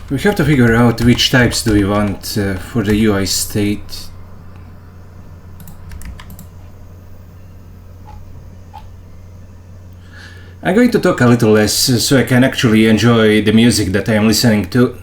We have to figure out which types do we want for the UI state. I'm going to talk a little less so I can actually enjoy the music that I am listening to.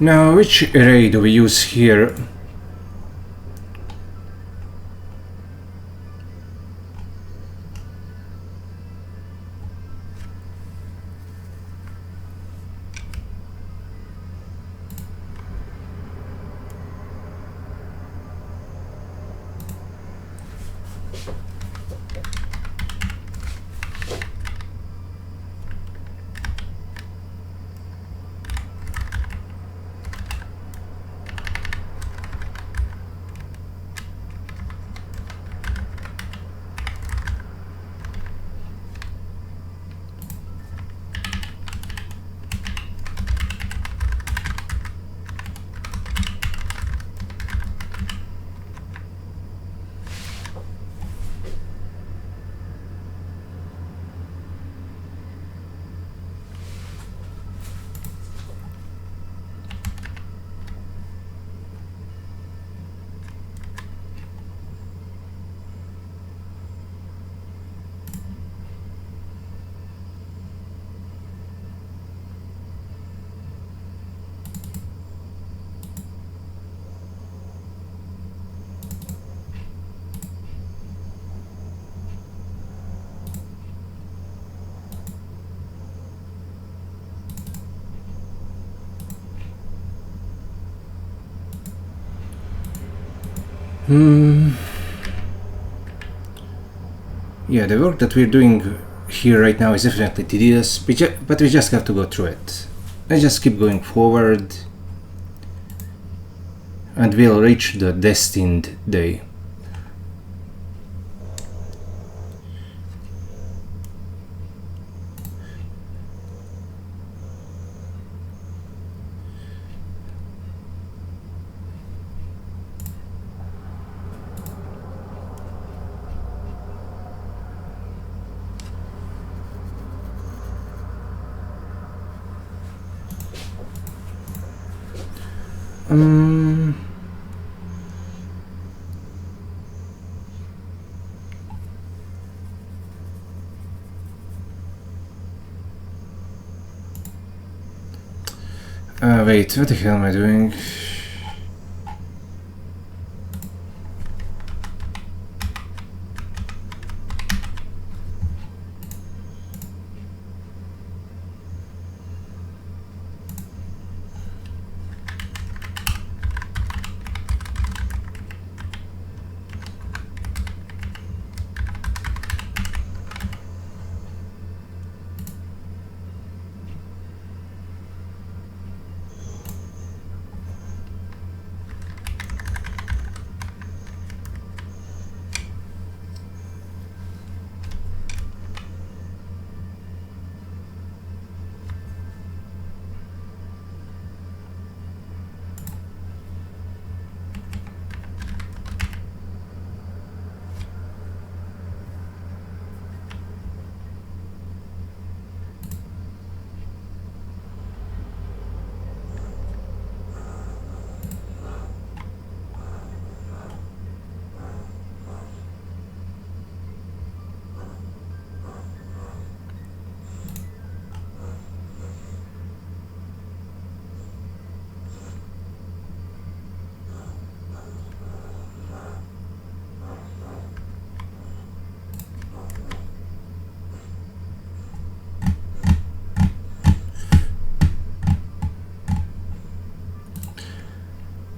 Now, which array do we use here? Yeah, the work that we're doing here right now is definitely tedious, but we just have to go through it. Let's just keep going forward, and we'll reach the destined day. Wait, what the hell am I doing?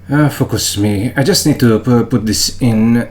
Focus me. I just need to put this in.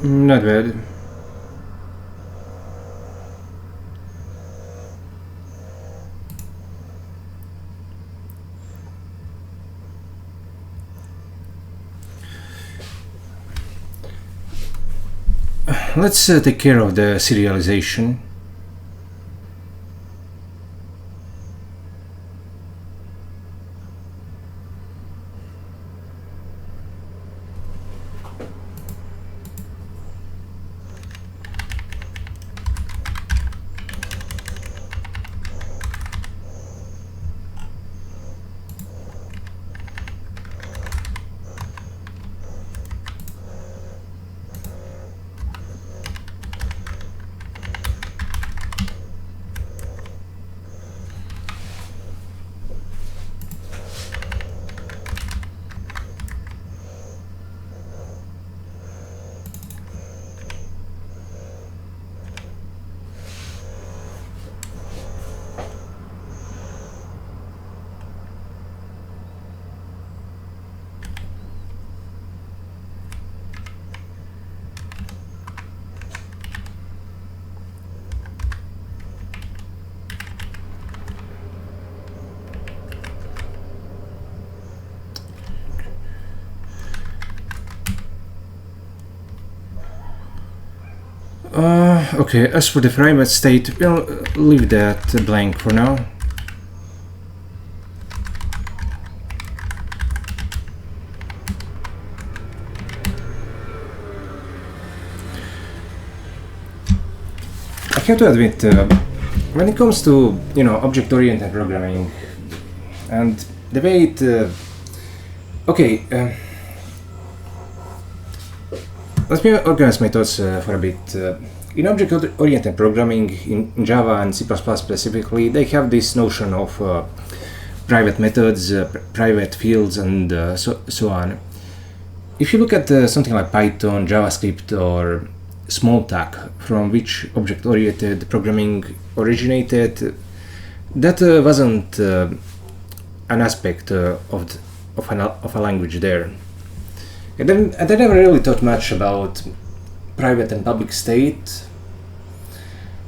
Not bad. Let's take care of the serialization. Okay, as for the private state, we'll leave that blank for now. I have to admit, when it comes to object-oriented programming and the way it let me organize my thoughts for a bit. In object-oriented programming, in Java and C++ specifically, they have this notion of private methods, private fields, and so on. If you look at something like Python, JavaScript, or Smalltalk, from which object-oriented programming originated, that wasn't an aspect of a language there. And I never really thought much about private and public state.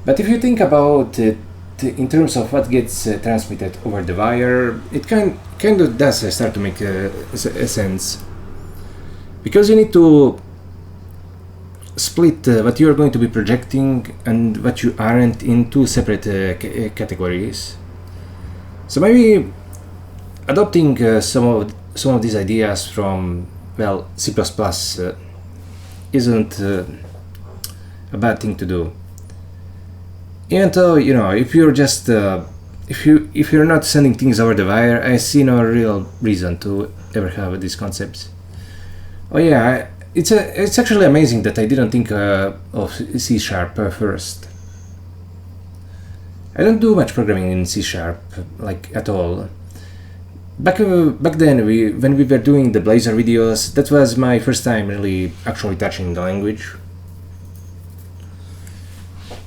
But if you think about it in terms of what gets transmitted over the wire, it kind of does start to make a sense. Because you need to split what you are going to be projecting and what you aren't in two separate categories. So maybe adopting some of these ideas from C++ isn't a bad thing to do. Even though if you're just if you're not sending things over the wire, I see no real reason to ever have these concepts. Oh yeah, it's actually amazing that I didn't think of C# first. I don't do much programming in C#, like at all. Back then, when we were doing the Blazor videos, that was my first time really actually touching the language.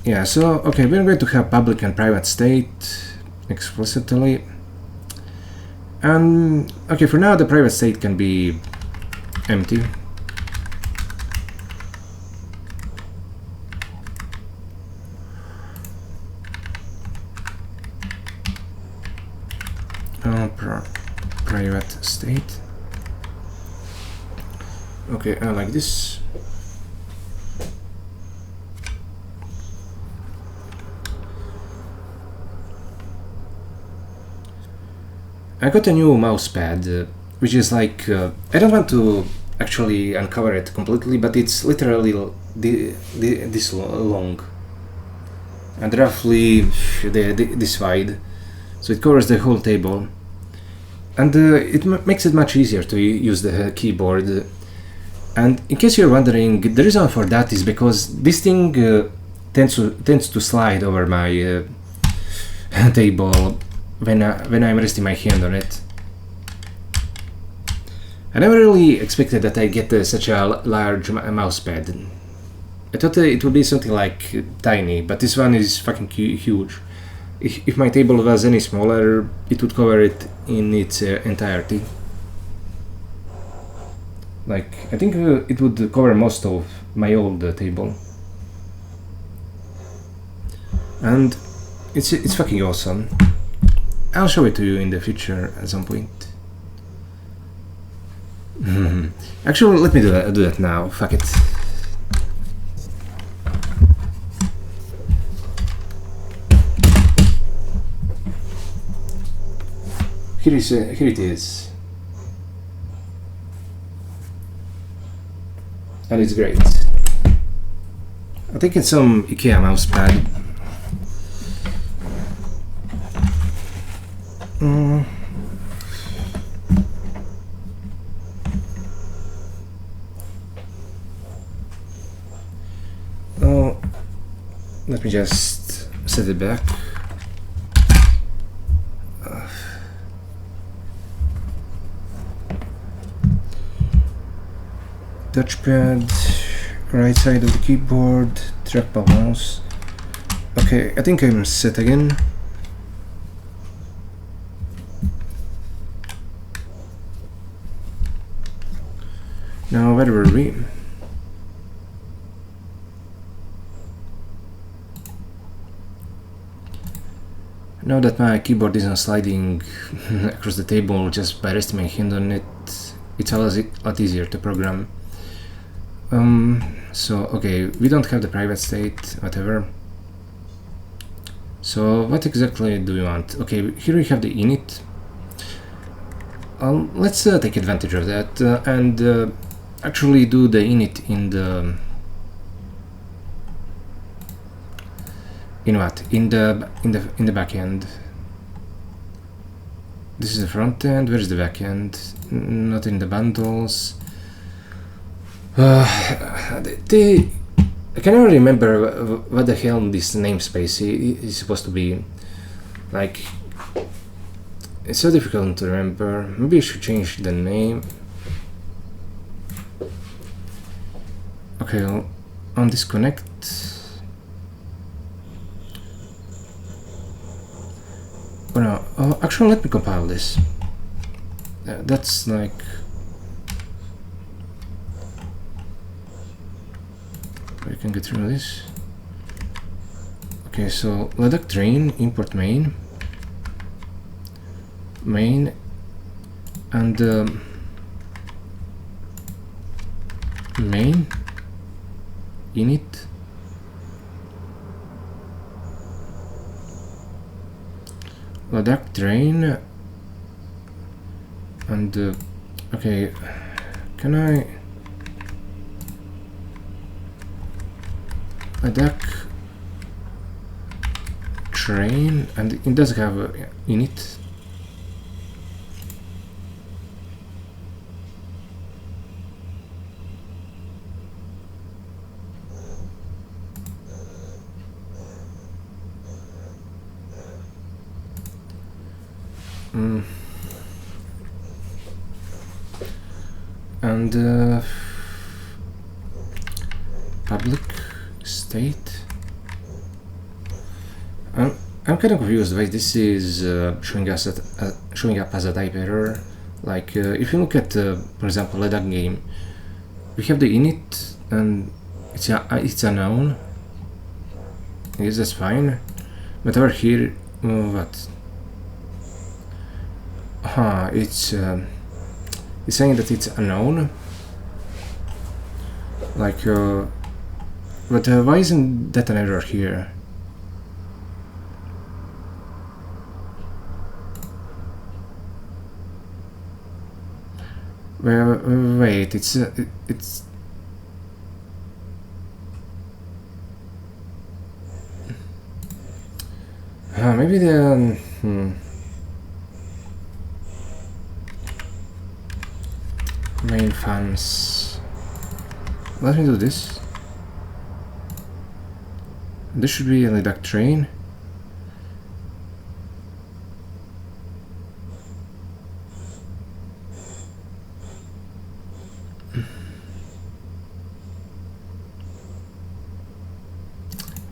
Yeah, so okay, we're going to have public and private state explicitly. And okay, for now the private state can be empty. Private state. Okay, like this. I got a new mouse pad, which is like, I don't want to actually uncover it completely, but it's literally this long and roughly this wide, so it covers the whole table, and it makes it much easier to use the keyboard. And in case you're wondering, the reason for that is because this thing tends to slide over my table when I'm resting my hand on it. I never really expected that I get such a large mouse pad. I thought it would be something like tiny, but this one is fucking huge. If my table was any smaller, it would cover it in its entirety. Like, I think it would cover most of my old table. And it's fucking awesome. I'll show it to you in the future at some point. Actually, let me do that now. Fuck it. Here it is. And it's great. I think it's some IKEA mousepad. Oh, let me just set it back. Touchpad, right side of the keyboard, trackball mouse. Okay, I think I'm set again. Now, where were we? Now that my keyboard isn't sliding across the table just by resting my hand on it, it's a lot easier to program. So, okay, we don't have the private state, whatever. So, what exactly do we want? Okay, here we have the init. Let's take advantage of that and actually do the init in the back end. This is the front end. Where is the back end? Not in the bundles. I can never remember what the hell this namespace is supposed to be. Like, it's so difficult to remember. Maybe I should change the name. Okay, on disconnect. Oh no, actually let me compile this. That's like... I can get through this. Okay, so Leduc train, import main, and main init. Leduc train and okay, can I Leduc train, and it does have init. And public state. I'm kind of confused why this is showing up as a type error. Like if you look at, for example, Leduc game, we have the init and it's unknown. I guess that's fine. But over here, what? It's saying that it's unknown. Like, but why isn't that an error here? Wait, it's maybe the main functions. Let me do this. This should be a Leduc train.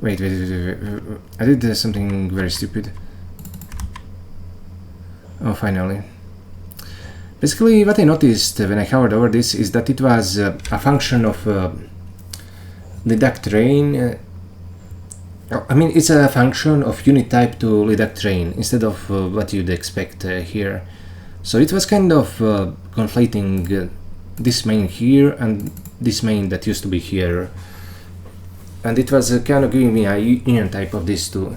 Wait, I did something very stupid. Oh, finally. Basically, what I noticed when I hovered over this is that it was a function of Leduc train. I mean, it's a function of unit type to Leduc train instead of what you'd expect here. So it was kind of conflating this main here and this main that used to be here. And it was kind of giving me a union type of these two,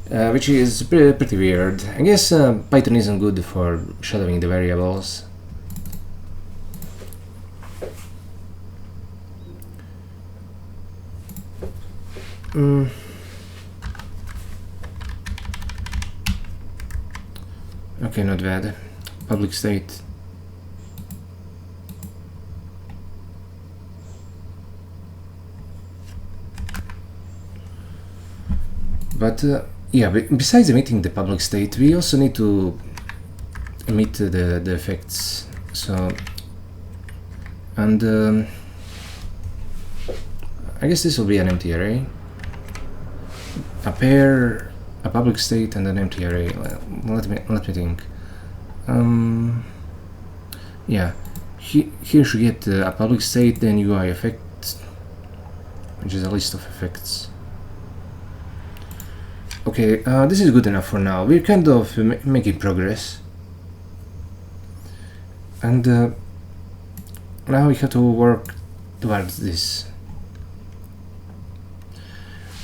which is pretty weird. I guess Python isn't good for shadowing the variables. Okay, not bad. Public state. But yeah, besides emitting the public state, we also need to emit the effects. So, and I guess this will be an empty array. A pair, a public state, and an empty array. Let me think. Yeah, here should get a public state, then UI effect, which is a list of effects. Okay, this is good enough for now. We're kind of making progress. And now we have to work towards this.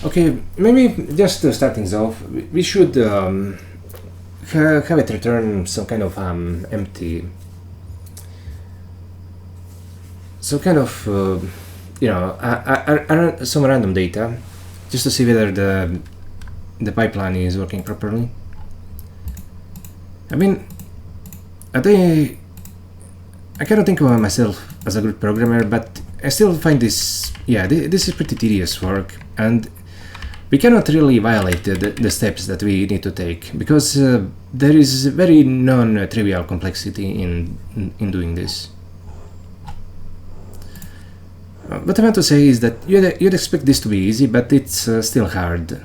Okay, maybe just start things off, we should have it return some kind of empty, some kind of, you know, some random data, just to see whether the pipeline is working properly. I mean, I cannot think of myself as a good programmer, but I still find this, yeah, this is pretty tedious work, and we cannot really violate the steps that we need to take, because there is very non-trivial complexity in doing this. What I want to say is that you'd expect this to be easy, but it's still hard.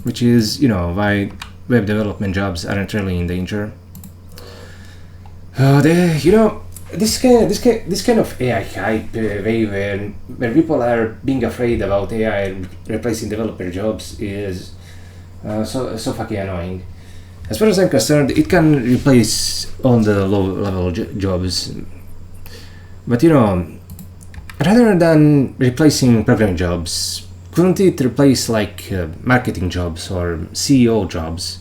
Which is, you know, why web development jobs aren't really in danger. You know, this kind of AI hype way where people are being afraid about AI replacing developer jobs is so fucking annoying. As far as I'm concerned, it can replace all the low-level jobs, but you know, rather than replacing programming jobs, couldn't it replace like marketing jobs or CEO jobs?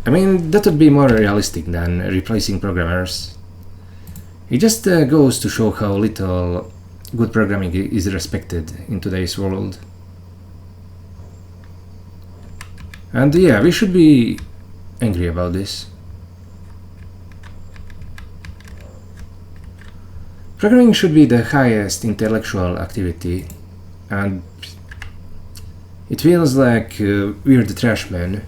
I mean, that would be more realistic than replacing programmers. It just goes to show how little good programming is respected in today's world. And yeah, we should be angry about this. Programming should be the highest intellectual activity, and it feels like we're the trash men.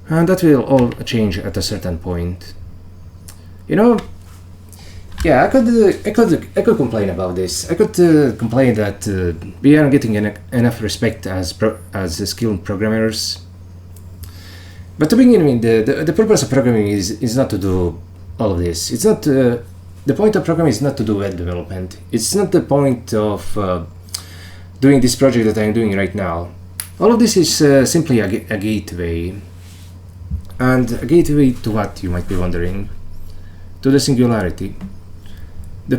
And that will all change at a certain point. You know, yeah, I could complain about this. I could complain that we aren't getting enough respect as skilled programmers. But to begin with, the purpose of programming is not to do all of this. It's not the point of programming is not to do web development. It's not the point of doing this project that I'm doing right now. All of this is simply a gateway. And a gateway to what, you might be wondering? To the singularity. The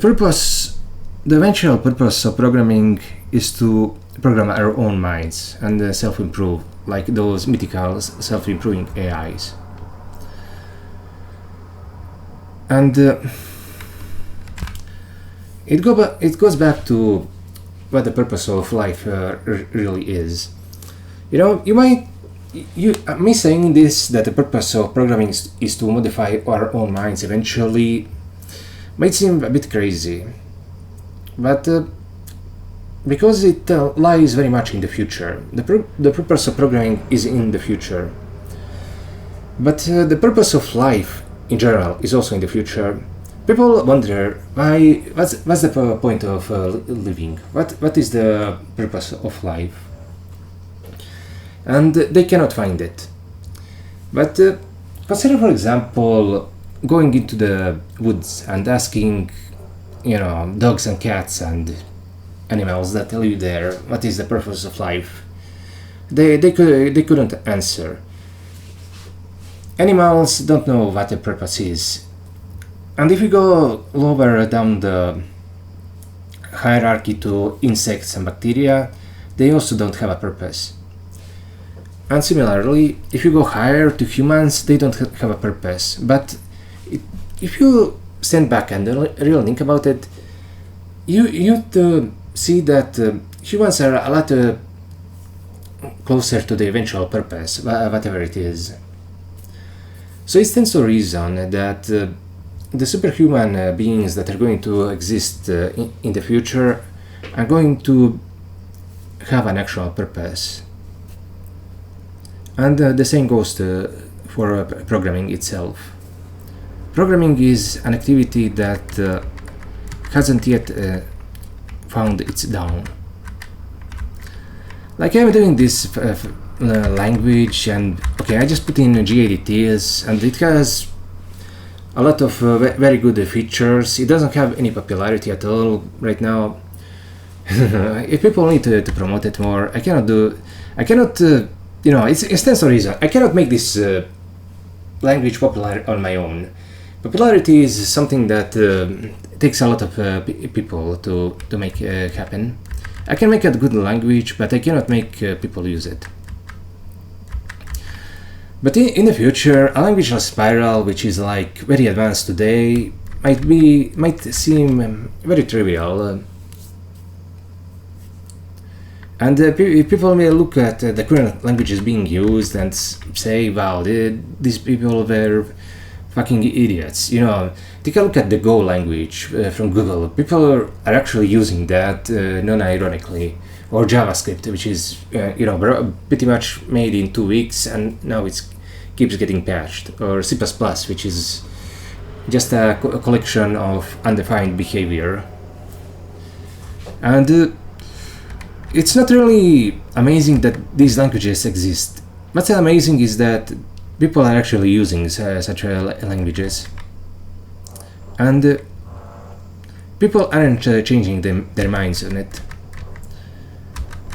eventual purpose of programming is to program our own minds and self-improve, like those mythical self-improving AIs. And it goes back to what the purpose of life really is. You know, me saying this, that the purpose of programming is to modify our own minds eventually, might seem a bit crazy, but because it lies very much in the future. The purpose of programming is in the future, but the purpose of life in general is also in the future. People wonder what's the point of living? What is the purpose of life? And they cannot find it. But consider, for example, going into the woods and asking, dogs and cats and animals that live there, what is the purpose of life? They couldn't answer. Animals don't know what the purpose is. And if you go lower down the hierarchy to insects and bacteria, they also don't have a purpose. And similarly, if you go higher to humans, they don't have a purpose. But if you stand back and really think about it, you see that humans are a lot closer to the eventual purpose, whatever it is. So it stands to reason that the superhuman beings that are going to exist in the future are going to have an actual purpose. And the same goes for programming itself. Programming is an activity that hasn't yet found its dawn. Like I'm doing this language, and okay, I just put in GADTs, and it has a lot of very good features. It doesn't have any popularity at all right now. If people need to promote it more, I cannot. It stands to reason. I cannot make this language popular on my own. Popularity is something that takes a lot of people to make happen. I can make a good language, but I cannot make people use it. But in the future, a language like Spiral, which is like very advanced today, might seem very trivial. And people may look at the current languages being used and say, wow, these people were fucking idiots. Take a look at the Go language from Google. People are actually using that non-ironically. Or JavaScript, which is pretty much made in 2 weeks, and now it keeps getting patched. Or C++, which is just a collection of undefined behavior. And it's not really amazing that these languages exist. What's amazing is that people are actually using such languages, and people aren't changing their minds on it.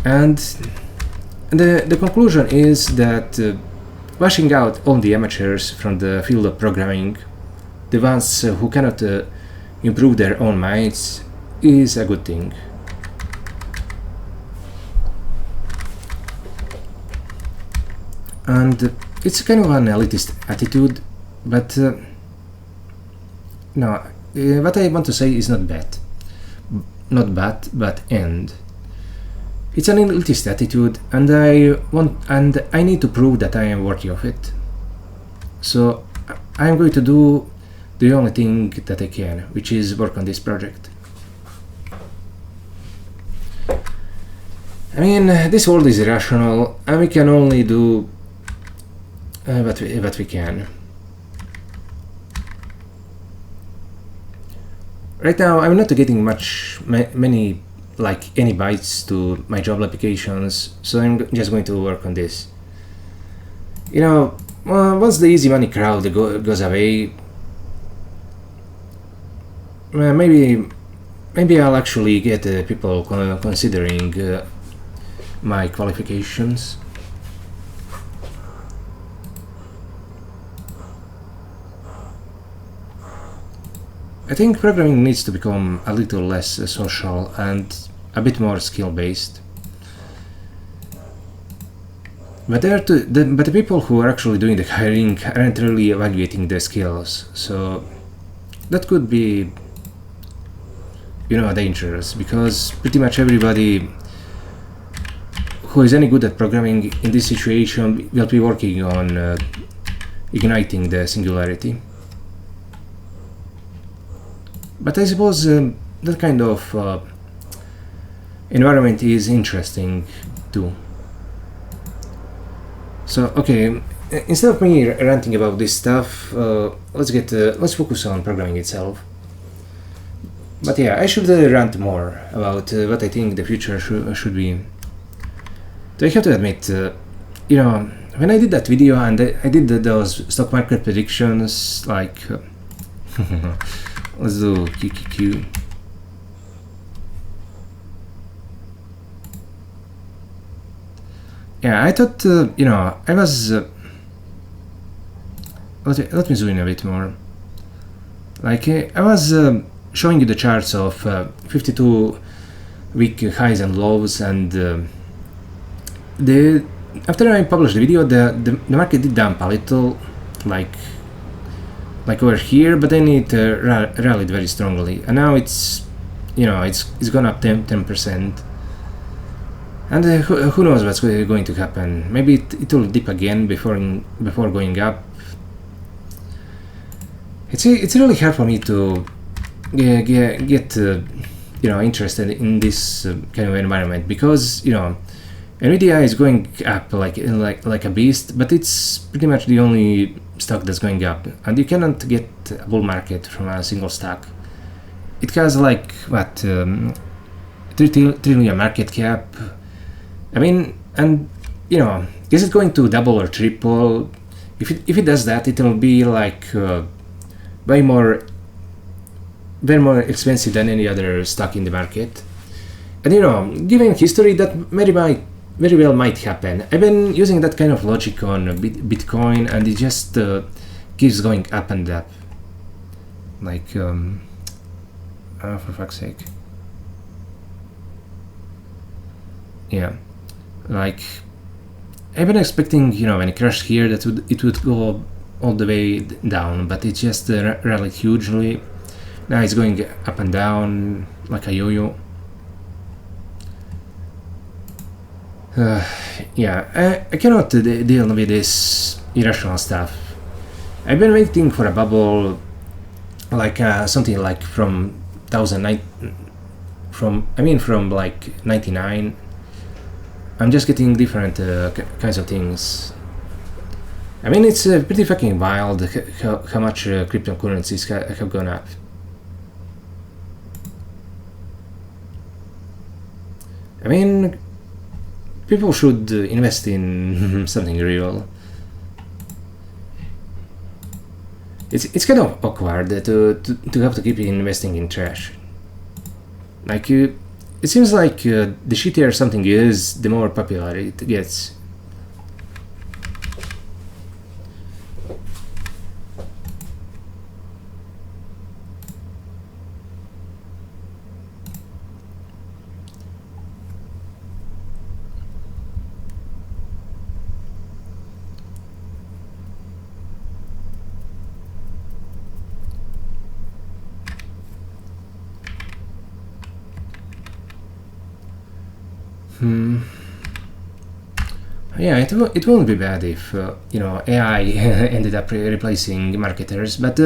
And the conclusion is that washing out all the amateurs from the field of programming, the ones who cannot improve their own minds, is a good thing. And it's kind of an elitist attitude, but no, what I want to say is not bad. Not bad, but end. It's an elitist attitude, and I need to prove that I am worthy of it. So I'm going to do the only thing that I can, which is work on this project. I mean, this world is irrational, and we can only do what we can. Right now, I'm not getting many like any bites to my job applications, so I'm just going to work on this. You know, once the easy money crowd goes away, maybe I'll actually get people considering my qualifications. I think programming needs to become a little less social and a bit more skill-based. But the people who are actually doing the hiring aren't really evaluating their skills, so that could be, dangerous, because pretty much everybody who is any good at programming in this situation will be working on igniting the singularity. But I suppose that kind of environment is interesting too. So okay, instead of me ranting about this stuff, let's focus on programming itself. But yeah, I should rant more about what I think the future should be. So I have to admit, when I did that video and I did those stock market predictions, like let's do QQQ. Yeah, I thought, I was... let me zoom in a bit more. Like, I was showing you the charts of 52-week highs and lows, and after I published the video, the market did dump a little, like over here, but then it rallied very strongly, and now it's gone up 10%. And who knows what's going to happen? Maybe it will dip again before going up. It's really hard for me to get interested in this kind of environment, because Nvidia is going up like a beast, but it's pretty much the only stock that's going up, and you cannot get a bull market from a single stock. It has like what 3 trillion market cap. I mean, and is it going to double or triple? If it does that, it will be like way more expensive than any other stock in the market. And given history, that very well might happen. I've been using that kind of logic on Bitcoin, and it just keeps going up and up. Like, for fuck's sake. Yeah. Like, I've been expecting, when it crashed here, that it would go all the way down, but it just rallied hugely. Now it's going up and down like a yo-yo. Yeah, I cannot deal with this irrational stuff. I've been waiting for a bubble, like something like from 99. I'm just getting different kinds of things. I mean, it's pretty fucking wild how much cryptocurrencies have gone up. I mean, people should invest in something real. It's kind of awkward to have to keep investing in trash. Like, it seems like the shittier something is, the more popular it gets. Yeah, it won't be bad if AI ended up replacing marketers, but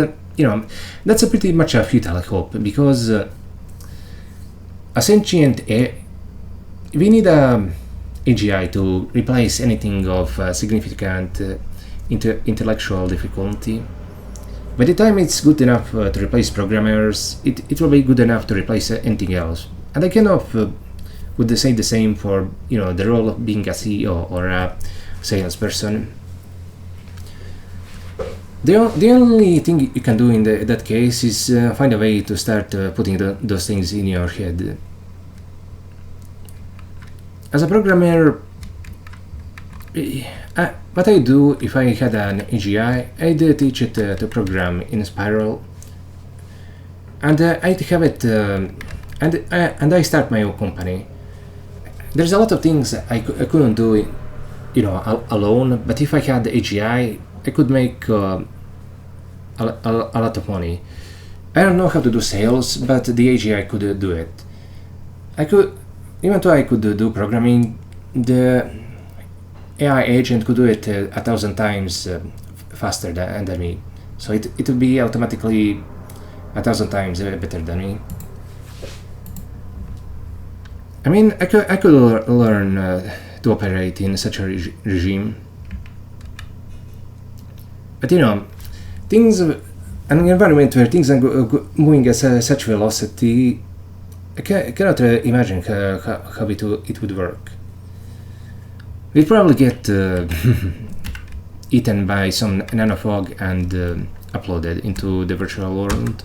that's a pretty much a futile hope, because a sentient we need a AGI to replace anything of significant intellectual difficulty. By the time it's good enough to replace programmers, it will be good enough to replace anything else. And I kind of would say the same for the role of being a CEO or a salesperson. The only thing you can do in that case is find a way to start putting those things in your head. As a programmer, what I do if I had an AGI, I'd teach it to program in Spiral, and I'd have it, and I start my own company. There's a lot of things I couldn't do, alone. But if I had the AGI, I could make a lot of money. I don't know how to do sales, but the AGI could do it. Even though I could do programming, the AI agent could do it 1,000 times faster than me. So it would be automatically 1,000 times better than me. I mean, I could learn to operate in such a regime. But things, an environment where things are moving at such velocity, I cannot imagine how it would work. We'd probably get eaten by some nanofog and uploaded into the virtual world.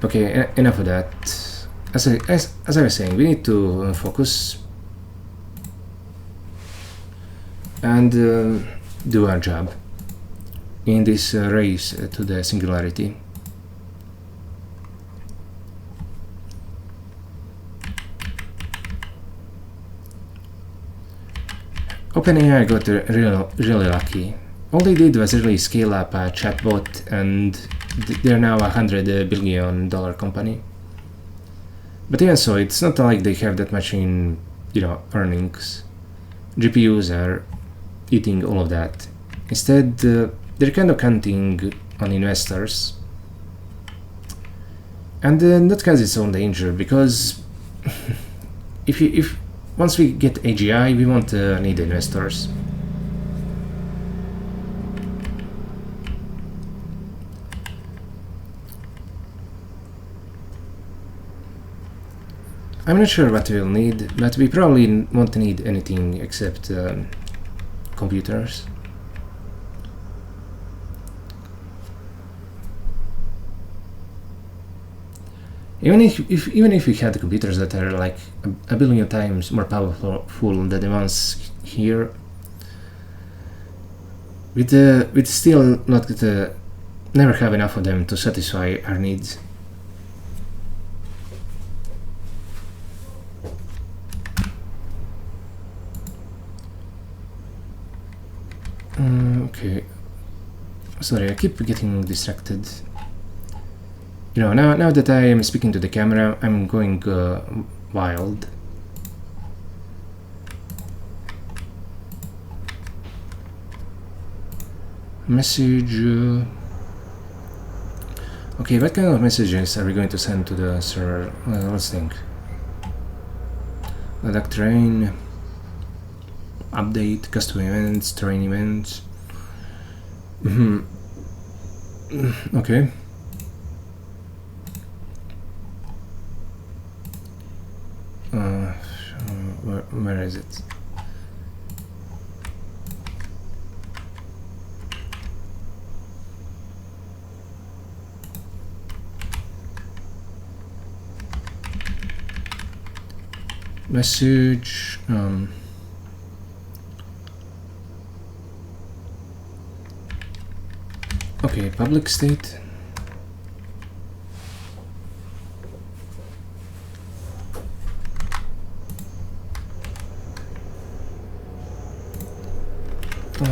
Okay, enough of that. As I was saying, we need to focus and do our job in this race to the singularity. OpenAI got really lucky. All they did was really scale up a chatbot, and they're now a $100 billion company. But even so, it's not like they have that much in earnings. GPUs are eating all of that. Instead, they're kind of counting on investors. And that has its own danger, because if once we get AGI, we won't need investors. I'm not sure what we'll need, but we probably won't need anything except computers. Even if we had computers that are like a billion times more powerful than the ones here, we'd still never have enough of them to satisfy our needs. Okay. Sorry, I keep getting distracted. Now that I am speaking to the camera, I'm going wild. Message. Okay, what kind of messages are we going to send to the server? Let's think. Leduc train. Update, custom events, train events. Okay. Where is it? Message. Okay, public state.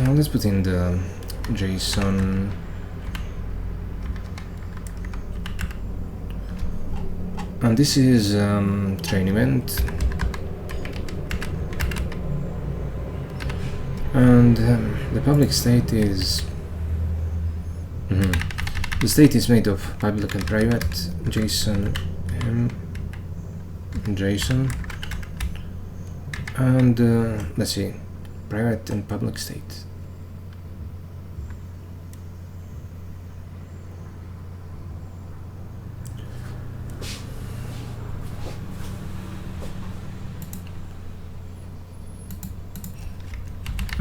Let's put in the JSON. And this is train event. And the public state is the state is made of public and private JSON JSON, and let's see, private and public state.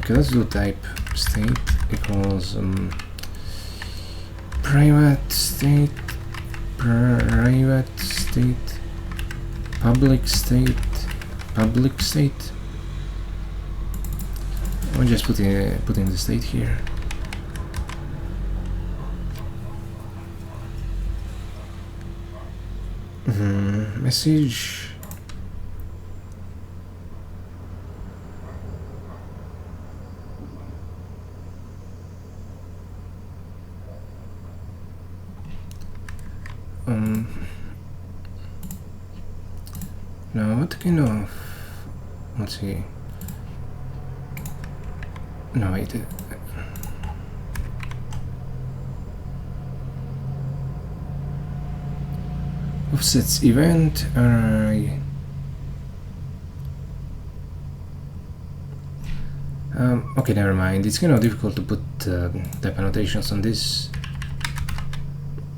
Okay, let's do type state equals private state, public state. I'll just put in the state here. Message. Now what kind of, let's see. No, wait. Offsets event array. Okay, never mind. It's kind of difficult to put type annotations on this,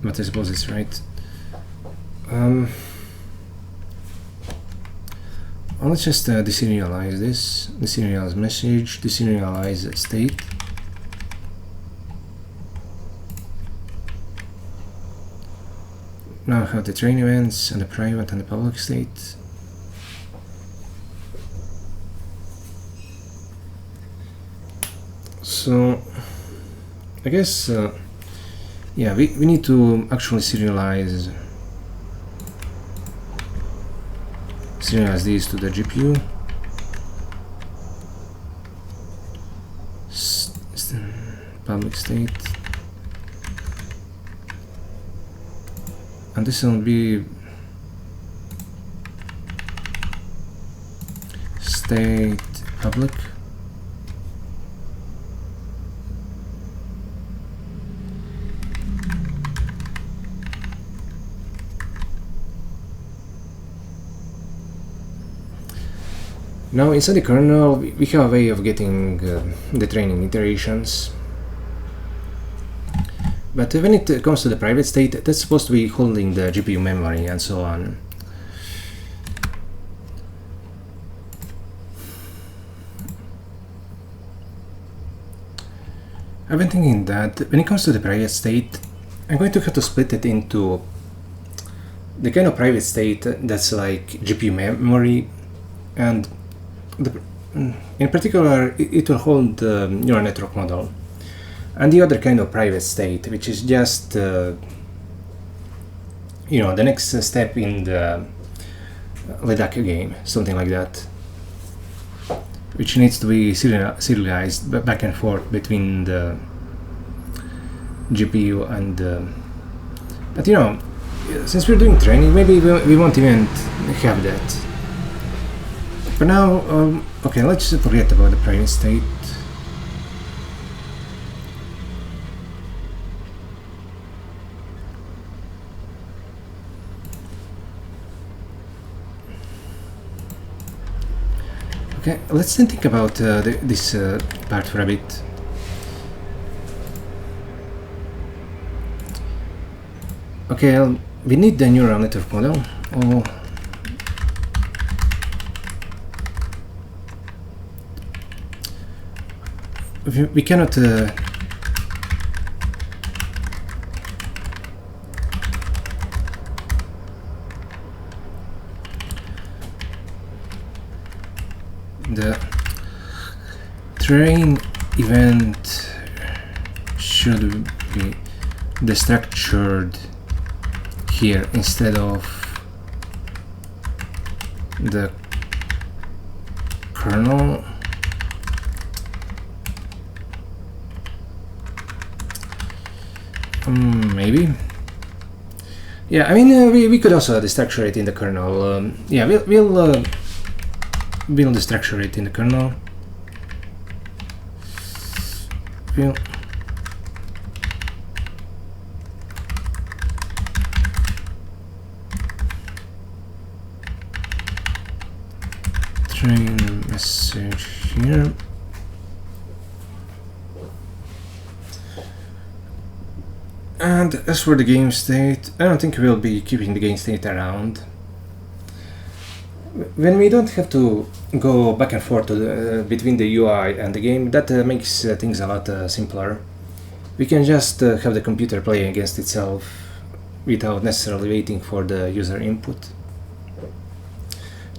but I suppose it's right. Let's just deserialize this. Deserialize message. Deserialize state. Now I have the train events and the private and the public state. So I guess yeah, we need to actually serialize these to the GPU. Public state, and this will be state public. Now inside the kernel we have a way of getting the training iterations, but when it comes to the private state, that's supposed to be holding the GPU memory and so on. I've been thinking that when it comes to the private state, I'm going to have to split it into the kind of private state that's like GPU memory, and in particular it will hold the neural network model, and the other kind of private state, which is just you know, the next step in the Leduc game, something like that, which needs to be serialized back and forth between the GPU and but you know, since we're doing training, maybe we won't even have that. For now, okay, let's just forget about the private state. Okay, let's then think about this part for a bit. Okay, we need the neural network model. We cannot the train event should be destructured here instead of the kernel. Maybe. Yeah, I mean, we could also destructure it in the kernel. Yeah, we'll destructure it in the kernel. We'll train message here. And as for the game state, I don't think we'll be keeping the game state around. When we don't have to go back and forth between the UI and the game, that makes things a lot simpler. We can just have the computer play against itself without necessarily waiting for the user input.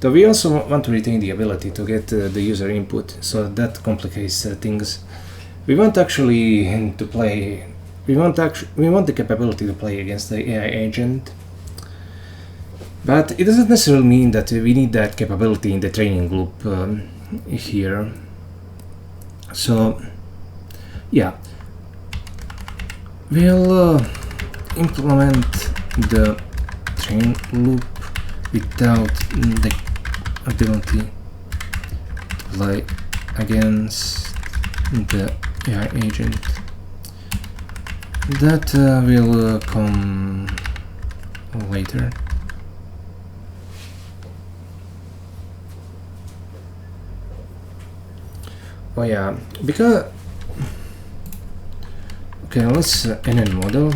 Though we also want to retain the ability to get the user input, so that complicates things. We want actually to play. We want the capability to play against the AI agent, but it doesn't necessarily mean that we need that capability in the training loop here. So, yeah, we'll implement the train loop without the ability to play against the AI agent. That will come later. Oh yeah, because okay, let's NN model.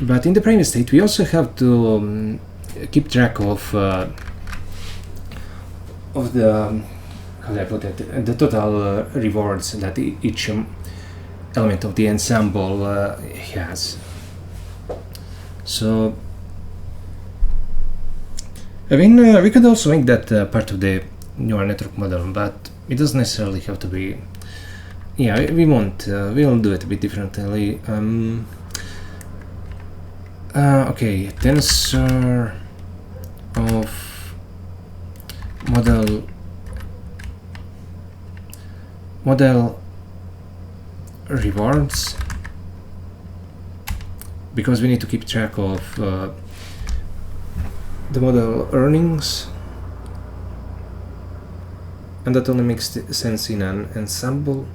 But in the private state, we also have to keep track of the, how do I put it, the total rewards that each element of the ensemble has. So, I mean, we could also make that part of the neural network model, but it doesn't necessarily have to be. Yeah, we won't. We'll do it a bit differently. Okay, tensor of model rewards, because we need to keep track of the model earnings, and that only makes sense in an ensemble.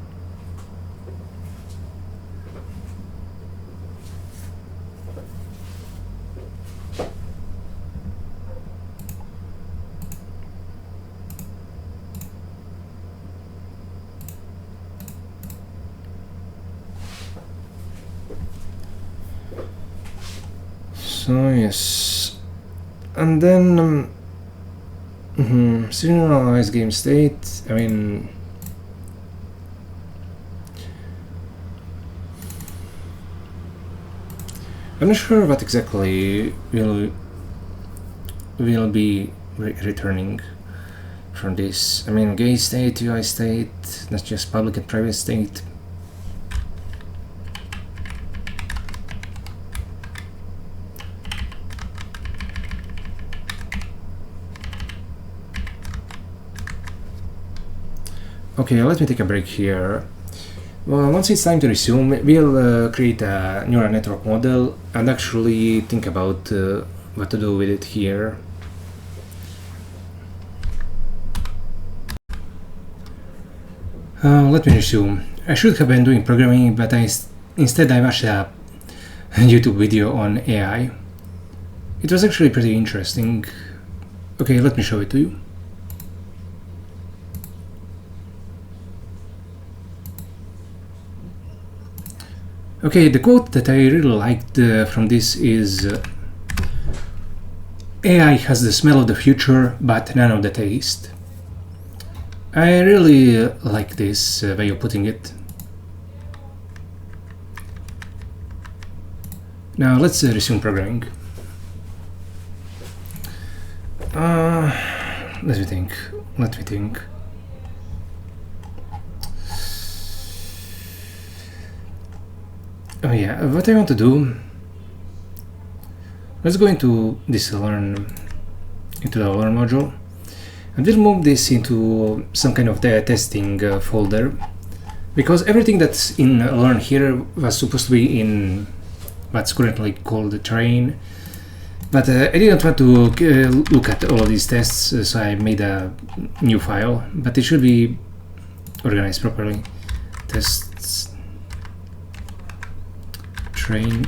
So yes, and then serialized game state. I mean, I'm not sure what exactly will be returning from this. I mean, gay state, UI state, not just public and private state. Okay, let me take a break here. Well, once it's time to resume, we'll create a neural network model and actually think about what to do with it here. Let me resume. I should have been doing programming, but instead I watched a YouTube video on AI. It was actually pretty interesting. Okay, let me show it to you. Okay, the quote that I really liked from this is AI has the smell of the future, but none of the taste. I really like this way of putting it. Now let's resume programming. Let me think. Oh yeah, what I want to do, let's go into this learn module, and we'll move this into some kind of the testing folder, because everything that's in learn here was supposed to be in what's currently called the train, but I didn't want to look at all of these tests, so I made a new file, but it should be organized properly. Tests train.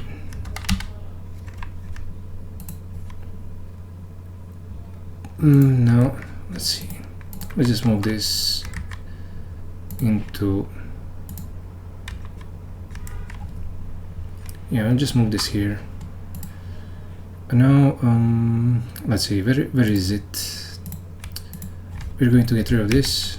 No, let's see. Let's just move this into Yeah, I'll just move this here. And now, let's see, where is it? We're going to get rid of this.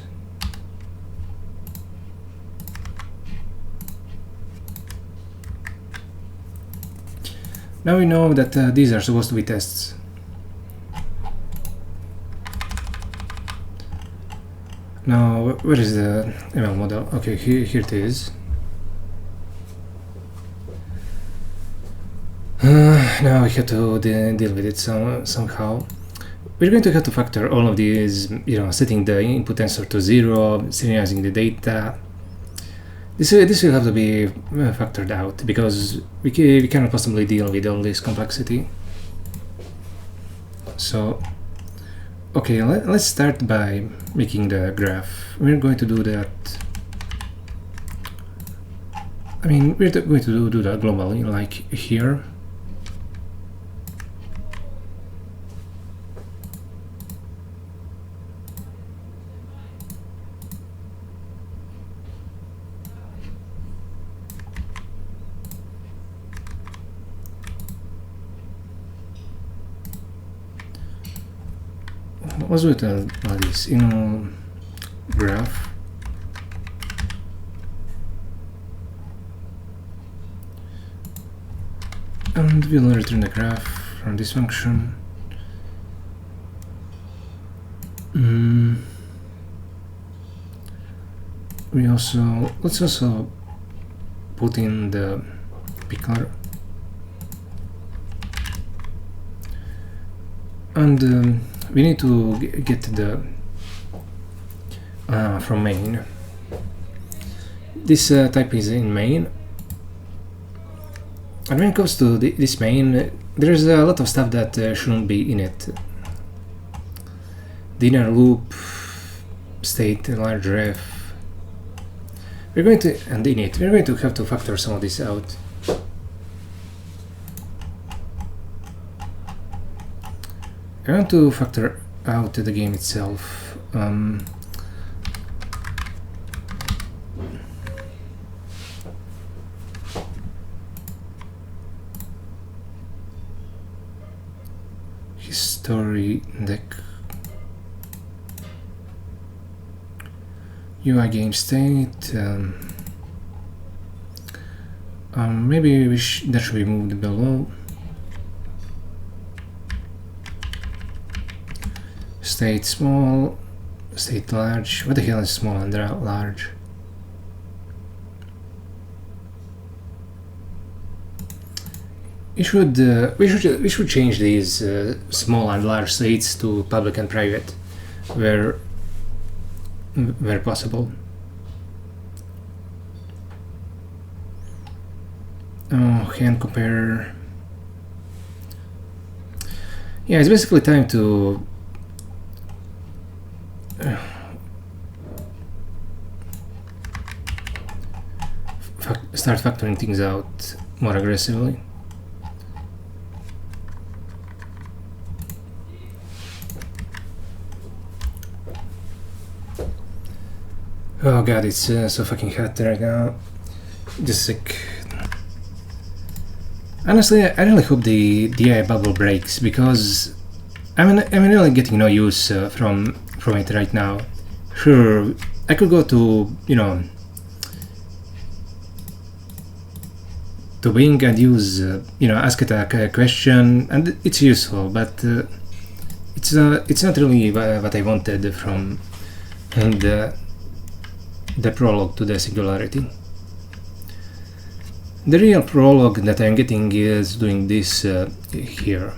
Now we know that these are supposed to be tests. Now, where is the ML model? Okay, here it is. Now we have to deal with it somehow. We're going to have to factor all of these, setting the input tensor to 0, synchronizing the data. This will have to be factored out because we cannot possibly deal with all this complexity. So, okay, let's start by making the graph. We're going to do that. I mean, we're going to do that globally, like here. Let's do it like this, graph. And we'll return the graph from this function. Let's also put in the picker. And we need to get the from main. This type is in main, and when it comes to this main, there's a lot of stuff that shouldn't be in it. The inner loop, state, large ref. We're going to, and init, we're going to have to factor some of this out. I want to factor out the game itself. History deck. UI game state. Maybe that should be moved below. State small, state large. What the hell is small and large? We should change these small and large states to public and private, where possible. Oh, hand compare. Yeah, it's basically time to start factoring things out more aggressively. Oh god, it's so fucking hot right now. Just sick. Honestly, I really hope the AI bubble breaks, because I'm really getting no use from it right now. Sure, I could go to to Bing and use ask it a question, and it's useful, but it's not really what I wanted from the prologue to the singularity. The real prologue that I'm getting is doing this here.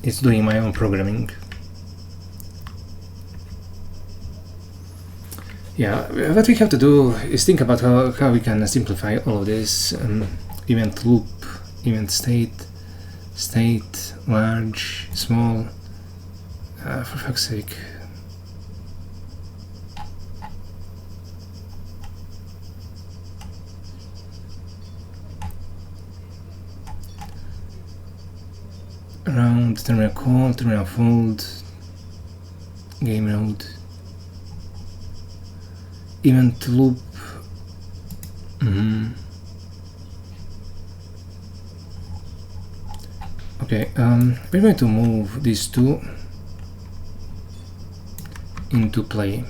It's doing my own programming. Yeah, what we have to do is think about how we can simplify all of this. Event loop, event state, large, small, for fuck's sake. Round, terminal call, terminal fold, game node, event loop. Okay, we're going to move these two into play.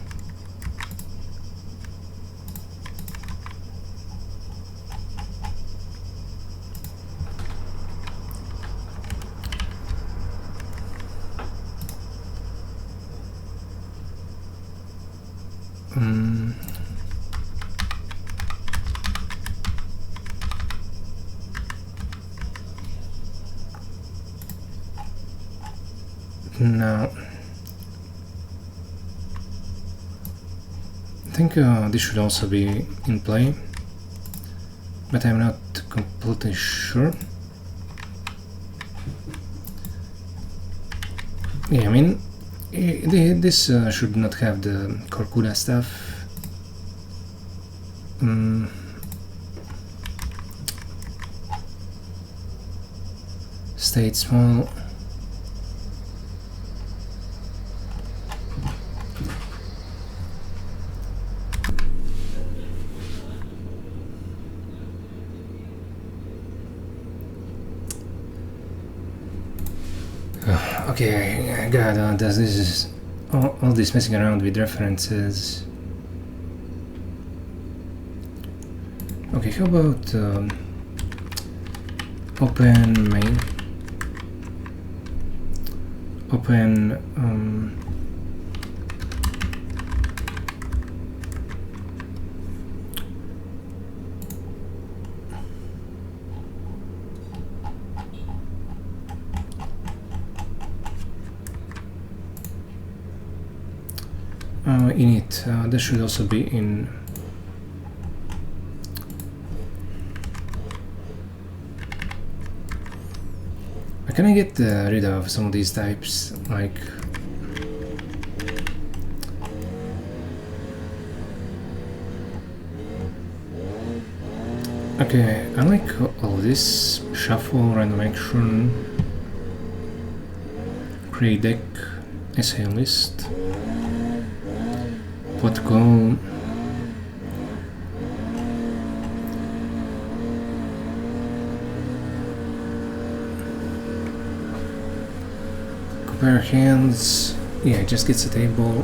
Now, I think this should also be in play, but I'm not completely sure. Yeah, I mean, this should not have the Corcuda stuff. State small. Okay, God, does this is all this messing around with references. Okay, how about open main, open init. That should also be in. Can I get rid of some of these types, like okay, I like all this shuffle, random action, create deck, essay list, protocol. Compare hands. Yeah, it just gets a table.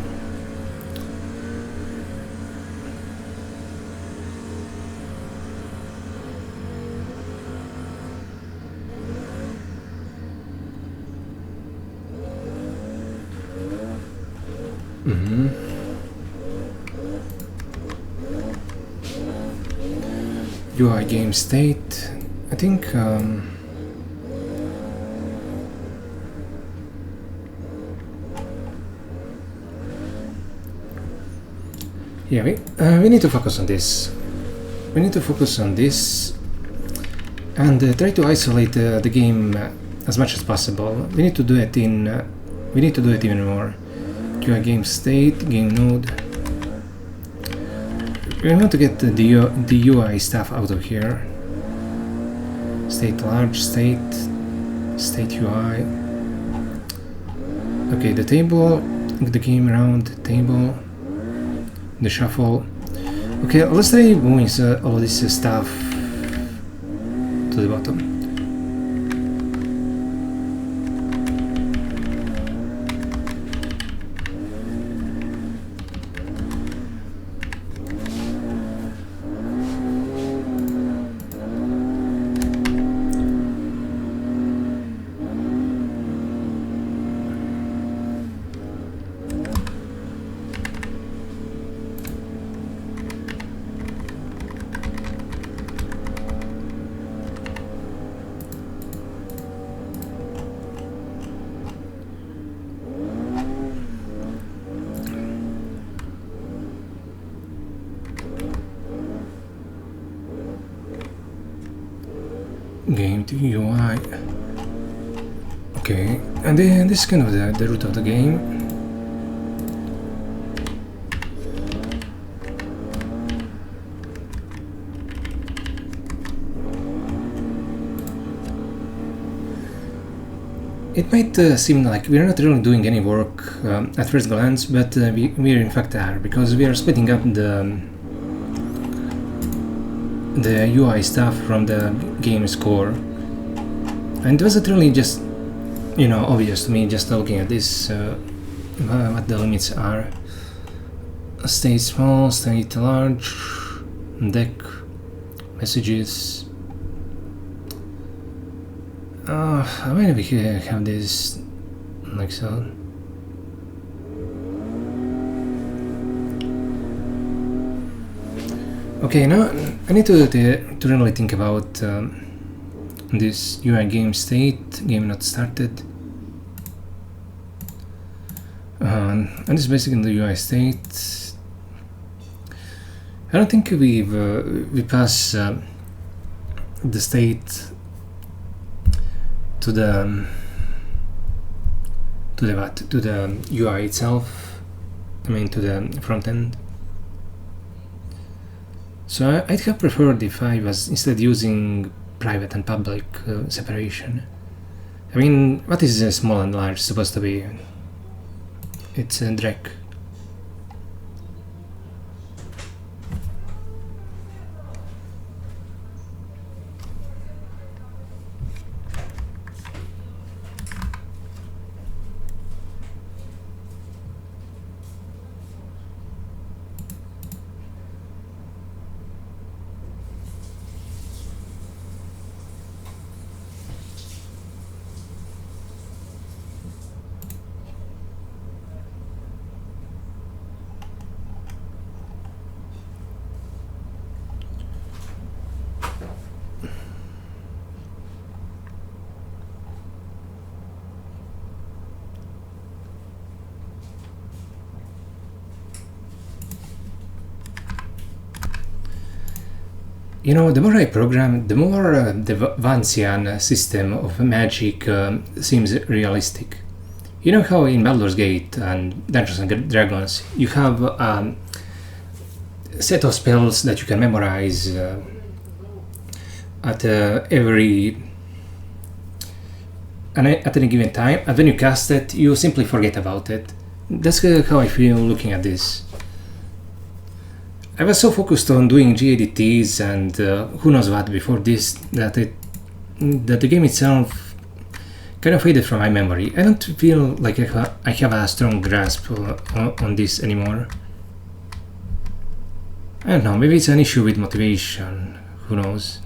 UI game state. I think yeah, we need to focus on this. We need to focus on this and try to isolate the game as much as possible. We need to do it in. We need to do it even more. UI game state, game node. We want to get the UI stuff out of here. State large, state UI. Okay, the table, the game round table, the shuffle. Okay, let's try moving all of this stuff to the bottom. Game to UI. Okay, and then this is kind of the root of the game. It might seem like we're not really doing any work at first glance, but we in fact are, because we are splitting up the UI stuff from the game's core. And it wasn't really just, you know, obvious to me just looking at this, what the limits are. State small, state large, deck, messages. Maybe we can have this like so. Okay, now I need to really think about this UI game state, game not started. And this is basically the UI state. I don't think we pass the state to the UI itself. I mean to the front end. So I'd have preferred if I was instead using private and public separation. I mean, what is small and large supposed to be? It's a drag. You know, the more I program, the more the Vancian system of magic seems realistic. You know how in Baldur's Gate and Dungeons and Dragons you have a set of spells that you can memorize at any given time, and when you cast it, you simply forget about it. That's how I feel looking at this. I was so focused on doing GADTs and who knows what before this that the game itself kind of faded from my memory. I don't feel like I have a strong grasp on this anymore. I don't know, maybe it's an issue with motivation, who knows.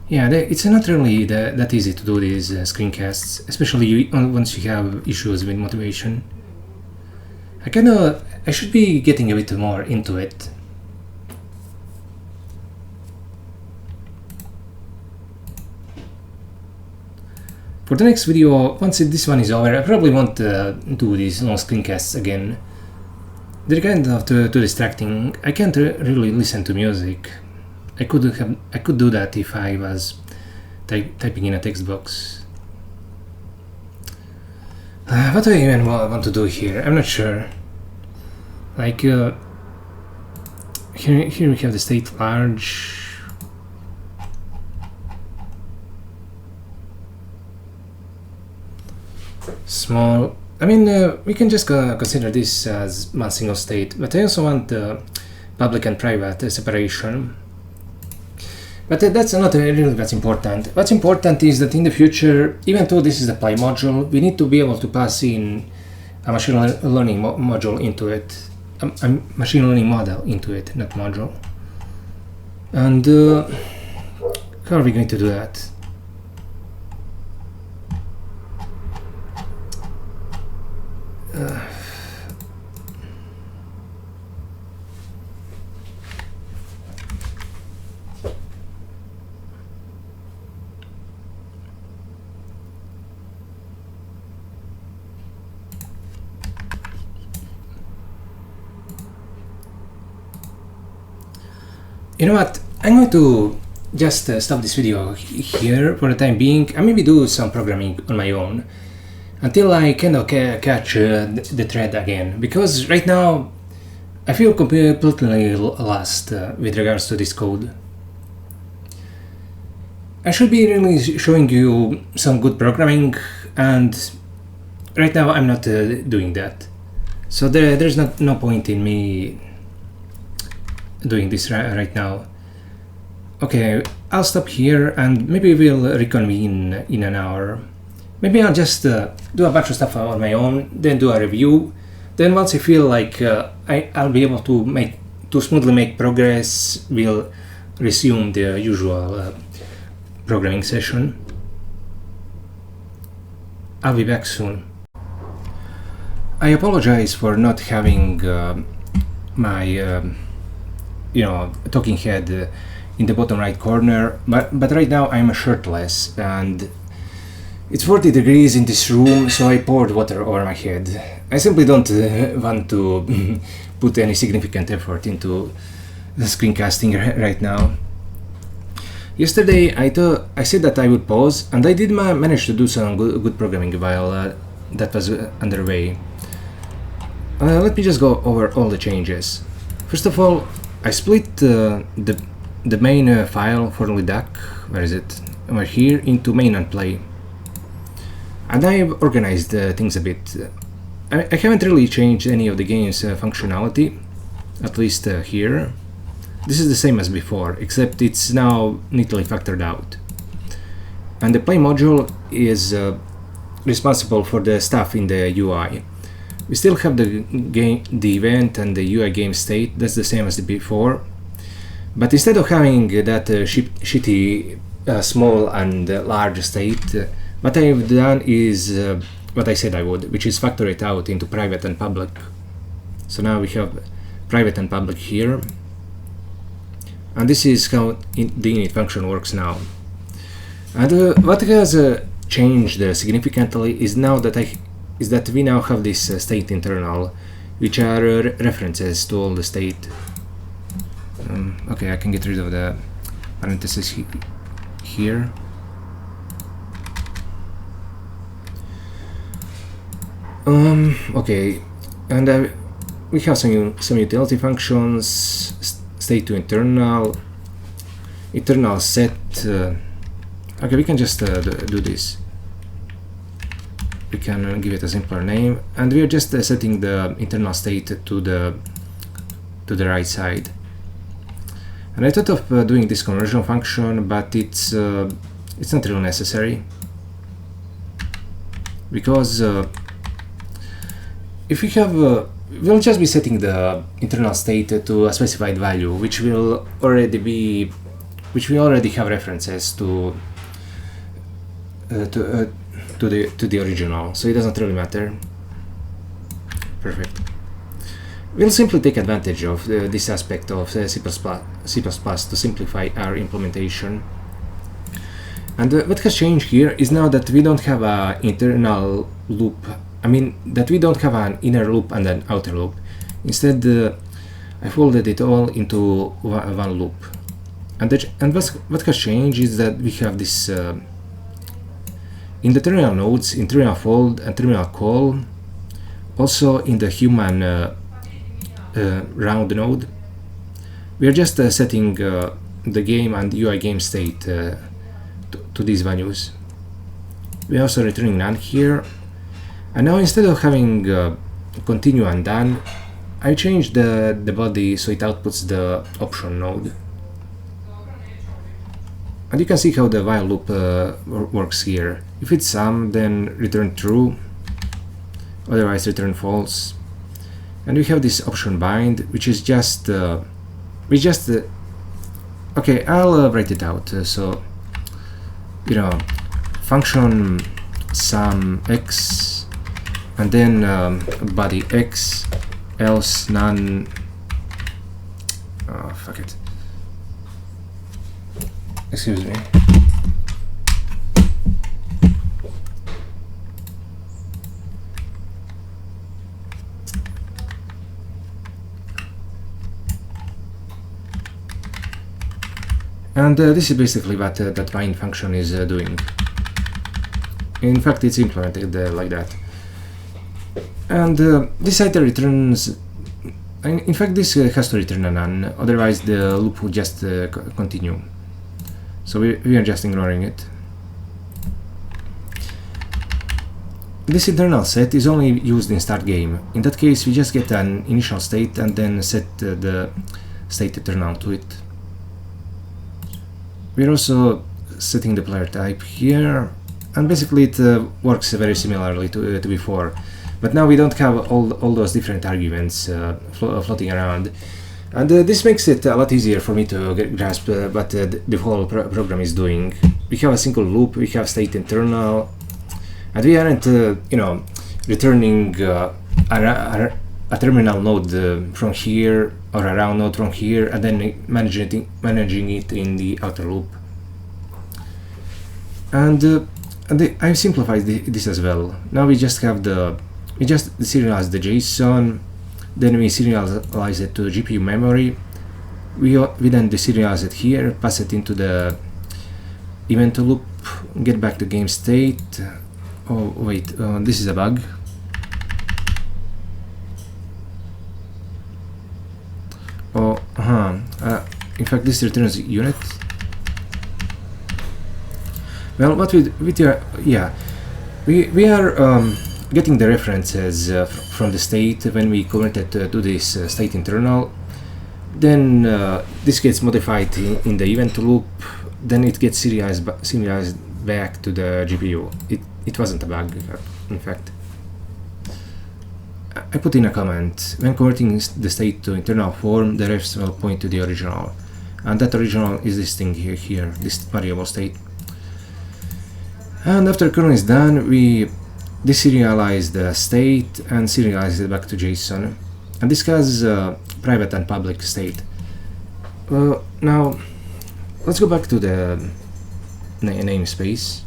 Yeah, it's not really that easy to do these screencasts, especially once you have issues with motivation. I should be getting a bit more into it. For the next video, once this one is over, I probably won't do these long screencasts again. They're kind of too distracting. I can't really listen to music. I could do that if I was typing in a text box. What do I even want to do here? I'm not sure. Like here we have the state large. Small. I mean, we can just consider this as one single state, but I also want public and private separation. But that's not really what's important. What's important is that in the future, even though this is the Apply module, we need to be able to pass in a machine learning module into it, a machine learning model into it, not module. And how are we going to do that? You know what? I'm going to just stop this video here for the time being and maybe do some programming on my own until I kind of catch the thread again, because right now I feel completely lost with regards to this code. I should be really showing you some good programming, and right now I'm not doing that. So there's no point in me doing this right now. Okay, I'll stop here and maybe we'll reconvene in an hour. Maybe I'll just do a bunch of stuff on my own, then do a review. Then once I feel like I'll be able to smoothly make progress, we'll resume the usual programming session. I'll be back soon. I apologize for not having my talking head in the bottom right corner, but right now I'm shirtless and it's 40 degrees in this room, so I poured water over my head. I simply don't want to put any significant effort into the screencasting right now. Yesterday I said that I would pause, and I did manage to do some good programming while that was underway. Let me just go over all the changes. First of all, I split the main file for Leduc, where is it? Over here, into main and play. And I've organized things a bit. I haven't really changed any of the game's functionality, at least here. This is the same as before, except it's now neatly factored out. And the play module is responsible for the stuff in the UI. We still have the event and the UI game state, that's the same as before. But instead of having that shitty small and large state, what I've done is what I said I would, which is factor it out into private and public. So now we have private and public here. And this is how the init function works now. And what has changed significantly is that we now have this state internal, which are references to all the state. Okay, I can get rid of the parentheses here. Okay, and we have some utility functions. State to internal set. Okay, we can just do this. We can give it a simpler name, and we are just setting the internal state to the right side. And I thought of doing this conversion function, but it's not really necessary, because if we have we'll just be setting the internal state to a specified value, which will already have references to the original, so it doesn't really matter. Perfect. We'll simply take advantage of this aspect of C++ to simplify our implementation. And what has changed here is now that we don't have an internal loop. I mean, that we don't have an inner loop and an outer loop. Instead, I folded it all into one loop. And what has changed is that we have this in the terminal nodes, in terminal fold and terminal call, also in the human round node, we are just setting the game and UI game state to these values. We are also returning none here. And now instead of having continue and done, I changed the body so it outputs the option node. And you can see how the while loop works here. If it's sum, then return true, otherwise return false. And we have this option bind, which is just okay, I'll write it out. So, function sum x, and then body x, else none. Oh, fuck it. Excuse me. And this is basically what that bind function is doing. In fact, it's implemented like that. And this either returns. In fact, this has to return a none, otherwise the loop would just continue. So we are just ignoring it. This internal set is only used in start game. In that case, we just get an initial state and then set the state eternal to it. We're also setting the player type here, and basically it works very similarly to before. But now we don't have all those different arguments floating around. And this makes it a lot easier for me to grasp what the whole program is doing. We have a single loop, we have state internal, and we aren't, returning a terminal node from here or a round node from here, and then managing it in the outer loop. And I've simplified this as well. Now we just have we just serialize the JSON, then we serialize it to GPU memory. We then deserialize it here, pass it into the event loop, get back to game state. Oh wait, this is a bug. Oh, in fact, this returns unit. Well, what we are getting the references from the state when we commit it to this state internal. Then this gets modified in the event loop. Then it gets serialized back to the GPU. It wasn't a bug, in fact. I put in a comment: when converting the state to internal form, the refs will point to the original, and that original is this thing here, this variable state. And after kernel is done, we deserialize the state and serialize it back to JSON. And this has private and public state. Now, let's go back to the namespace.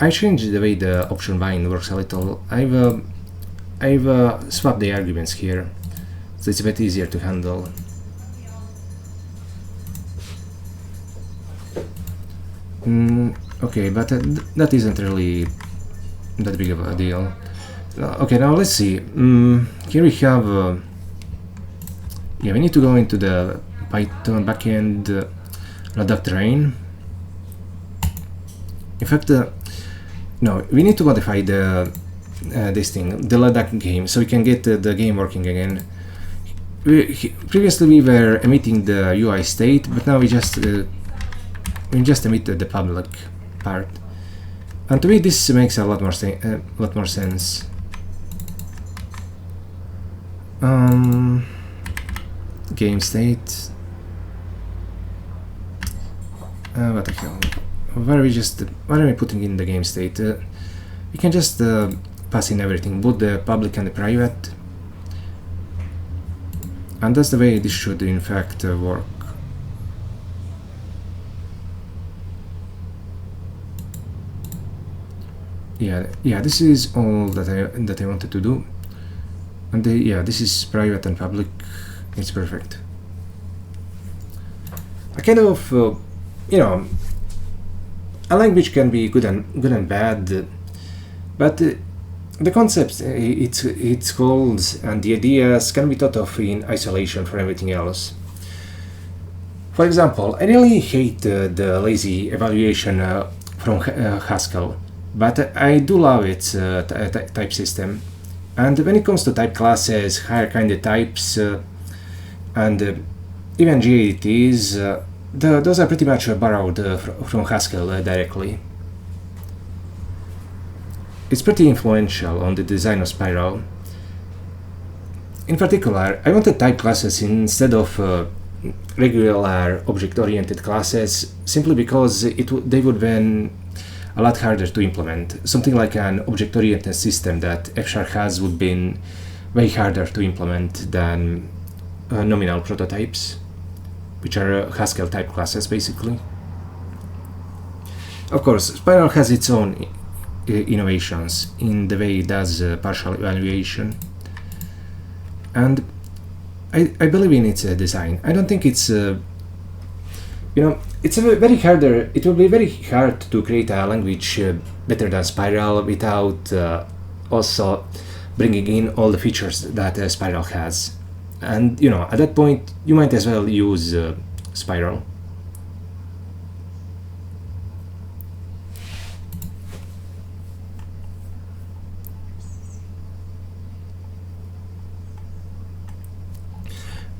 I changed the way the option bind works a little. I've swapped the arguments here, so it's a bit easier to handle. Okay, but that isn't really that big of a deal. Okay, now let's see. Here we have. We need to go into the Python backend Leduc terrain. In fact, no, we need to modify the this thing, the Leduc game, so we can get the game working again. Previously we were emitting the UI state, but now we just emitted the public part, and to me this makes a lot more sense. Game state. What the hell? Where are we putting in the game state? We can just pass in everything, both the public and the private, and that's the way this should in fact work. Yeah, this is all that I wanted to do, and this is private and public. It's perfect. A kind of a language can be good and bad, but the concepts its goals and the ideas can be thought of in isolation from everything else. For example, I really hate the lazy evaluation from Haskell, but I do love its type system. And when it comes to type classes, higher kind of types, and even GATs, those are pretty much borrowed from Haskell directly. It's pretty influential on the design of Spiral. In particular, I wanted type classes instead of regular object-oriented classes, simply because they would be a lot harder to implement. Something like an object-oriented system that F# has would be way harder to implement than nominal prototypes, which are Haskell type classes basically. Of course, Spiral has its own innovations in the way it does partial evaluation, and I believe in its design. I don't think it's it's it will be very hard to create a language better than Spiral without also bringing in all the features that Spiral has. And at that point you might as well use Spiral.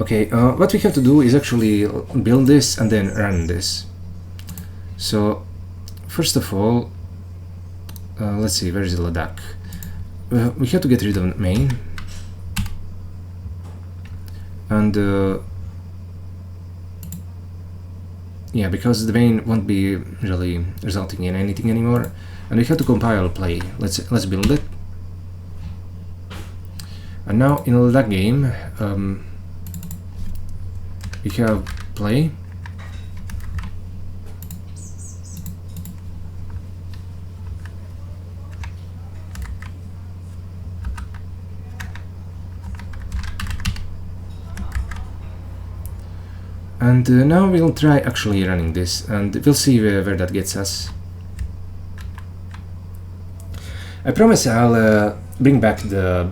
Okay, what we have to do is actually build this and then run this. So first of all, let's see, where is the Leduc? We have to get rid of main, and yeah, because the main won't be really resulting in anything anymore, and we have to compile play. Let's build it. And now in that game, we have play. And now we'll try actually running this, and we'll see where that gets us. I promise I'll bring back the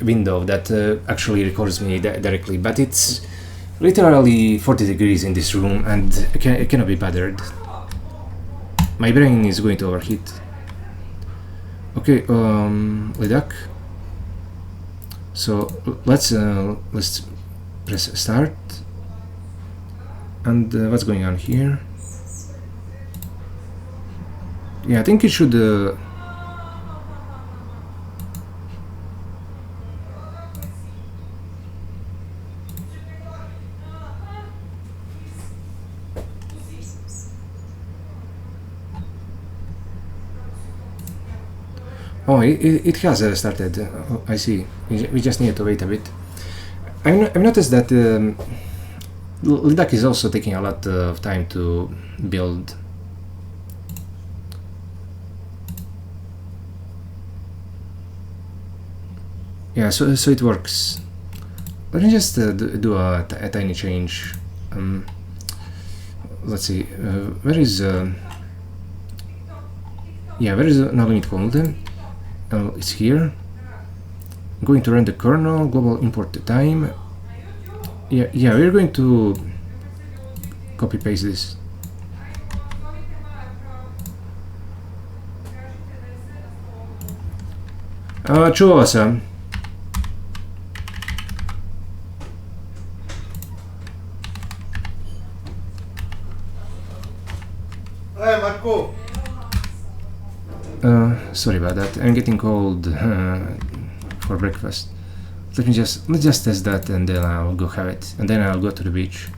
window that actually records me directly, but it's literally 40 degrees in this room and I cannot be bothered. My brain is going to overheat. Okay, Leduc. So let's press start. And what's going on here? Yeah, I think it should oh, it has started. Oh, I see. We just need to wait a bit. I've noticed that Leduc is also taking a lot of time to build. Yeah, so it works. Let me just do a tiny change. Let's see. Where is yeah, where is no limit called? It's here. I'm going to run the kernel, global import time. Yeah, we're going to copy paste this. Čuo sam. Hey, Marco. Sorry about that. I'm getting cold for breakfast. Let's just test that, and then I'll go have it, and then I'll go to the beach.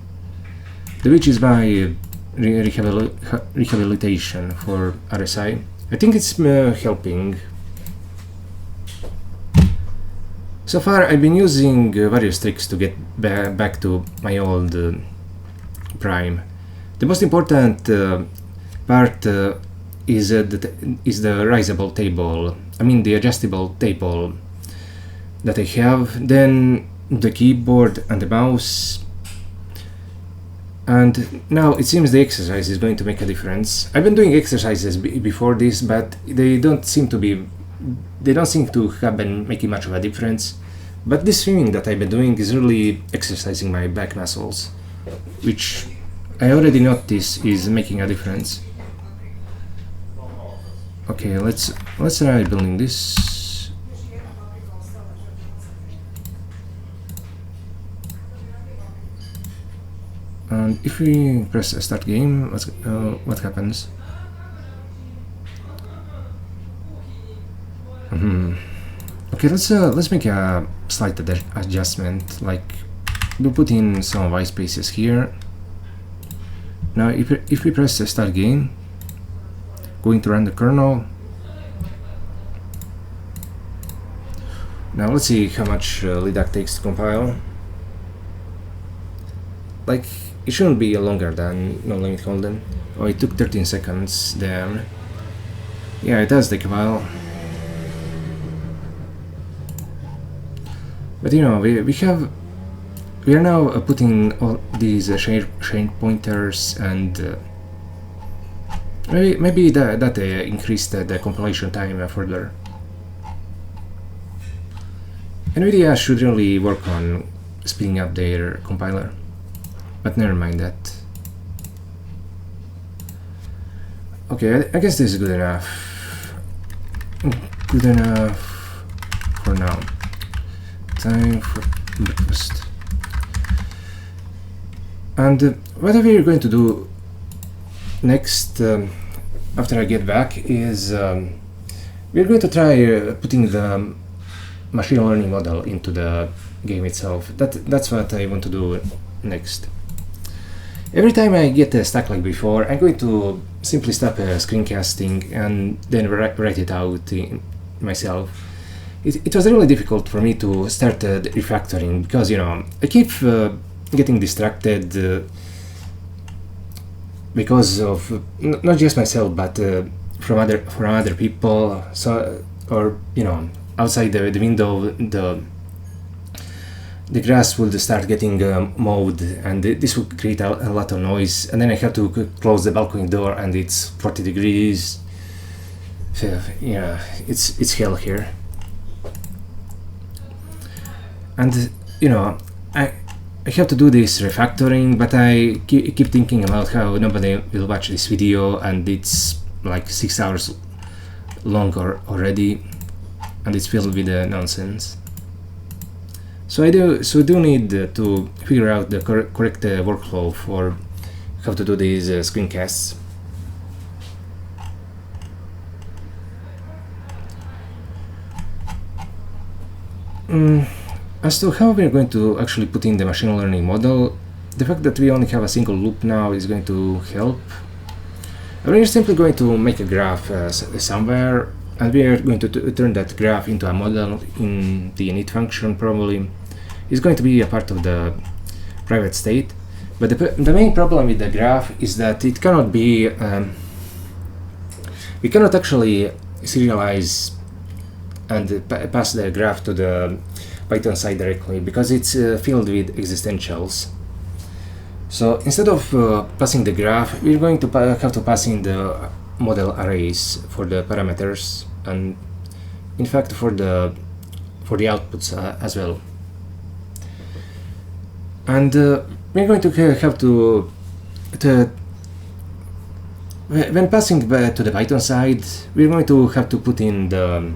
The beach is my rehabilitation for RSI. I think it's helping. So far, I've been using various tricks to get back to my old prime. The most important part is the risable table. I mean the adjustable table that I have. Then the keyboard and the mouse. And now it seems the exercise is going to make a difference. I've been doing exercises before this, but they don't seem to have been making much of a difference. But this swimming that I've been doing is really exercising my back muscles, which I already noticed is making a difference. Okay, let's try building this. And if we press start game, what happens? Okay, let's make a slight adjustment. Like we'll put in some white spaces here. Now, if we press start game, going to run the kernel. Now let's see how much Leduc takes to compile. Like, it shouldn't be longer than no limit holden. Oh, it took 13 seconds. Damn. Yeah, it does take a while. But you know, we are now putting all these chain pointers, and maybe that increased the compilation time further. NVIDIA should really work on speeding up their compiler, but never mind that. Okay, I guess this is good enough. Good enough for now. Time for breakfast. And what we're going to do next, after I get back, is we're going to try putting the machine learning model into the game itself. That's what I want to do next. Every time I get stuck like before, I'm going to simply stop screencasting and then write it out myself. It was really difficult for me to start the refactoring because, you know, I keep getting distracted because of not just myself, but from other people. So, or you know, outside the window, the grass would start getting mowed, and this would create a lot of noise. And then I have to close the balcony door, and it's 40 degrees. So, yeah, it's hell here. And you know, I have to do this refactoring, but I keep thinking about how nobody will watch this video, and it's like 6 hours long already, and it's filled with nonsense. So I do need to figure out the correct workflow for how to do these screencasts. As to how we're going to actually put in the machine learning model, the fact that we only have a single loop now is going to help. We're simply going to make a graph somewhere, and we are going to turn that graph into a model in the init function. Probably is going to be a part of the private state, but the main problem with the graph is that it cannot be we cannot actually serialize and pass the graph to the Python side directly because it's filled with existentials. So instead of passing the graph, we're going to have to pass in the model arrays for the parameters, and in fact for the outputs as well. And we're going to have to when passing to the Python side, we're going to have to put in the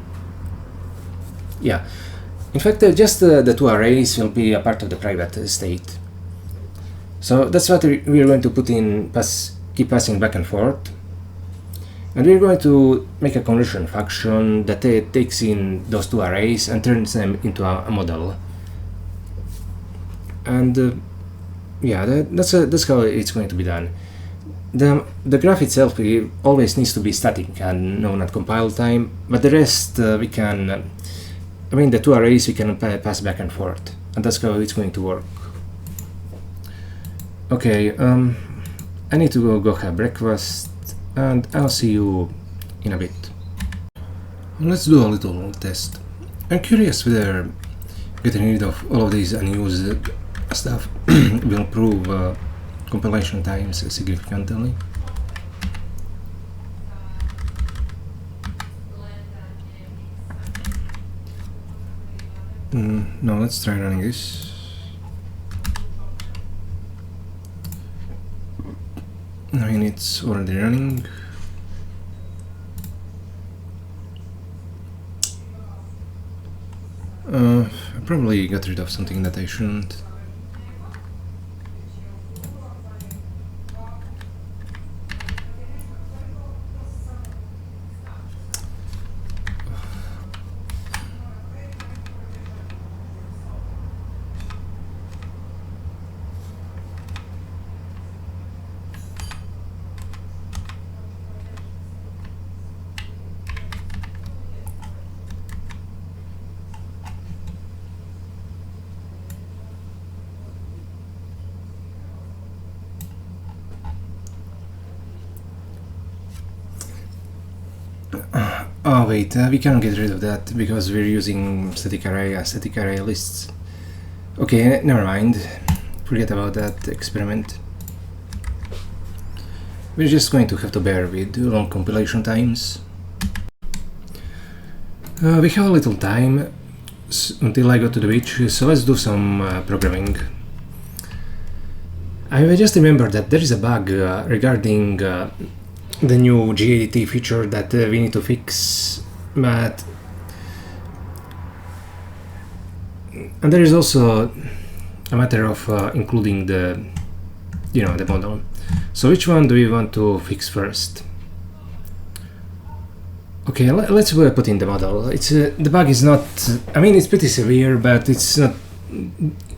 in fact just the two arrays will be a part of the private state. So that's what we're going to put in, keep passing back and forth. And we're going to make a conversion function that takes in those two arrays and turns them into a model. And that's how it's going to be done. The graph itself always needs to be static and known at compile time, but the rest we can, the two arrays we can pass back and forth, and that's how it's going to work. Okay, I need to go have breakfast, and I'll see you in a bit. Let's do a little test. I'm curious whether getting rid of all of these unused stuff will improve compilation times significantly. No, let's try running this. I mean, it's already running. I probably got rid of something that I shouldn't. Oh wait, we cannot get rid of that because we're using static array lists. Okay, never mind. Forget about that experiment. We're just going to have to bear with long compilation times. We have a little time until I go to the beach, so let's do some programming. I just remembered that there is a bug regarding the new GADT feature that we need to fix, but and there is also a matter of including the the model. So which one do we want to fix first? Okay, let's put in the model. It's the bug is not. I mean, it's pretty severe, but it's not.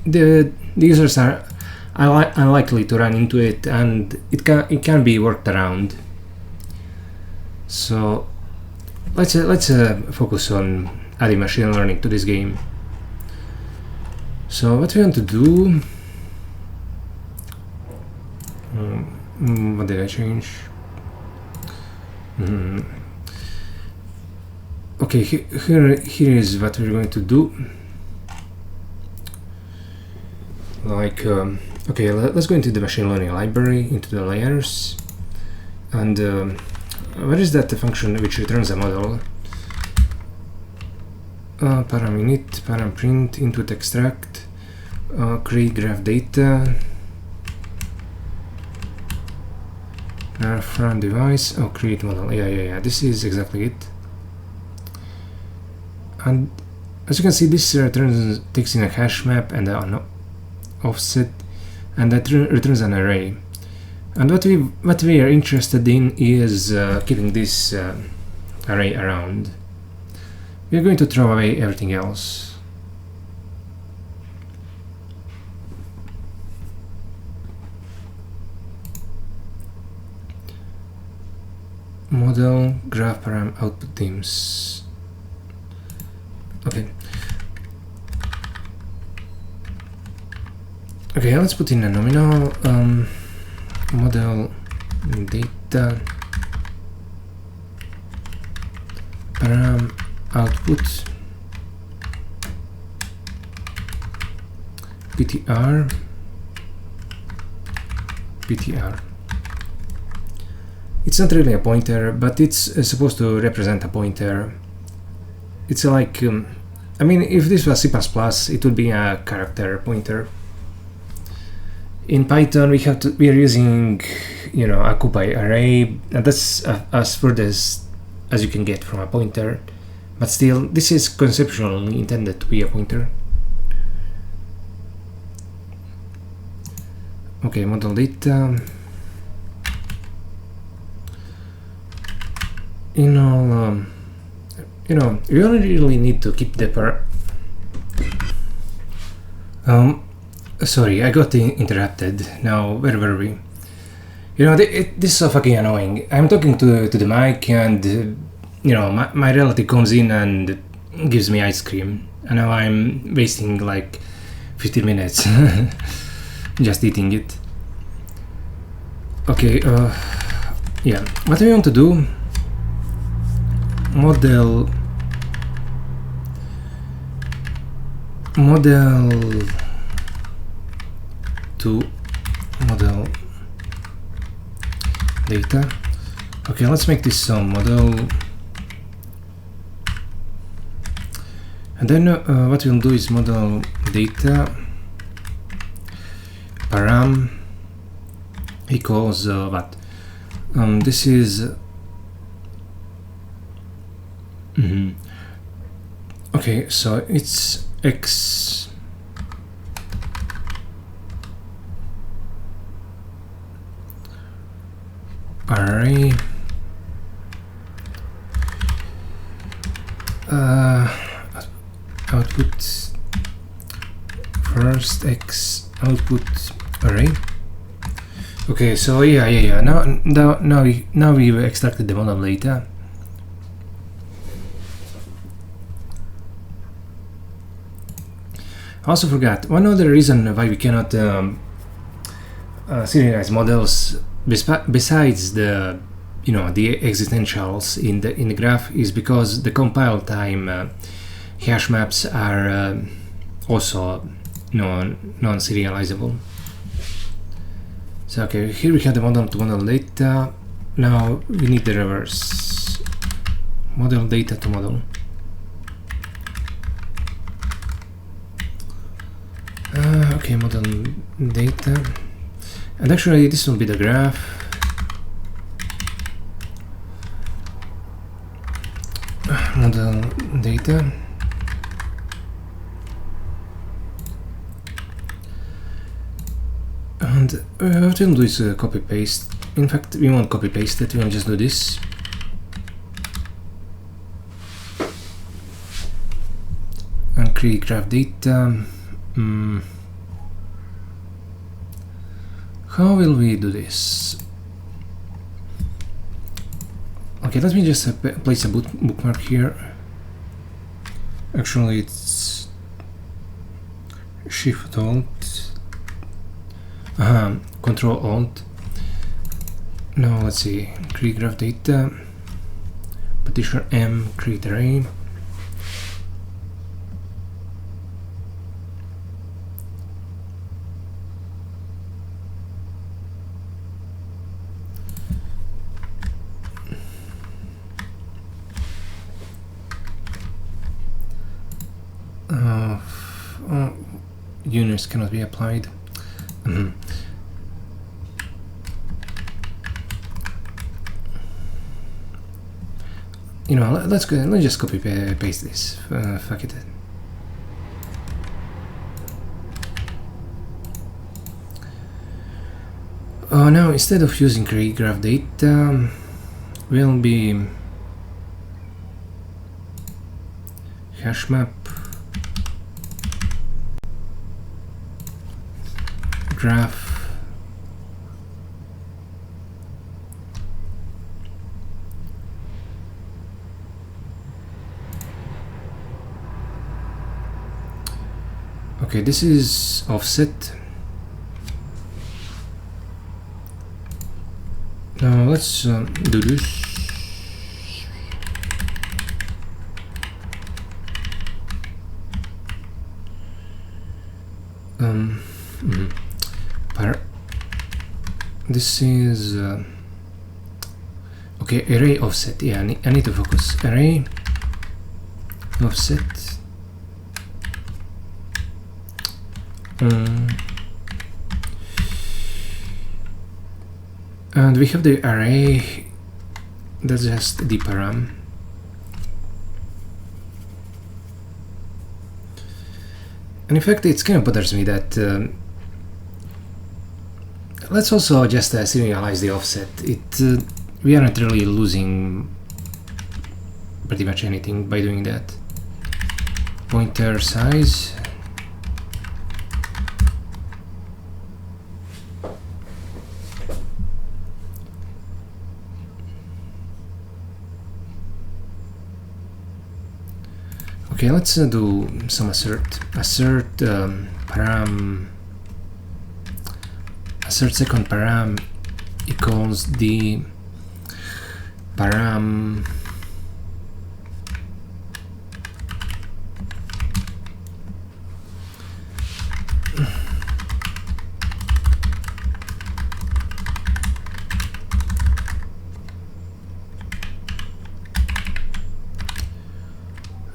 The users are unlikely to run into it, and it can be worked around. So let's focus on adding machine learning to this game. So what we want to do? What did I change? Okay, here is what we're going to do. Like, okay, let's go into the machine learning library, into the layers, and what is that function which returns a model? Param init, param print, input extract, create graph data, graph run device, create model. Yeah, this is exactly it. And as you can see, this takes in a hash map and an offset, and that returns an array. And what we are interested in is keeping this array around. We are going to throw away everything else. Model graph param output themes. Okay, let's put in a nominal model data param output ptr. It's not really a pointer, but it's supposed to represent a pointer. It's like I mean, if this was C++, it would be a character pointer. In Python, we are using a copy array, and that's as furthest as you can get from a pointer. But still, this is conceptually intended to be a pointer. Okay, model data. You only really need to keep the sorry, I got interrupted. Now, where were we? This is so fucking annoying. I'm talking to the mic, and my relative comes in and gives me ice cream, and now I'm wasting like 15 minutes just eating it. Okay, yeah. What do we want to do? Model to model data. Okay, let's make this some model, and then what we'll do is model data param equals what? This is okay, so it's x array output first x output array. Okay, so yeah. Now we've extracted the model data. I also forgot one other reason why we cannot serialize models besides the the existentials in the graph is because the compile time hash maps are also non-serializable. So okay, here we have the model to model data. Now we need the reverse. Model data to model. Okay, model data, and actually this will be the graph. Model data. And what we'll do is copy paste. In fact, we won't copy paste it, we'll just do this. And create graph data. How will we do this? Okay, let me just place a bookmark here. Actually, it's Shift Alt, Control Alt. Now let's see, create graph data, partition M, create array. Units cannot be applied. You know, let's just copy paste this. Fuck it. Now instead of using create graph data, will be hash map graph okay, this is offset. Now let's do this. This is okay, array offset. Yeah, I need to focus. Array offset. And we have the array that's just the param. And in fact, it kind of bothers me that let's also just serialize the offset. We aren't really losing pretty much anything by doing that. Pointer size. Okay, let's do some assert. Assert param. Assert second param equals the param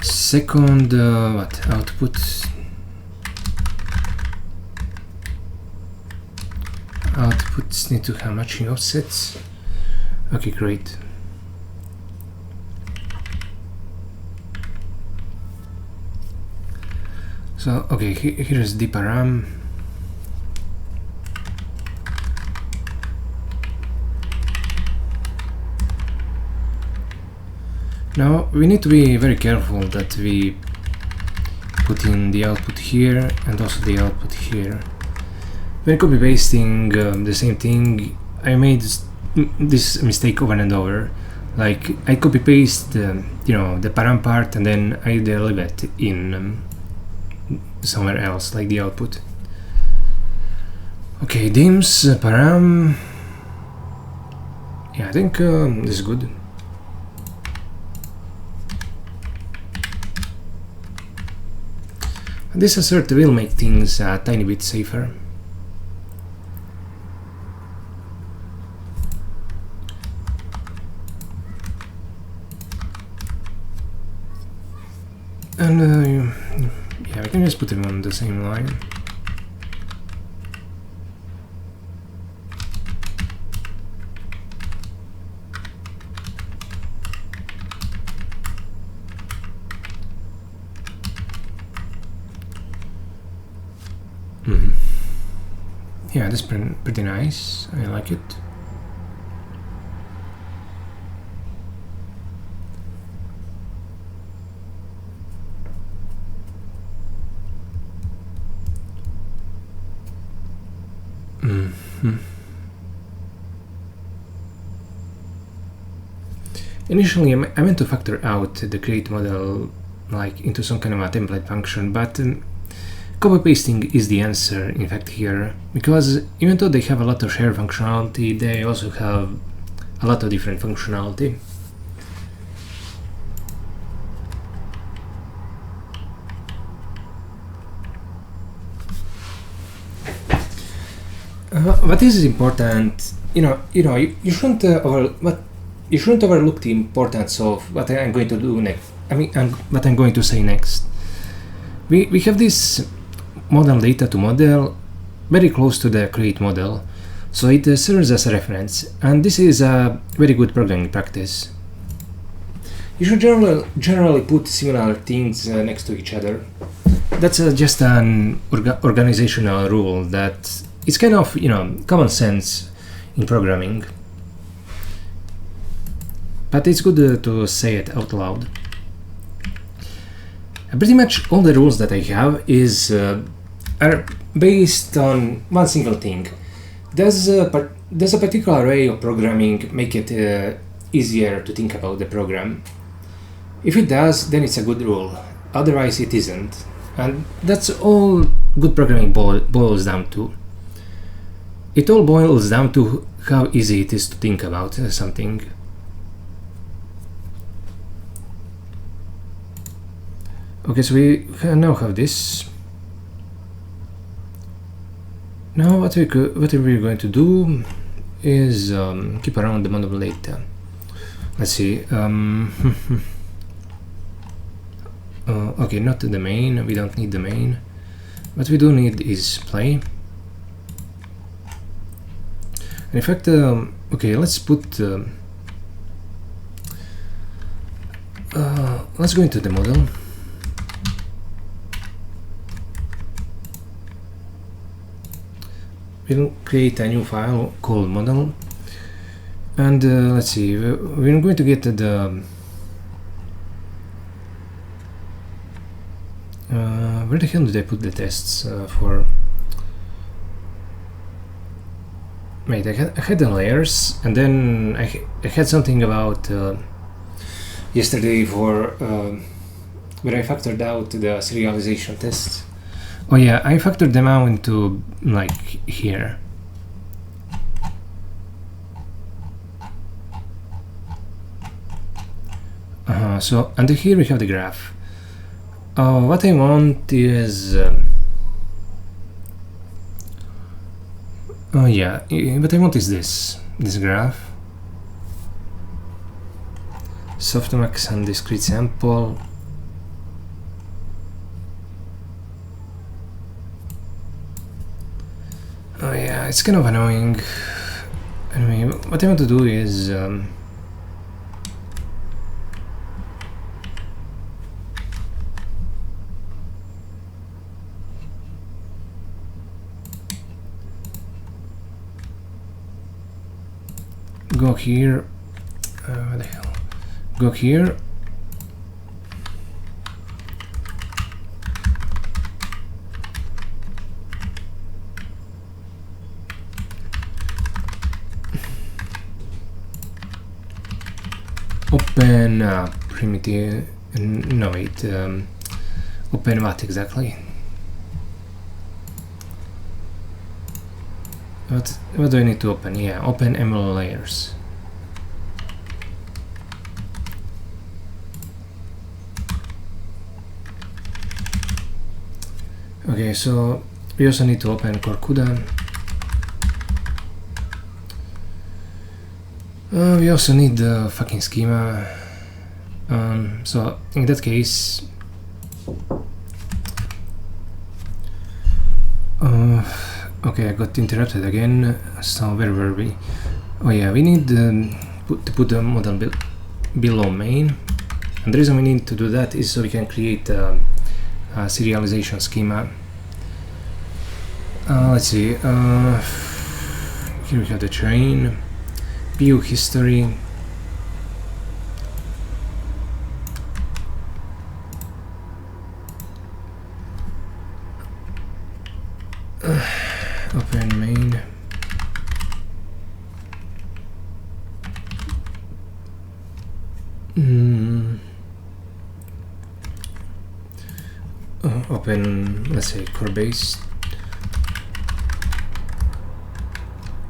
second what output outputs need to have matching offsets. Okay, great. So okay, here is the param. Now we need to be very careful that we put in the output here and also the output here. When copy pasting the same thing, I made this mistake over and over. Like I copy paste you know, the param part and then I leave it in somewhere else, like the output. Okay, dims param. Yeah, I think this is good. This assert will make things a tiny bit safer. And yeah, we can just put them on the same line. Yeah, Yeah, that's pretty nice. I like it. Initially, I meant to factor out the create model like into some kind of a template function, but copy pasting is the answer in fact here, because even though they have a lot of shared functionality, they also have a lot of different functionality. What is important, you shouldn't you shouldn't overlook the importance of what I'm going to do next. What I'm going to say next. We have this model data to model very close to the create model, so it serves as a reference, and this is a very good programming practice. You should generally put similar things next to each other. That's just an organizational rule that it's kind of common sense in programming, but it's good to say it out loud. Pretty much all the rules that I have are based on one single thing. Does a particular way of programming make it easier to think about the program? If it does, then it's a good rule. Otherwise, it isn't. And that's all good programming boils down to. It all boils down to how easy it is to think about something. Okay, so we now have this. Now what we're going to do is keep around the model data. Let's see. Okay, not the main. We don't need the main. What we do need is play. And in fact, okay, let's put. Let's go into the model. We'll create a new file called model, and let's see, we're going to get the where the hell did I put the tests for? Wait, I had the layers, and then I had something about yesterday for where I factored out the serialization tests. Oh yeah, I factored them out into like here. So under here we have the graph. What I want is oh yeah, what I want is this graph, softmax and discrete sample. Oh yeah, it's kind of annoying. Anyway, what I want to do is go here. What the hell? Go here. Open primitive. No wait. Open what exactly? What do I need to open? Yeah, open ML layers. Okay, so we also need to open Corcuda. We also need the fucking schema. So in that case, okay, I got interrupted again. So where were we? Oh yeah, we need to put the model below main, and the reason we need to do that is so we can create a serialization schema. Let's see. Here we have the terrain, view history. Open main. Open, let's say, core base.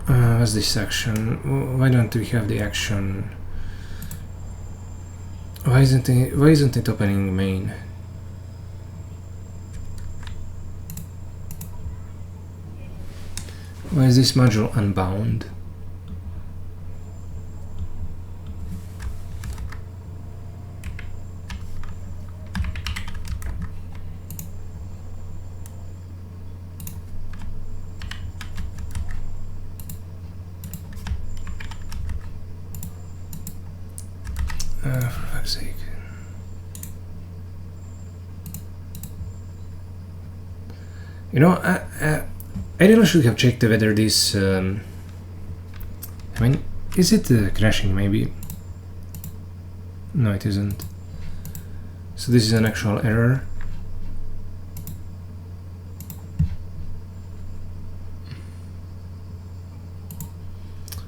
What's this action? Why don't we have the action? Why isn't it opening main? Why is this module unbound? For fuck's sake. You know, I really should have checked whether this... I mean, is it crashing maybe? No, it isn't. So this is an actual error.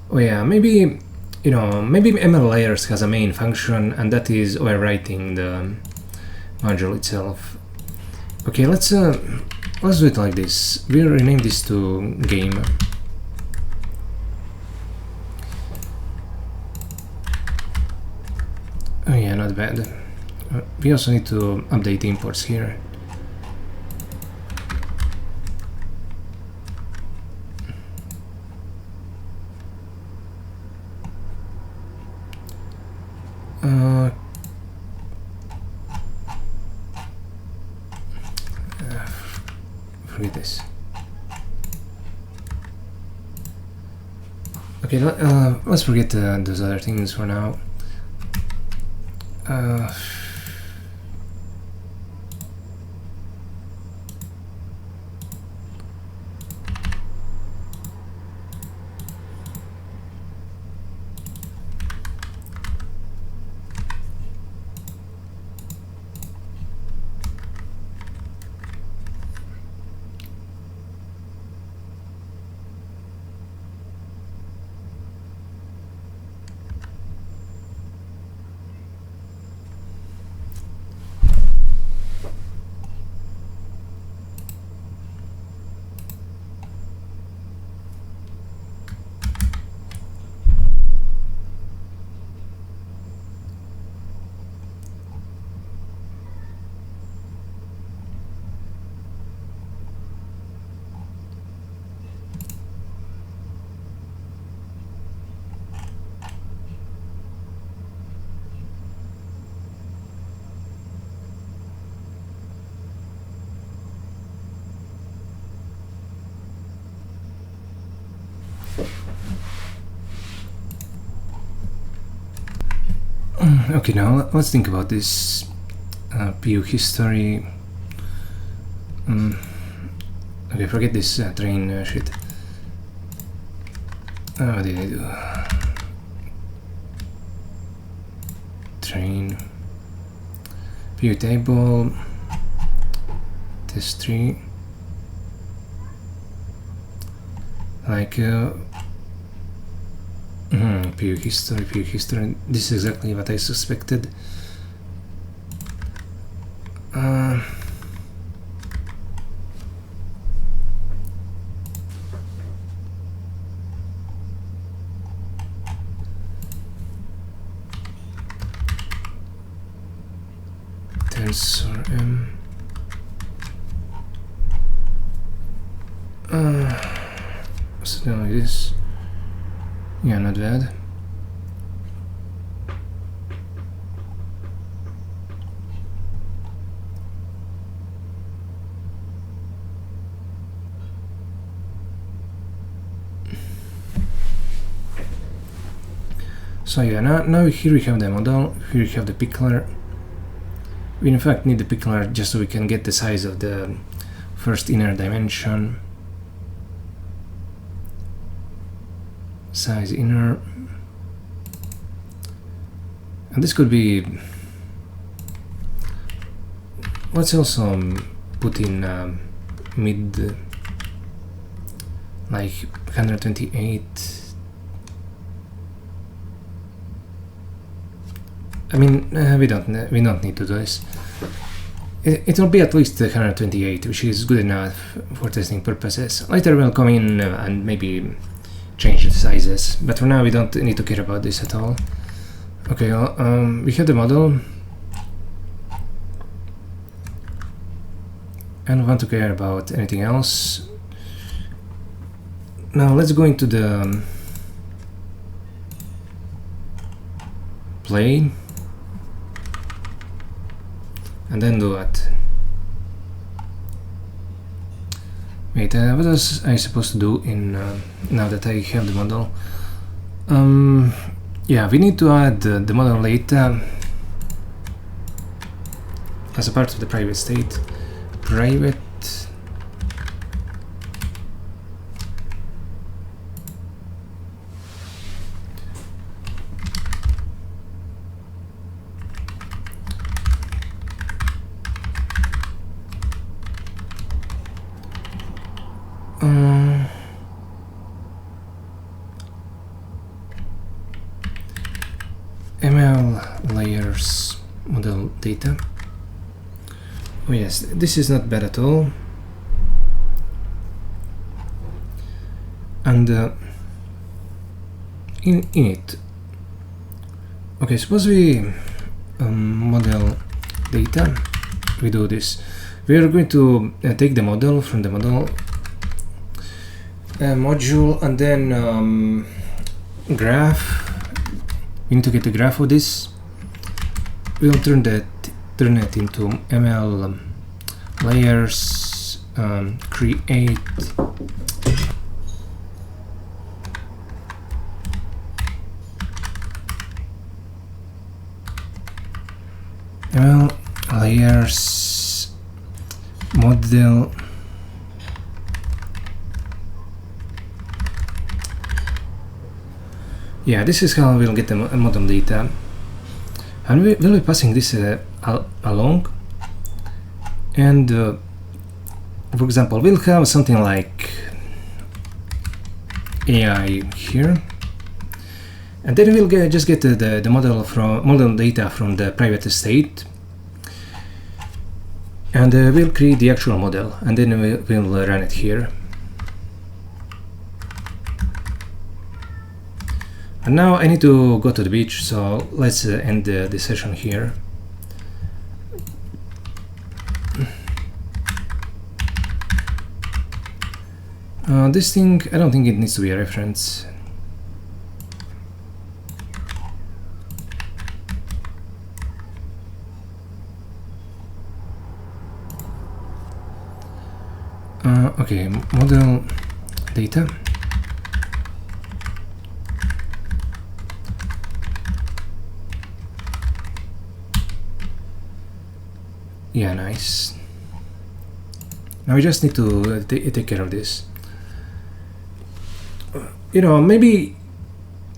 Oh yeah, maybe... You know, maybe ML layers has a main function, and that is overwriting the module itself. Okay, let's do it like this. We'll rename this to game. Oh yeah, not bad. We also need to update imports here. Forget this. Okay, let's forget those other things for now. Okay, now let's think about this view history. Okay, forget this train shit. What did I do? Train view table test tree, like view history. This is exactly what I suspected. Tensor M. Something like this. Yeah, not bad. So yeah, now here we have the model, here we have the pickler. We in fact need the pickler just so we can get the size of the first inner dimension. size inner, and this could be, let's also put in mid, like 128. I mean, we don't need to do this. It will be at least 128, which is good enough for testing purposes. Later we'll come in and maybe change the sizes, but for now we don't need to care about this at all. Okay, we have the model, and we want to care about anything else. Now let's go into the play, and then do what? Wait, what was I supposed to do in now that I have the model? Yeah, we need to add the model data as a part of the private state. Private ML layers model data. Oh yes, this is not bad at all. And in it, okay, suppose we model data, we do this. We are going to take the model from the model module, and then graph. We need to get the graph of this. We'll turn it into ML layers, create ML layers model Yeah, this is how we'll get the model data, and we'll be passing this along. And for example, we'll have something like AI here, and then we'll just get the model data from the private state, and we'll create the actual model, and then we'll run it here. And now I need to go to the beach, so let's end the session here. This thing, I don't think it needs to be a reference. Okay, model data. Yeah, nice. Now we just need to take care of this. You know, maybe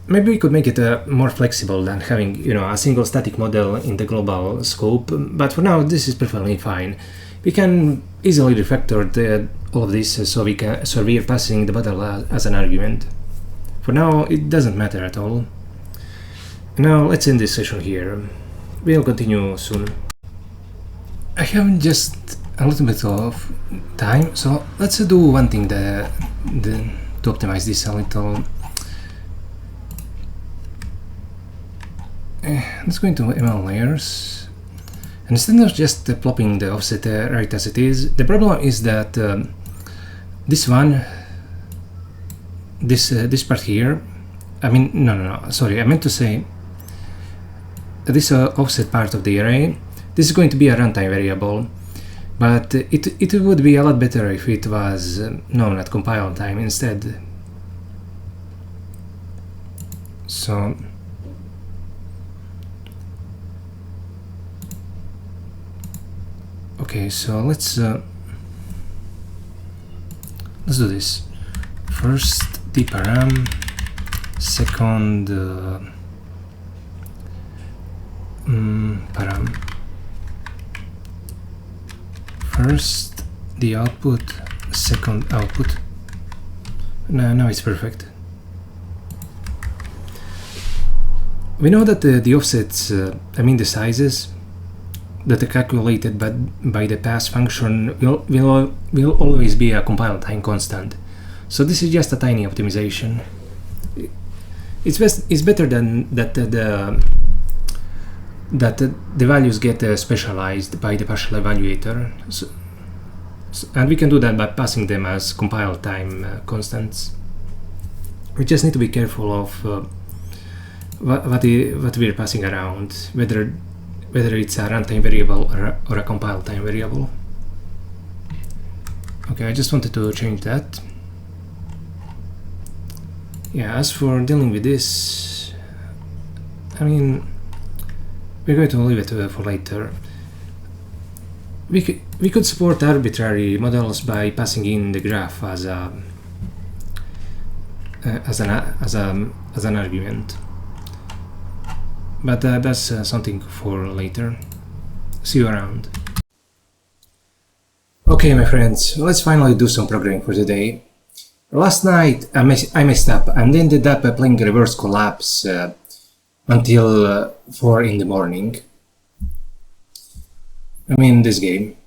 we could make it more flexible than having, you know, a single static model in the global scope. But for now, this is perfectly fine. We can easily refactor all of this, so we are passing the model as an argument. For now, it doesn't matter at all. Now let's end this session here. We'll continue soon. I have just a little bit of time, so let's do one thing to optimize this a little. Let's go into ML layers, and instead of just plopping the offset right as it is, the problem is that this part here, I mean, no, sorry, I meant to say this offset part of the array. This is going to be a runtime variable, but it would be a lot better if it was known at compile time instead. So okay, so let's do this. First, dparam second param. First the output, second output. Now it's perfect. We know that the offsets, the sizes that are calculated by the pass function will always be a compile time constant. So this is just a tiny optimization. It's better than that the values get specialized by the partial evaluator, and we can do that by passing them as compile time constants. We just need to be careful of what we're passing around, whether it's a runtime variable or a compile time variable. Okay, I just wanted to change that. Yeah, as for dealing with this, we're going to leave it for later. We could support arbitrary models by passing in the graph as an argument, but that's something for later. See you around. Okay, my friends, let's finally do some programming for today. Last night I messed up and ended up playing reverse collapse until 4 in the morning. This game.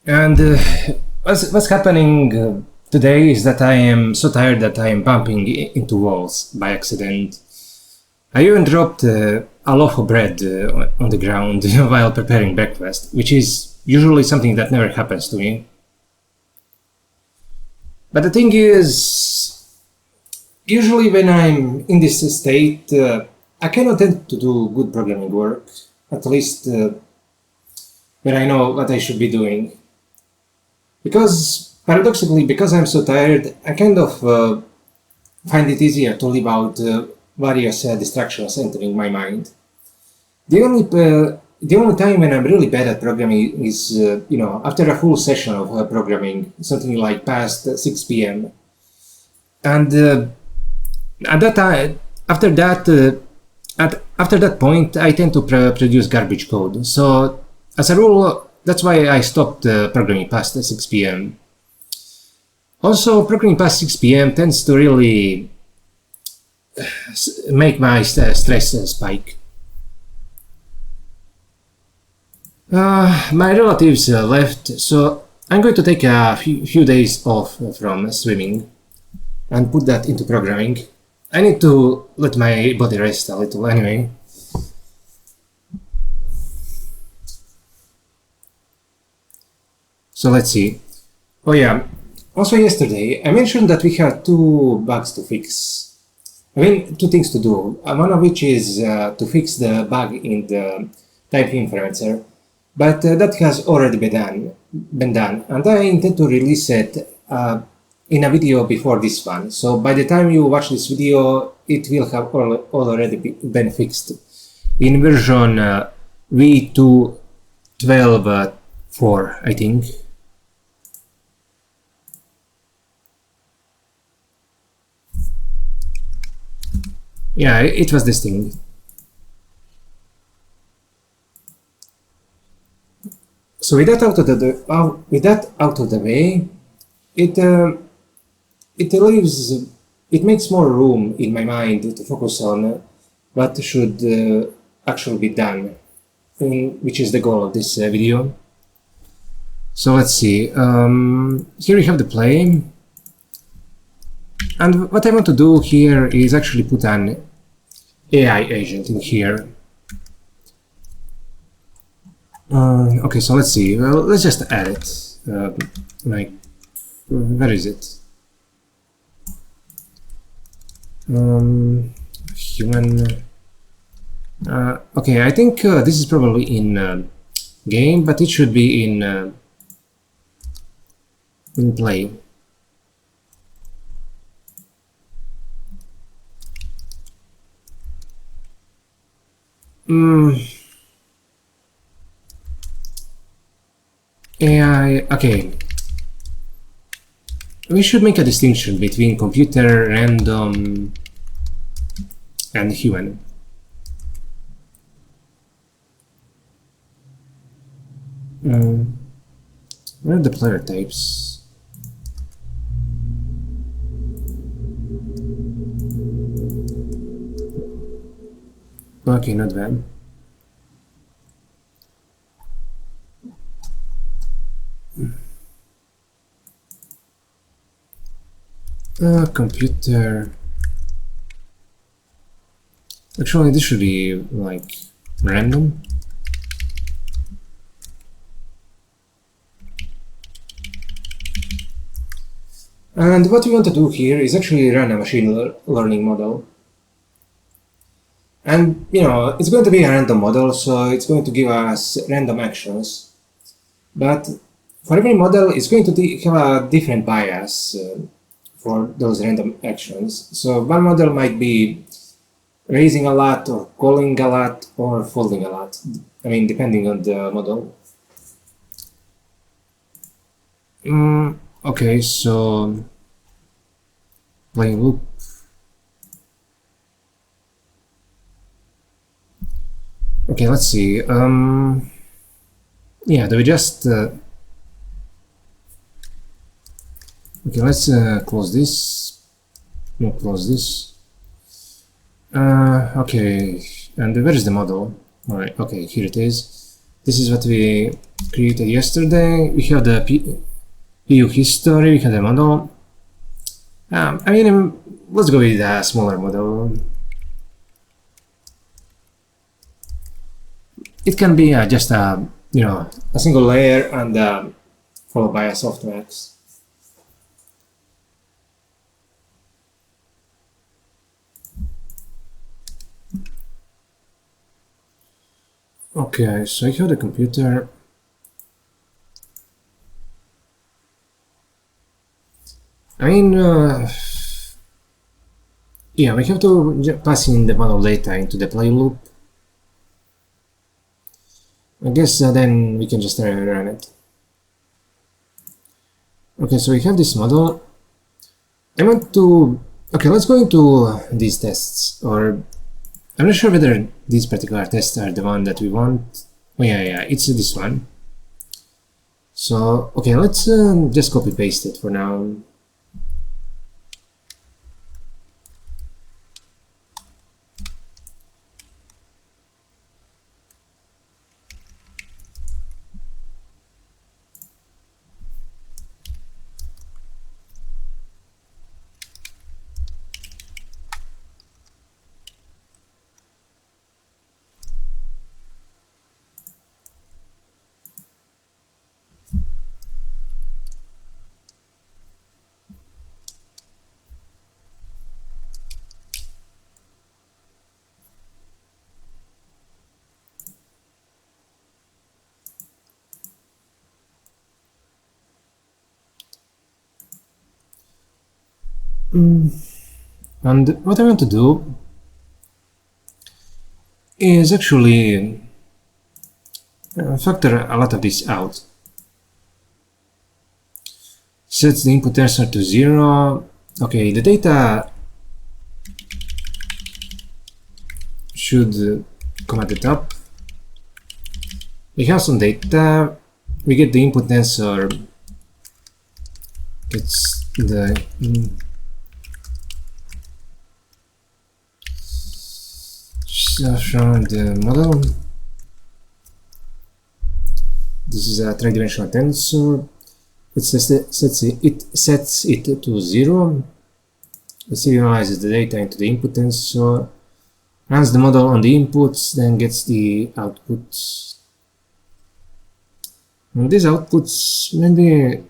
And what's happening today is that I am so tired that I am bumping into walls by accident. I even dropped a loaf of bread on the ground while preparing breakfast, which is usually something that never happens to me. But the thing is, usually when I'm in this state, I cannot tend to do good programming work, at least when I know what I should be doing. Because, paradoxically, because I'm so tired, I kind of find it easier to leave out various distractions entering my mind. The only time when I'm really bad at programming is, after a full session of programming, something like past 6 p.m. And at that time, after that point, I tend to produce garbage code. So, as a rule, that's why I stopped programming past 6 p.m. Also, programming past 6 p.m. tends to really make my stress spike. My relatives left, so I'm going to take a few days off from swimming and put that into programming. I need to let my body rest a little anyway. So let's see. Oh yeah, also yesterday I mentioned that we had 2 bugs to fix. 2 things to do, one of which is to fix the bug in the type inferencer. But that has already been done, and I intend to release it in a video before this one. So by the time you watch this video, it will have already been fixed in version v2.12.4, I think. Yeah, it was this thing. So with that out of the way, it makes more room in my mind to focus on what should actually be done, which is the goal of this video. So let's see. Here we have the play, and what I want to do here is actually put an AI agent in here. Okay, so let's see. Well, let's just add it. Where is it? Human. Okay, I think this is probably in game, but it should be in play. AI, okay. we should make a distinction between computer, random, and human. Where are the player types? Okay, not bad. Computer. Actually, this should be like random. And what we want to do here is actually run a machine learning model. And you know, it's going to be a random model, so it's going to give us random actions. But for every model, it's going to have a different bias for those random actions. So one model might be raising a lot, or calling a lot, or folding a lot. I mean, depending on the model. Okay, so playing loop. Okay, let's see. Yeah, do we just okay, let's close this. No, close this. Okay, and where is the model? All right, okay, here it is. This is what we created yesterday. We have the PU history. We have the model. I mean, let's go with a smaller model. It can be just a a single layer and followed by a softmax. Okay, so I have the computer. I mean, yeah, we have to pass in the model data into the play loop. I guess then we can just run it. Okay, so we have this model. I want to... Okay, let's go into these tests, or... I'm not sure whether these particular tests are the one that we want. Oh yeah, it's this one. So, okay, let's just copy paste it for now. And what I want to do is actually factor a lot of this out. Sets the input tensor to 0. Okay, the data should come at the top. We have some data. We get the input tensor. It's the from the model. This is a three-dimensional tensor. It sets it to 0. It serializes the data into the input tensor, runs the model on the inputs, then gets the outputs. And these outputs, maybe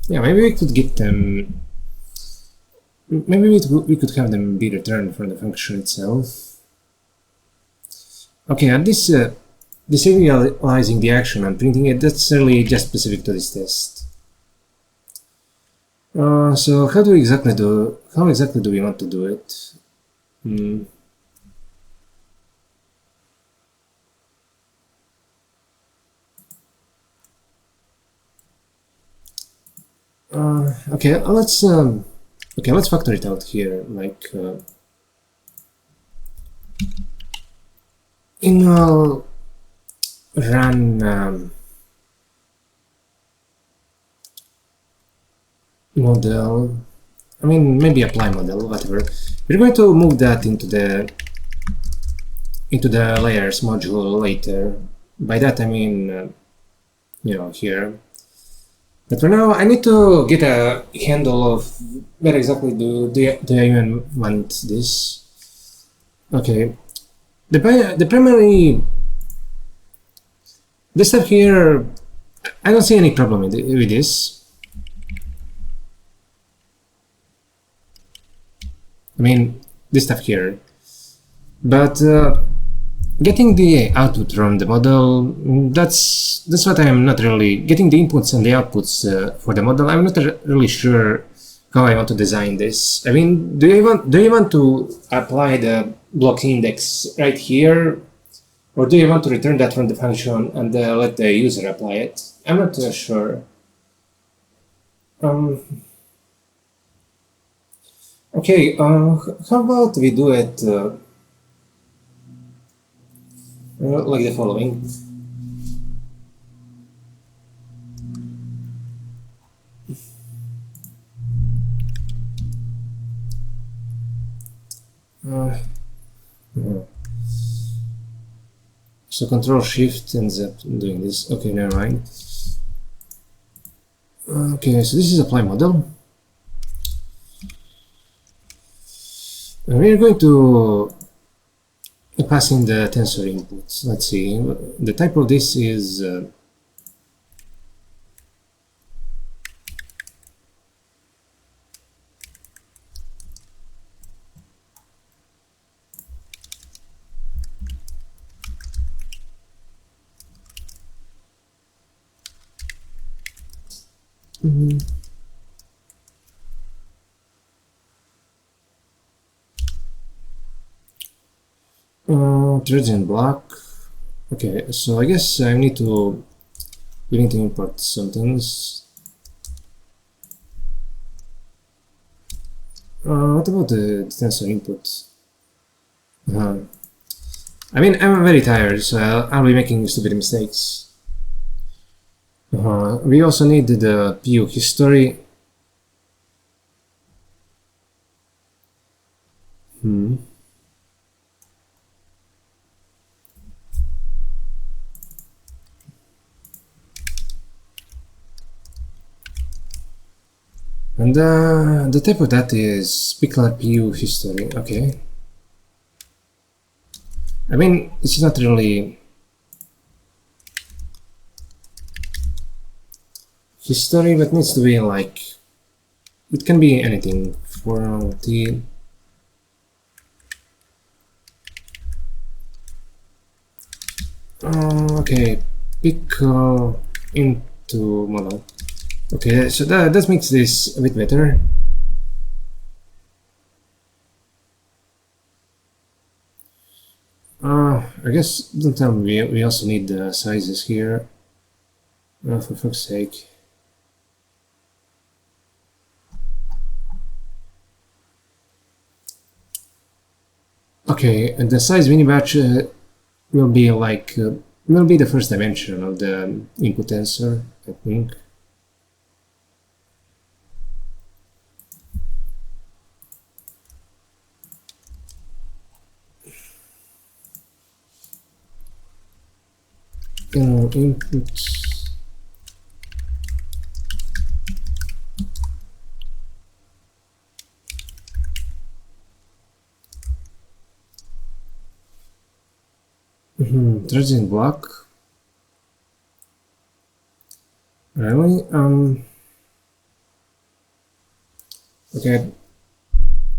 we could get them. Maybe we could have them be returned from the function itself. Okay, and this serializing the action and printing it, that's really just specific to this test. So how exactly do we want to do it? Okay, let's factor it out here. Like in run model. I mean, maybe apply model, whatever. We're going to move that into the layers module later. By that I mean, here. But for now, I need to get a handle of where exactly do I even want this. Okay, the primary this stuff here, I don't see any problem with this. I mean, this stuff here, but getting the output from the model, that's what I am not really getting the inputs and the outputs for the model. I'm not really sure how I want to design this. I mean, do you want to apply the block index right here, or do you want to return that from the function and let the user apply it? I'm not sure. Okay, how about we do it like the following. So Control Shift ends up doing this. Okay, never mind. Okay, so this is apply model. And we're going to pass in the tensor inputs. Let's see. The type of this is threads and block. Okay, so I guess I need to import some things. What about the tensor input? I mean, I'm very tired, so I'll be making stupid mistakes. We also need the PU history. And the type of that is pickler PU history. Okay. I mean, it's not really history, but needs to be like, it can be anything for the okay, pickle into model. Okay, so that makes this a bit better. I guess don't tell me we also need the sizes here. For fuck's sake. Okay, and the size mini batch will be like will be the first dimension of the input tensor, I think. Inputs. Threads in block. Really? Okay.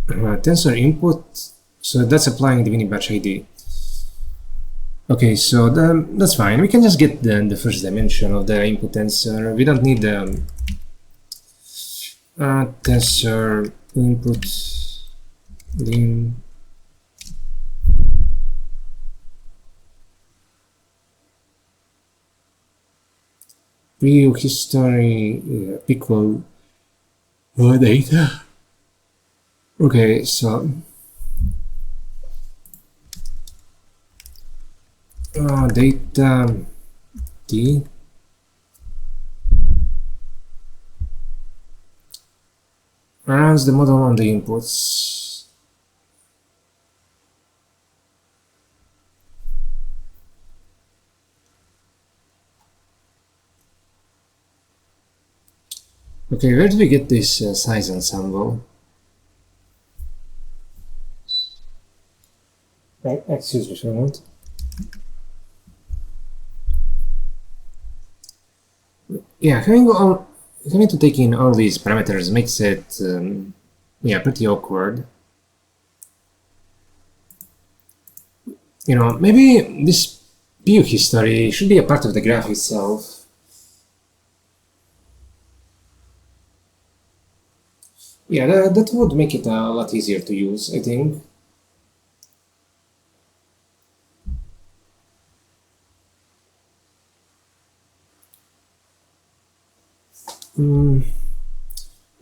Tensor input. So that's applying the mini batch ID. Okay, so that's fine. We can just get the first dimension of the input tensor. We don't need the tensor input lim. View history equal. data. Okay, so data D runs the model on the inputs. Okay, where do we get this size ensemble? Excuse me for a moment. Yeah, having to take in all these parameters makes it yeah, pretty awkward. You know, maybe this view history should be a part of the graph itself. Yeah, that would make it a lot easier to use, I think.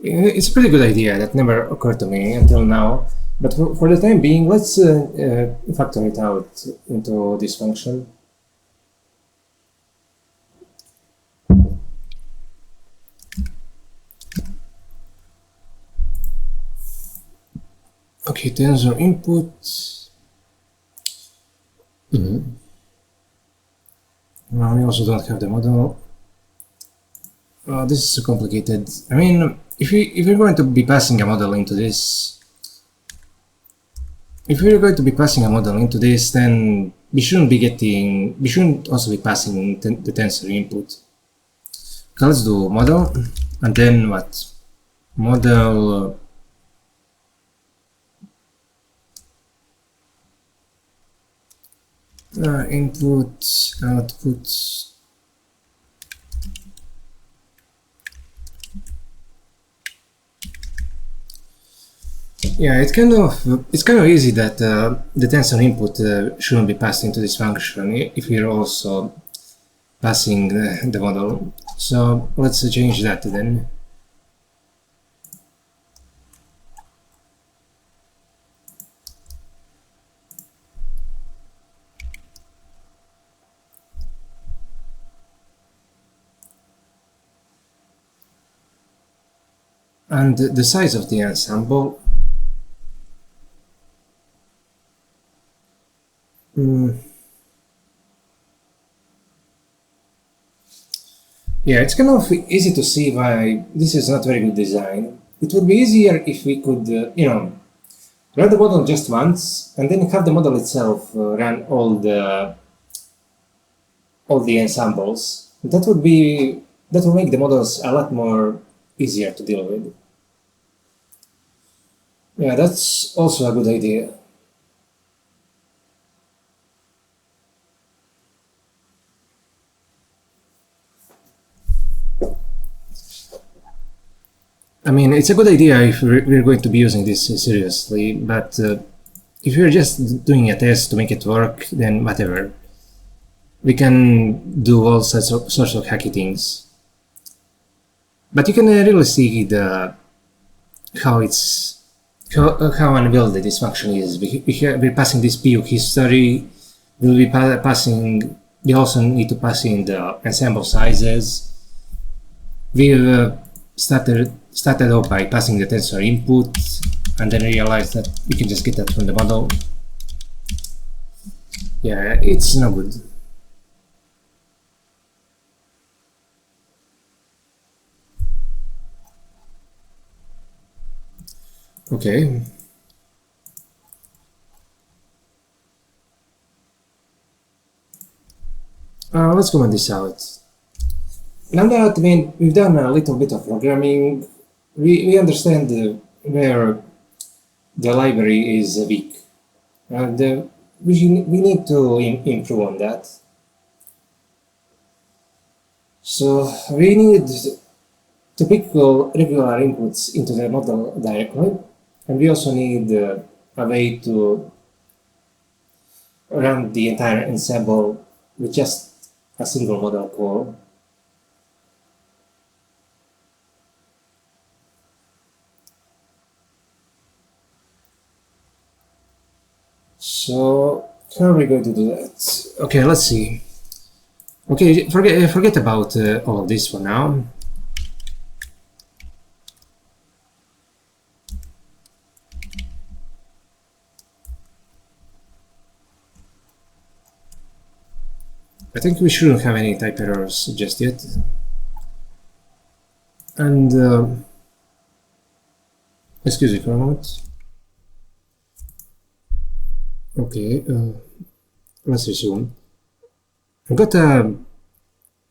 It's a pretty good idea that never occurred to me until now. But for the time being, let's factor it out into this function. Okay, tensor input. Well, we also don't have the model. This is so complicated. I mean, if we're going to be passing a model into this, then we shouldn't also be passing the tensor input. Okay, let's do model, and then what? Model input, output. Yeah, it's kind of easy that the tensor input shouldn't be passed into this function if we're also passing the model. So let's change that then. And the size of the ensemble. Yeah, it's kind of easy to see why this is not very good design. It would be easier if we could, run the model just once and then have the model itself run all the ensembles. That would make the models a lot more easier to deal with. Yeah, that's also a good idea. I mean, it's a good idea if we're going to be using this seriously, but if we're just doing a test to make it work, then whatever. We can do all sorts of hacky things. But you can really see how unwieldy this function is. We're passing this PU history. We also need to pass in the ensemble sizes. We've started off by passing the tensor input, and then realized that we can just get that from the model. Yeah, it's no good. Okay. Let's comment this out. Now that we've done a little bit of programming, we understand where the library is weak, and we need to improve on that. So we need typical regular inputs into the model directly, and we also need a way to run the entire ensemble with just a single model call. So how are we going to do that? Okay, let's see. Okay, forget about all of this for now. I think we shouldn't have any type errors just yet. And excuse me for a moment. Okay, let's resume. I got a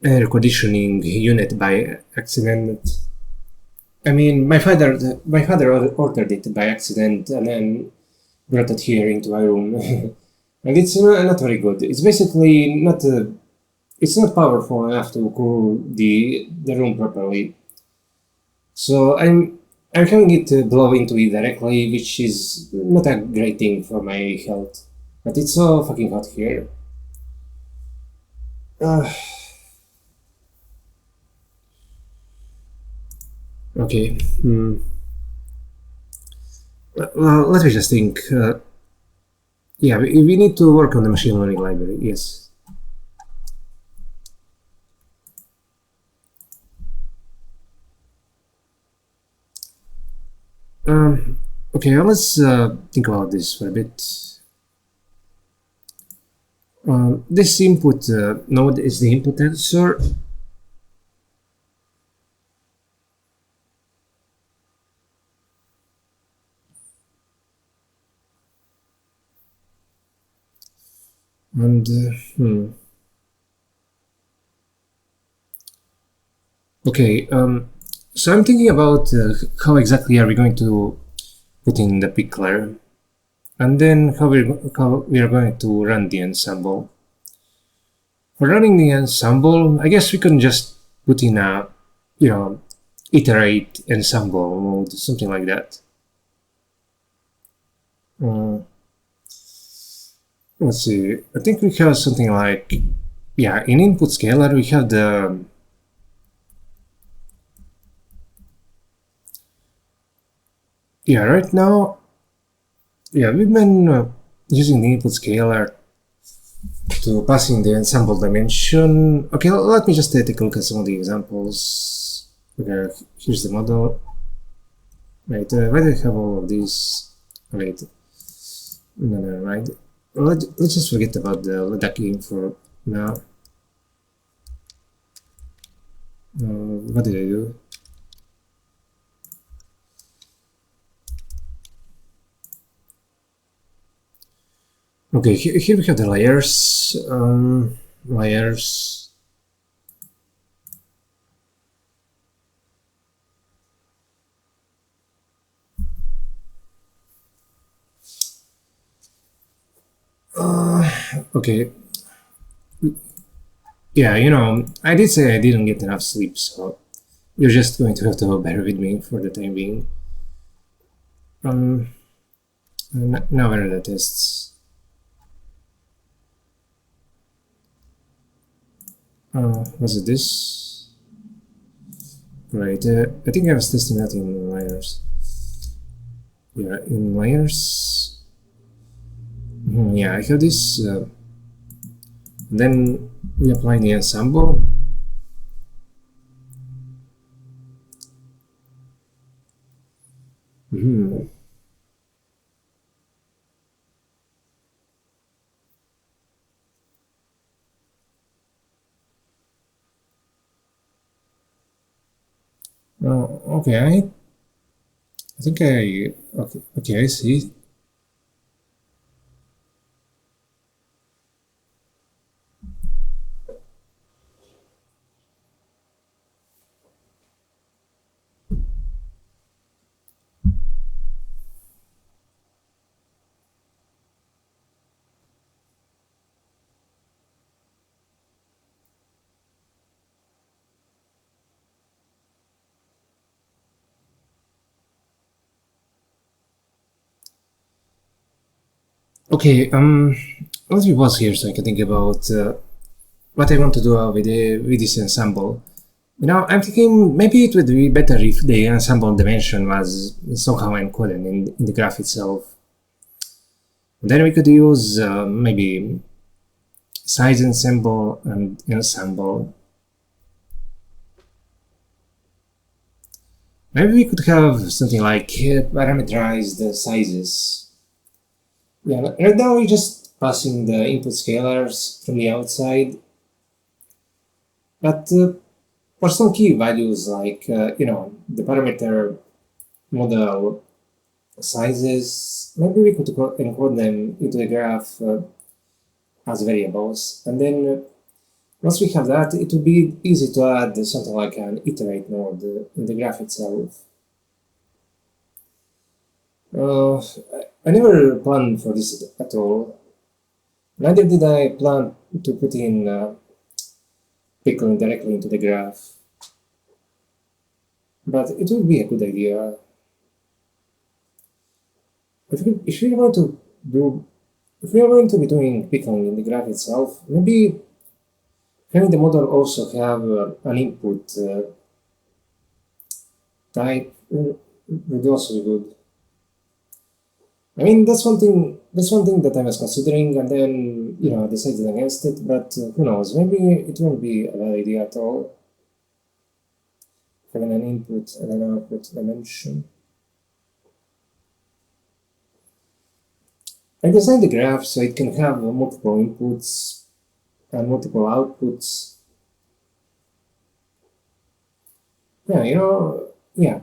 air conditioning unit by accident. I mean, my father ordered it by accident and then brought it here into my room, and it's not very good. It's basically not. It's not powerful enough to cool the room properly. So I'm having it blow into it directly, which is not a great thing for my health. But it's so fucking hot here. Uh, okay. Well, let me just think. Yeah, we need to work on the machine learning library. Yes. Okay, let's think about this for a bit. This input node is the input tensor. And okay, so I'm thinking about how exactly are we going to put in the pickler, and then how we are going to run the ensemble. For running the ensemble, I guess we can just put in a, iterate ensemble mode, something like that. Let's see. I think we have something like, yeah, in input scalar we have the right now, we've been using the input scalar to pass in the ensemble dimension. Okay, let me just take a look at some of the examples. Okay, here's the model. Wait, why do I have all of these? Wait, no, right. Let's just forget about the Leduc for now. What did I do? Okay, here we have the layers. Layers. Okay. Yeah, I did say I didn't get enough sleep, so you're just going to have to bear with me for the time being. Now where are the tests? Was it this? Right, I think I was testing that in layers. Yeah, in layers. Yeah, I have this. Then we apply the ensemble. Oh, okay. I think okay. I see. Okay, let me pause here so I can think about what I want to do with this ensemble. I'm thinking maybe it would be better if the ensemble dimension was somehow encoded in the graph itself. Then we could use maybe size ensemble and ensemble. Maybe we could have something like parameterized sizes. Yeah, right now we're just passing the input scalars from the outside. But for some key values like, the parameter model sizes, maybe we could encode them into the graph as variables. And then once we have that, it would be easy to add something like an iterate node in the graph itself. I never planned for this at all. Neither did I plan to put in pickling directly into the graph. But it would be a good idea. If we want to be doing pickling in the graph itself, maybe having the model also have an input type would also be good. I mean, that's one thing that I was considering, and then I decided against it. But who knows? Maybe it won't be a bad idea at all. Having an input and an output dimension. I designed the graph so it can have multiple inputs and multiple outputs. Yeah,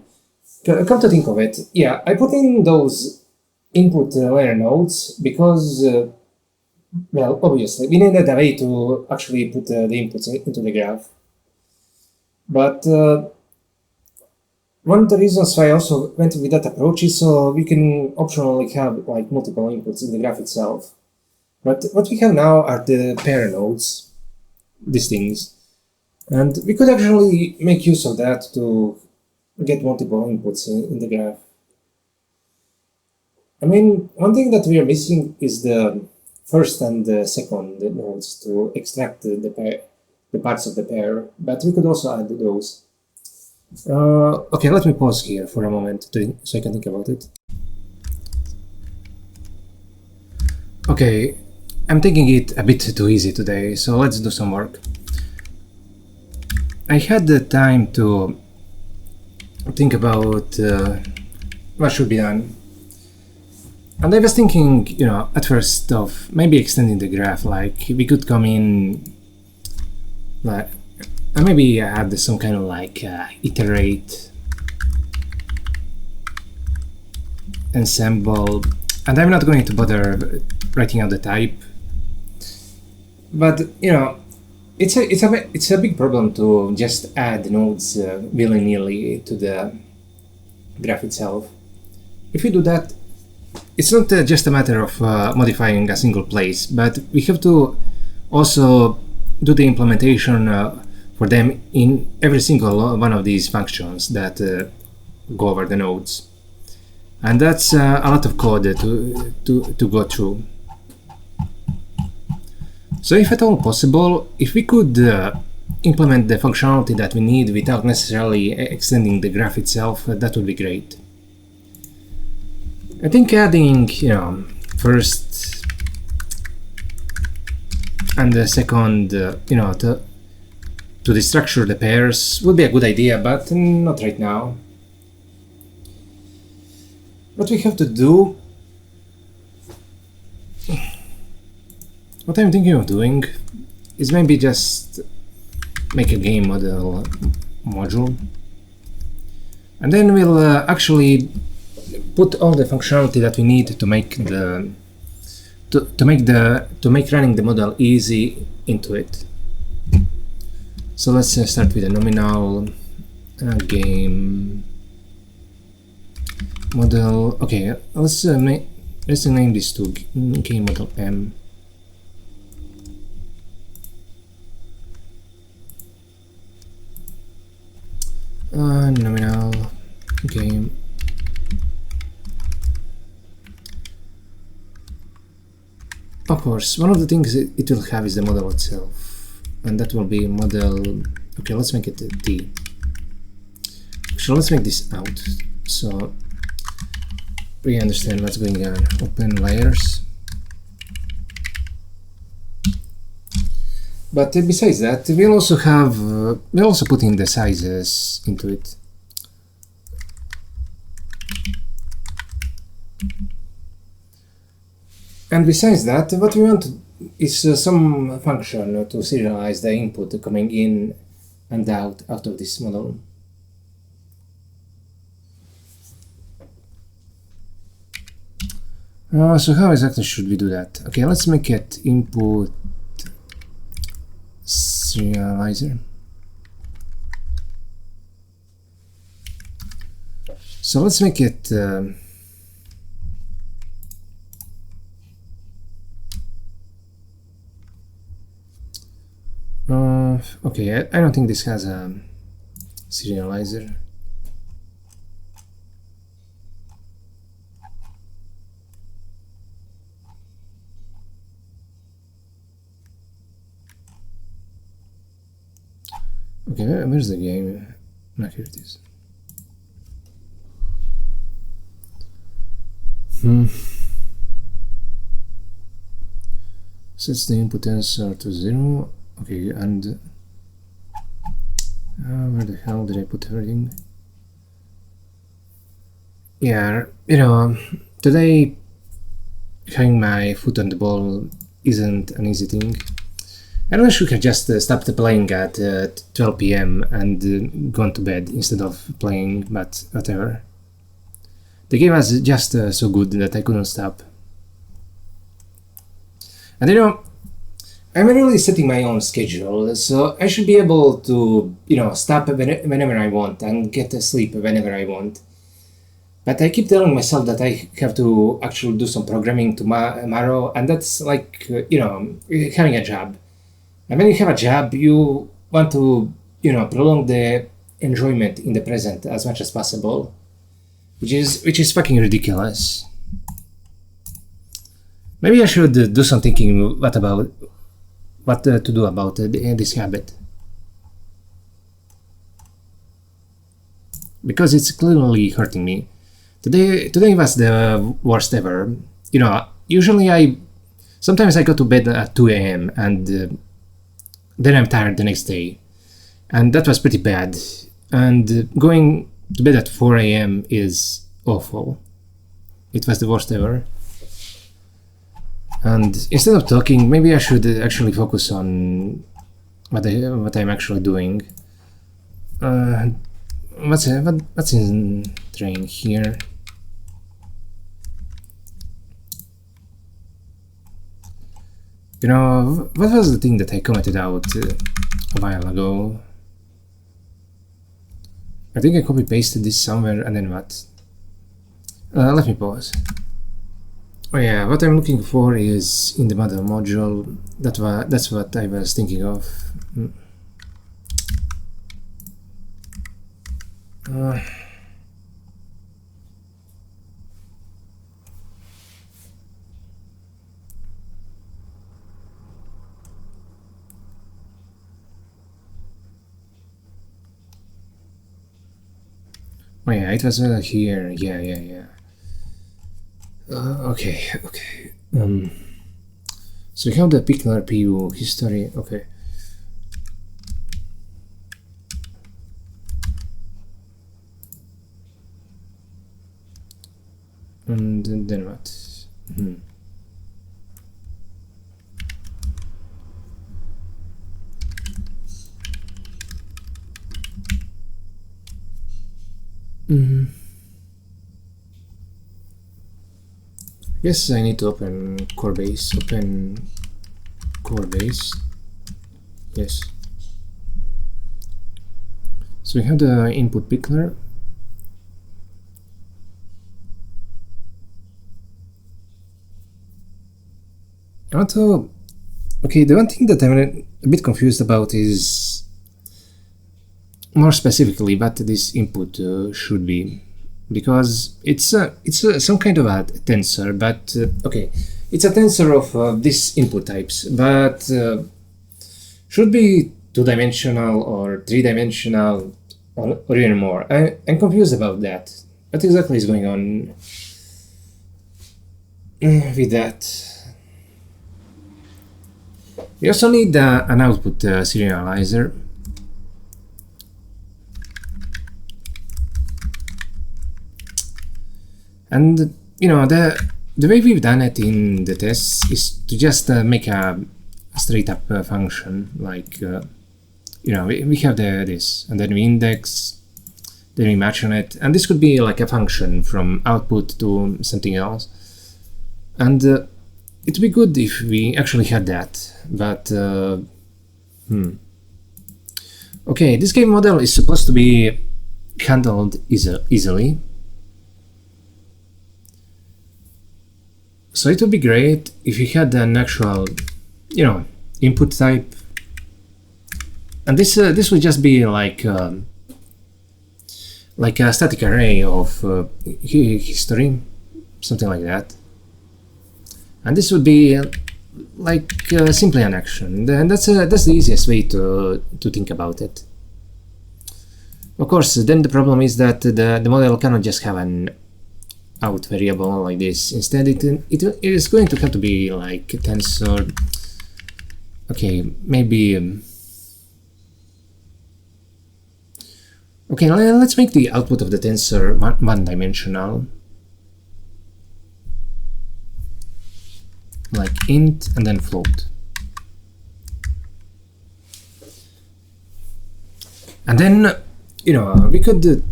come to think of it, yeah, I put in those input layer nodes because, well, obviously, we needed a way to actually put the inputs into the graph. But one of the reasons why I also went with that approach is so we can optionally have like multiple inputs in the graph itself. But what we have now are the pair nodes, these things. And we could actually make use of that to get multiple inputs in the graph. I mean, one thing that we are missing is the first and the second nodes to extract the parts of the pair, but we could also add those. Okay, let me pause here for a moment so I can think about it. Okay, I'm taking it a bit too easy today, so let's do some work. I had the time to think about what should be done. And I was thinking, at first of maybe extending the graph, like we could come in, like, and maybe add some kind of like iterate, ensemble, and I'm not going to bother writing out the type. But it's a big problem to just add nodes willy-nilly to the graph itself. If we do that, it's not just a matter of modifying a single place, but we have to also do the implementation for them in every single one of these functions that go over the nodes. And that's a lot of code to go through. So if at all possible, if we could implement the functionality that we need without necessarily extending the graph itself, that would be great. I think adding, first and the second, to destructure the pairs would be a good idea, but not right now. What we have to do, what I'm thinking of doing, is maybe just make a game model module, and then we'll actually put all the functionality that we need to make running the model easy into it. So let's start with a nominal game model. Okay, let's name this to game model M. Nominal game. Of course, one of the things it will have is the model itself, and that will be model. Okay, let's make it a D. Actually, let's make this out so we understand what's going on. Open layers. But besides that, we'll also have we'll also put in the sizes into it. And besides that, what we want is some function to serialize the input coming in and out of this model. So how exactly should we do that? Okay, let's make it input serializer. So let's make it okay, I don't think this has a serializer. Okay, where's the game? No, here it is. Sets the input tensor to 0. Okay, and where the hell did I put everything? Yeah, you know, today having my foot on the ball isn't an easy thing. I wish we could just stopped playing at 12 p.m. and gone to bed instead of playing, but whatever. The game was just so good that I couldn't stop. And you know, I'm really setting my own schedule, so I should be able to, you know, stop whenever I want and get to sleep whenever I want. But I keep telling myself that I have to actually do some programming tomorrow, and that's like, you know, having a job. And when you have a job, you want to, you know, prolong the enjoyment in the present as much as possible, which is fucking ridiculous. Maybe I should do some thinking what to do about this habit, because it's clearly hurting me. Today was the worst ever. You know, usually sometimes I go to bed at 2 a.m. and then I'm tired the next day, and that was pretty bad. And going to bed at 4 a.m. is awful. It was the worst ever. And instead of talking, maybe I should actually focus on what I'm actually doing. What's in train here? You know, what was the thing that I commented out a while ago? I think I copy-pasted this somewhere, and then what? Let me pause. Oh yeah, what I'm looking for is in the model module. That's what I was thinking of. Oh yeah, it was here. Yeah. Okay. So we have the Pickler PU history. Okay. And then what? Yes, I need to open core base. Open core base. Yes. So we have the input pickler. Also, okay, the one thing that I'm a bit confused about is more specifically what this input should be, because it's some kind of a tensor, but okay, it's a tensor of these input types, but should be two-dimensional or three-dimensional or even more. I'm confused about that. What exactly is going on with that? We also need an output serializer. And you know, the way we've done it in the tests is to just make a straight up function, like you know, we have this, and then we index, then we match on it, and this could be like a function from output to something else. And it would be good if we actually had that, but okay, this game model is supposed to be handled easily. So it would be great if you had an actual, you know, input type, and this would just be like a static array of history, something like that. And this would be like simply an action, and that's the easiest way to think about it. Of course, then the problem is that the model cannot just have an out variable like this. Instead, it is going to have to be like a tensor. Okay, maybe. Okay, let's make the output of the tensor one-dimensional, like int and then float. And then, you know, we could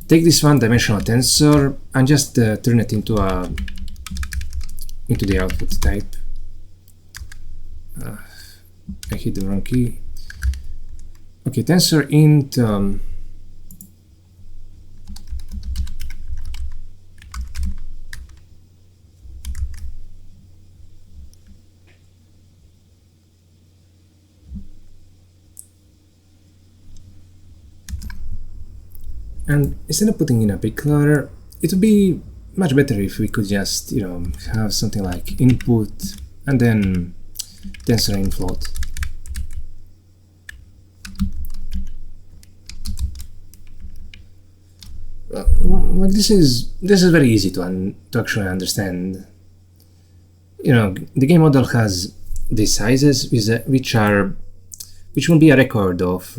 take this one-dimensional tensor and just turn it into the output type. I hit the wrong key. Okay, tensor int and instead of putting in a pickler, it would be much better if we could just, you know, have something like input and then tensor in float. Like this is very easy to actually understand. You know, the game model has these sizes which will be a record of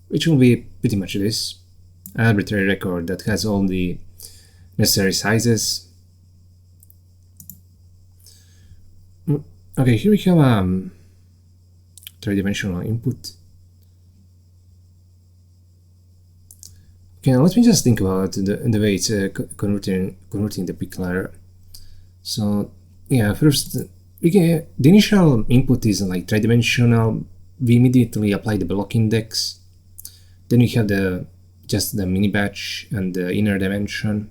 which will be pretty much this, an arbitrary record that has all the necessary sizes. Okay, here we have three-dimensional input. Okay, now let me just think about the way it's converting the pickler. So yeah, first the initial input is like three-dimensional. We immediately apply the block index. Then we have just the mini batch and the inner dimension.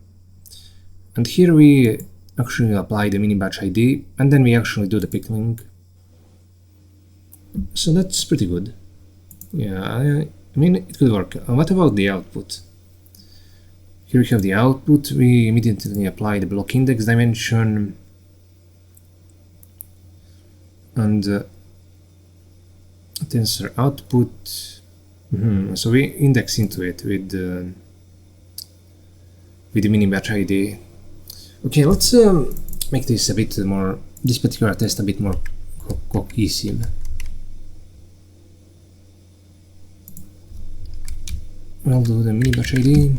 And here we actually apply the mini batch ID, and then we actually do the pickling. So that's pretty good. Yeah, I mean, it could work. What about the output? Here we have the output. We immediately apply the block index dimension. And tensor output. So we index into it with the mini batch ID. Okay, let's make this this particular test a bit more cohesive. We'll do the mini batch ID.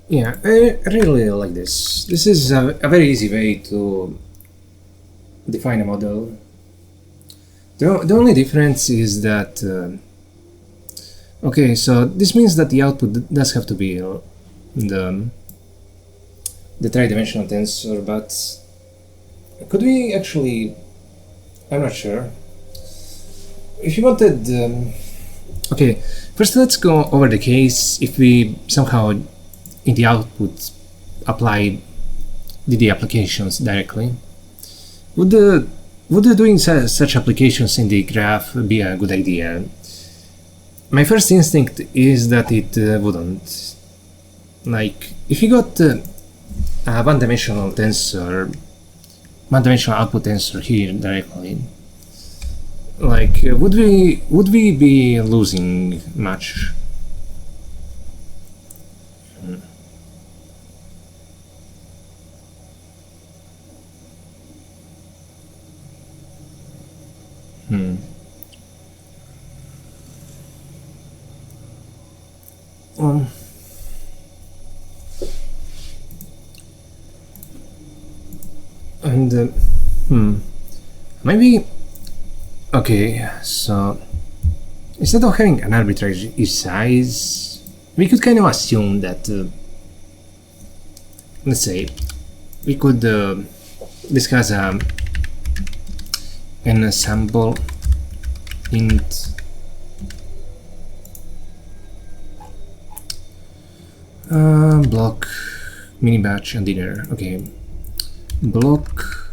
Yeah, I really like this. This is a very easy way to define a model. The only difference is that okay, so this means that the output does have to be the three-dimensional tensor, but could we actually? I'm not sure. If you wanted, okay, first let's go over the case if we somehow in the output apply the applications directly. Would doing such applications in the graph be a good idea? my first instinct is that it wouldn't. Like, if you got a one-dimensional tensor, one-dimensional output tensor here directly, like, would we be losing much? And maybe, okay, so instead of having an arbitrary size, we could kind of assume that, let's say, we could discuss an ensemble int block mini batch and dinner. Okay, block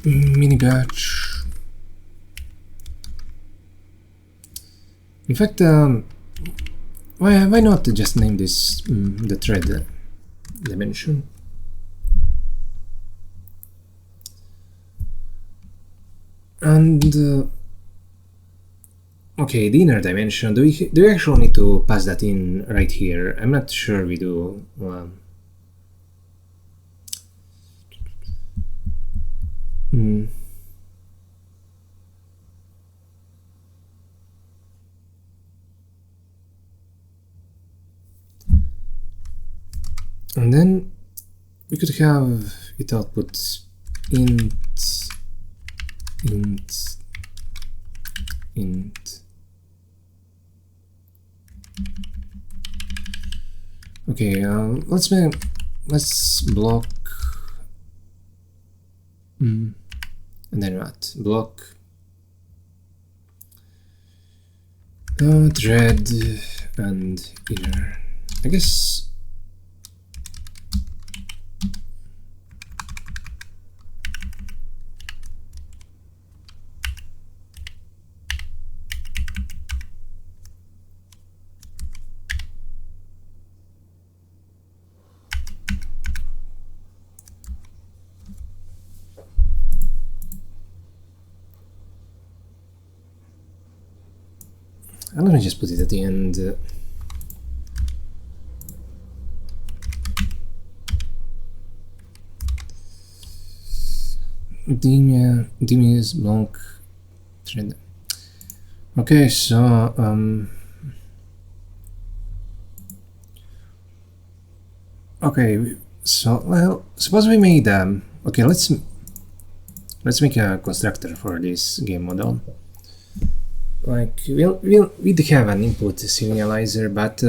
mini batch. In fact, why not just name this the thread dimension? And okay, the inner dimension. Do we actually need to pass that in right here? I'm not sure we do. And then we could have it output int. Okay, let's block and then what? Block thread and inner. I guess I'm gonna just put it at the end. Demius Blanc thread. Okay, so okay, so well, suppose we made okay, let's make a constructor for this game model. Like we'd have an input serializer, but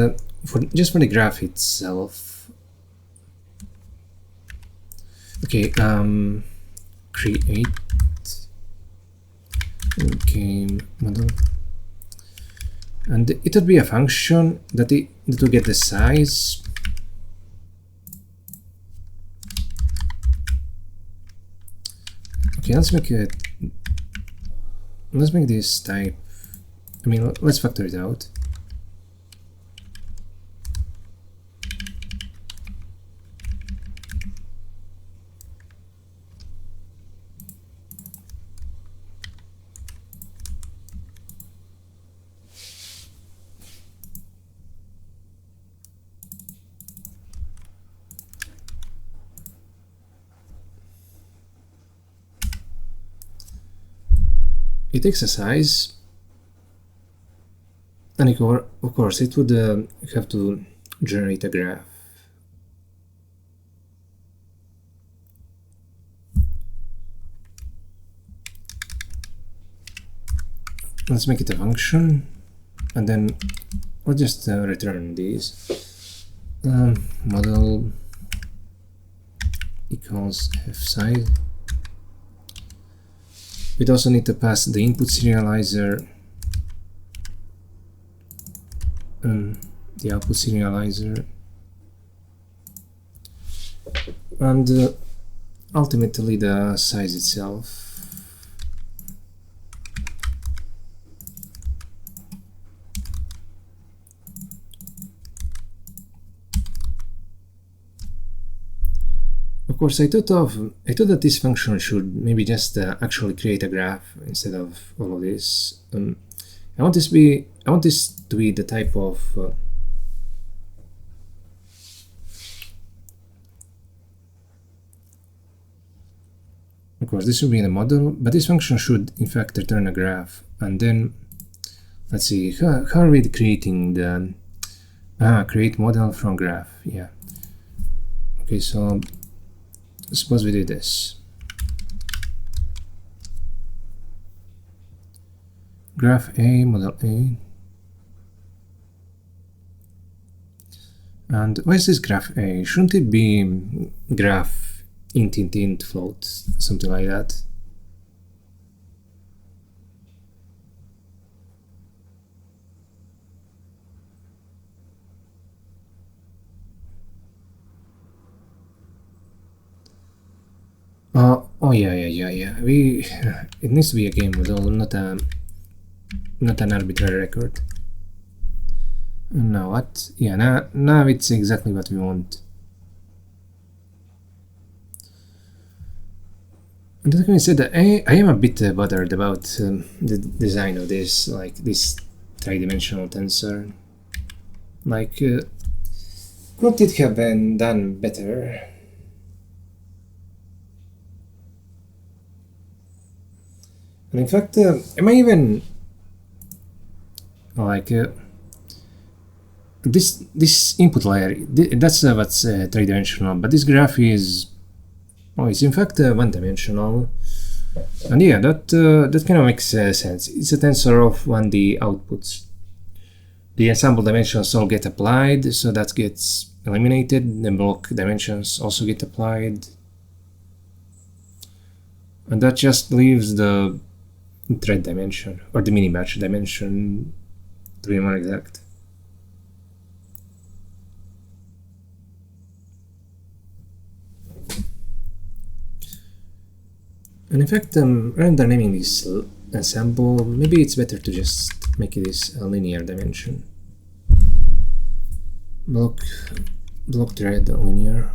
just for the graph itself. Okay, create game model, and it would be a function that will get the size. Okay, let's make this type. I mean, let's factor it out. It takes a size. And of course, it would have to generate a graph. Let's make it a function, and then we'll just return these. Model equals f size. We'd also need to pass the input serializer and the output serializer, and ultimately the size itself. Of course, I thought that this function should maybe just actually create a graph instead of all of this. I want this to be the type of course, this should be in the model, but this function should in fact return a graph. And then let's see, how are we creating the create model from graph? Yeah. Okay, so suppose we do this. Graph A, model A. And why is this graph A? Shouldn't it be graph int float, something like that? Oh yeah. It needs to be a game model, not an arbitrary record. Now what? Yeah, now it's exactly what we want. And that being said, I am a bit bothered about the design of this, like this three-dimensional tensor. Like, could it have been done better? And in fact, am I even like this input layer? That's what's three-dimensional, but this graph is it's in fact one-dimensional. And yeah, that kind of makes sense. It's a tensor of 1D outputs. The ensemble dimensions all get applied, so that gets eliminated. The block dimensions also get applied. And that just leaves the thread dimension, or the mini-batch dimension, to be more exact. And in fact, rather than naming this ensemble, maybe it's better to just make this a linear dimension. Block thread linear.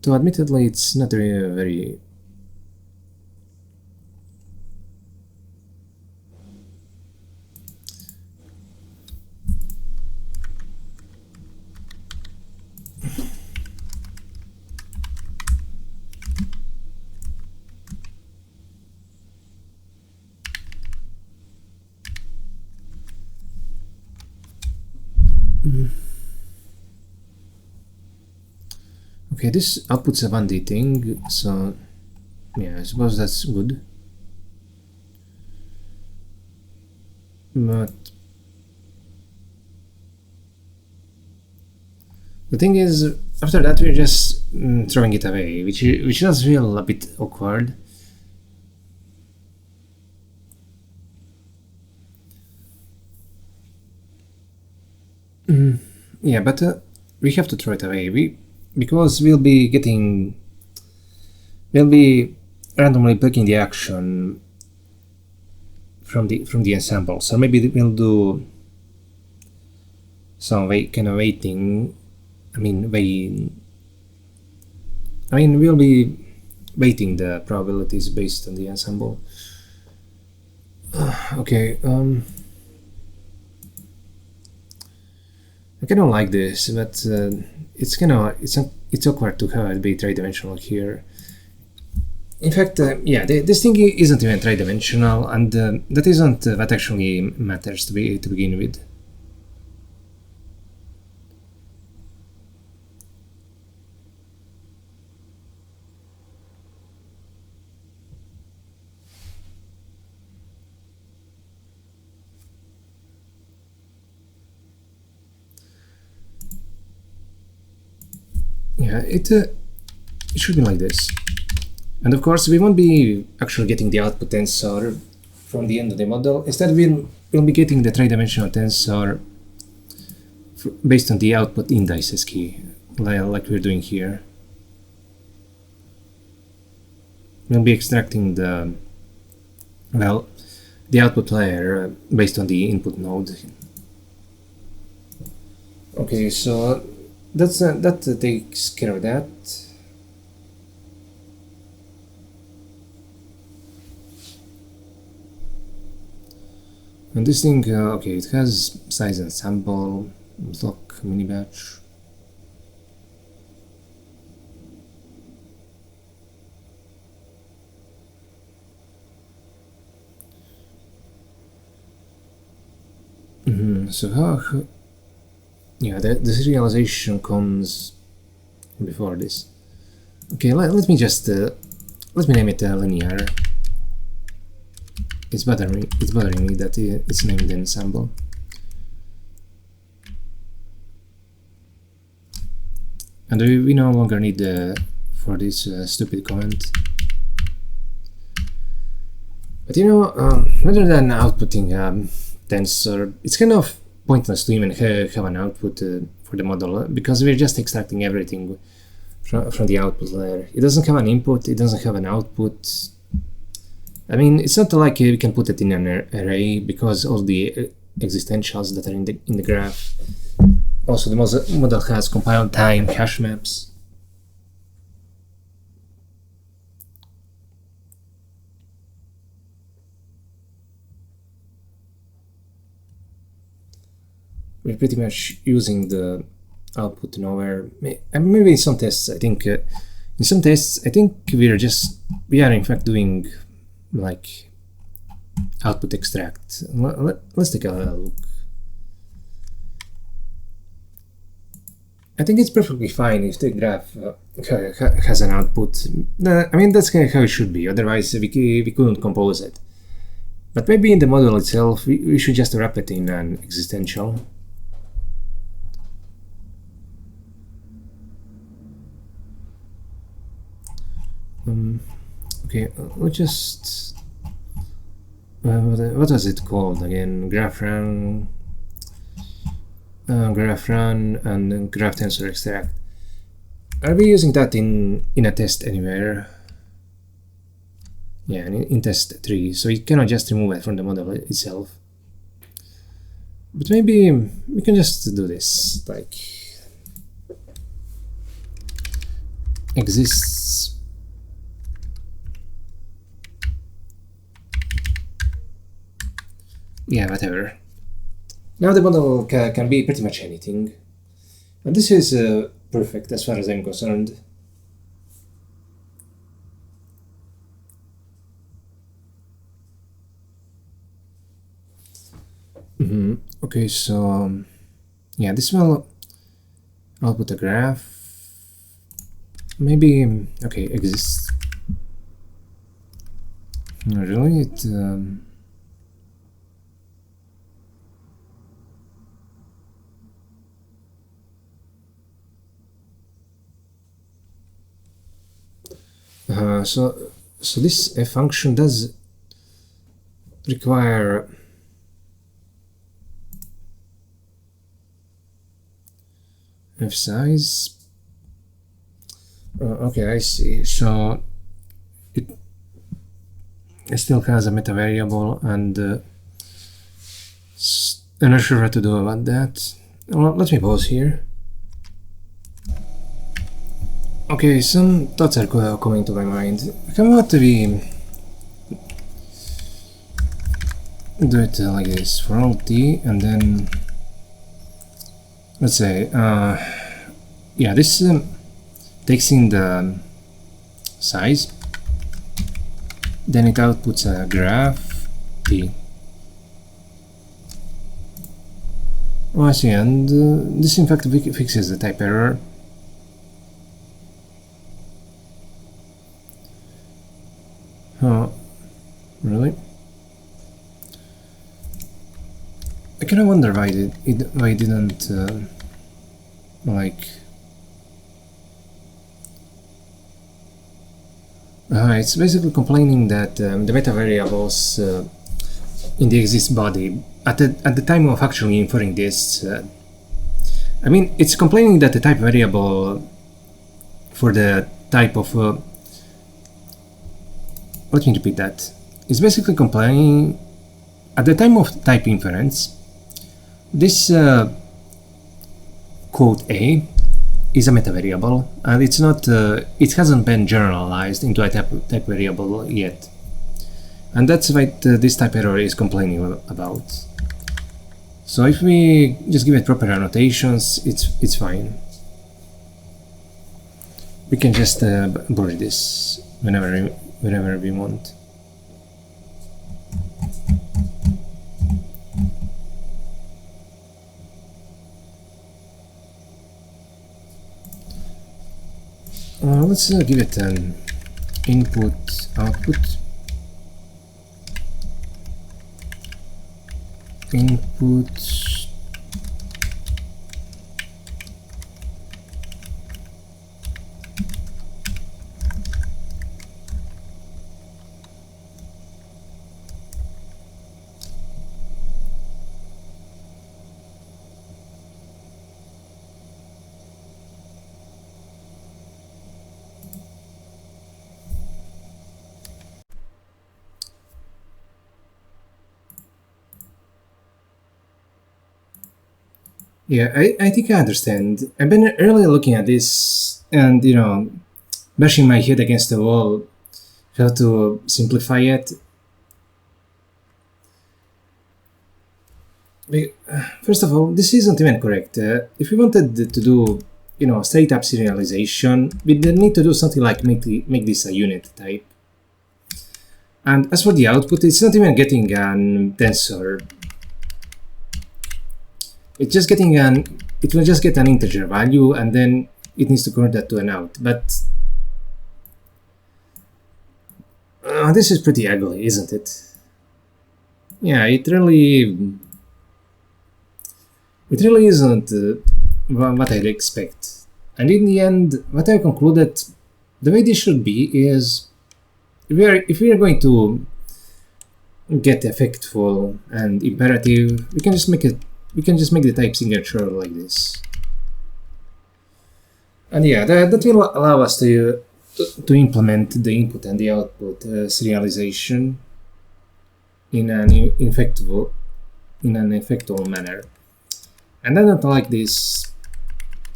So admittedly, it's not really very Okay, this outputs a 1D thing, so yeah, I suppose that's good. But the thing is, after that we're just throwing it away, which does feel a bit awkward. Yeah, but we have to throw it away. Because we'll be randomly picking the action from the ensemble. So maybe we'll do some kind of weighting. We'll be weighting the probabilities based on the ensemble. Okay. I kind of like this, but it's awkward to have it be three-dimensional here. In fact, yeah, this thing isn't even three-dimensional, and that isn't what actually matters to begin with. Yeah, it should be like this. And of course, we won't be actually getting the output tensor from the end of the model. Instead, we'll be getting the three-dimensional tensor based on the output indices key, like we're doing here. We'll be extracting the output layer based on the input node. Okay, so that takes care of that. And this thing, okay, it has size and sample, block, mini batch. So how yeah, the serialization comes before this. Okay, let me just let me name it linear. It's bothering me that it's named ensemble. And we no longer need for this stupid comment. But you know, rather than outputting tensor, it's kind of pointless to even have an output for the model, because we're just extracting everything from the output layer. It doesn't have an input, it doesn't have an output. I mean, it's not like we can put it in an array, because all the existentials that are in the graph. Also, the model has compile time, hash maps. We're pretty much using the output nowhere. Maybe in some tests, I think we are in fact doing like output extract. Let's take a look. I think it's perfectly fine if the graph has an output. I mean, that's kind of how it should be, otherwise we couldn't compose it. But maybe in the model itself, we should just wrap it in an existential. Okay, let's just... what was it called again? Graph run and graph tensor extract. Are we using that in a test anywhere? Yeah, in test 3, so you cannot just remove it from the model itself. But maybe we can just do this, like exists. Yeah, whatever. Now the model can be pretty much anything. And this is perfect as far as I'm concerned. Okay, so yeah, this will output a graph. Maybe, okay, exists. Really, it so this function does require f size. Okay, I see. So it still has a meta variable, and I'm not sure what to do about that. Well, let me pause here. Okay, some thoughts are coming to my mind. How about we do it like this for all t, and then let's say, yeah, this takes in the size, then it outputs a graph t. Oh, I see, and this in fact fixes the type error. Oh, really? I kind of wonder why it didn't like. It's basically complaining that the meta variables in the exist body at the time of actually inferring this I mean, it's complaining that the type variable for the type of let me repeat that. It's basically complaining at the time of type inference. This quote A is a meta variable, and it's not. It hasn't been generalized into a type variable yet, and that's what this type error is complaining about. So if we just give it proper annotations, it's fine. We can just bury this whenever we want. Let's give it an input output. Input Yeah, I think I understand. I've been earlier looking at this and, bashing my head against the wall, how to simplify it. First of all, this isn't even correct. If we wanted to do, straight up serialization, we then need to do something like make this a unit type. And as for the output, it's not even getting an tensor. It will just get an integer value, and then it needs to convert that to an out. But this is pretty ugly, isn't it? Yeah, it really isn't what I'd expect. And in the end, what I concluded, the way this should be is, if we are going to get effectful and imperative, we can just make the type signature like this. And yeah, that will allow us to implement the input and the output serialization in an effective manner. And I don't like this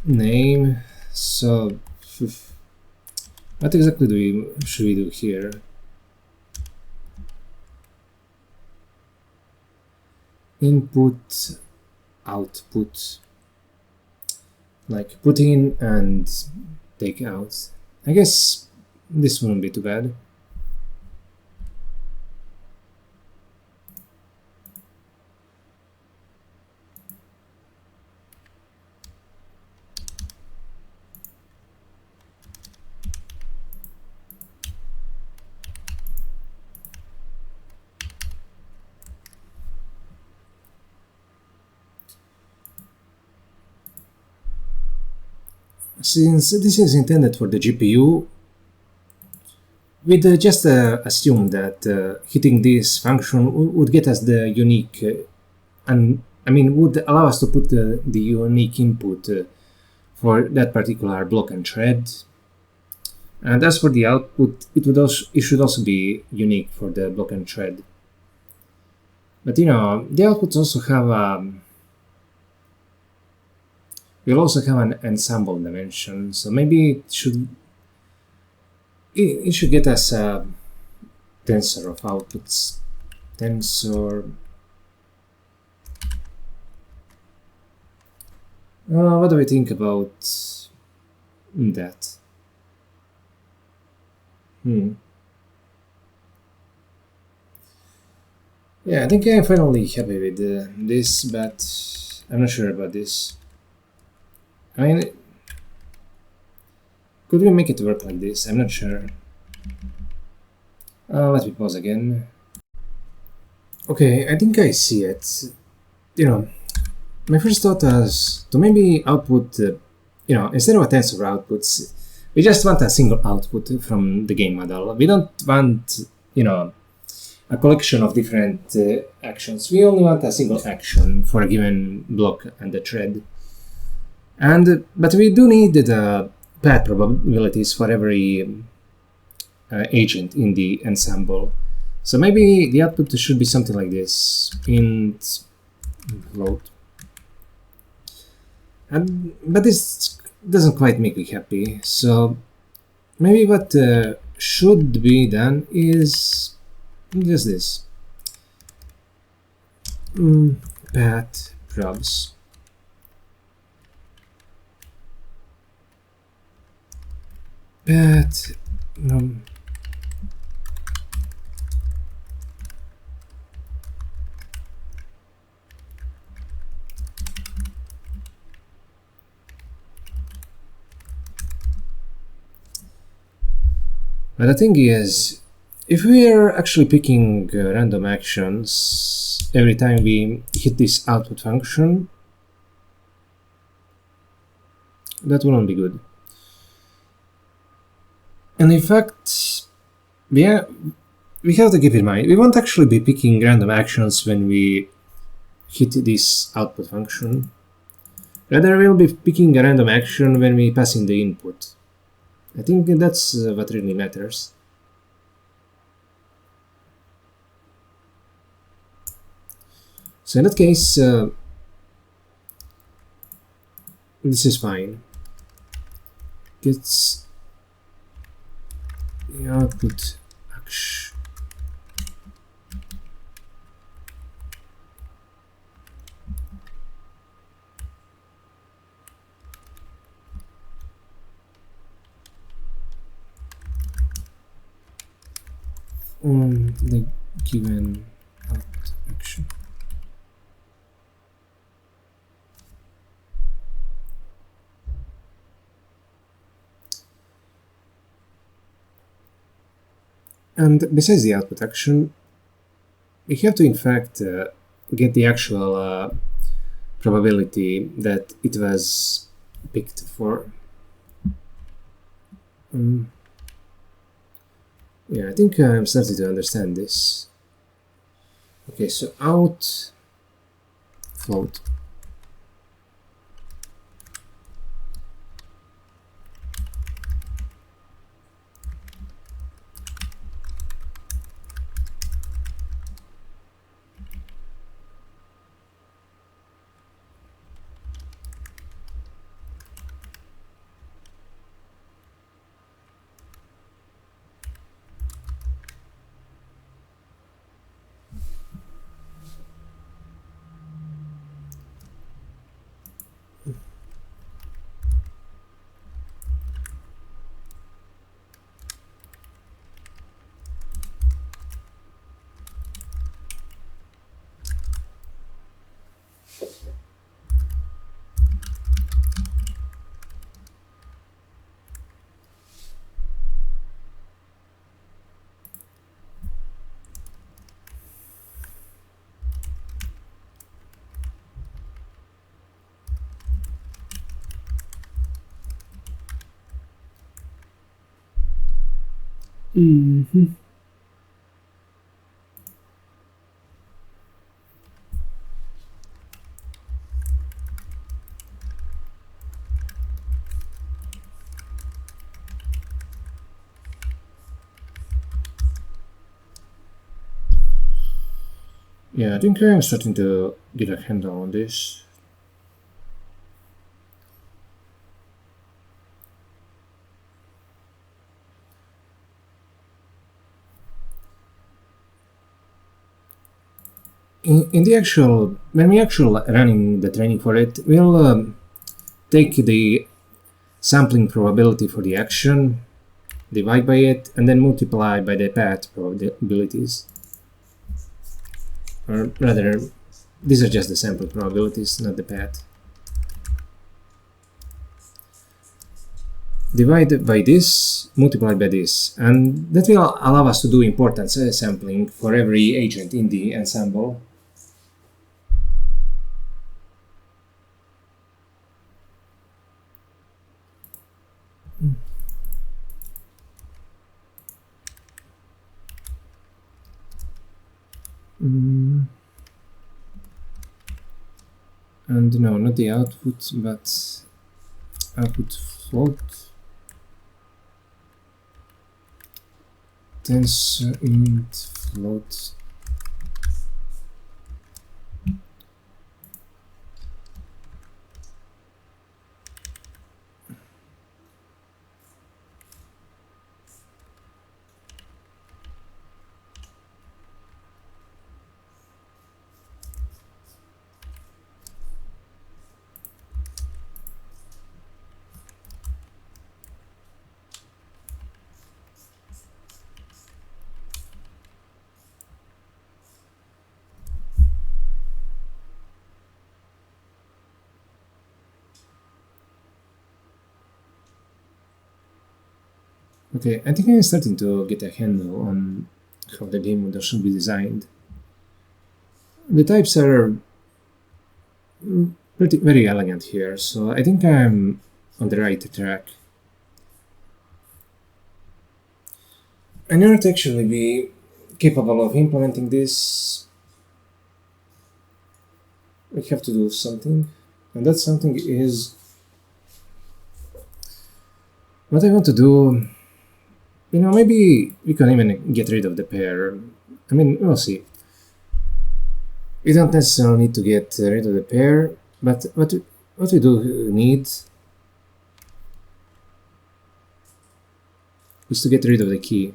name, so what exactly should we do here? Input, output, like put in and take out. I guess this wouldn't be too bad. Since this is intended for the GPU, we'd just assume that hitting this function would get us the unique, would allow us to put the unique input for that particular block and thread. And as for the output, it should also be unique for the block and thread. But the outputs also have we'll also have an ensemble dimension, so maybe it should get us a tensor of outputs. Tensor. What do we think about that? Yeah, I think I'm finally happy with this, but I'm not sure about this. I mean, could we make it work like this? I'm not sure. Let me pause again. Okay, I think I see it. My first thought was to maybe output, instead of a tensor outputs, we just want a single output from the game model. We don't want, a collection of different actions. We only want a single action for a given block and the thread. And but we do need the path probabilities for every agent in the ensemble. So maybe the output should be something like this: int float. And but this doesn't quite make me happy. So maybe what should be done is just this: path probs. Path But the thing is, if we are actually picking random actions every time we hit this output function, that wouldn't be good. And in fact, yeah, we have to keep in mind, we won't actually be picking random actions when we hit this output function. Rather, we'll be picking a random action when we pass in the input. I think that's what really matters. So in that case, this is fine. Gets the output action. On the given output action. And besides the output action, we have to in fact get the actual probability that it was picked for. Yeah, I think I'm starting to understand this. Okay, so out float. Yeah, I think I'm starting to get a handle on this. In the actual, when we actually running the training for it, we'll take the sampling probability for the action, divide by it, and then multiply by the path probabilities. Or rather, these are just the sampling probabilities, not the path. Divide by this, multiplied by this, and that will allow us to do importance sampling for every agent in the ensemble. And no, not the output, but output float tensor int float. Okay, I think I'm starting to get a handle on how the game should be designed. The types are very elegant here, so I think I'm on the right track. In order to actually be capable of implementing this, we have to do something, and that something is what I want to do. You know, maybe we can even get rid of the pair. I mean, we'll see. We don't necessarily need to get rid of the pair, but what we do need is to get rid of the key.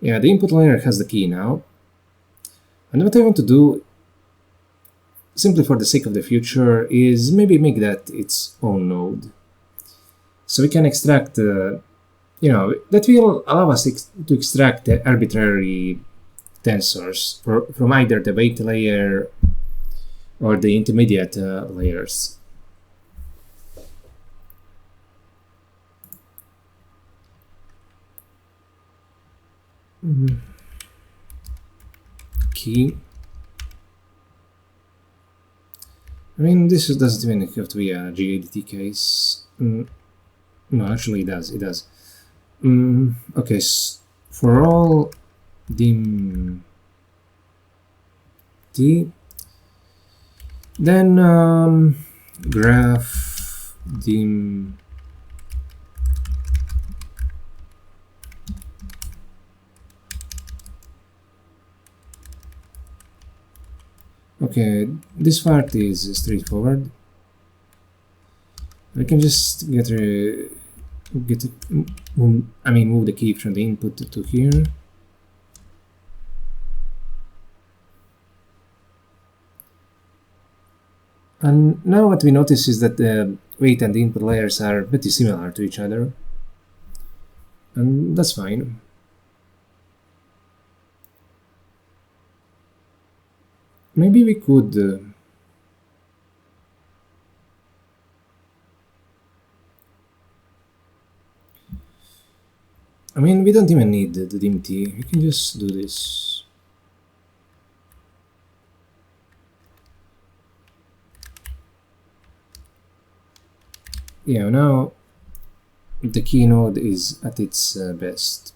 Yeah, the input layer has the key now. And what I want to do, simply for the sake of the future, is maybe make that its own node. So we can extract, you know, that will allow us to extract the arbitrary tensors from either the weight layer or the intermediate layers. Key. I mean, this doesn't even have to be a GADT case. No, actually it does. It does. Okay, for all dim t, then graph dim Okay, this part is straightforward. I can just move the key from the input to here. And now what we notice is that the weight and the input layers are pretty similar to each other. And that's fine. Maybe we could I mean, we don't even need the DMT. We can just do this. Yeah, now the key node is at its best.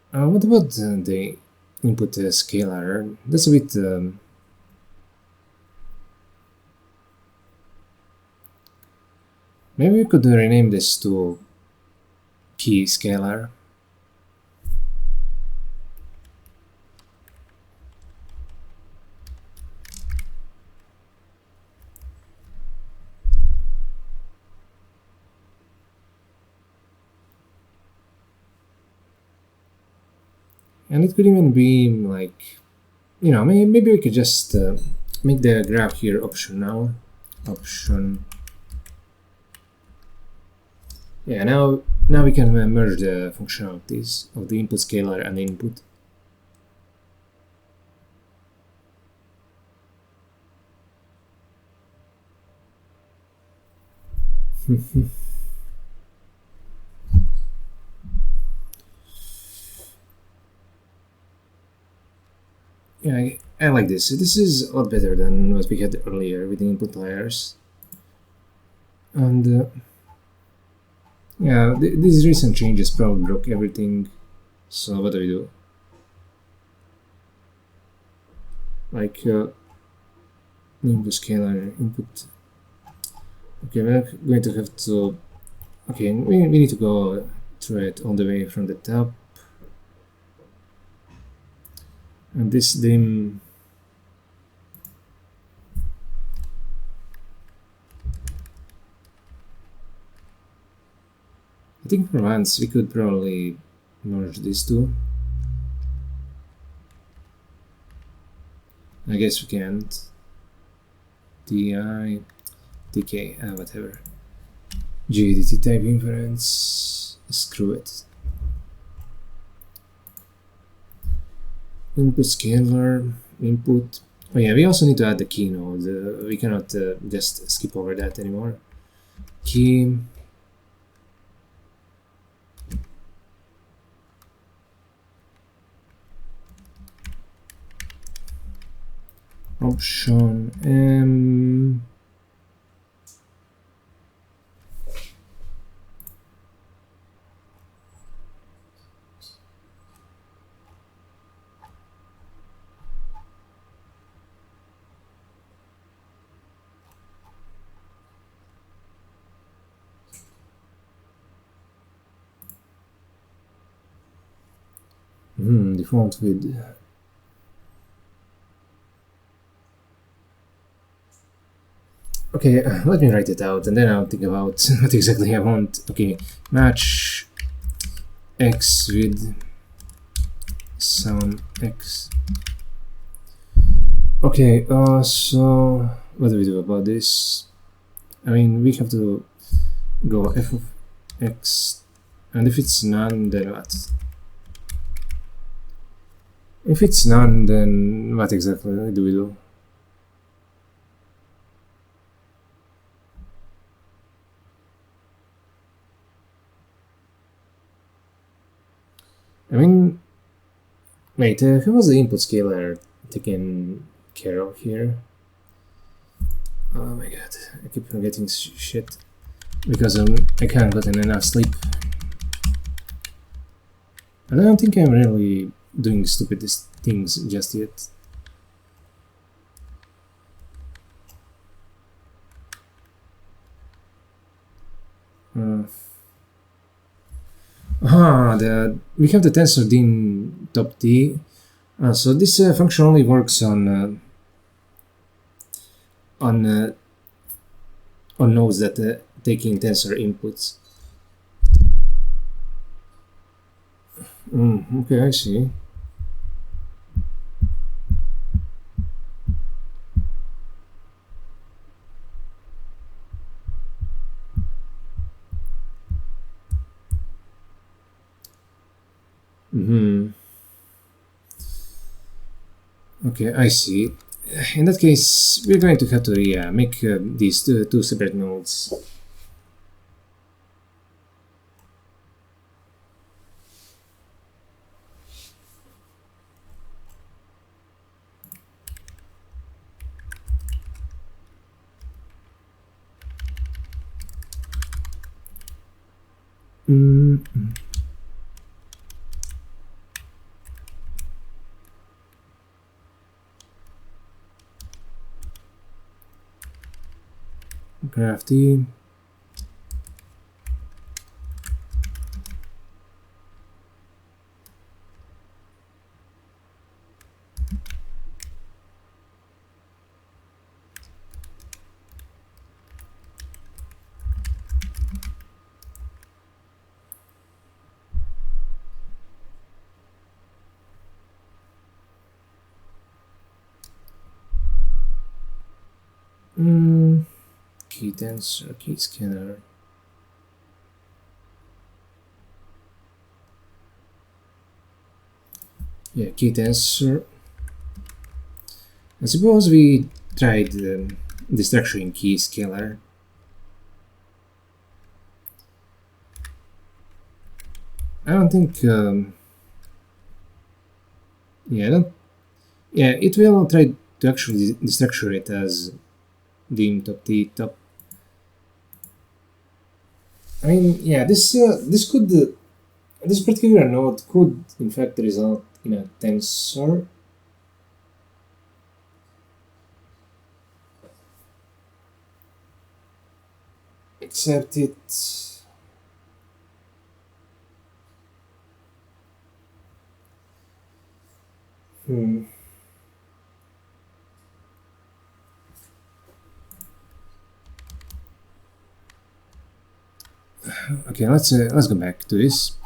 What about the input scalar? That's a bit maybe we could rename this to key scalar. And it could even be like, you know, maybe we could just make the graph here optional. Option. Yeah, now we can merge the functionalities of the input scalar and the input. Yeah, I like this. This is a lot better than what we had earlier with the input layers. And Yeah, these recent changes probably broke everything. So what do we do? Like input scalar input. Okay, we're going to have to. Okay, we need to go through it all the way from the top. And this dim. I think for once we could probably merge these two. I guess we can't. DI, DK, whatever. GDT type inference. Screw it. Input scalar, input. Oh yeah, we also need to add the key node. We cannot just skip over that anymore. Key. Option M. Default with. Okay, let me write it out and then I'll think about what exactly I want. Okay, match X with some X. Okay, so what do we do about this? I mean, we have to go f of x, and if it's none, then what? If it's none, then what exactly do we do? I mean, wait, who was the input scalar taken care of here? Oh my god, I keep forgetting shit because I can't gotten enough sleep. And I don't think I'm really doing stupid things just yet. We have the tensor dim top t. So this function only works on nodes that taking tensor inputs. Okay, I see. Okay, I see. In that case, we're going to have to make these two separate nodes. Crafty. Key tensor, key scanner. Yeah, key tensor. I suppose we tried destructuring key scalar. I don't think. Yeah, it will try to actually destructure it as dim top t top. I mean, yeah, this particular node could in fact result in a tensor, except it. Hmm. Okay, let's go back to this,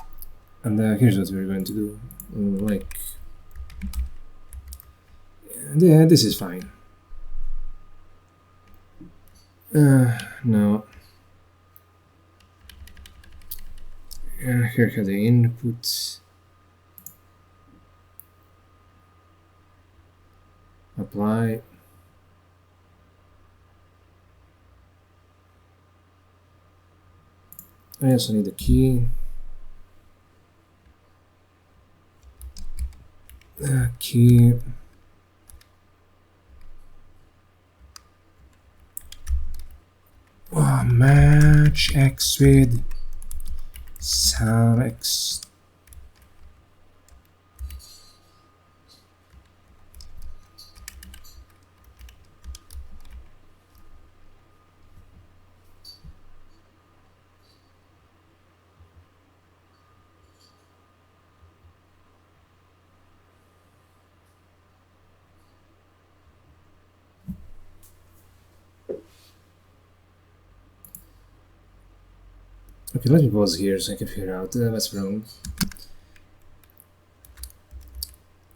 and here's what we're going to do. Like, yeah, this is fine. No. Here have the input. Apply. I also need a key. Key. Oh, match X with some X. Okay, let me pause here so I can figure out what's wrong.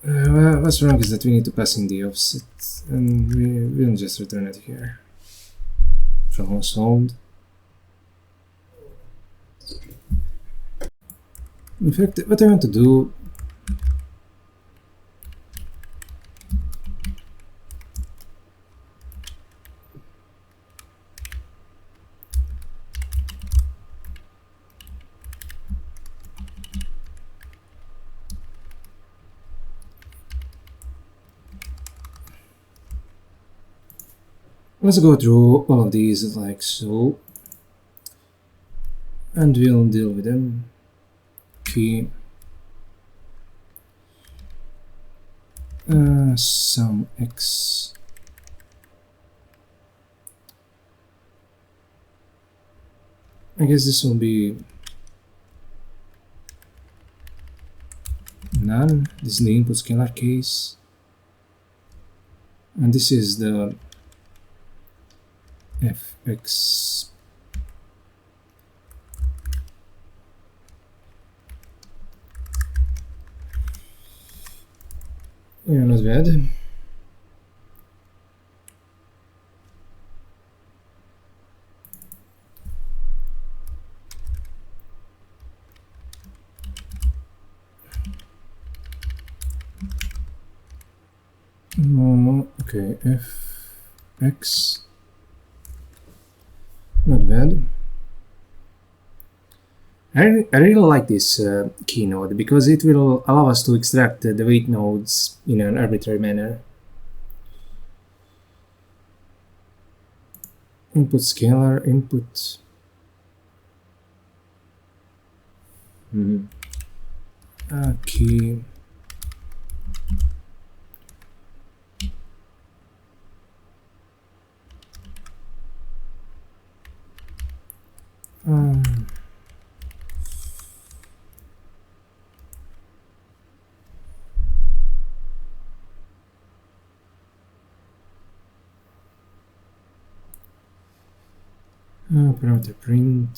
What's wrong is that we need to pass in the offset, and we don't just return it here. Problem solved. In fact, what I want to do. Let's go through all of these like so, and we'll deal with them. Key. Some X. I guess this will be none. This is the input scalar case, and this is the fx. Yeah, not bad. Okay, fx. Not bad. I really like this key node because it will allow us to extract the weight nodes in an arbitrary manner. Input scalar, input. Key. Parameter print.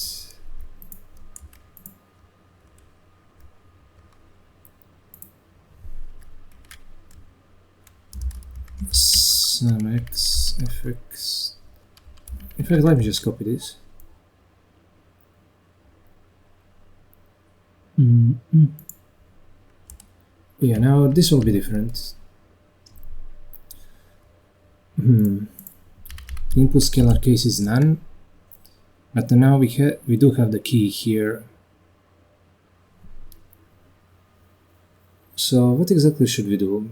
Some x fx. In fact, let me just copy this. Yeah, now this will be different. Input scalar case is none, but now we do have the key here. So what exactly should we do?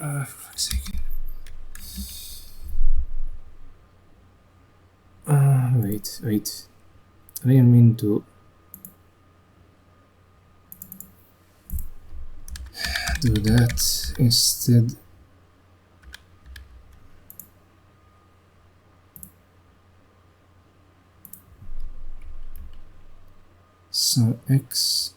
For fuck's sake. Wait. I didn't mean to do that instead. So X.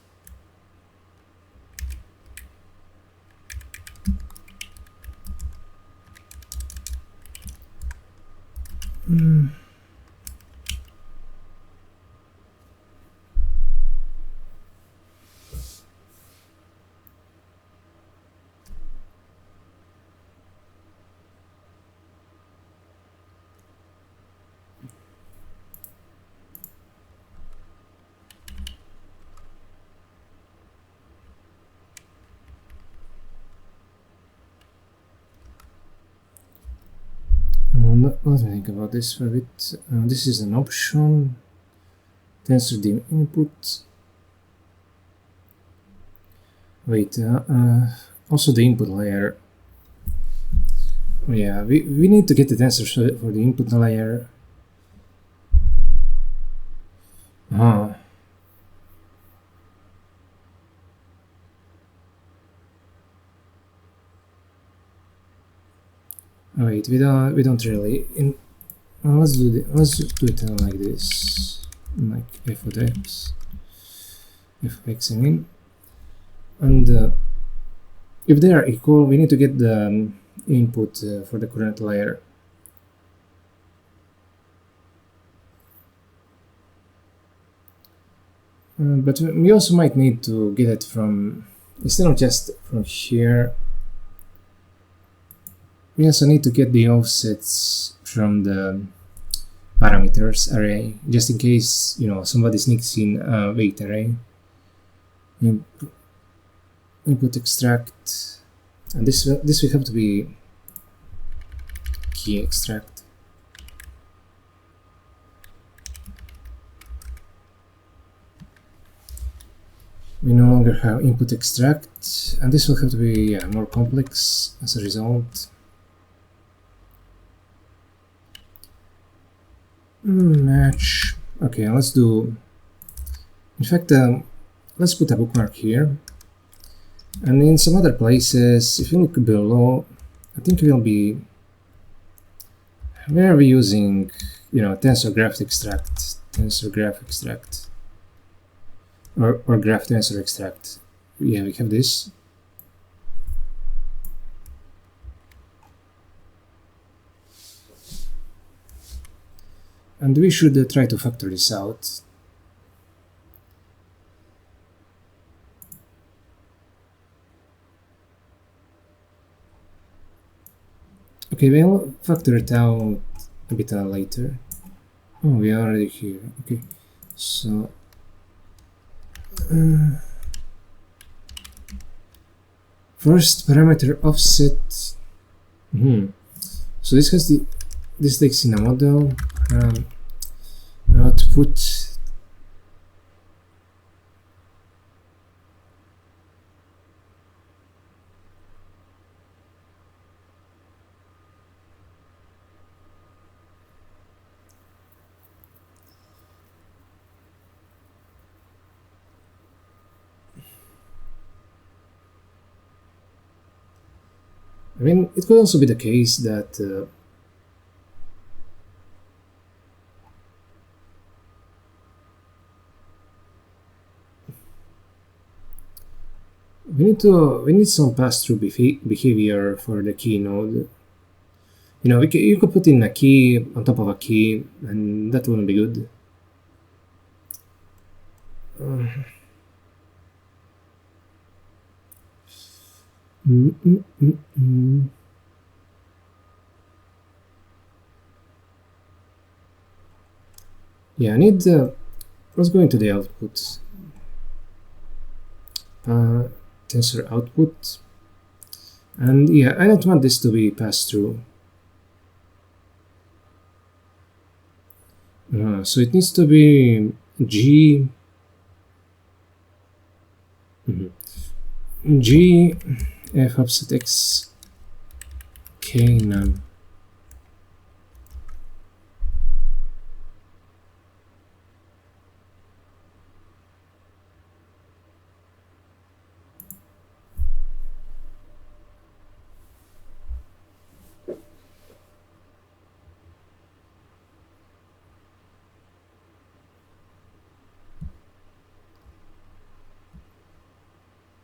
Let me think about this for a bit. This is an option. Tensor dim input. Wait, also the input layer. Yeah, we need to get the tensors for the input layer. Wait, we don't really. Let's do it like this, like f of x, I mean, and if they are equal, we need to get the input for the current layer. But we also might need to get it from, instead of just from here, we also need to get the offsets from the parameters array, just in case, you know, somebody sneaks in a weight array. Input extract, and this will have to be key extract. We no longer have input extract, and this will have to be more complex as a result. Match. Okay, let's do. In fact, let's put a bookmark here. And in some other places, if you look below, I think we'll be. Where are we using, you know, tensor graph extract, or graph tensor extract? Yeah, we have this. And we should try to factor this out. Okay, we'll factor it out a bit later. Oh, we are already here. Okay, so first parameter offset. So this has this takes in a model. Output. I mean, it could also be the case that we need some pass-through behavior for the key node. You know, you could put in a key on top of a key, and that wouldn't be good. Yeah, I need. Let's go into the output. Tensor output, and yeah, I don't want this to be passed through. So it needs to be G. G f offset x Okay, now.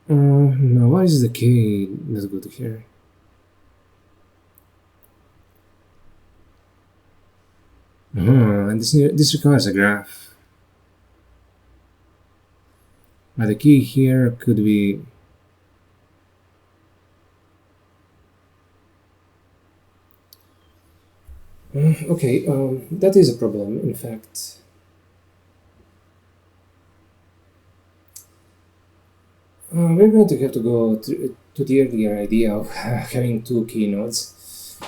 No, what is the key? Let's go to here. And this requires a graph. But the key here could be okay. That is a problem. In fact, we're going to have to go to the earlier idea of having two key nodes.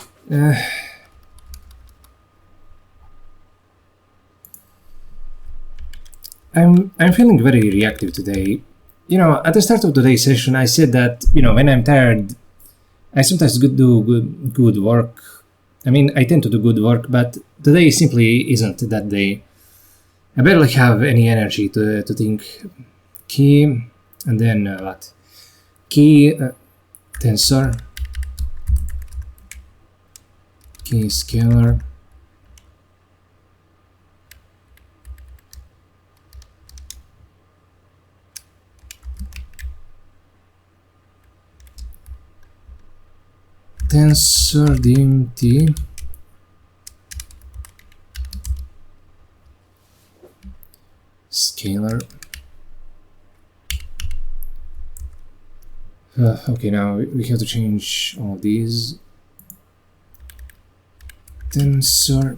I'm feeling very reactive today. You know, at the start of today's session, I said that when I'm tired, I sometimes do good work. I mean, I tend to do good work, but today simply isn't that day. I barely have any energy to think. Key, and then what? Key tensor, key scalar. Tensor DMT scalar. Okay, now we have to change all these. Tensor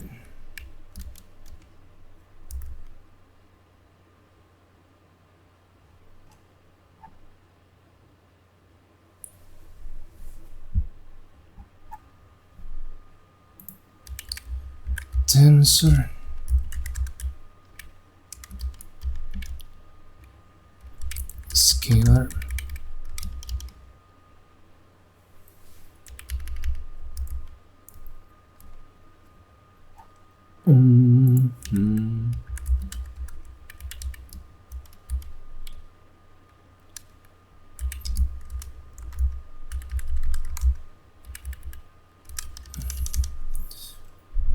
tensor scalar.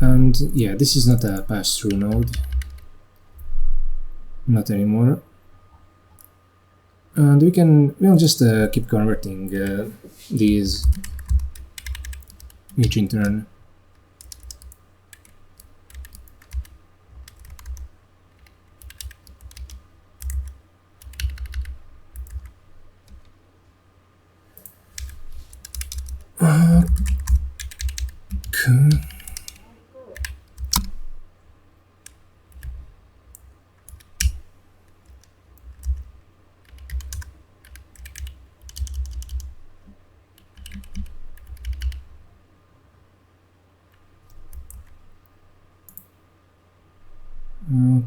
And yeah, this is not a pass-through node, not anymore. And we'll just keep converting these each in turn. Okay.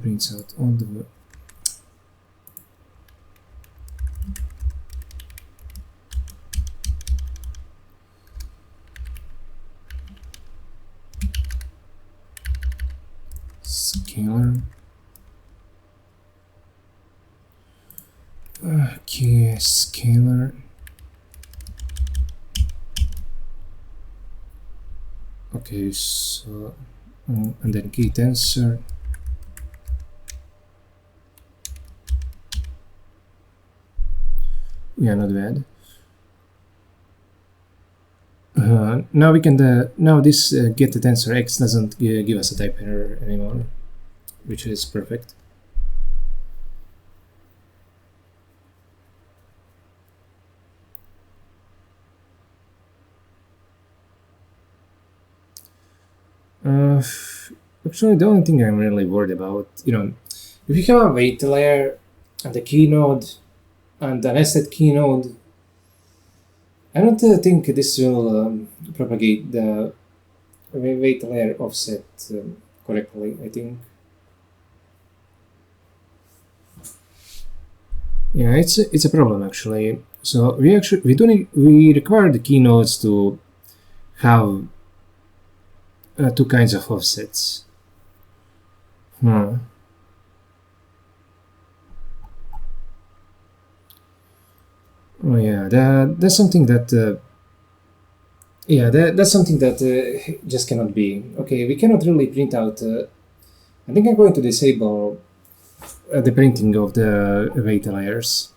Prints out all the scalar. Okay, scalar. Okay, so and then key tensor. Yeah, not bad. Now we can now this get the tensor x doesn't give us a type error anymore, which is perfect. Actually, the only thing I'm really worried about, if you have a weight layer and a key node and a nested key node, I don't think this will propagate the weight layer offset correctly, I think. Yeah, it's a problem actually. So we require the key nodes to have two kinds of offsets. Oh yeah, that's something that that's something that just cannot be. Okay, we cannot really print out. I think I'm going to disable the printing of the weight layers.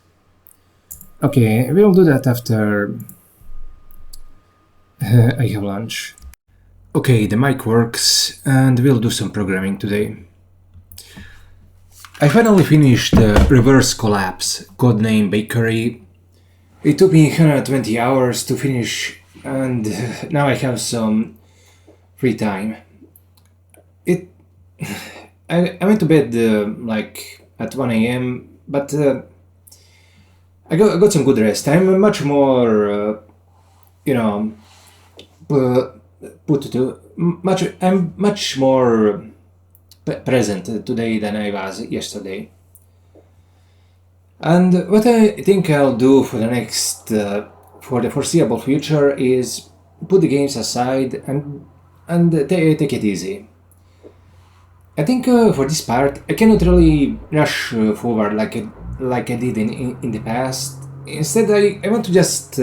Okay, we'll do that after I have lunch. Okay, the mic works, and we'll do some programming today. I finally finished Reverse Collapse, codename Bakery. It took me 120 hours to finish, and now I have some free time. I went to bed like at 1 a.m., but I got some good rest. I'm much more, I'm much more present today than I was yesterday. And what I think I'll do for for the foreseeable future is put the games aside and take it easy. I think for this part I cannot really rush forward like I did in the past. Instead, I want to just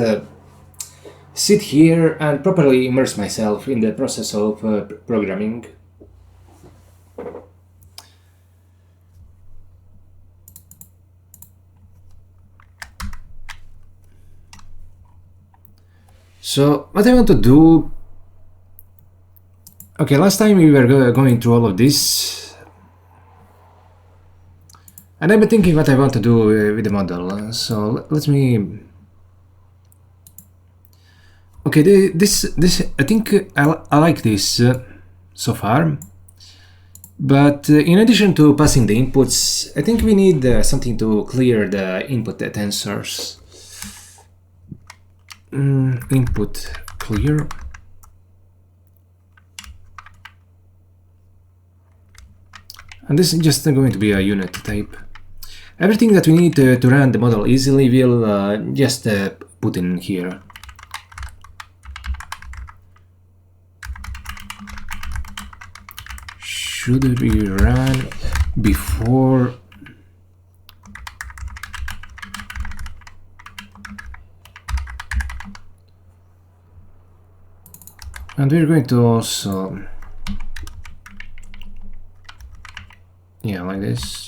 sit here and properly immerse myself in the process of programming. So what I want to do... Okay, last time we were going through all of this, and I've been thinking what I want to do with the model. So let me... Okay, this I think I like this so far, but in addition to passing the inputs, I think we need something to clear the input tensors. Input clear. And this is just going to be a unit type. Everything that we need to run the model easily we'll just put in here. Should be run before and we're going to also like this.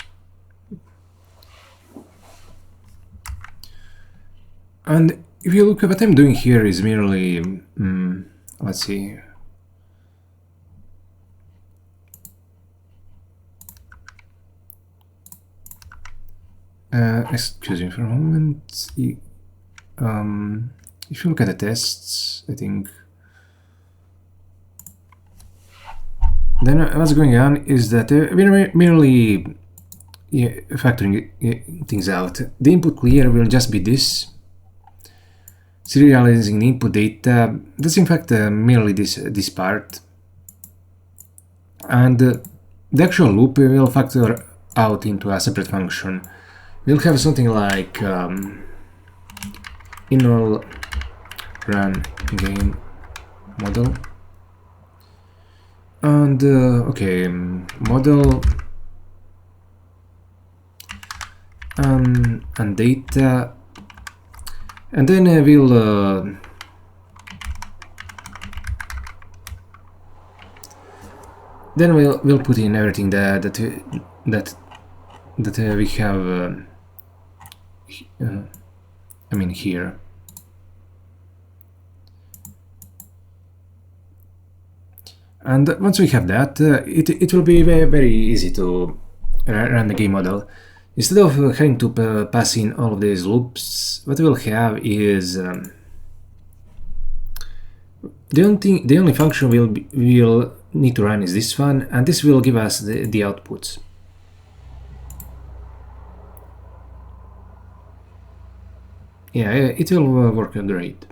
And if you look at what I'm doing here is merely let's see. Excuse me for a moment. If you look at the tests, I think then what's going on is that we're merely factoring things out. The input clear will just be this. Serializing the input data, that's in fact merely this part. And the actual loop will factor out into a separate function. We'll have something like inall run game model. And okay, model and data, and then we'll put in everything that we have. I mean here. And once we have that, it will be very, very easy to run the game model. Instead of having to pass in all of these loops, what we'll have is the only function we'll need to run is this one, and this will give us the outputs. Yeah, it will work great.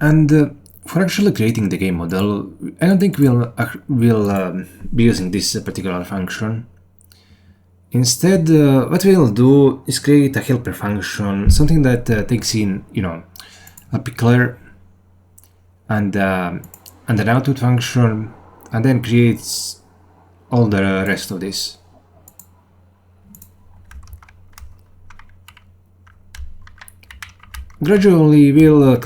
And for actually creating the game model, I don't think we'll be using this particular function. Instead, what we'll do is create a helper function, something that takes in, a pickler and an output function, and then creates all the rest of this. Gradually, we'll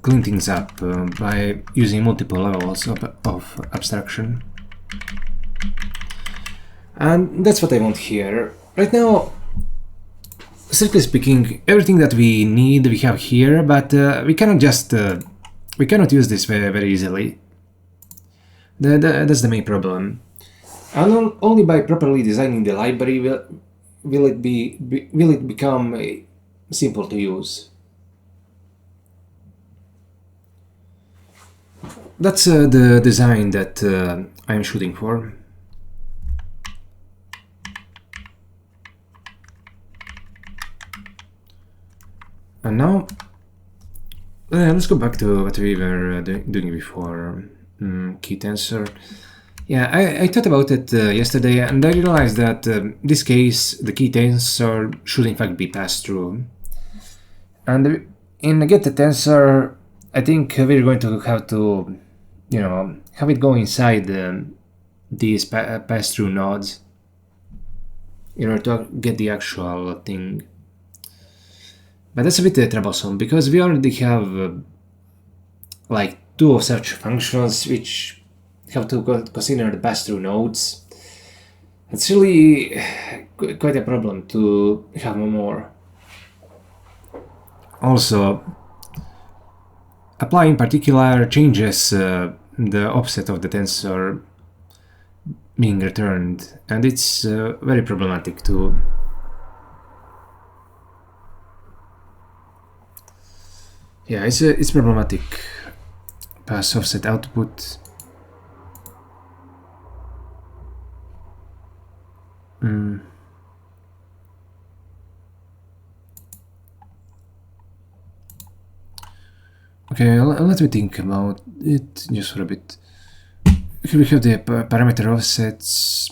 clean things up by using multiple levels of abstraction. And that's what I want here. Right now, strictly speaking, everything that we need we have here, but we cannot use this very easily. That's the main problem. And only by properly designing the library will it become simple to use. That's the design that I'm shooting for. And now, let's go back to what we were doing before, key tensor. Yeah, I thought about it yesterday, and I realized that this case, the key tensor should in fact be passed through. And in get the tensor, I think we're going to have to, have it go inside these pass-through nodes in order to get the actual thing. But that's a bit troublesome, because we already have like 2 of such functions which have to consider the pass-through nodes. It's really quite a problem to have more. Also, apply in particular changes the offset of the tensor being returned, and it's very problematic too. Yeah, it's problematic. Pass offset output. Okay, let me think about it just for a bit. Here we have the parameter offsets,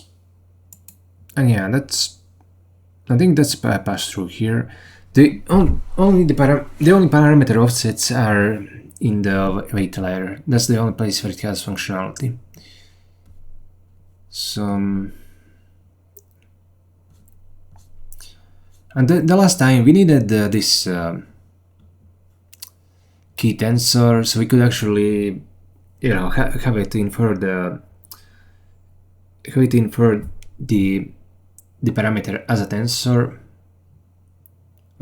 and yeah, I think that's passed through here. The only parameter offsets are in the weight layer. That's the only place where it has functionality. So, and the last time we needed this key tensor, so we could actually, have it infer the parameter as a tensor.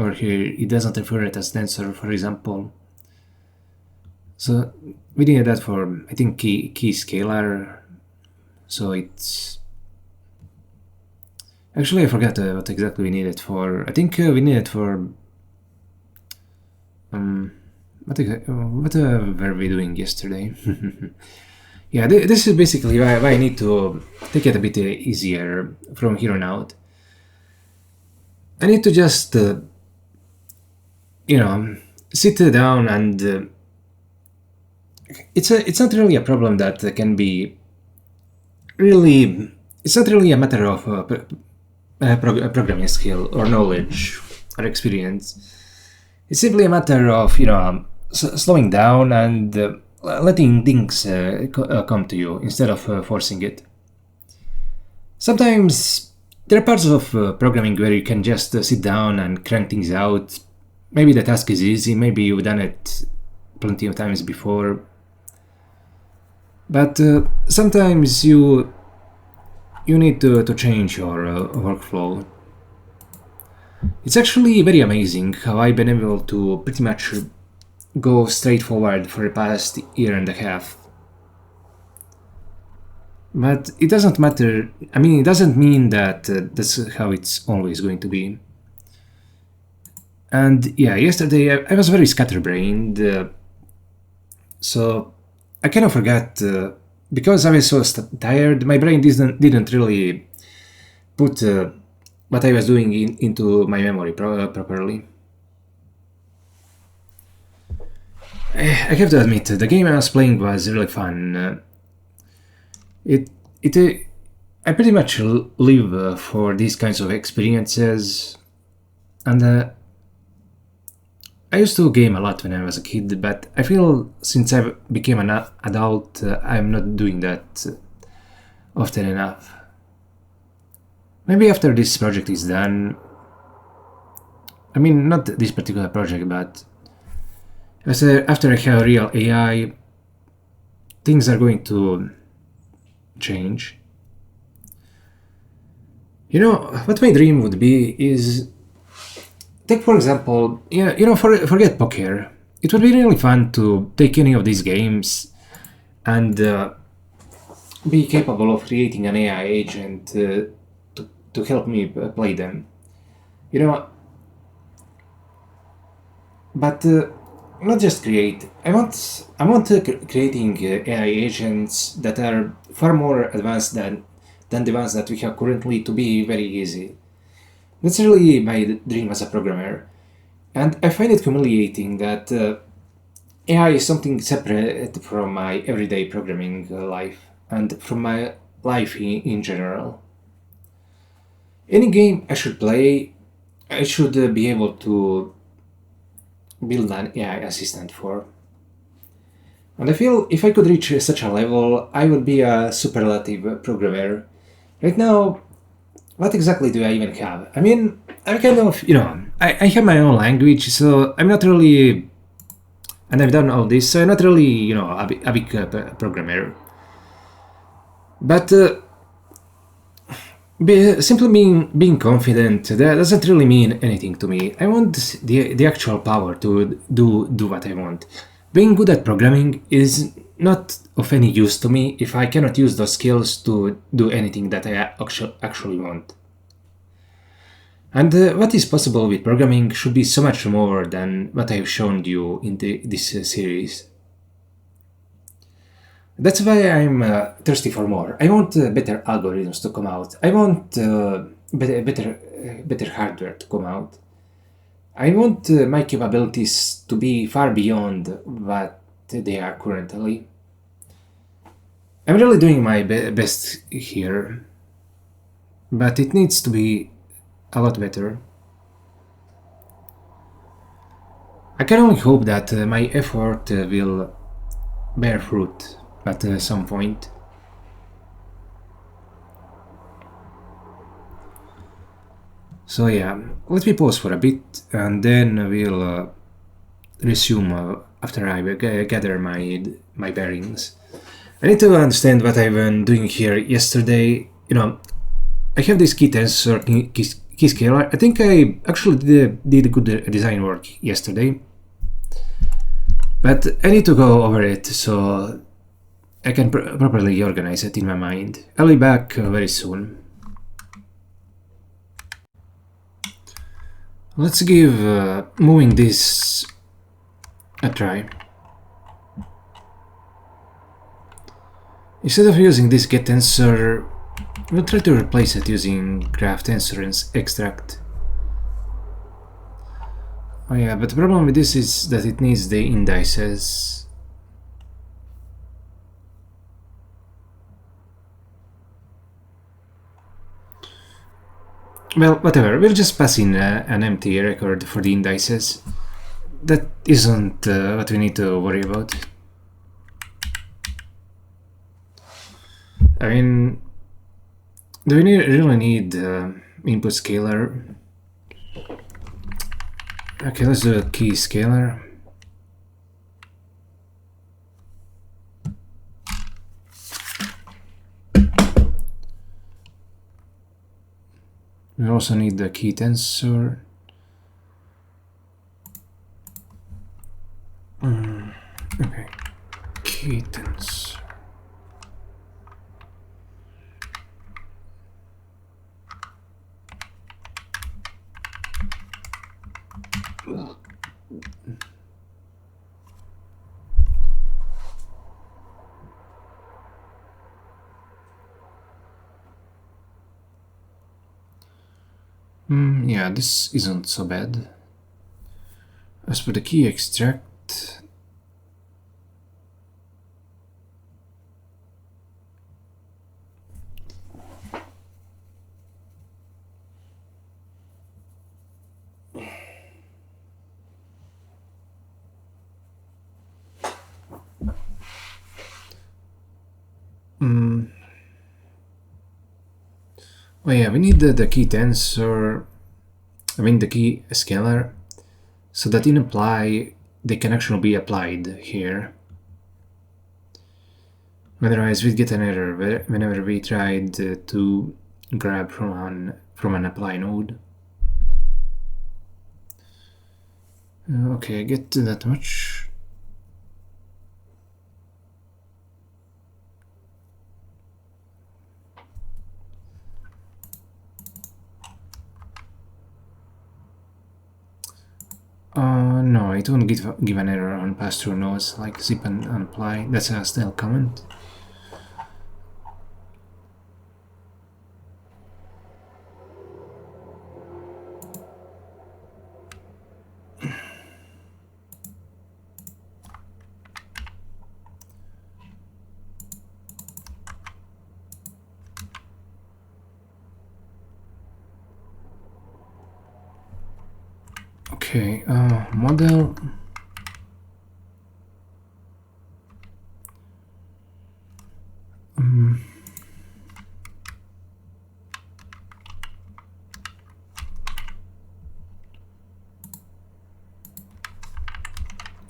Or here it doesn't refer it as tensor, for example. So we needed that for, I think, key scalar. So it's actually, I forgot what exactly we needed for. I think we needed for what were we doing yesterday? Yeah, this is basically why I need to take it a bit easier from here on out. I need to just sit down and it's not really a problem that can be really. It's not really a matter of programming skill or knowledge or experience. It's simply a matter of slowing down and letting things come to you instead of forcing it. Sometimes there are parts of programming where you can just sit down and crank things out. Maybe the task is easy, maybe you've done it plenty of times before. But sometimes you need to change your workflow. It's actually very amazing how I've been able to pretty much go straight forward for the past year and a half. But it doesn't matter. I mean, it doesn't mean that that's how it's always going to be. And yeah, yesterday I was very scatterbrained, so I kind of forgot, because I was so tired, my brain didn't really put what I was doing into my memory properly. I have to admit, the game I was playing was really fun. I I pretty much live for these kinds of experiences, and I used to game a lot when I was a kid, but I feel since I became an adult, I'm not doing that often enough. Maybe after this project is done, I mean, not this particular project, but after I have real AI, things are going to change. You know, what my dream would be is, take for example, forget poker. It would be really fun to take any of these games and be capable of creating an AI agent to help me play them. You know, but not just create. I want creating AI agents that are far more advanced than the ones that we have currently to be very easy. That's really my dream as a programmer, and I find it humiliating that AI is something separate from my everyday programming life and from my life in general. Any game I should play, I should be able to build an AI assistant for. And I feel if I could reach such a level, I would be a superlative programmer. Right now, what exactly do I even have? I mean, I'm kind of, I have my own language, so I'm not really, and I've done all this, so I'm not really, a big programmer. But simply being confident, that doesn't really mean anything to me. I want the actual power to do what I want. Being good at programming is not of any use to me if I cannot use those skills to do anything that I actually want. And what is possible with programming should be so much more than what I've shown you in this series. That's why I'm thirsty for more. I want better algorithms to come out. I want better hardware to come out. I want my capabilities to be far beyond what they are currently. I'm really doing my best here, but it needs to be a lot better. I can only hope that my effort will bear fruit at some point. So yeah, let me pause for a bit and then we'll resume after I gather my bearings. I need to understand what I've been doing here yesterday. I have this key tensor key scalar. I think I actually did good design work yesterday, but I need to go over it so I can properly organize it in my mind. I'll be back very soon. Let's give moving this a try. Instead of using this get tensor, we'll try to replace it using graph tensor and extract. Oh yeah, but the problem with this is that it needs the indices. Well, whatever, we'll just pass in an empty record for the indices. That isn't what we need to worry about. I mean, do we really need input scalar? Okay, let's do a key scalar. We also need the key tensor. Okay, key tensor. Yeah, this isn't so bad. As for the key extract, Oh yeah, we need the key tensor, the key scalar, so that in apply they can actually be applied here. Otherwise we'd get an error whenever we tried to grab from an apply node. Okay, I get that much. No, it won't give an error on pass-through nodes like zip and apply. That's a stale comment. Okay, model.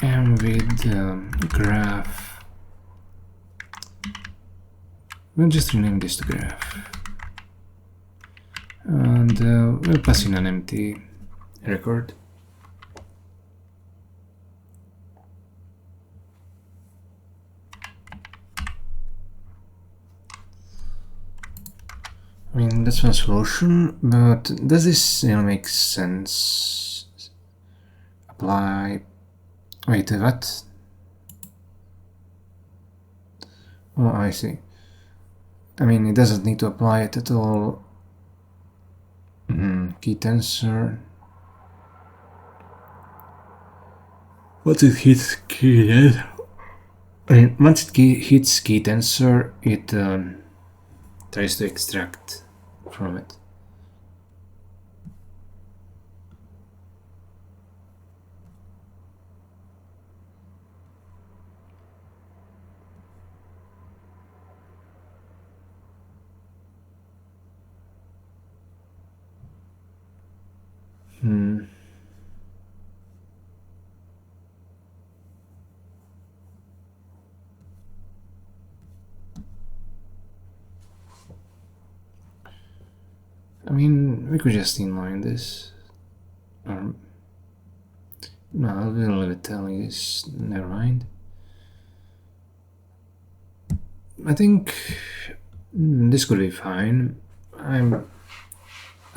And with graph, we'll just rename this to graph, and we'll pass in an empty record. That's one solution, but does this make sense? Apply. Wait, what? Oh, I see. It doesn't need to apply it at all. Key tensor. Once it hits key, once it hits key tensor, it tries to extract from it. We could just inline this. Or no, I'll leave it telling this. Never mind. I think this could be fine. I'll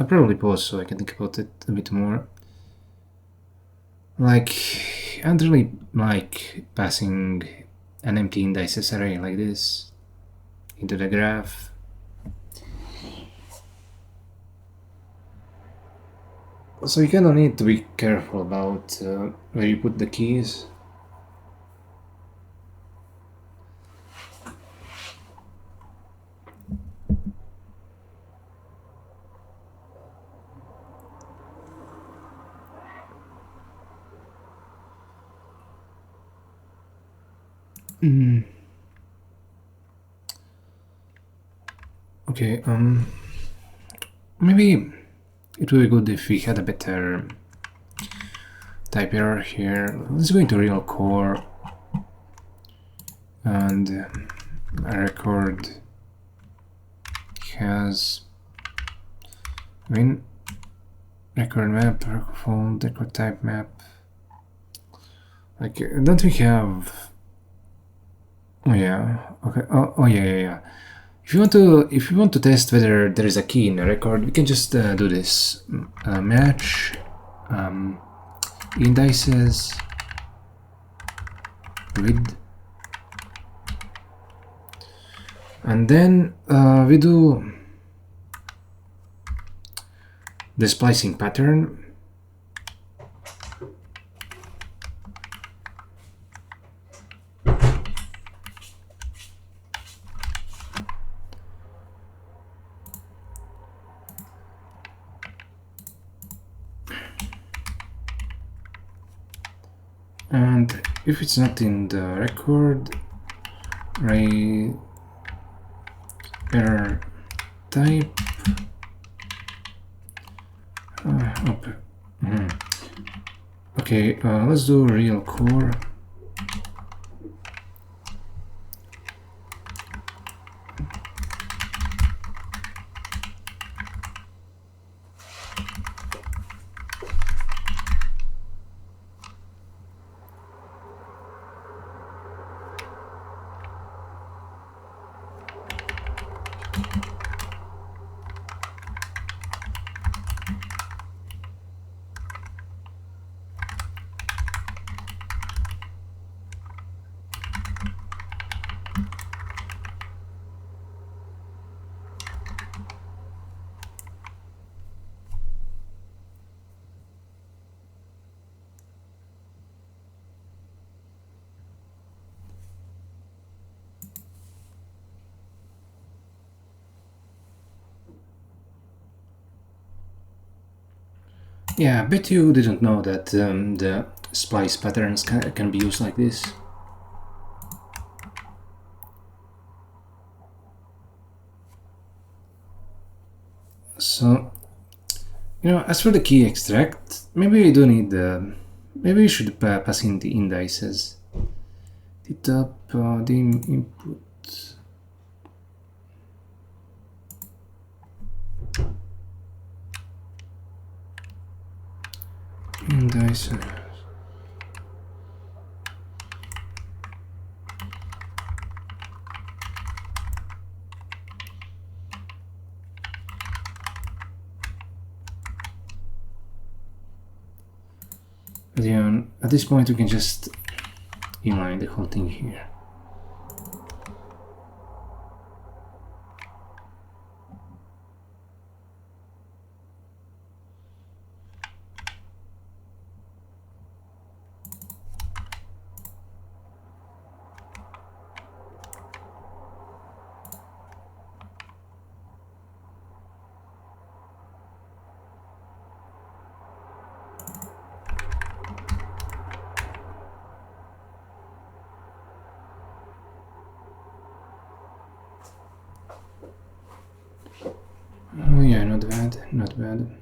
probably pause so I can think about it a bit more. I don't really like passing an empty indices array like this into the graph. So you kind of need to be careful about where you put the keys. Okay, maybe it would be good if we had a better type error here. Let's go into real core and a record has record map, record font, record type map. Don't we have? Oh yeah. Okay. Oh yeah. If you want to test whether there is a key in a record, we can just do this match indices with, and then we do the splicing pattern. And if it's not in the record, error type Okay, let's do real core. Yeah, I bet you didn't know that the splice patterns can be used like this. So, as for the key extract, maybe we do need maybe we should pass in the indices. The top, the input. Indices. Then at this point we can just inline the whole thing here. Oh yeah, not bad, not bad.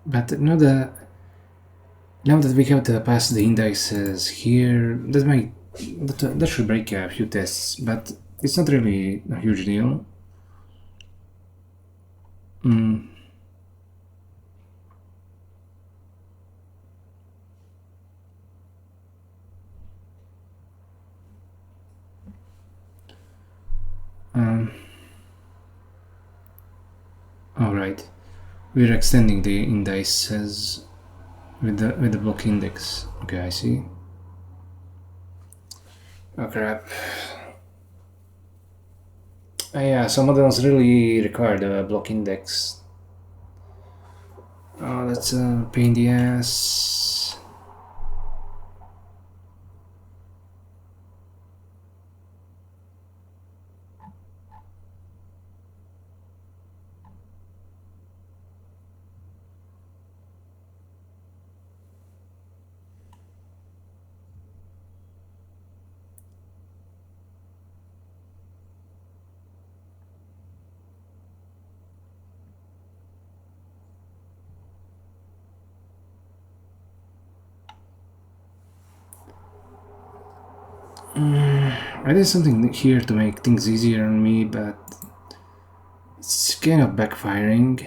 But now that we have to pass the indices here, that should break a few tests, but it's not really a huge deal. Alright, we're extending the indices with the block index. Okay, I see. Oh crap. Yeah, some models really require the block index. Oh, that's a pain in the ass. I did something here to make things easier on me, but it's kind of backfiring.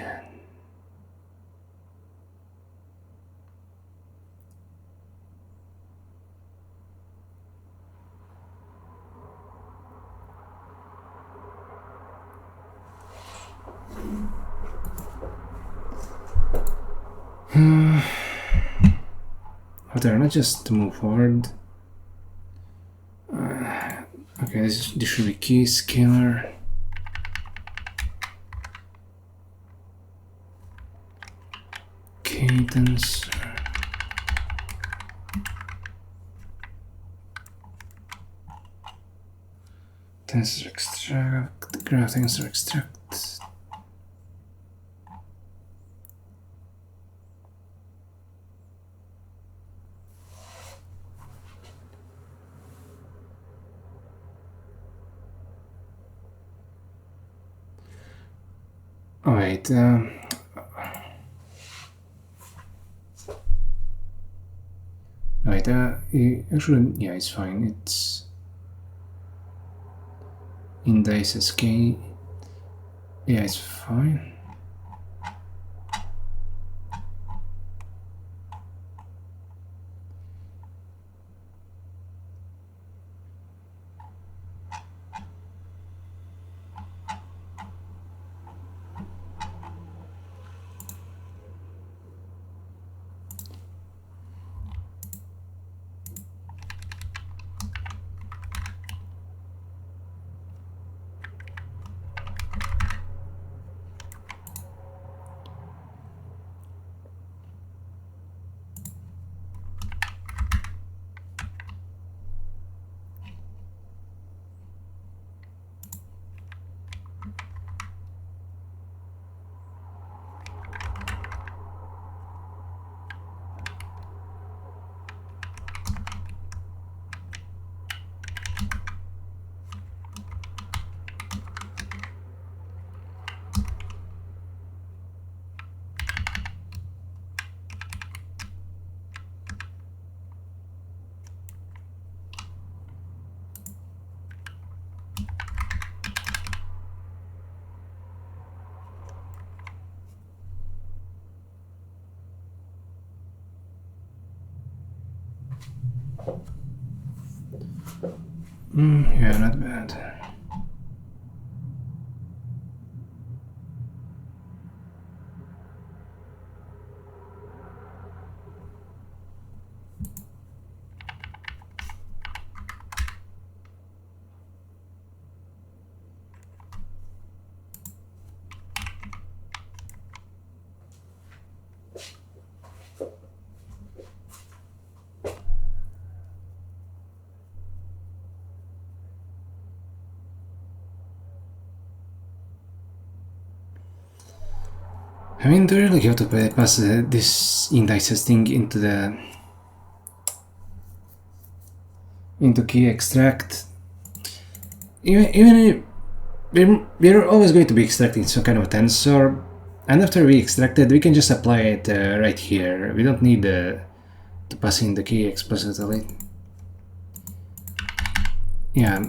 Whatever, not just to move forward. Okay, this should be key scalar. Cadence. Tensor extract, graph tensor extract. Alright, right, actually, yeah, it's fine. It's indices k. Yeah, it's fine. Yeah, not bad. I mean, do you really have to pass this indices thing into key extract? Even we're always going to be extracting some kind of a tensor, and after we extract it, we can just apply it right here. We don't need to pass in the key explicitly. Yeah.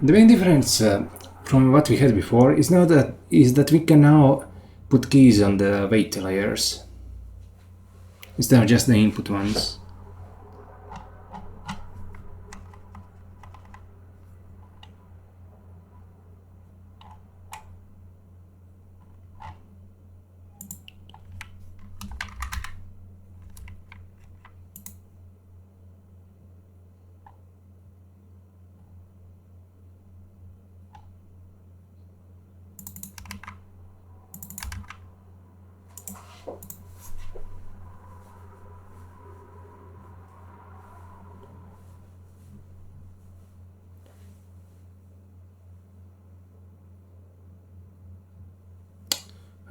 The main difference from what we had before is that we can now put keys on the weight layers instead of just the input ones.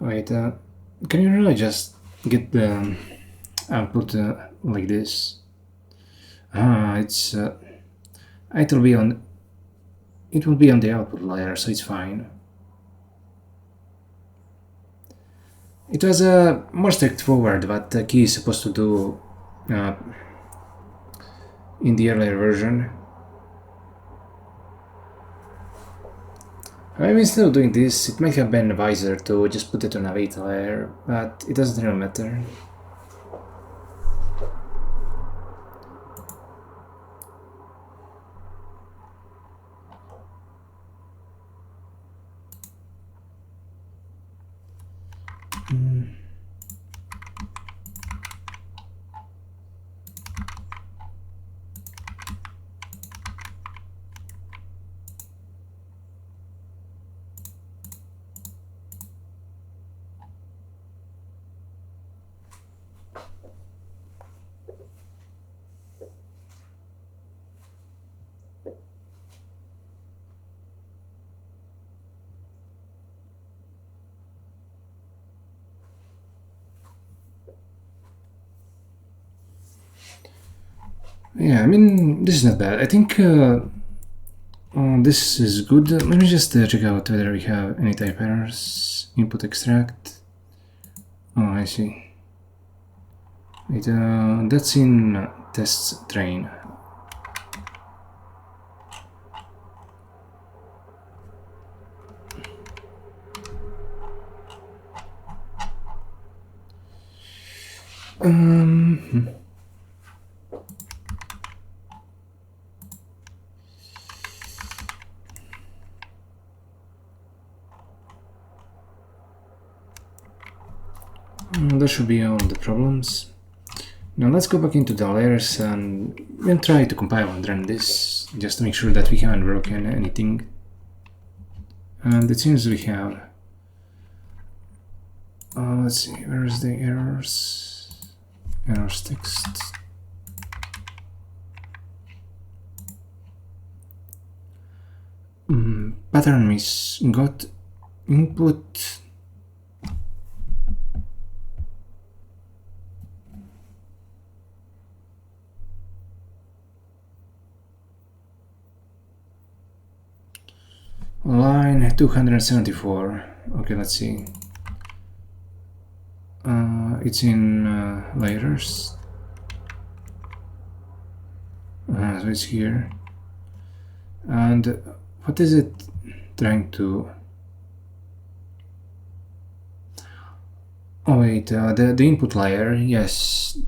Wait, can you really just get the output like this? It's it will be on the output layer, so it's fine. It was more straightforward what the key is supposed to do in the earlier version. However, instead of doing this, it might have been wiser to just put it on a weight layer, but it doesn't really matter. Yeah, I mean, this is not bad. I think this is good. Let me just check out whether we have any type errors. Input extract. Oh, I see. Wait, that's in test train. That should be all the problems. Now let's go back into the layers and we'll try to compile and run this just to make sure that we haven't broken anything. And it seems we have. Let's see, where's the errors? Errors text. Pattern miss got input. Line 274. Okay, let's see. It's in layers. So it's here. And what is it trying to? Oh wait, the input layer. Yes.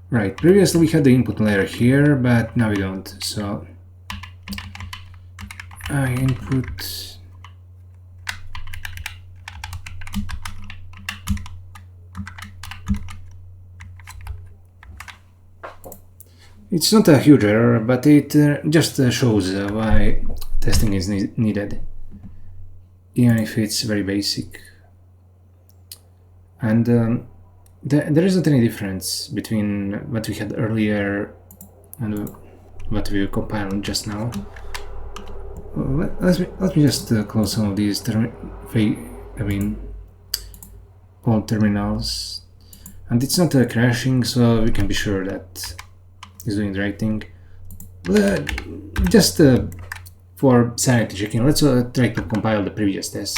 Right. Previously we had the input layer here, but now we don't. So I input. It's not a huge error, but it just shows why testing is needed, even if it's very basic. And there isn't any difference between what we had earlier and what we compiled just now. Let me just close some of these old terminals, and it's not crashing, so we can be sure that it's doing the right thing. Just for sanity checking, let's try to compile the previous test.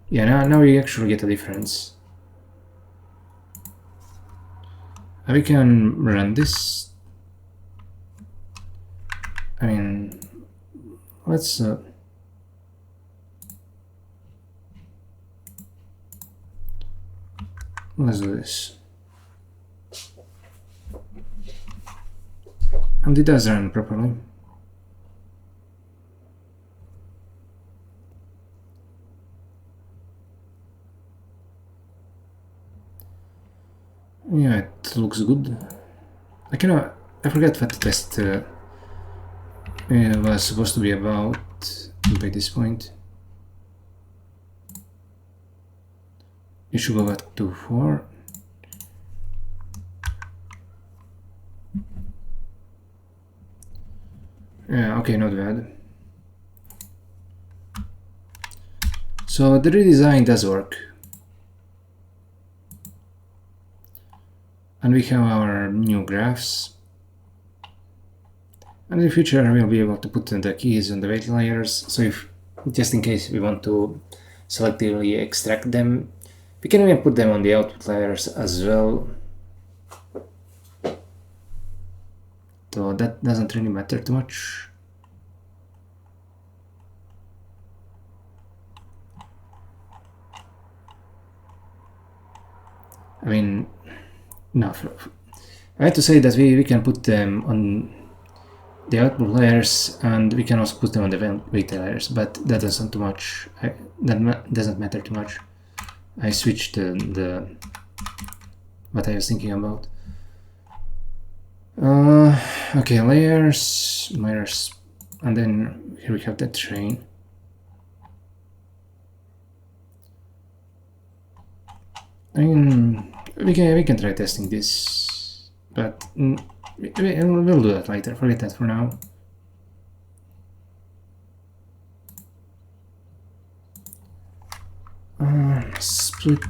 Yeah, now we actually get a difference. We can run this. I mean, let's do this. And it does run properly. Yeah, it looks good. I forget what the test was supposed to be about by this point. It should go back to 4. Yeah, okay, not bad. So the redesign does work. And we have our new graphs. And in the future we'll be able to put the keys on the weight layers. So if, just in case we want to selectively extract them, we can even put them on the output layers as well. So that doesn't really matter too much. I mean, no, I have to say that we can put them on the output layers, and we can also put them on the weight layers, but that doesn't too much. That doesn't matter too much. I switched the what I was thinking about. Okay, layers, and then here we have the train. I mean, we can try testing this, but we'll do that later. Forget that for now. Split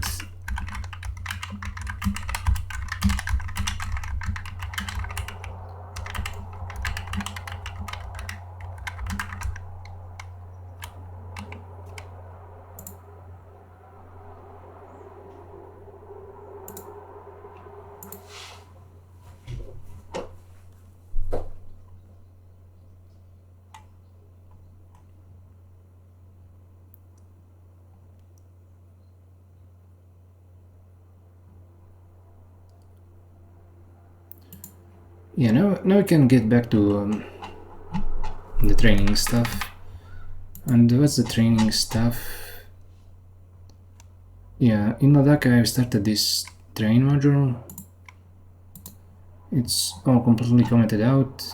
Yeah, now we can get back to the training stuff. And what's the training stuff? Yeah, in Leduc I've started this train module. It's all completely commented out.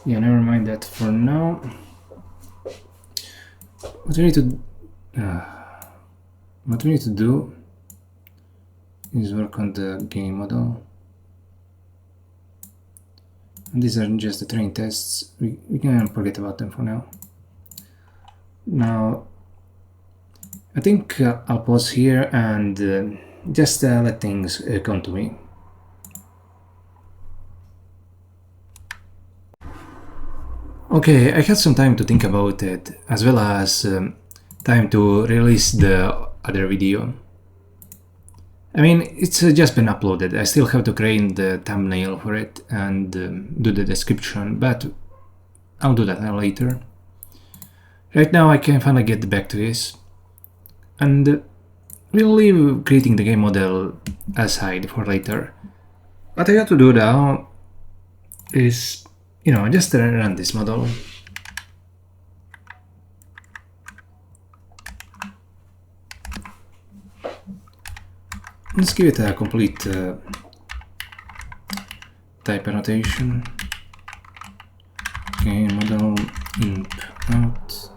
Yeah, never mind that for now. What we need to do is work on the game model. And these are just the train tests. We can forget about them for now. Now, I think I'll pause here and just let things come to me. Okay, I had some time to think about it, as well as time to release the other video. I mean, it's just been uploaded. I still have to create the thumbnail for it and do the description, but I'll do that later. Right now I can finally get back to this, and we'll leave creating the game model aside for later. What I have to do now is, just run this model. Let's give it a complete type annotation. Okay, model imp out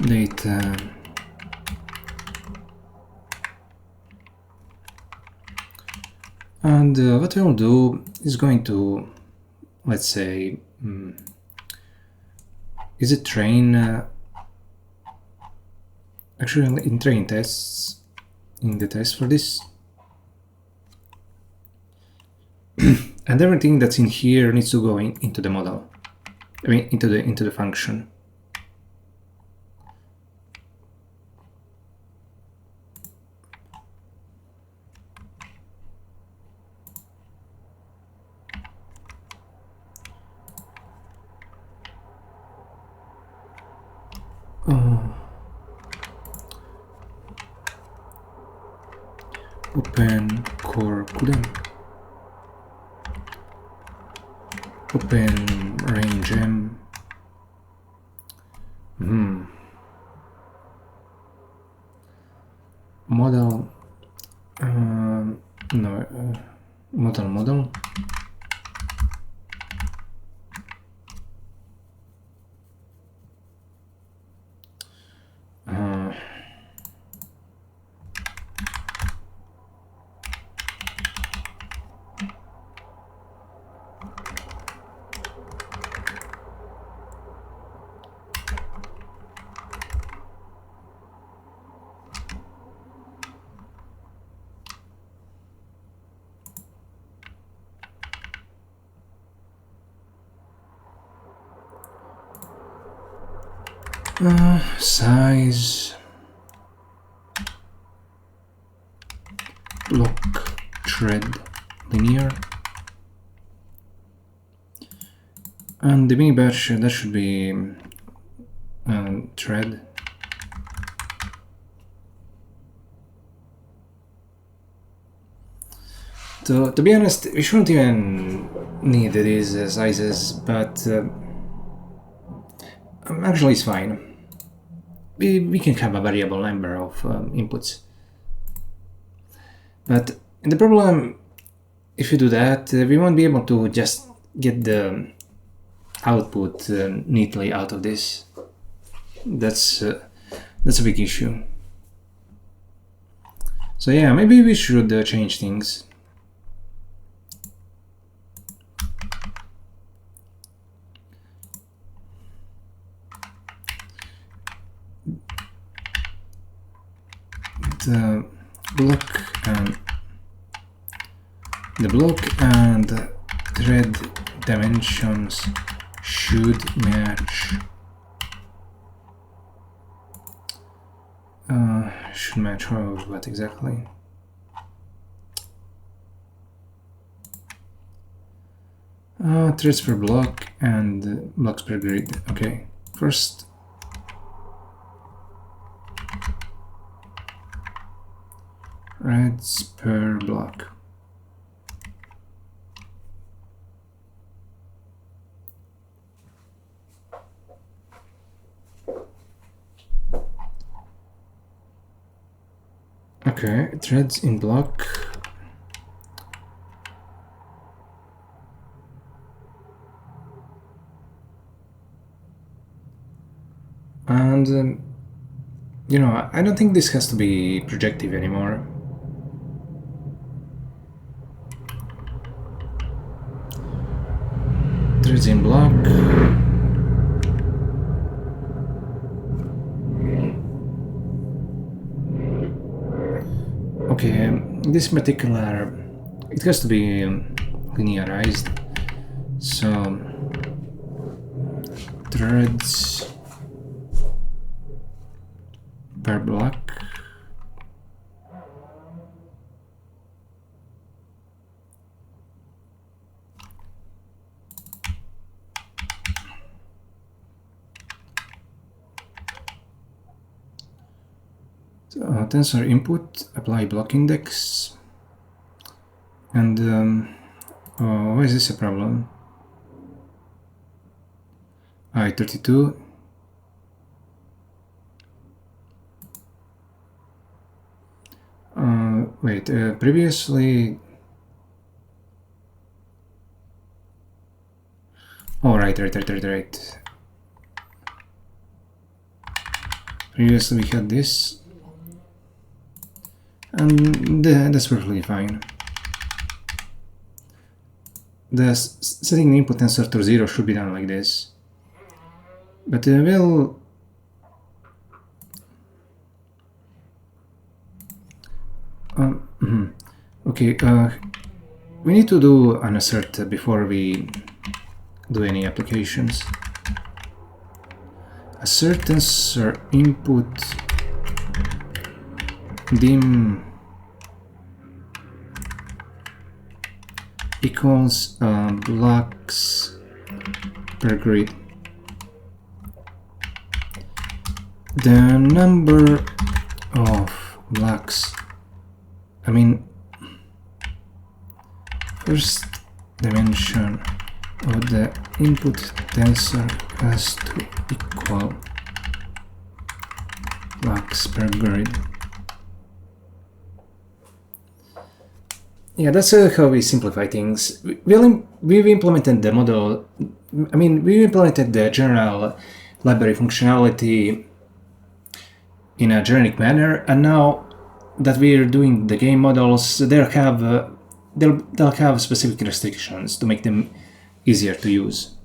data and what we'll do is going to, let's say, is it train actually in train tests, in the test for this, and everything that's in here needs to go into the model. I mean, into the function. Open core CUDA, open range M. Model, model. Size, block, thread, linear, and the mini batch that should be thread. To be honest, we shouldn't even need these sizes, but actually it's fine. We can have a variable number of inputs. But the problem, if you do that, we won't be able to just get the output neatly out of this. That's a big issue. So yeah, maybe we should change things. The block and thread dimensions should match. Should match what exactly? Threads per block and blocks per grid. Okay, first threads per block. Okay, threads in block. And you know, I don't think this has to be projective anymore. Threads in block. Okay, this particular, it has to be linearized. So threads per block. So, tensor input, apply block index, and why is this a problem? I32. Wait, previously. Oh, right. Previously we had this, and that's perfectly fine. The setting the input tensor to 0 should be done like this, but we'll okay. We need to do an assert before we do any applications. Assert tensor input dim equals blocks per grid. The number of blocks, I mean, first dimension of the input tensor has to equal blocks per grid. Yeah, that's how we simplify things. We've implemented the model, I mean, we implemented the general library functionality in a generic manner, and now that we're doing the game models, they'll have specific restrictions to make them easier to use.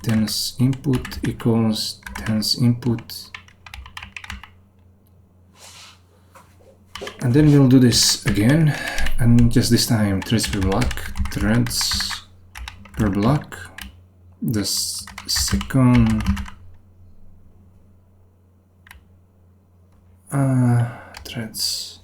Tens input equals tens input, and then we'll do this again, and just this time threads per block, threads per block. The second threads.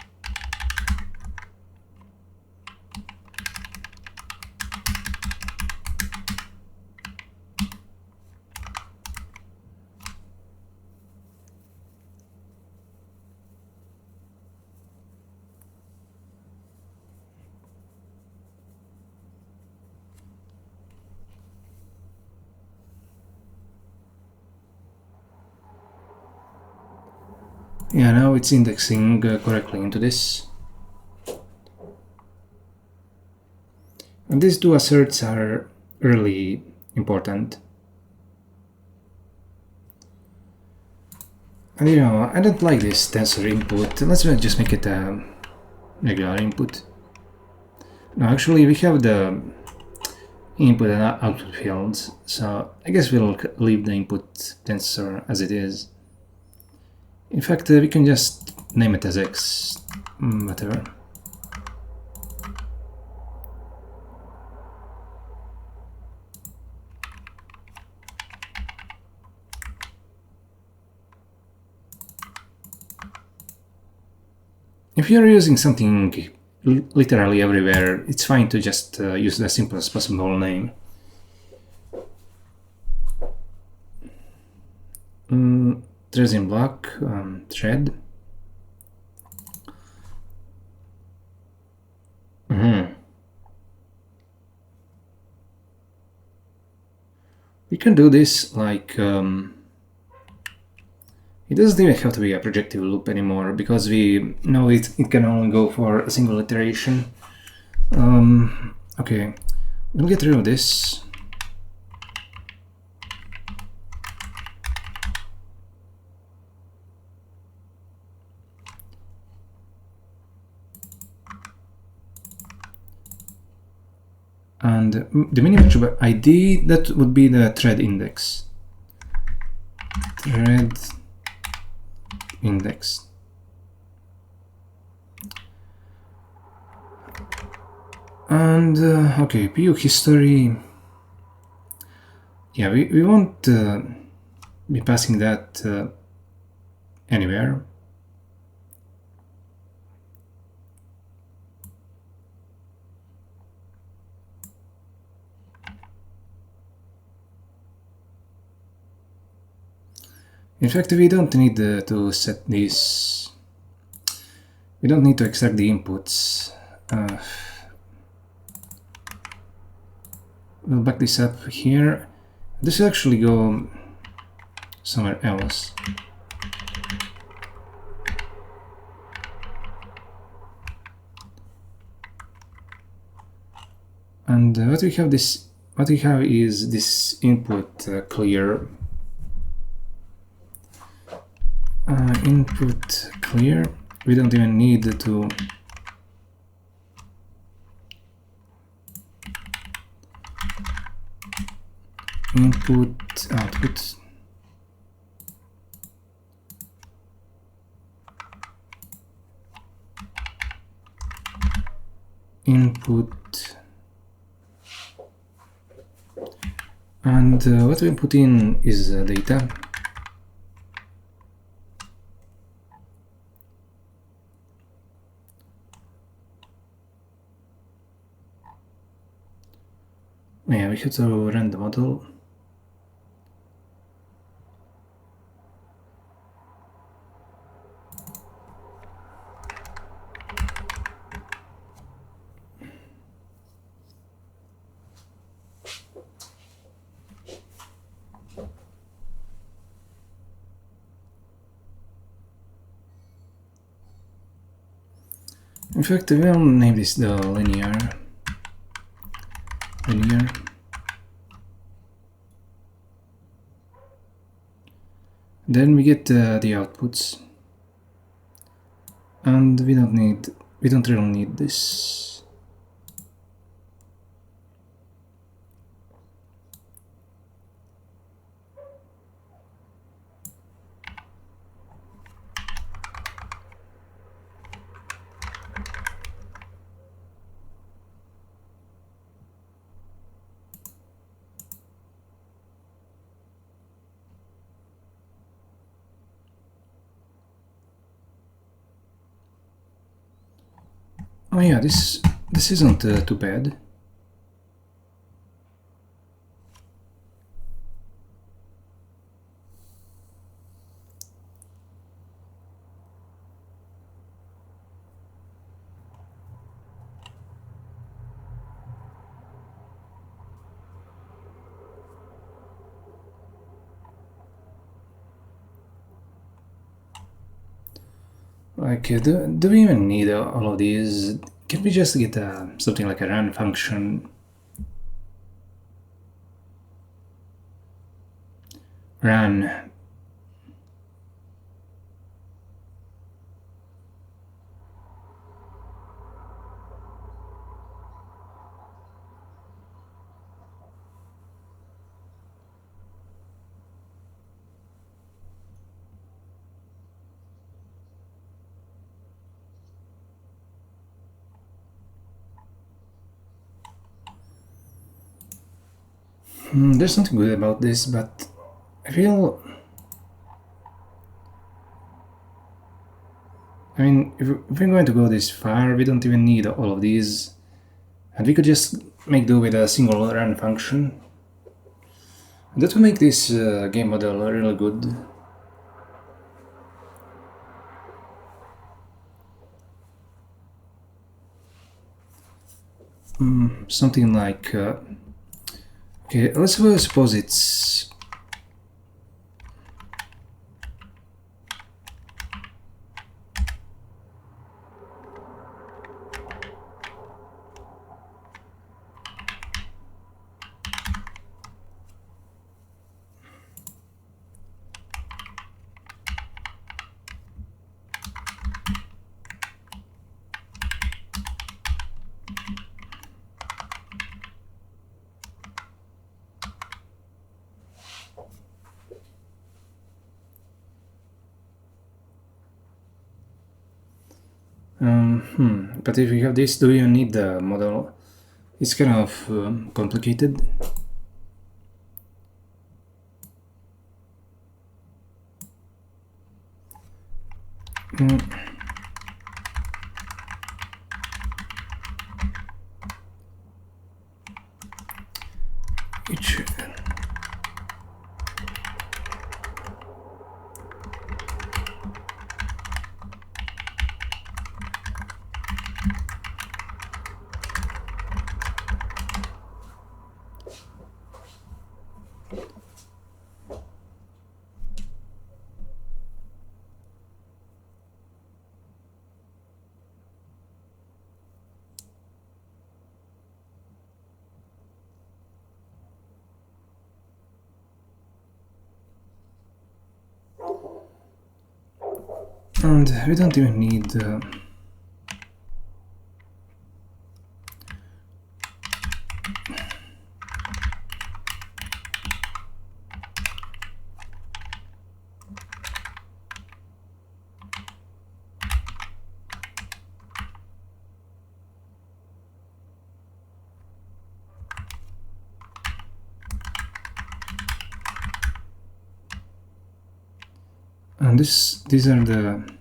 Yeah, now it's indexing correctly into this. And these two asserts are really important. And you know, I don't like this tensor input. Let's just make it a regular input. No, actually we have the input and output fields, so I guess we'll leave the input tensor as it is. In fact, we can just name it as X, whatever. If you're using something literally everywhere, it's fine to just use the simplest possible name. threads in block, thread. We can do this like it doesn't even have to be a projective loop anymore, because we know it can only go for a single iteration. Okay, we'll get rid of this. And the mini-matchup ID, that would be the thread index. Thread index. And okay, PU history. Yeah, we won't be passing that anywhere. In fact, we don't need to set these. We don't need to extract the inputs. We'll back this up here. This will actually go somewhere else. And what we have is this input clear. Input clear. We don't even need to input output. Input. And what we put in is data. Yeah, we have to run the model. In fact, we'll name this the linear. Then we get the outputs, and we don't really need this. Oh yeah, this isn't too bad. Like, do we even need all of these? Can we just get something like a run function? Run. There's something good about this, but I feel... I mean, if we're going to go this far, we don't even need all of these. And we could just make do with a single run function. That will make this game model really good. something like okay, let's suppose it's but if you have this, do you need the model? It's kind of complicated. And we don't even need and these are the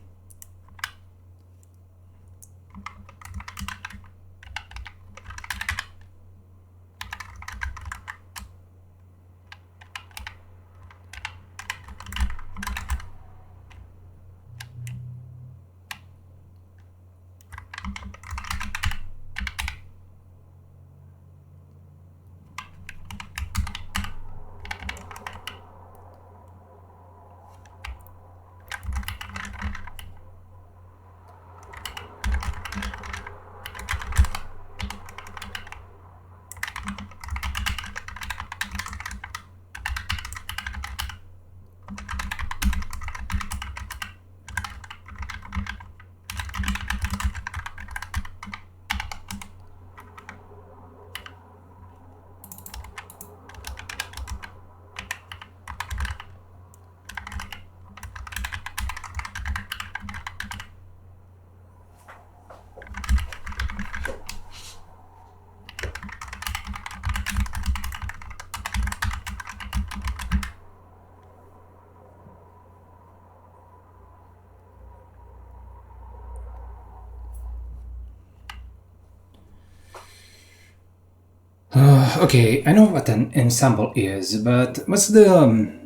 okay, I know what an ensemble is, but what's the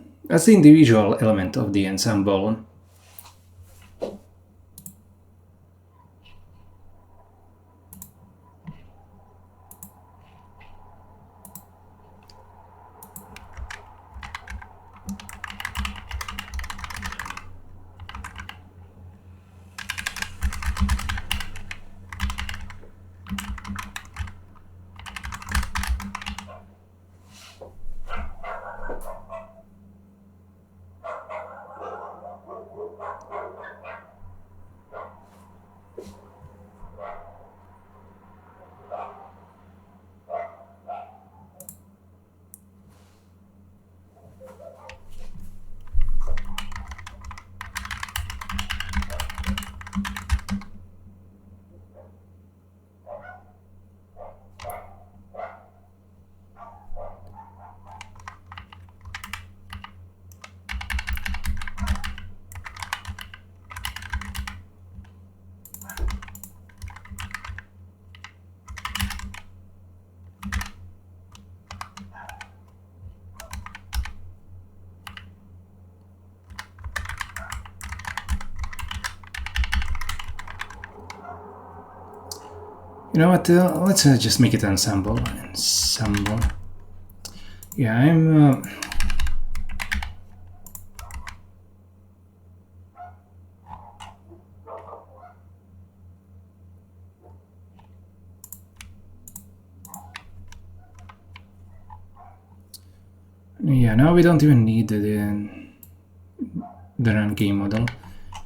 individual element of the ensemble? You know what? Let's just make it ensemble. Ensemble. Yeah, I'm. Yeah, now we don't even need the run game model.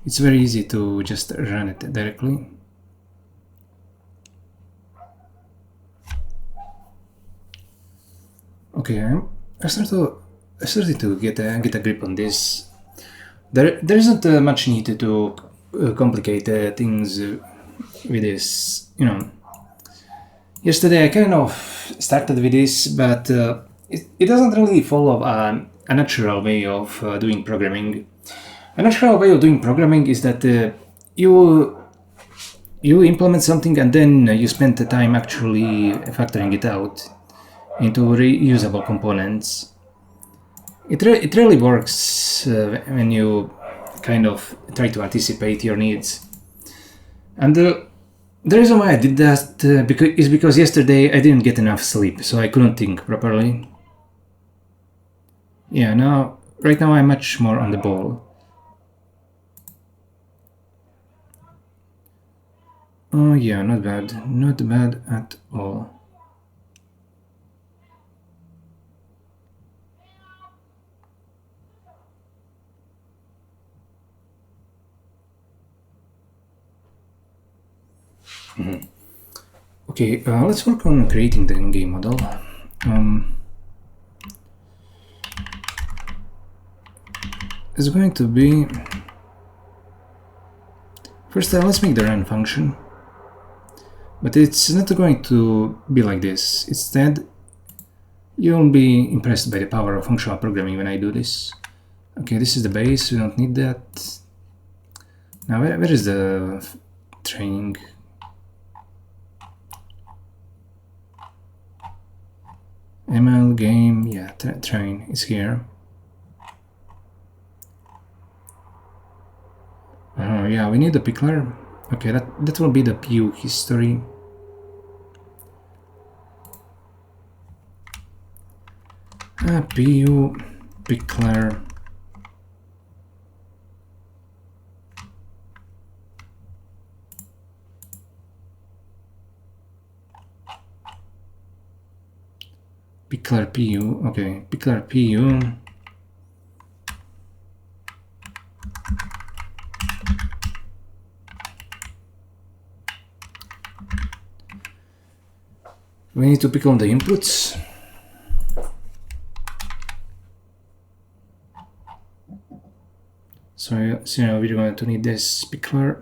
It's very easy to just run it directly. Okay, I started to get a grip on this. There isn't much need to complicate things with this. You know, yesterday I kind of started with this, but it doesn't really follow a natural way of doing programming. A natural way of doing programming is that you implement something and then you spend the time actually factoring it out into reusable components. It really works when you kind of try to anticipate your needs. And the reason why I did that is because yesterday I didn't get enough sleep, so I couldn't think properly. Yeah, right now I'm much more on the ball. Oh yeah, not bad at all. Okay, let's work on creating the in-game model. It's going to be... First, let's make the run function. But it's not going to be like this. Instead, you'll be impressed by the power of functional programming when I do this. Okay, this is the base, we don't need that. Now, where is the training? ML game, yeah, train is here. Yeah, we need the pickler. Okay, that will be the PU history. PU pickler. Pickler PU, okay, pickler PU. We need to pickle the inputs. So we're going to need this pickler.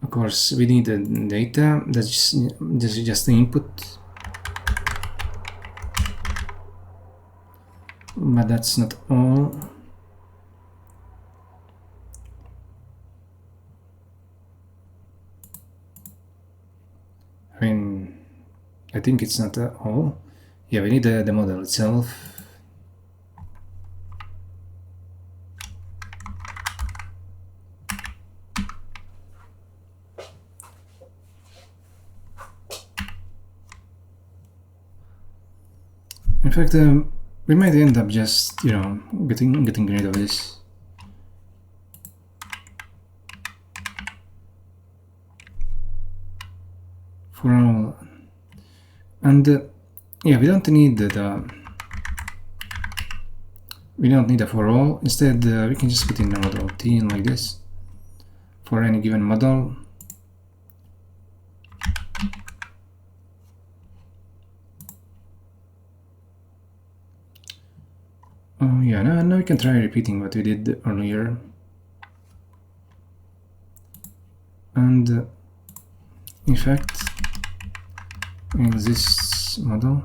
Of course, we need the data. This is just the input. But that's not all. I mean, I think it's not all. Yeah, we need the model itself. In fact, we might end up just, getting rid of this. For all. And yeah, we don't need we don't need a for all. Instead, we can just put in a model t like this for any given model. Oh yeah, now we can try repeating what we did earlier. And in fact, in this model,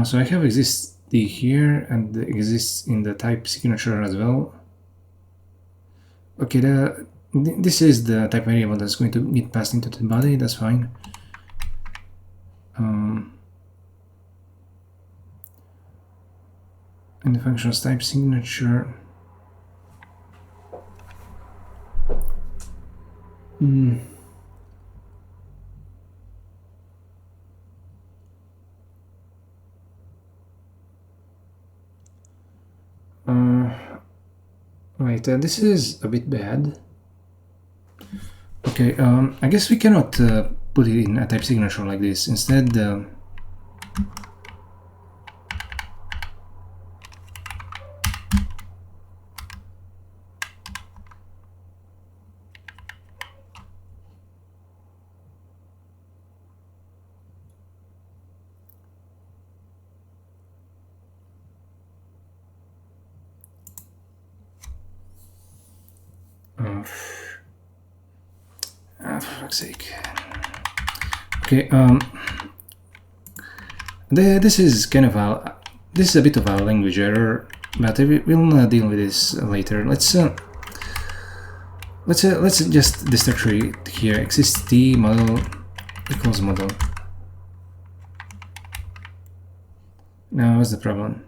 so I have exist here and exists in the type signature as well. Okay, this is the type variable that's going to get passed into the body. That's fine. And the function's type signature. Wait, this is a bit bad. Okay, I guess we cannot put it in a type signature like this. Instead, for fuck's sake. Okay, this is kind of a bit of a language error, but we'll deal with this later. Let's just destructure it here. Exist model equals model. Now what's the problem?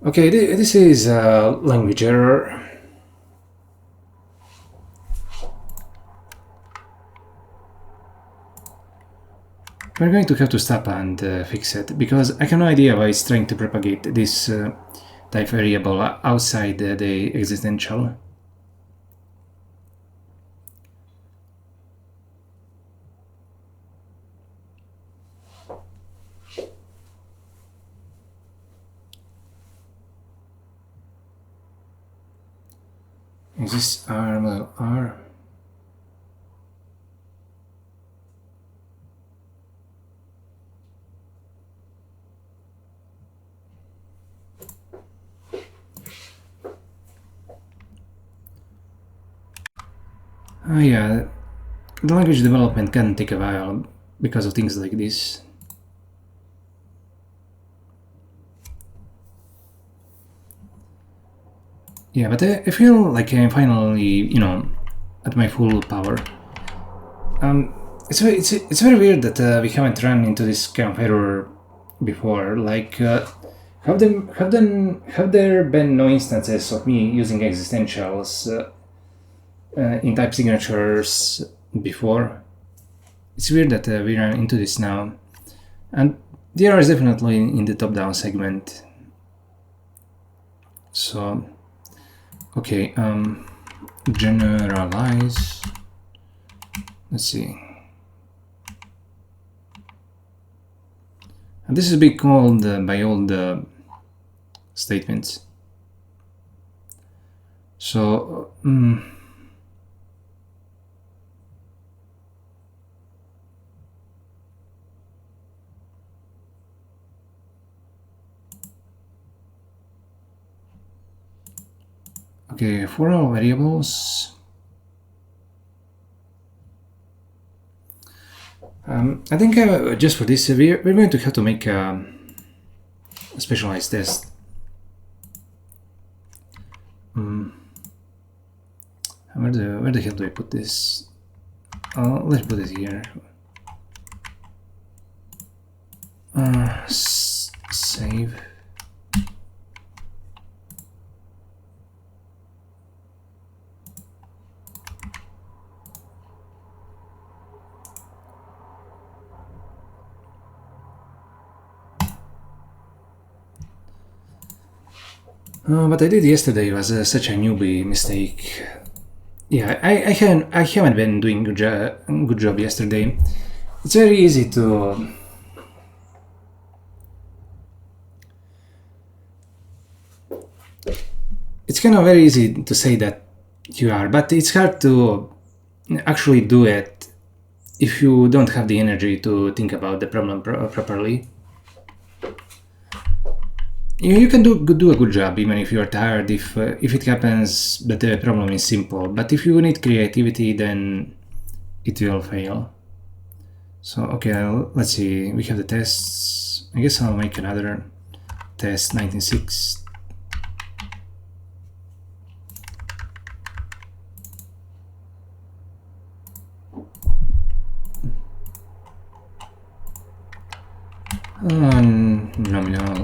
Okay, this is a language error. We're going to have to stop and fix it, because I have no idea why it's trying to propagate this type variable outside the existential. Is this R model R? Oh yeah, the language development can take a while because of things like this. Yeah, but I feel like I'm finally, you know, at my full power. It's very weird that we haven't run into this kind of error before. Like, have there been no instances of me using existentials in type signatures before? It's weird that we ran into this now, and the error is definitely in the top-down segment. So, okay, generalize. Let's see. And this is being called by all the statements. So, okay, for all variables, I think just for this, we're going to have to make a specialized test. Where the hell do I put this? Let's put it here. Save. What I did yesterday was such a newbie mistake. Yeah, I haven't been doing good job yesterday. It's very easy to it's kind of very easy to say that you are, but it's hard to actually do it if you don't have the energy to think about the problem properly. You can do a good job even if you're tired, if it happens that the problem is simple, but if you need creativity, then it will fail. So, okay, let's see, we have the tests. I guess I'll make another test 19.6. Nominal.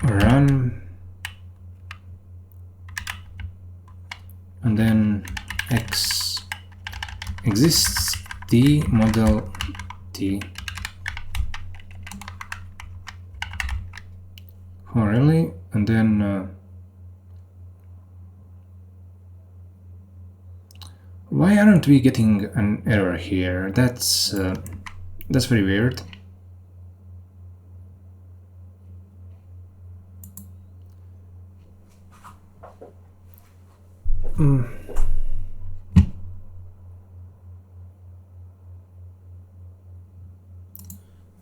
Run. And then X exists T model T. Oh really? And then why aren't we getting an error here? That's very weird.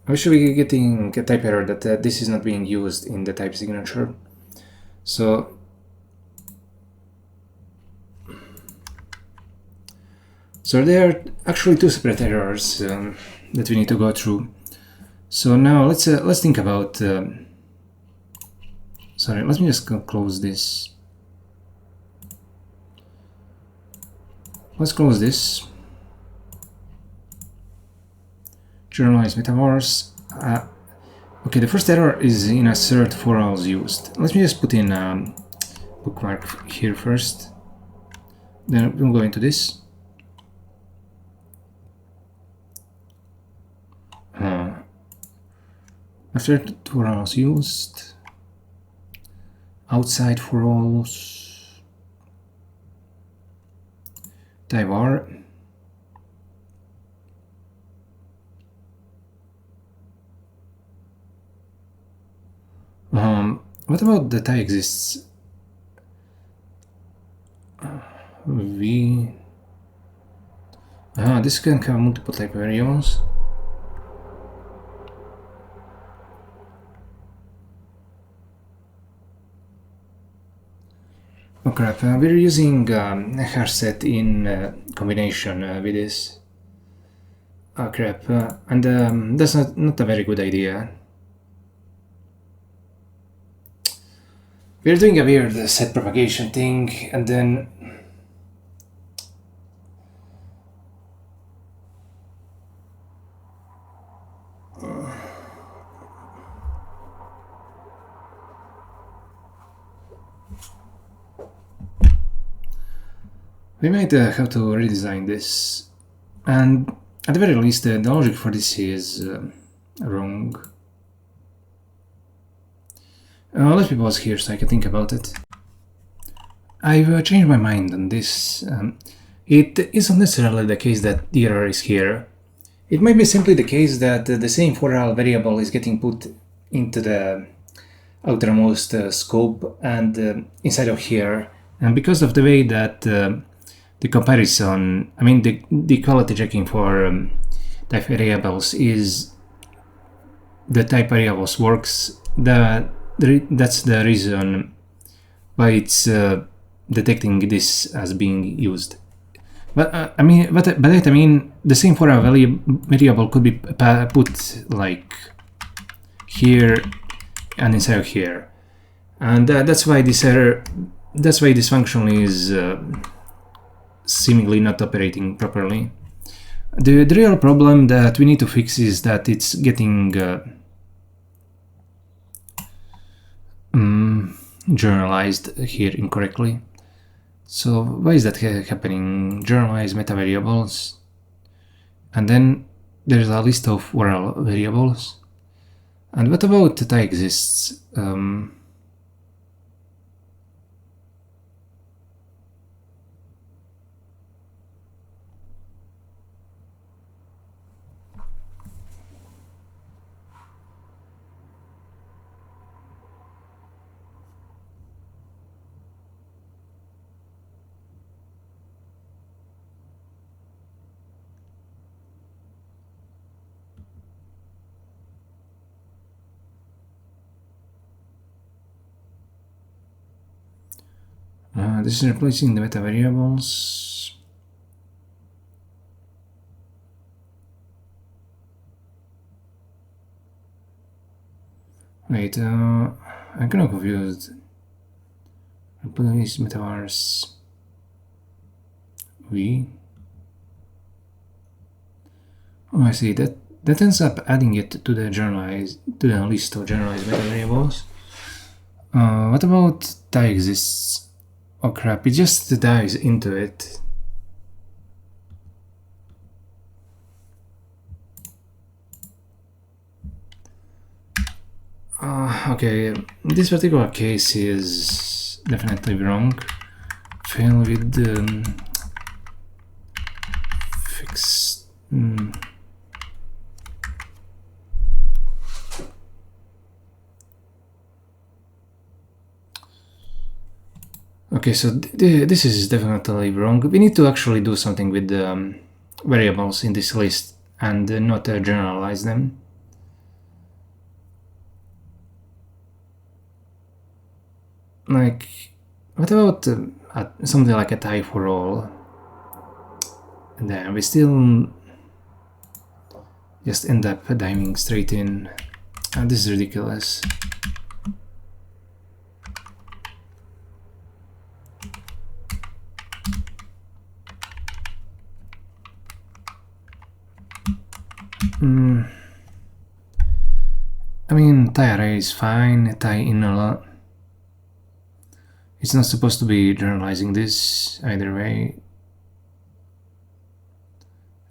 We should be getting a type error that this is not being used in the type signature. So there are actually two separate errors that we need to go through. So now let's think about. Sorry, let me just close this. Let's close this. Generalize metaphors. Okay, the first error is in assert for alls used. Let me just put in a bookmark here first. Then we'll go into this. Assert for alls used. Outside for alls. Type var. What about the type exists? This can have multiple type variables. Oh crap, we're using a hash set in combination with this. Oh crap, and that's not a very good idea. We're doing a weird set propagation thing, and then we might have to redesign this, and at the very least the logic for this is wrong. Let me pause here so I can think about it. I've changed my mind on this. It isn't necessarily the case that the error is here. It might be simply the case that the same for-all variable is getting put into the outermost scope and inside of here. And because of the way that the comparison, I mean the quality checking for type variables is the type variables works, that's the reason why it's detecting this as being used. But I mean, the same for a variable could be put like here and inside of here, and that's why this error, that's why this function is seemingly not operating properly. The real problem that we need to fix is that it's getting generalized here incorrectly. So why is that happening? Generalize meta variables, and then there's a list of oral variables. And what about that exists? This is replacing the meta variables. Wait, I'm kind of confused. Replace metavars. Oh, I see. That ends up adding it to the list of generalized meta variables. What about die exists? Oh crap! It just dives into it. Okay, this particular case is definitely wrong. Fail with fix. Okay, so this is definitely wrong. We need to actually do something with the variables in this list and not generalize them. Like, what about something like a tie for all? And then we still just end up diving straight in. This is ridiculous. I mean, tie array is fine, tie in a lot. It's not supposed to be generalizing this either way.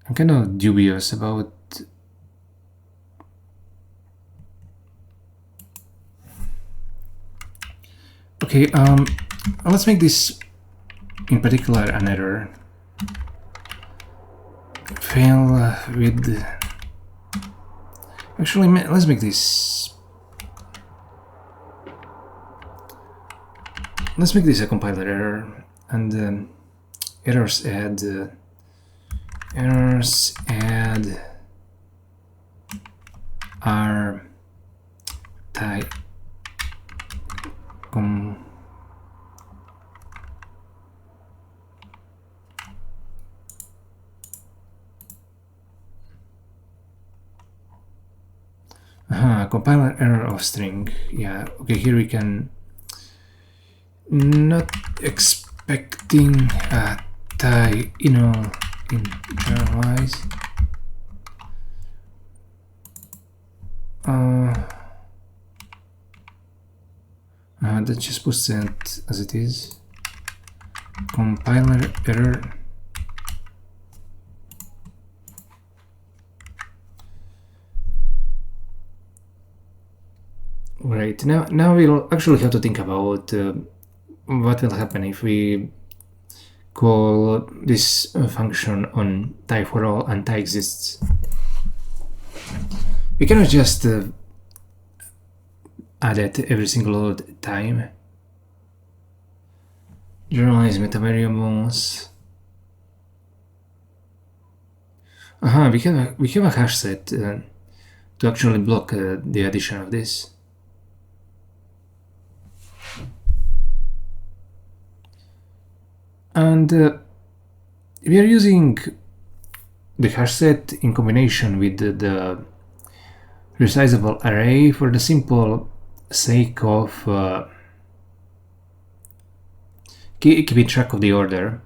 I'm kind of dubious about. Okay, let's make this in particular an error. Fail with. Actually, let's make this. Let's make this a compiler error, and errors add are tie compiler error of string. Yeah, okay, here we can not expecting tie in generalize. That just puts it as it is. Compiler error. Right, now we'll actually have to think about what will happen if we call this function on tie for all and tie exists. We cannot just add it every single time. Generalize meta variables. We have a hash set to actually block the addition of this. And we are using the hash set in combination with the resizable array for the simple sake of keeping track of the order.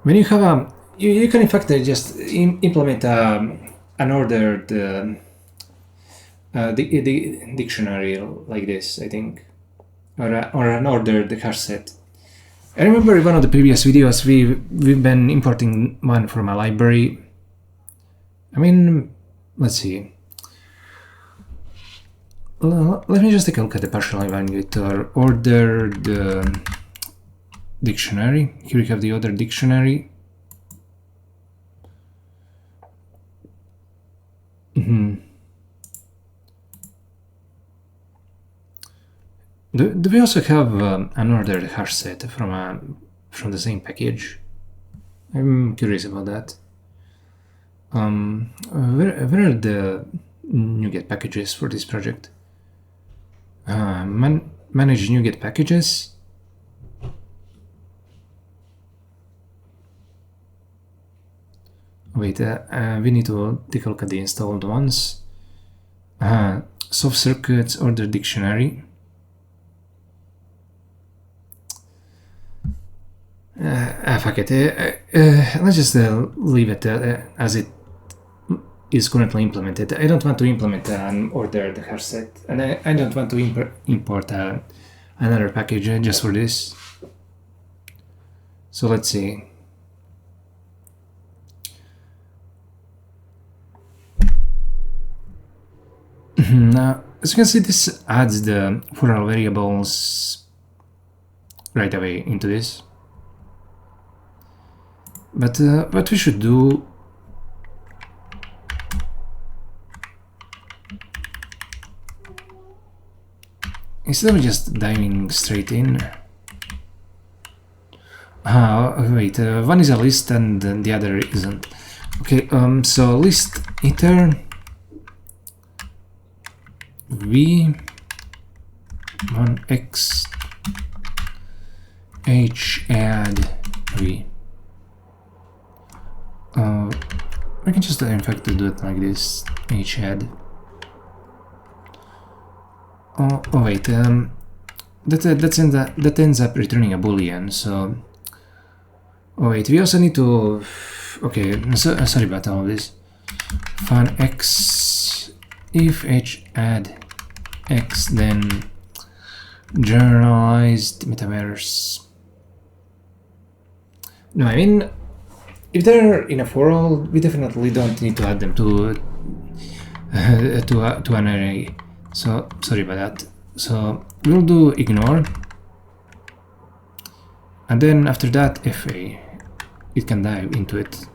When you have you can in fact just implement an ordered dictionary like this, I think, or an ordered hash set. I remember in one of the previous videos we've been importing one from a library. I mean, let's see. Let me just take a look at the partial evaluator. Ordered dictionary. Here we have the ordered dictionary. Do we also have an ordered hash set from the same package? I'm curious about that. Where are the NuGet packages for this project? Manage NuGet packages. Wait, we need to take a look at the installed ones. Soft circuits, order dictionary. Fuck it. Let's just leave it as it is currently implemented. I don't want to implement an ordered hash set, and I don't want to import another package just for this. So let's see. Now, as you can see, this adds the for all variables right away into this. But what we should do, instead of just diving straight in, wait, one is a list and the other isn't. Okay, so list iter v 1x h add v. We can just in fact do it like this, h add. Oh wait, that ends up returning a boolean. So, oh wait, we also need to. Okay, sorry about all this. Fun x if h add x, then generalized metaverse. No, I mean, if they're in a for all, we definitely don't need to add them to an array. So sorry about that. So we'll do ignore, and then after that fa, it can dive into it.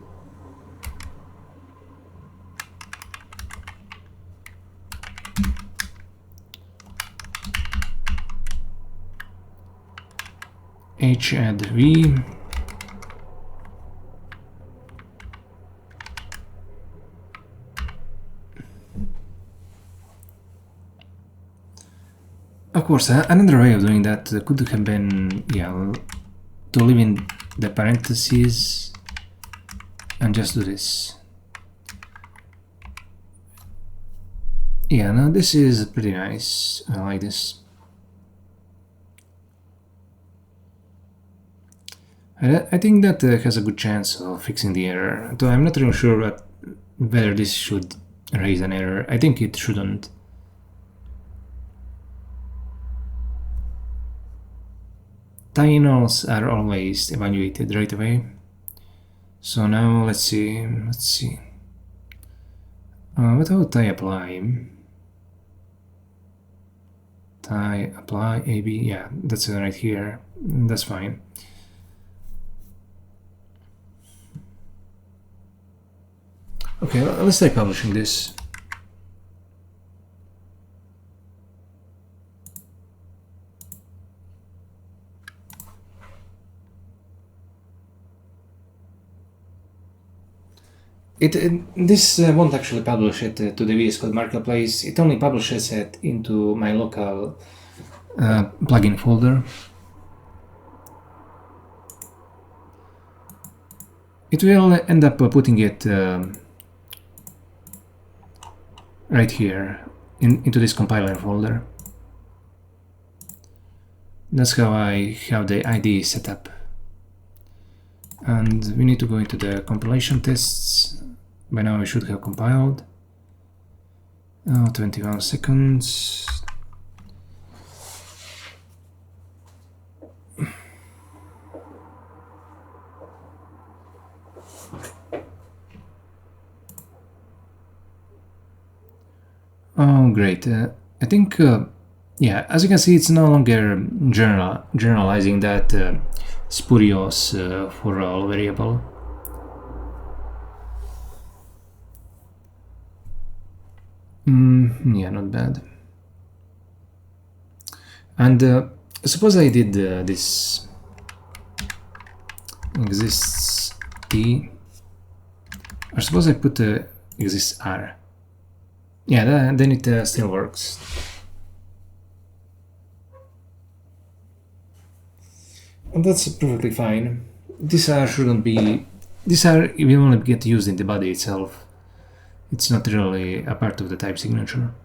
H add v. Of course, another way of doing that could have been, yeah, to leave in the parentheses and just do this. Yeah, no, this is pretty nice. I like this. I think that has a good chance of fixing the error, though I'm not really sure whether this should raise an error. I think it shouldn't. Tiny-nulls are always evaluated right away. So now let's see. What about tie apply? Tie apply AB, yeah, that's right here. That's fine. Okay, let's try publishing this. This won't actually publish it to the VS Code marketplace. It only publishes it into my local plugin folder. It will end up putting it right here into this compiler folder. That's how I have the ID set up. And we need to go into the compilation tests. By now we should have compiled. 21 seconds. Oh, great. I think, yeah, as you can see, it's no longer generalizing that spurious for all variable. Yeah, not bad. And suppose I did this exists t, or suppose I put exists r. Yeah, then it still works. And that's perfectly fine. This shouldn't be These will only get used in the body itself. It's not really a part of the type signature.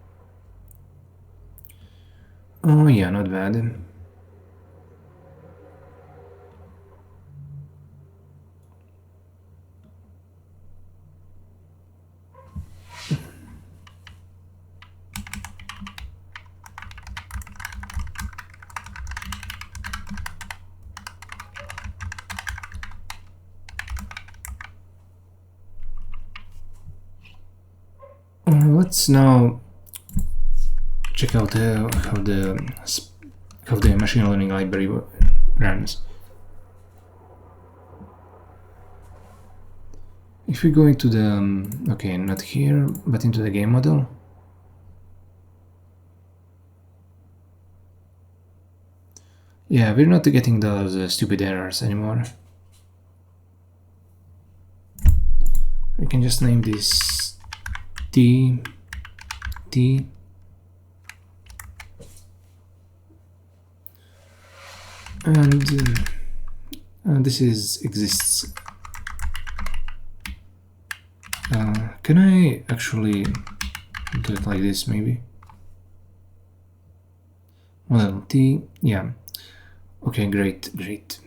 Oh yeah, not bad. Let's now check out how the machine learning library runs. If we go into the okay, not here, but into the game model. Yeah, we're not getting those stupid errors anymore. We can just name this T. And this is exists. Can I actually do it like this, maybe? Model T, yeah. Okay, great.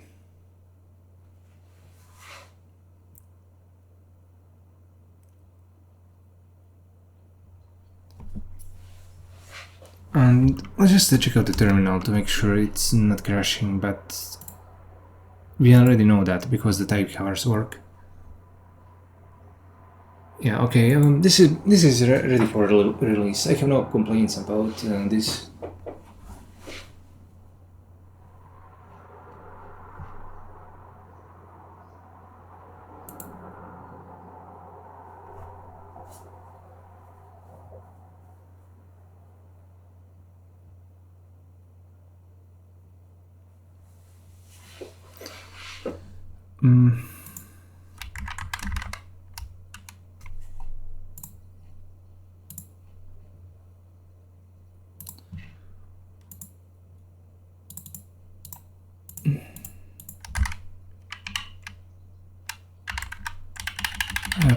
And let's just check out the terminal to make sure it's not crashing, but we already know that because the type covers work. Yeah, okay, this is ready for release. I have no complaints about this.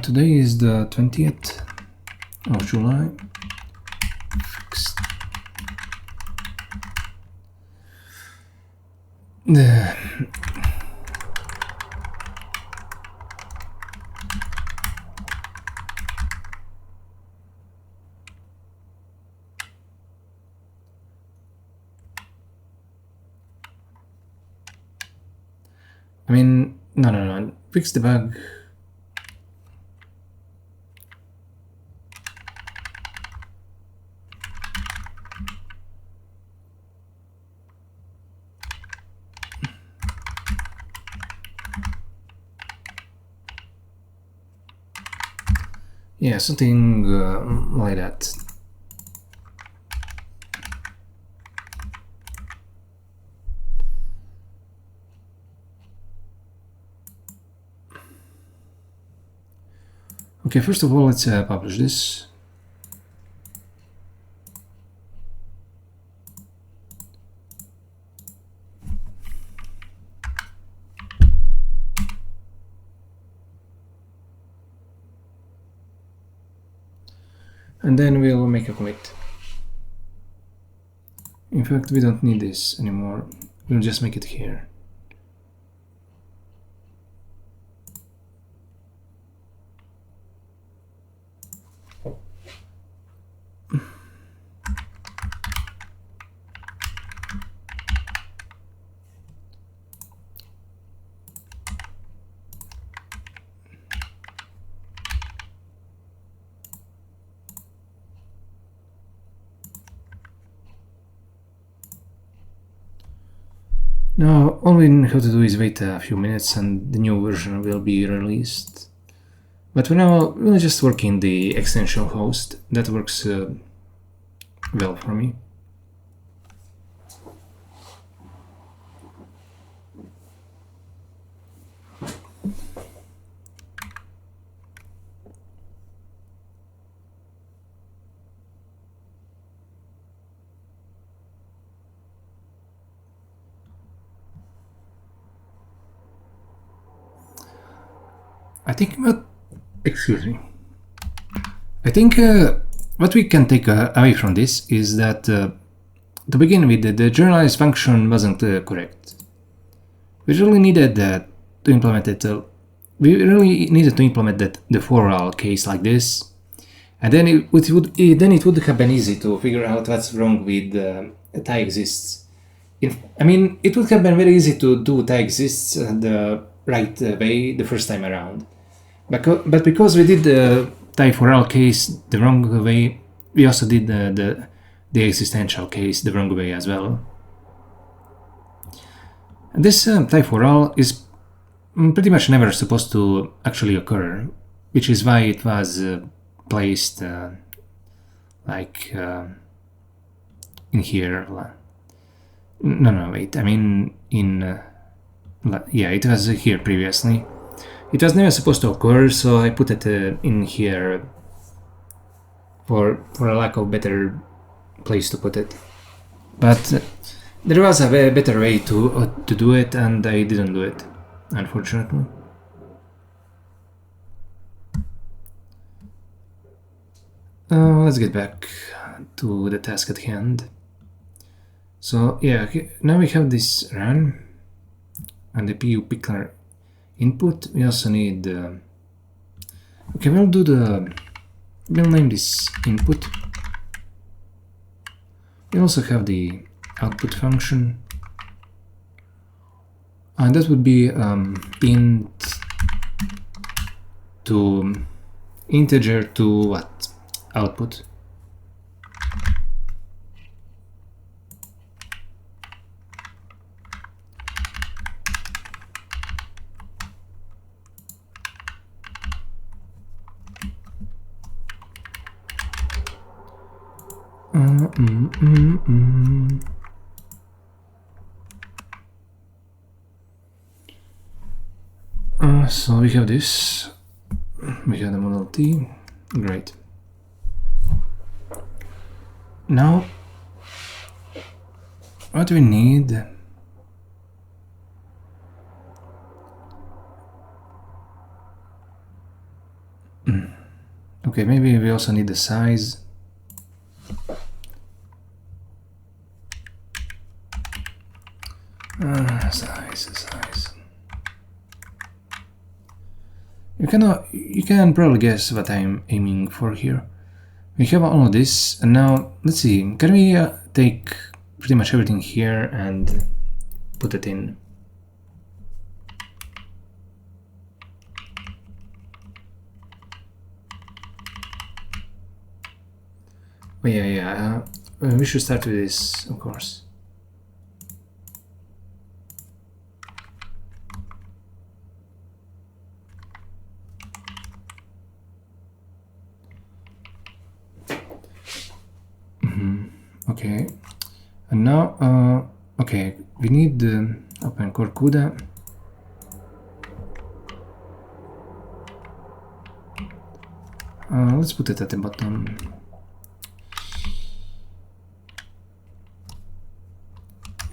Today is the 20th of July. Fixed. I mean, no. Fix the bug. Yeah, something like that. Okay, first of all, let's publish this. And then we'll make a commit. In fact, we don't need this anymore. We'll just make it here. Now, all we have to do is wait a few minutes and the new version will be released. But for now, we'll just work in the extension host. That works well for me. I think what, excuse me. I think what we can take away from this is that to begin with, the generalized function wasn't correct. We really needed to implement it. We really needed to implement the for all case like this, and then it would have been easy to figure out what's wrong with tie exists. I mean, it would have been very easy to do tie exists the right way the first time around, but because we did the tie for all case the wrong way, we also did the existential case the wrong way as well. And this tie for all is pretty much never supposed to actually occur, which is why it was placed like in here. No, wait, I mean in yeah, it was here previously. It was never supposed to occur, so I put it in here for a lack of better place to put it. But there was a better way to do it, and I didn't do it, unfortunately. Let's get back to the task at hand. So yeah, now we have this run and the PU picker input. We also need okay, we'll name this input. We also have the output function, and that would be int to integer to what? Output. So we have this, we have the model T, great. Now, what we need okay, maybe we also need the size. Size. You can probably guess what I'm aiming for here. We have all of this, and now let's see. Can we take pretty much everything here and put it in? Oh yeah. We should start with this, of course. Okay, and now okay, we need the open core CUDA. Let's put it at the bottom.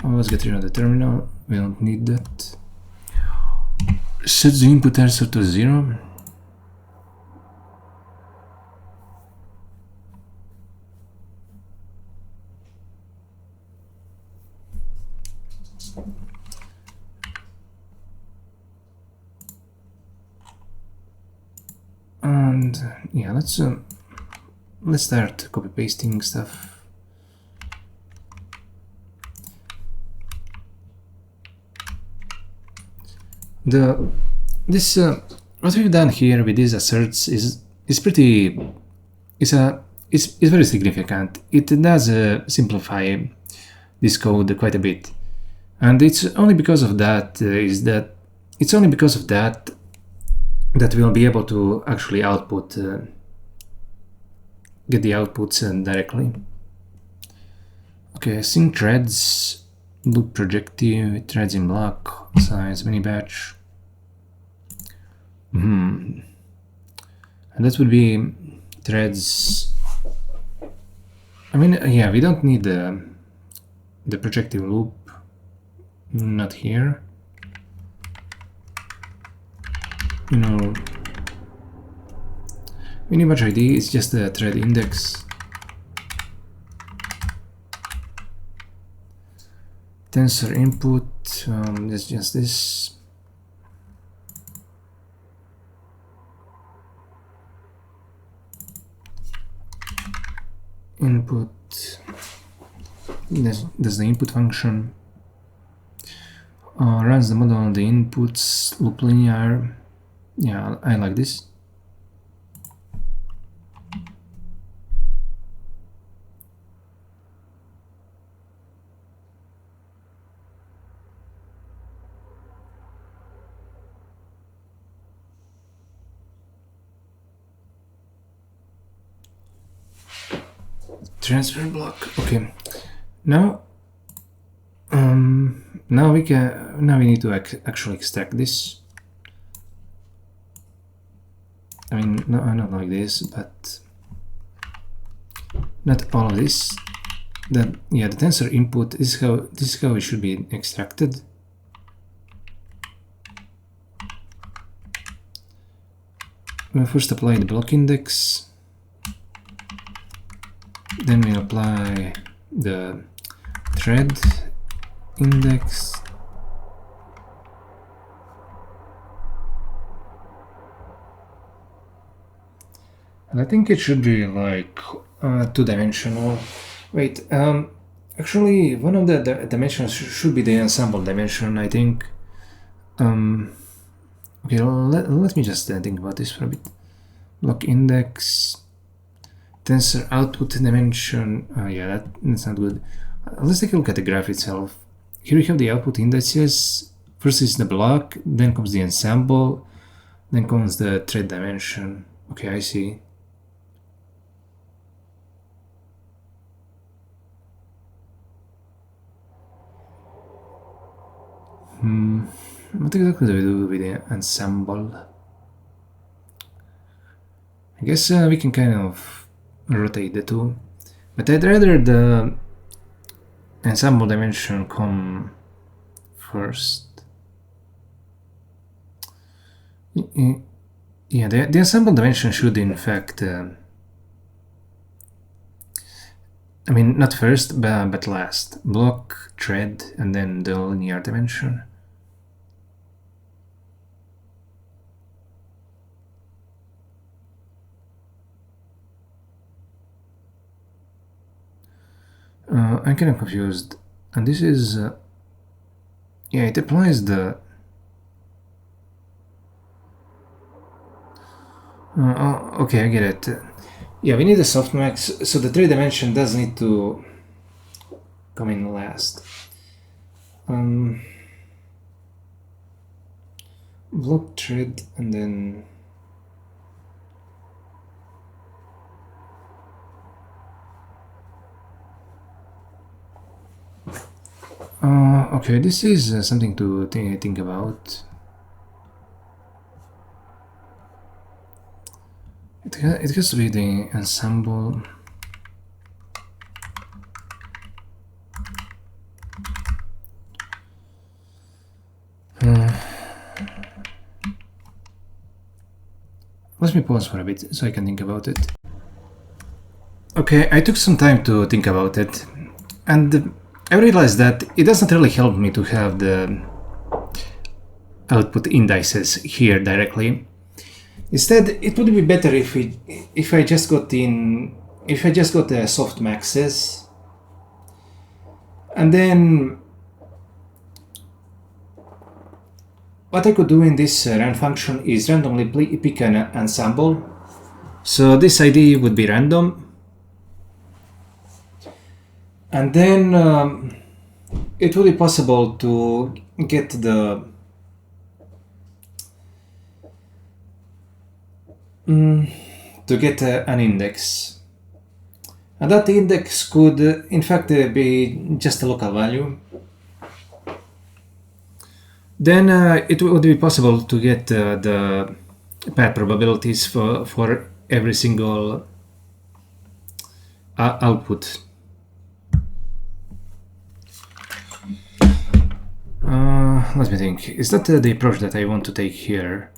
Let's get rid of the terminal. We don't need that. Set the input tensor to 0. And yeah, let's start copy pasting stuff. What we've done here with these asserts is very significant. It does simplify this code quite a bit, and it's only because of that that we'll be able to actually output, get the outputs directly. Okay, sync threads, loop projective, threads in block, size, mini batch. And that would be threads. I mean, yeah, we don't need the projective loop, not here. You know, Image ID is just the thread index. Tensor input, that's just this. Input, that's the input function. Runs the model on the inputs, loop linear. Yeah, I like this. Transfer block. Okay. Now we need to actually extract this. I mean, no, not like this, but not all of this. The tensor input is how it should be extracted. We'll first apply the block index. Then we apply the thread index. And I think it should be like two-dimensional. Wait, actually one of the dimensions should be the ensemble dimension, I think. Okay, let me just think about this for a bit. Block index. Tensor output dimension, yeah, that's not good. Let's take a look at the graph itself. Here we have the output indices. First is the block, then comes the ensemble, then comes the thread dimension. Okay, I see. What exactly do we do with the ensemble? I guess we can kind of rotate the two, but I'd rather the ensemble dimension come first. Yeah, the ensemble dimension should in fact I mean, not first, but last. Block, thread, and then the linear dimension. I'm kind of confused, and this is yeah, it applies the okay, I get it. Yeah, we need a softmax, so the 3 dimension does need to come in last. Block, thread, and then okay, this is something to think about. It has to be the ensemble. Let me pause for a bit so I can think about it. Okay, I took some time to think about it, and I realized that it doesn't really help me to have the output indices here directly. Instead, it would be better if I just got the softmaxes, and then what I could do in this rand function is randomly pick an ensemble. So this ID would be random. And then it would be possible to get an index. And that index could in fact be just a local value. Then it would be possible to get the pair probabilities for every single output. Let me think. Is that the approach that I want to take here?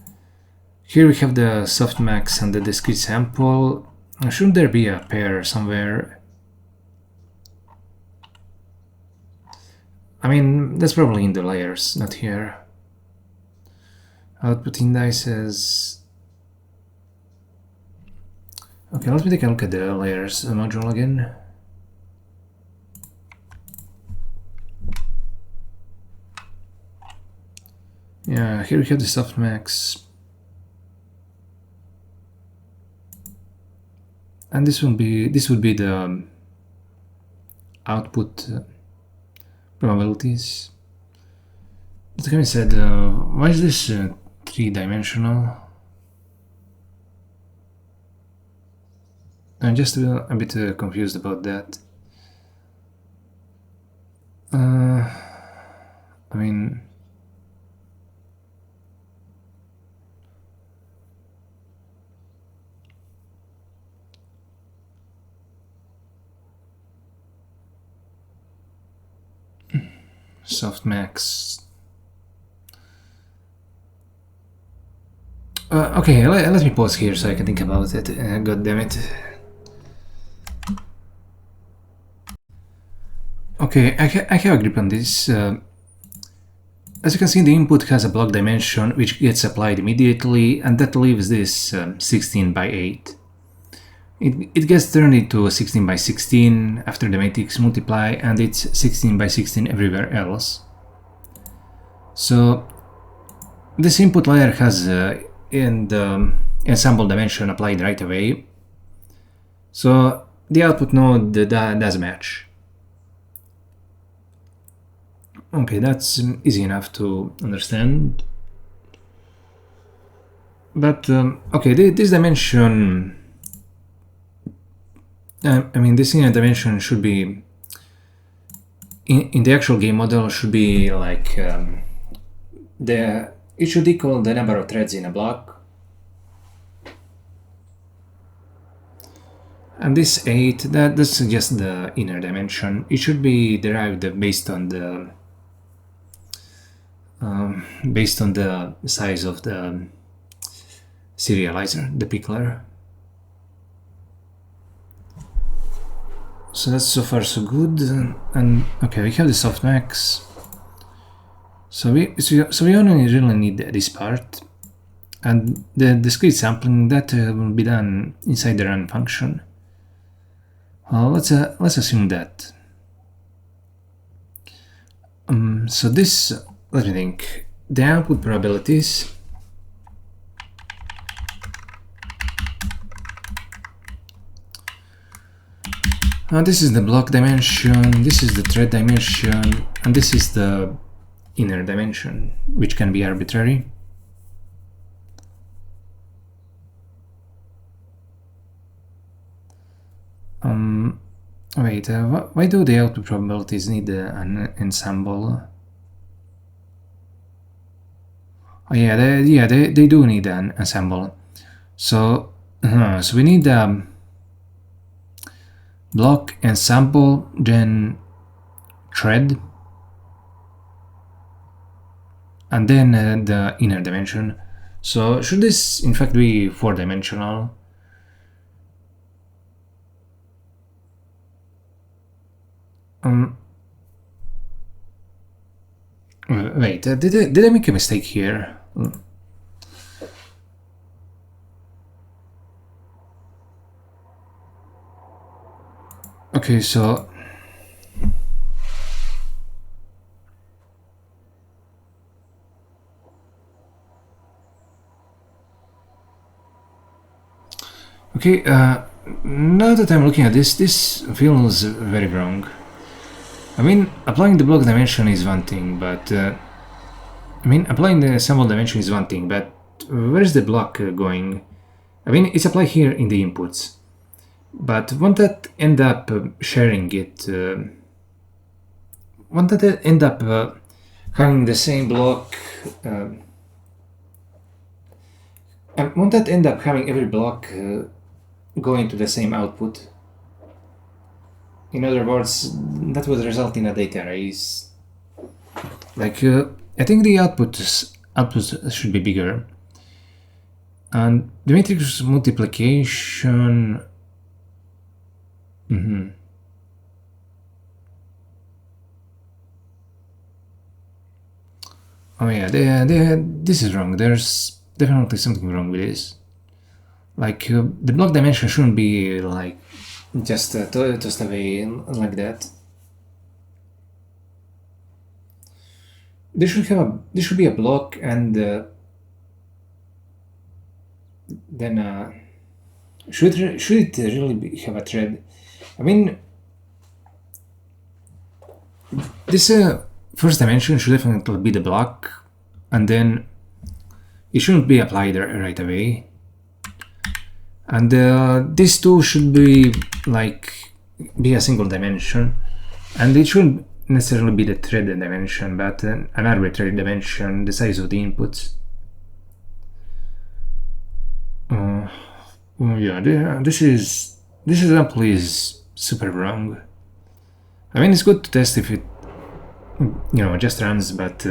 Here we have the softmax and the discrete sample. Shouldn't there be a pair somewhere? I mean, that's probably in the layers, not here. Output indices. Okay, let me take a look at the layers module again. Yeah, here we have the softmax. And this would be the output probabilities. But like I said, why is this three-dimensional? I'm just a bit confused about that. I mean, softmax. Okay, let me pause here so I can think about it. God damn it. Okay, I have a grip on this. As you can see, the input has a block dimension which gets applied immediately, and that leaves this 16 by 8. It gets turned into 16 by 16 after the matrix multiply, and it's 16 by 16 everywhere else. So this input layer has in the ensemble dimension applied right away. So the output node does match. Okay, that's easy enough to understand. But okay, this dimension, I mean, this inner dimension should be in the actual game model should be like it should equal the number of threads in a block, and this 8 that's just the inner dimension. It should be derived based on the size of the serializer, the pickler. So that's so far so good. And okay, we have the softmax. So we only really need this part, and the discrete sampling that will be done inside the run function. Let's assume that. So this, let me think. The output probabilities. This is the block dimension, this is the thread dimension, and this is the inner dimension, which can be arbitrary. Wait, why do the output probabilities need an ensemble? Oh yeah, they do need an ensemble. So so we need block, ensemble, then thread, and then the inner dimension. So should this in fact be 4-dimensional? Wait, did I make a mistake here? Okay, so okay, now that I'm looking at this feels very wrong. I mean, applying the block dimension is one thing, but I mean, applying the ensemble dimension is one thing, but where is the block going? I mean, it's applied here in the inputs, but won't that end up sharing it? Won't that end up having the same block? Won't that end up having every block going to the same output? In other words, that would result in a data arrays. Like, I think the output should be bigger. And the matrix multiplication. Oh yeah, this is wrong. There's definitely something wrong with this. Like the block dimension shouldn't be like just tossed away like that. There should be a block, and then should it really have a thread? I mean, this first dimension should definitely be the block, and then it shouldn't be applied right away. And these two should be a single dimension, and it shouldn't necessarily be the thread dimension, but an arbitrary dimension, the size of the inputs. Yeah, this example is super wrong. I mean, it's good to test if it, just runs, but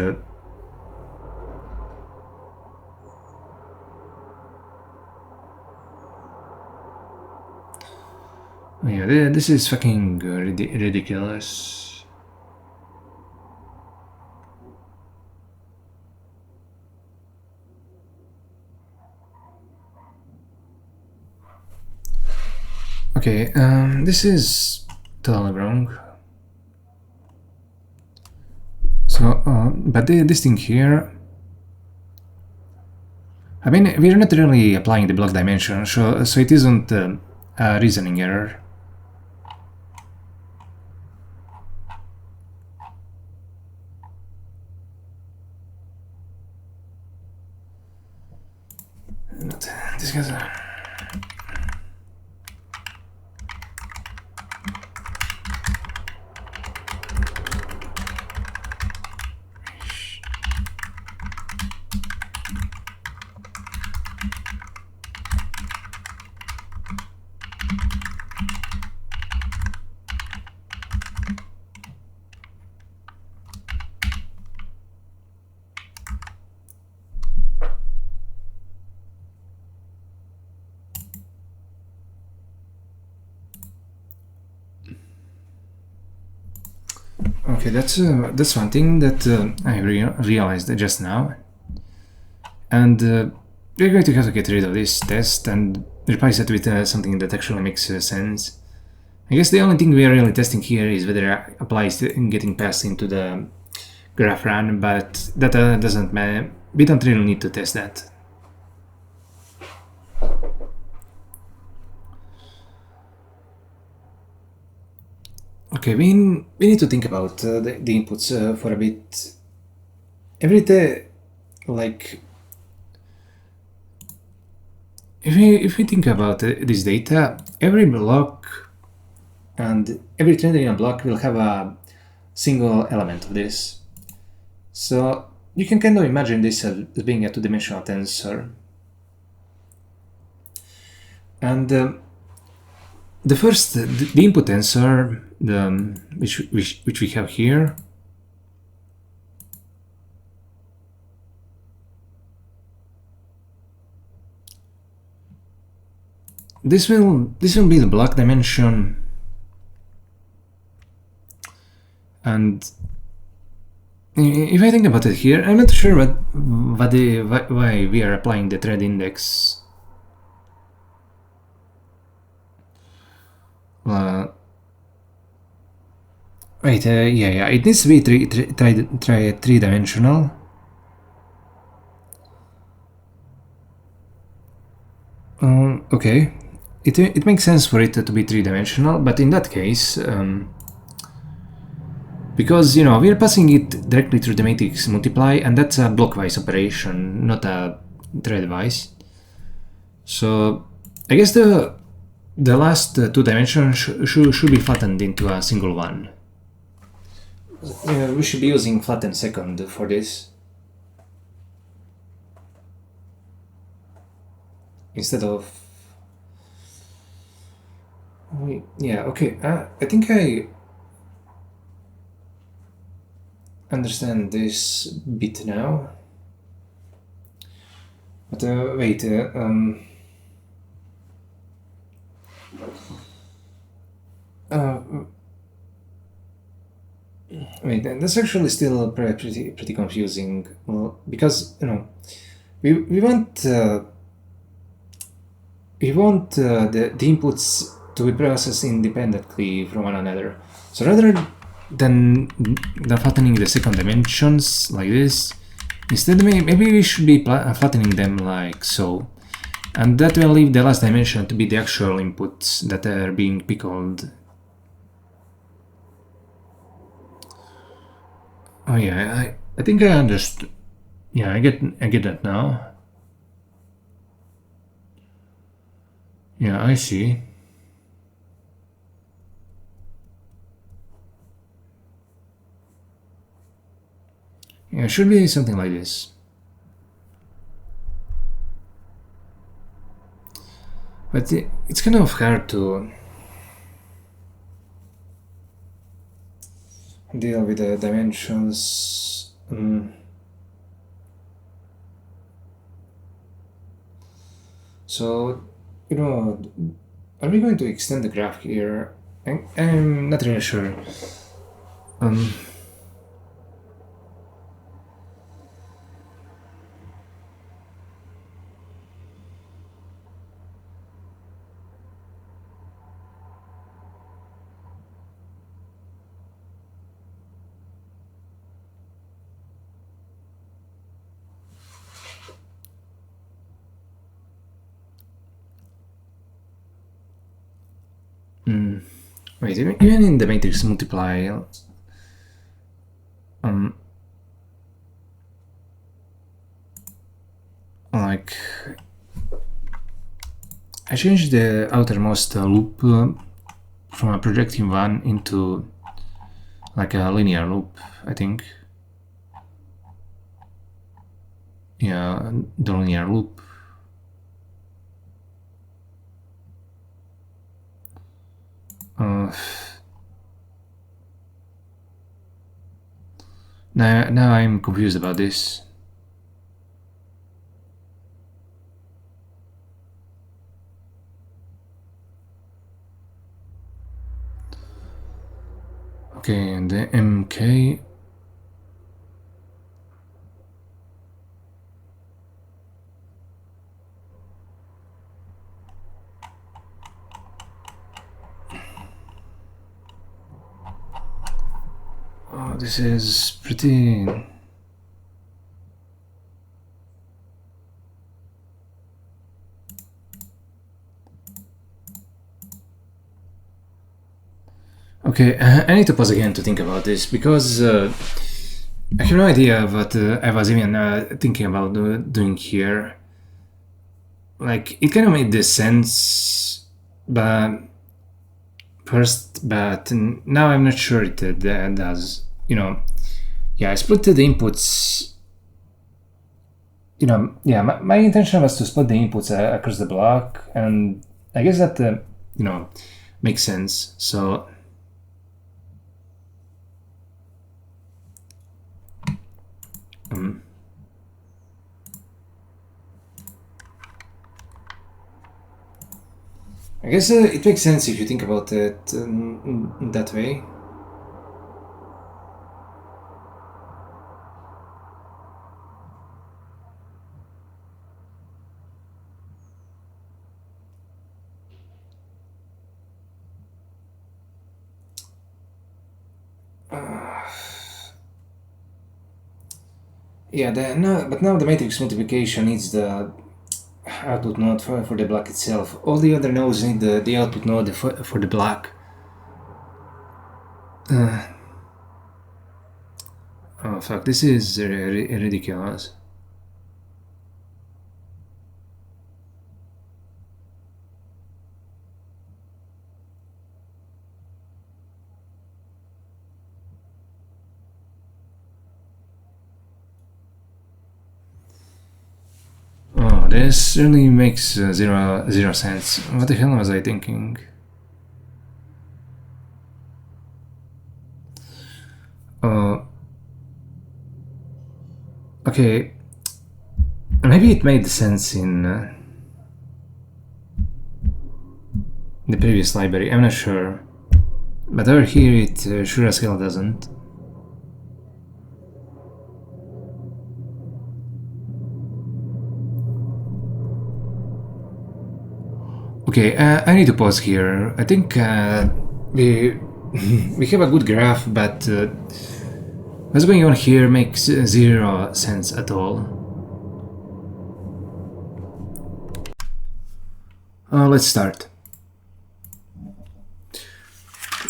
yeah, this is fucking ridiculous. Okay, this is totally wrong. So, but this thing here, I mean, we're not really applying the block dimension, so it isn't a reasoning error. This guy's okay, that's one thing that I realized just now, and we're going to have to get rid of this test and replace it with something that actually makes sense. I guess the only thing we are really testing here is whether it applies to getting passed into the graph run, but that doesn't matter. We don't really need to test that. Okay, we need to think about the inputs for a bit. If we think about this data, every block and every thread in a block will have a single element of this. So you can kind of imagine this as being a two-dimensional tensor. And the first, the input tensor, which we have here, this will be the block dimension, and if I think about it here, I'm not sure why we are applying the thread index. Wait, yeah, it needs to be three-dimensional. Okay, it makes sense for it to be three-dimensional, but in that case, because we're passing it directly through the matrix multiply, and that's a blockwise operation, not a threadwise. So I guess the last two dimensions should be flattened into a single one. We should be using flatten second for this, instead of... yeah, okay, I think I understand this bit now. But wait, wait, that's actually still pretty confusing. Well, because we want the inputs to be processed independently from one another. So rather than flattening the second dimensions like this, instead maybe we should be flattening them like so. And that will leave the last dimension to be the actual inputs that are being pickled. Oh yeah, I think I understood. Yeah, I get that now. Yeah, I see. Yeah, it should be something like this. But it's kind of hard to deal with the dimensions. So, are we going to extend the graph here? I'm not really sure. Wait, even in the matrix multiply, like I changed the outermost loop from a projective one into like a linear loop, I think. Yeah, the linear loop. Now I'm confused about this. Okay, and the MK. Oh, this is pretty. Okay, I need to pause again to think about this because I have no idea what I was even thinking about doing here. Like, it kind of made this sense, but now I'm not sure it does. Yeah, I split the inputs. Yeah, my intention was to split the inputs across the block, and I guess that makes sense. So. I guess it makes sense if you think about it that way. Yeah, but now the matrix multiplication needs the output node for the block itself. All the other nodes need the output node for the block. Oh fuck, this is ridiculous. Oh, this really makes zero sense. What the hell was I thinking? Okay. Maybe it made sense in the previous library, I'm not sure. But over here it sure as hell doesn't. Okay, I need to pause here. I think we we have a good graph, but what's going on here makes zero sense at all. Let's start.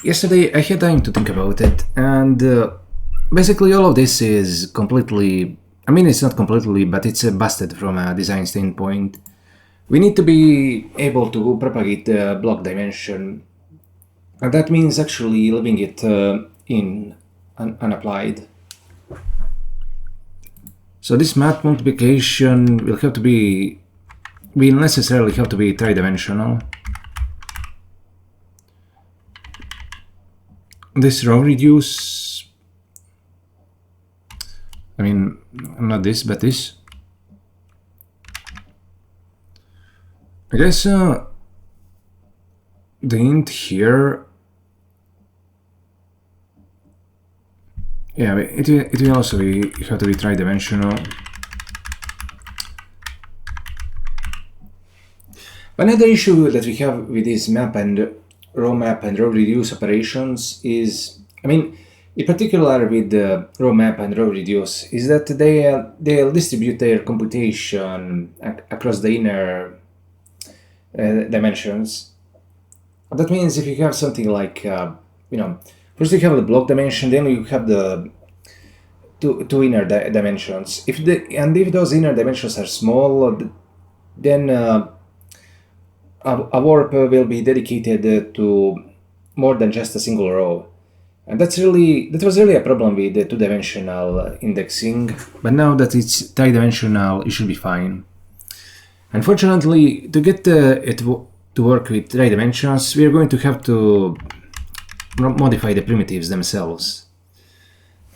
Yesterday I had time to think about it, and basically all of this is completely, I mean it's not completely, but it's busted from a design standpoint. We need to be able to propagate the block dimension, and that means actually leaving it in unapplied. So this math multiplication will necessarily have to be tridimensional. This row reduce, I mean, not this, but this. I guess the int here, yeah, it will also have to be tridimensional. Another issue that we have with this map and row reduce operations is, I mean, in particular with the row map and row reduce, is that they'll distribute their computation across the inner dimensions. That means if you have something like, first you have the block dimension, then you have the two inner dimensions. If those inner dimensions are small, then a warp will be dedicated to more than just a single row. And that was really a problem with the two-dimensional indexing. But now that it's tridimensional, it should be fine. Unfortunately, to get it to work with 3 dimensions, we are going to have to modify the primitives themselves.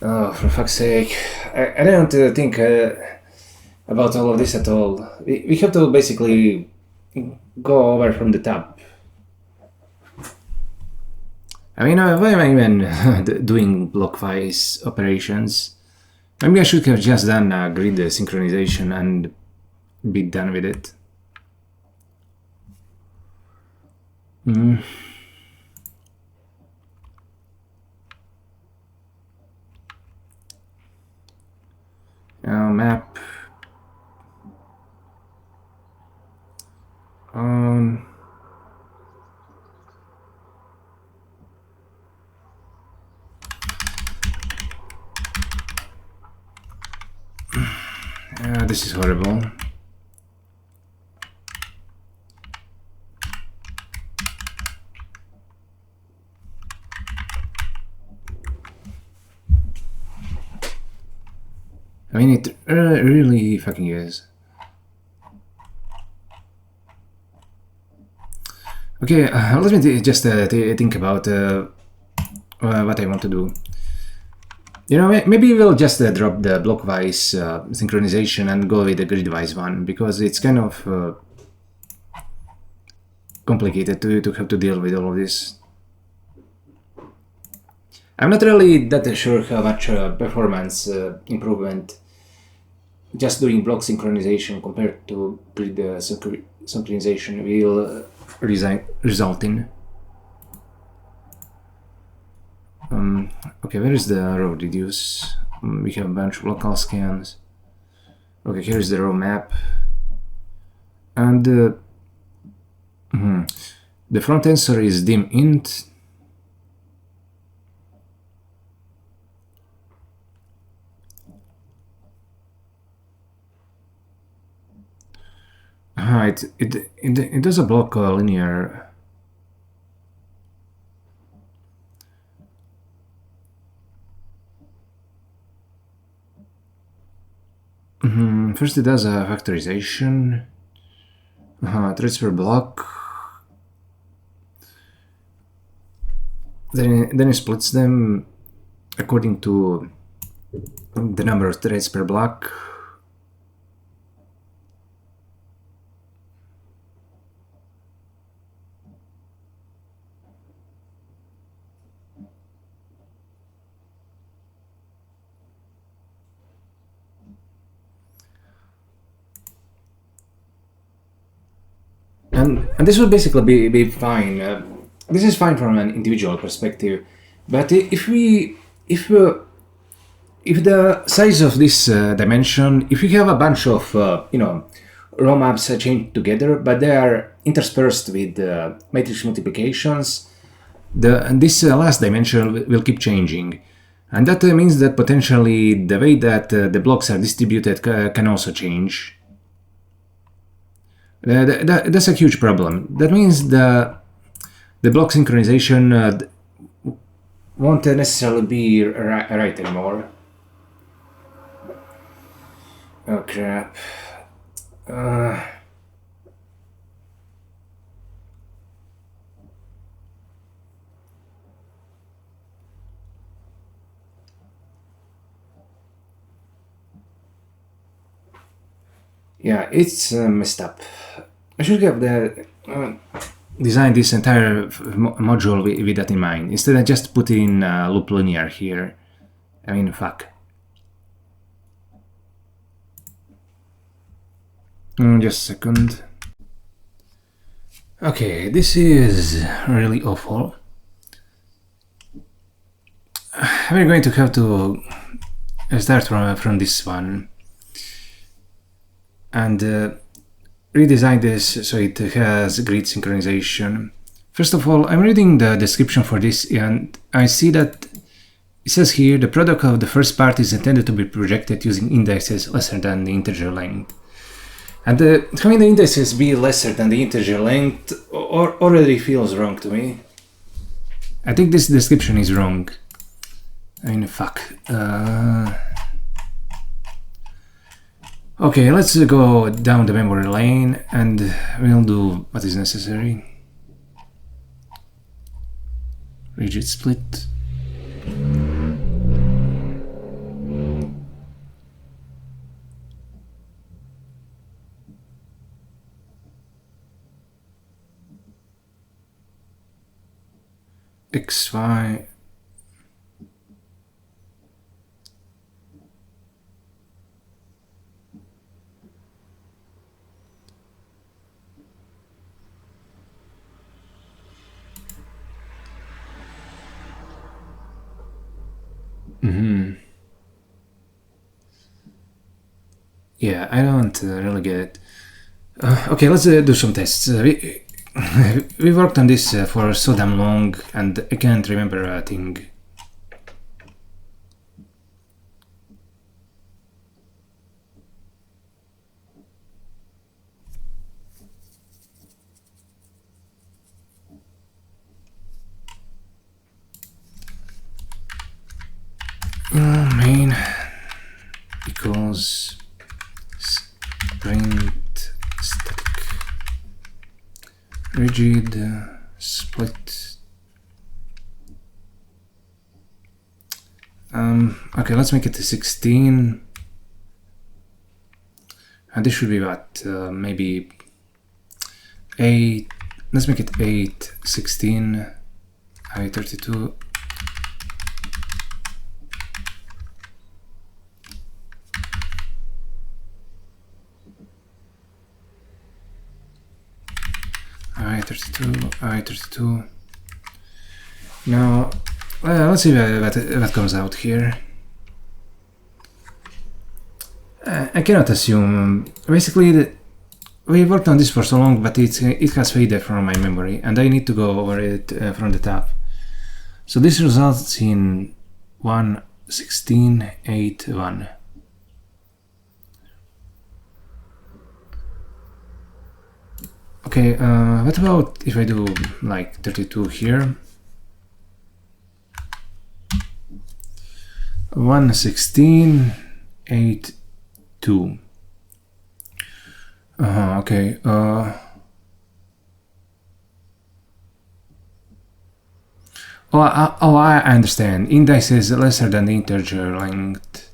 Oh, for fuck's sake. I don't think about all of this at all. We have to basically go over from the top. I mean, why am I even doing block-wise operations? Maybe I should have just done a grid synchronization and be done with it. Map. This is horrible. I mean, it really fucking is. Okay, let me just think about what I want to do. You know, maybe we'll just drop the block-wise synchronization and go with the grid-wise one, because it's kind of complicated to have to deal with all of this. I'm not really that sure how much performance improvement just doing block synchronization compared to grid synchronization will result in. Okay, where is the row reduce? We have a bunch of local scans. Okay, here is the row map. And the front tensor is dim int. It does a block linear. First it does a factorization. Threads per block. Then it splits them according to the number of threads per block. and this will basically be fine. This is fine from an individual perspective, but if the size of this dimension, if you have a bunch of row maps chained together, but they are interspersed with matrix multiplications, this last dimension will keep changing, and that means that potentially the way that the blocks are distributed can also change. That's a huge problem. That means the block synchronization won't necessarily be right anymore. Oh crap. Yeah, it's messed up. I should have designed this entire module with that in mind. Instead, I just put in loop linear here. I mean, fuck. Just a second. Okay, this is really awful. We're going to have to start from this one and redesign this so it has great synchronization. First of all, I'm reading the description for this and I see that it says here the product of the first part is intended to be projected using indices lesser than the integer length. And having the indices be lesser than the integer length already feels wrong to me. I think this description is wrong. I mean, fuck. Okay, let's go down the memory lane and we'll do what is necessary. Rigid split. XY. Yeah, I don't really get it. Okay, let's do some tests. We worked on this for so damn long and I can't remember a thing. Main equals print static rigid split. Okay, let's make it a 16 and this should be what, maybe 8, let's make it 8, 16, I32. I32. Now, let's see what comes out here. I cannot assume. Basically, we worked on this for so long, but it has faded from my memory, and I need to go over it from the top. So this results in 1:16:8:1. Okay, what about if I do like 32 here? 1:16:8:2. Okay. I understand. Index is lesser than the integer length.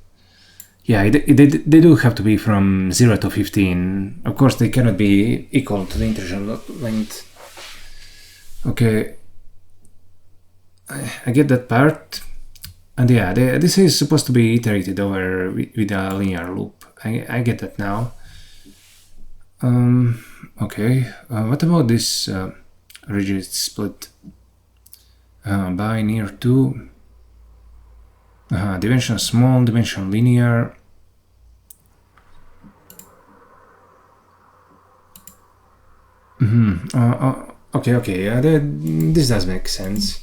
Yeah, they do have to be from 0 to 15. Of course, they cannot be equal to the integer length. Okay. I get that part. And yeah, this is supposed to be iterated over with a linear loop. I get that now. Okay, what about this rigid split by near to dimension small, dimension linear? Okay, this does make sense.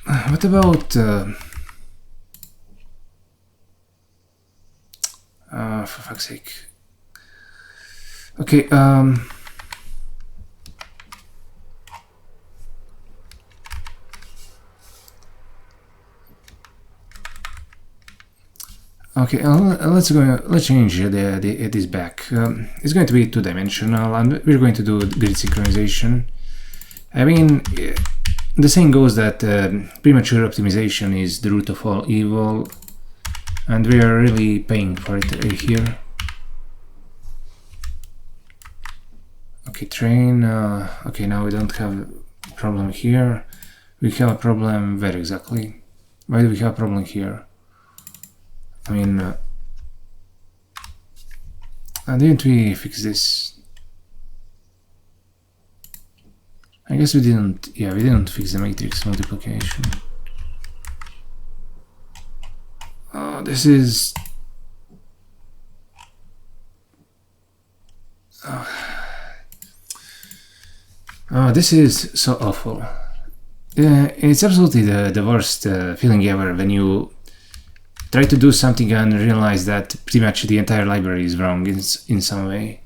What about for fuck's sake? Okay, okay, let's change this back. It's going to be two-dimensional, and we're going to do grid synchronization. I mean, the saying goes that premature optimization is the root of all evil, and we are really paying for it here. Okay, train. Okay, now we don't have a problem here. We have a problem. Where exactly? Why do we have a problem here? I mean, didn't we fix this? I guess we didn't. Yeah, we didn't fix the matrix multiplication. This is. This is so awful. It's absolutely the worst feeling ever when you try to do something and realize that pretty much the entire library is wrong in some way.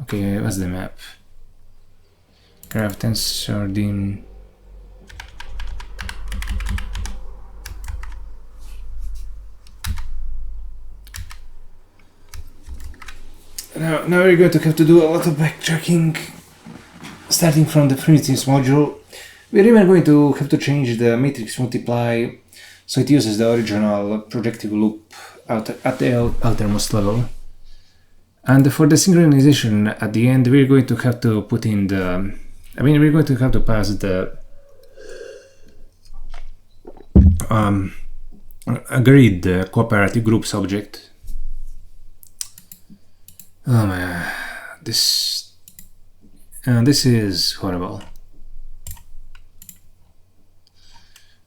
Okay, what's the map? Graph tensor dim. Now we're going to have to do a lot of backtracking, starting from the primitives module. We're even going to have to change the matrix multiply so it uses the original projective loop at the outermost level. And for the synchronization at the end, we're going to have to put in the... I mean, we're going to have to pass the agreed cooperative groups object. Oh man, this is horrible.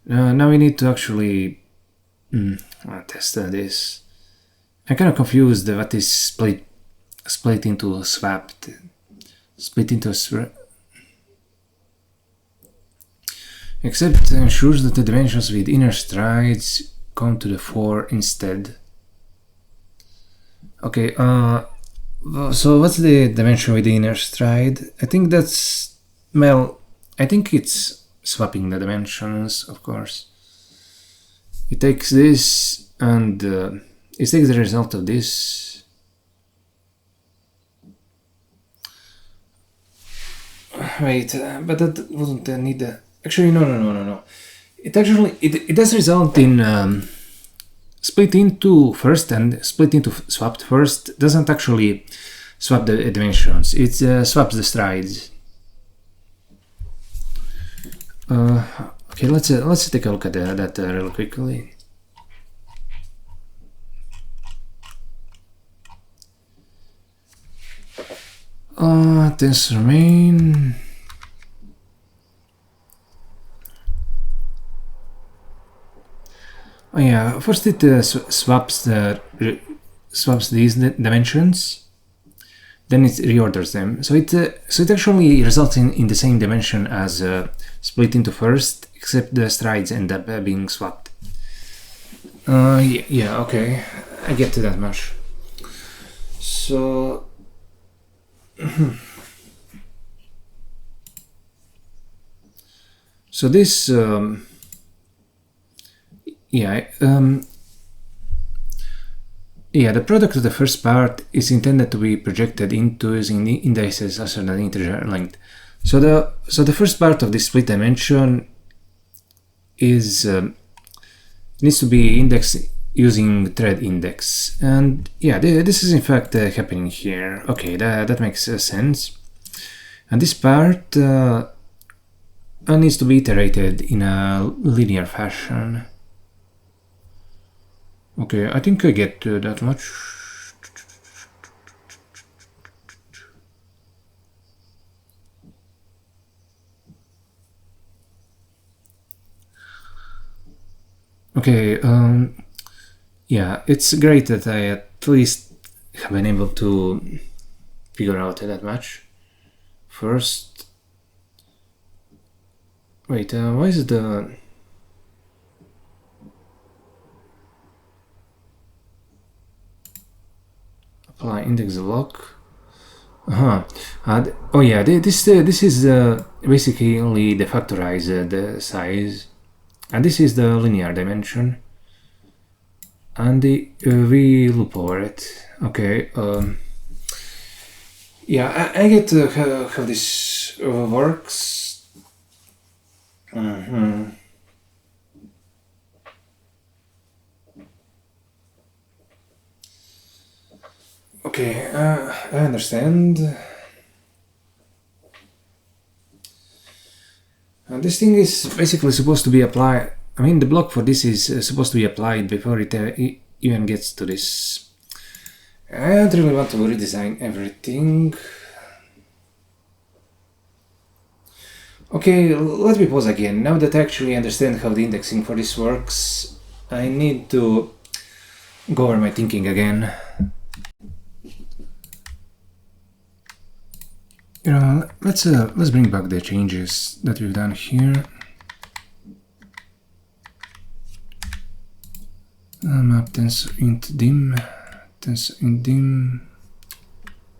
Now we need to actually test this. I'm kind of confused what is split into swapped. Split into except ensures that the dimensions with inner strides come to the fore instead. Okay, so what's the dimension with the inner stride? I think that's, well, I think it's swapping the dimensions, of course. It takes this and it takes the result of this. Wait, but that wouldn't need the... Actually, no. It actually, it does result in split into first and split into swapped first. Doesn't actually swap the dimensions. It swaps the strides. Okay, let's take a look at that real quickly. Tensor main. Oh yeah, first it swaps these dimensions, then it reorders them. So it actually results in the same dimension as split into first, except the strides end up being swapped. Yeah, okay, I get to that much. So so this the product of the first part is intended to be projected into using the indices other than integer length. So the first part of this split dimension is needs to be indexed using thread index, and yeah, this is in fact happening here. Okay, that makes sense. And this part needs to be iterated in a linear fashion. Okay, I think I get that much. Okay, yeah, it's great that I at least have been able to figure out that much. First, wait, why is the apply index lock? Oh yeah, this is basically only the factorized size, and this is the linear dimension, and we loop over it. Okay. Yeah, I get how this works. Okay, I understand. This thing is basically supposed to be applied. I mean, the block for this is supposed to be applied before it even gets to this. I don't really want to redesign everything. Okay, let me pause again. Now that I actually understand how the indexing for this works, I need to go over my thinking again. Let's bring back the changes that we've done here. Map tensor int dim, tensor int dim,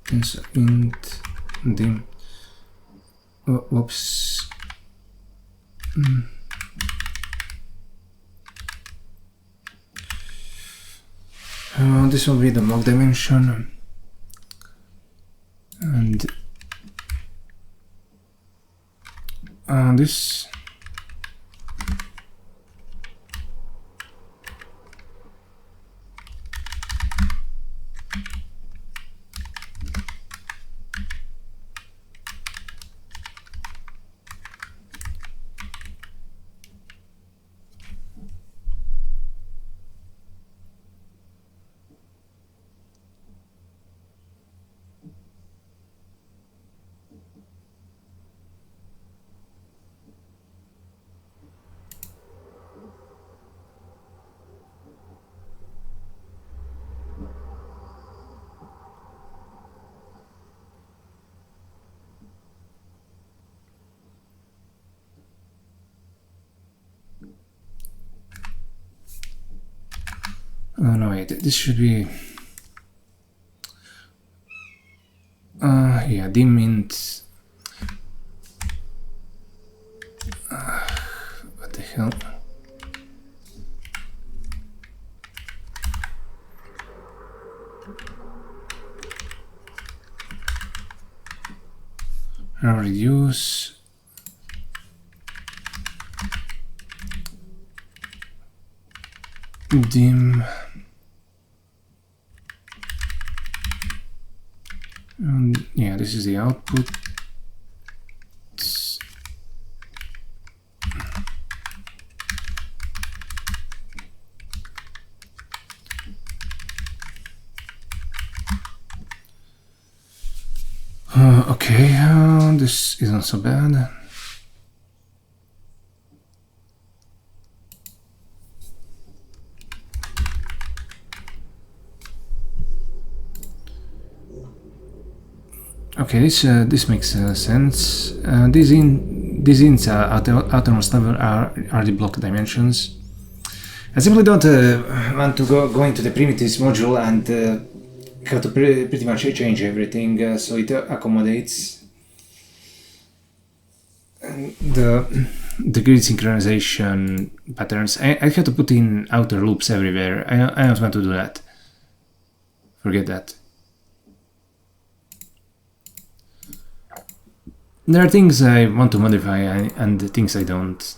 tensor int dim. Oh, whoops. This will be the mock dimension, and this. Oh no, wait, this should be... yeah, dim int... what the hell? Reduce... dim... and yeah, this is the output. Okay, this isn't so bad. Okay, this makes sense. These ints at the outermost level are the block dimensions. I simply don't want to go into the primitives module and have to pretty much change everything so it accommodates the grid synchronization patterns. I have to put in outer loops everywhere. I don't want to do that. Forget that. There are things I want to modify and things I don't.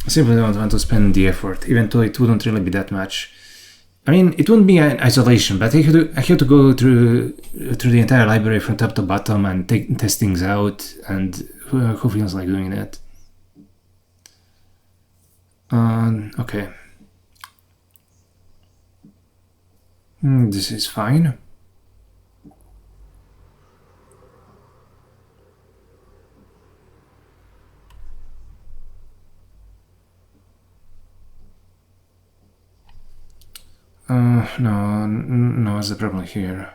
I simply don't want to spend the effort, even though it wouldn't really be that much. I mean, it wouldn't be an isolation, but I have to go through the entire library from top to bottom and test things out, and who feels like doing that? Okay. This is fine. No, what's the problem here?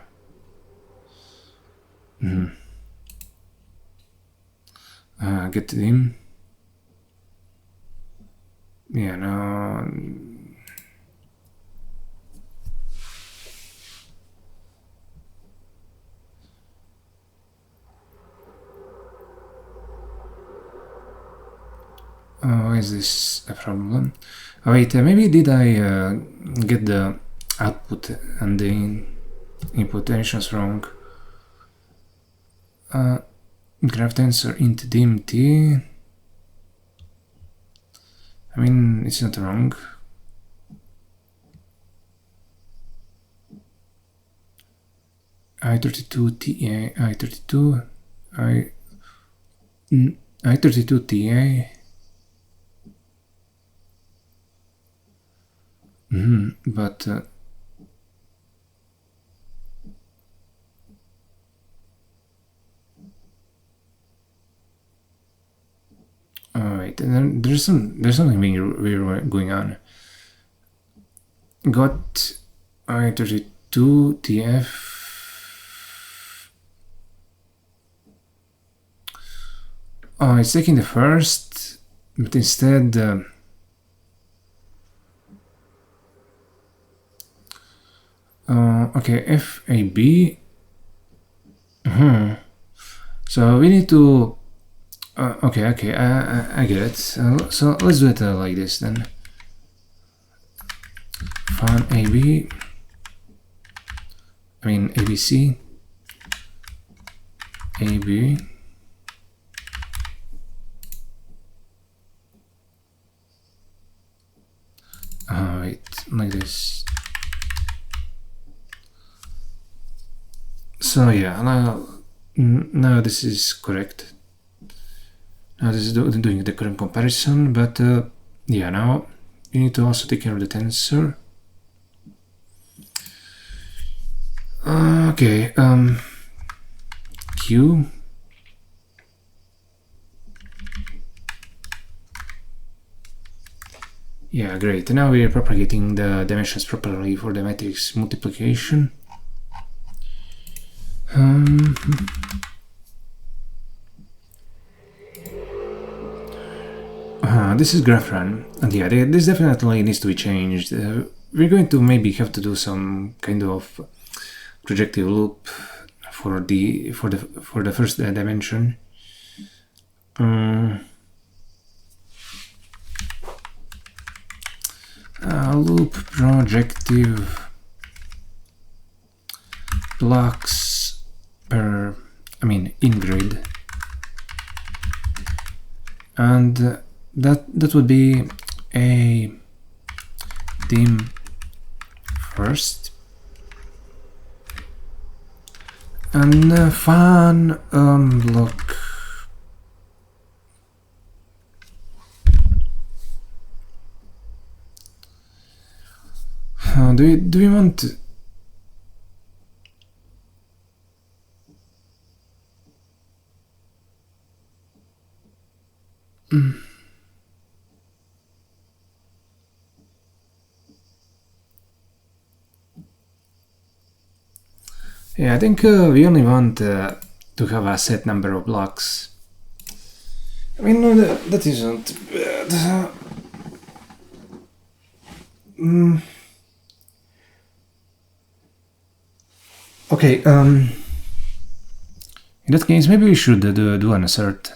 Get him. Yeah, no. Is this a problem? Oh, wait, maybe did I get the output and the input dimensions wrong? Graph tensor int dmt. I mean, it's not wrong. I32 TA, I32, I32 TA. But alright, there's something weird going on. Got I32 TF. Oh, it's taking the first, but instead okay, FAB. So we need to okay, I get it. So let's do it like this then. Fun AB. I mean ABC. AB. Alright, like this. So yeah, now this is correct. Now this is doing the current comparison, but yeah, now you need to also take care of the tensor. Okay, Q. Yeah, great. Now we are propagating the dimensions properly for the matrix multiplication. This is graph run, and yeah, this definitely needs to be changed. We're going to maybe have to do some kind of projective loop for the first dimension. Loop projective blocks per, I mean, in grid, and that would be a dim first and fun block. Do we want yeah, I think we only want to have a set number of blocks. I mean, no, that isn't bad. Okay, in that case, maybe we should do an assert.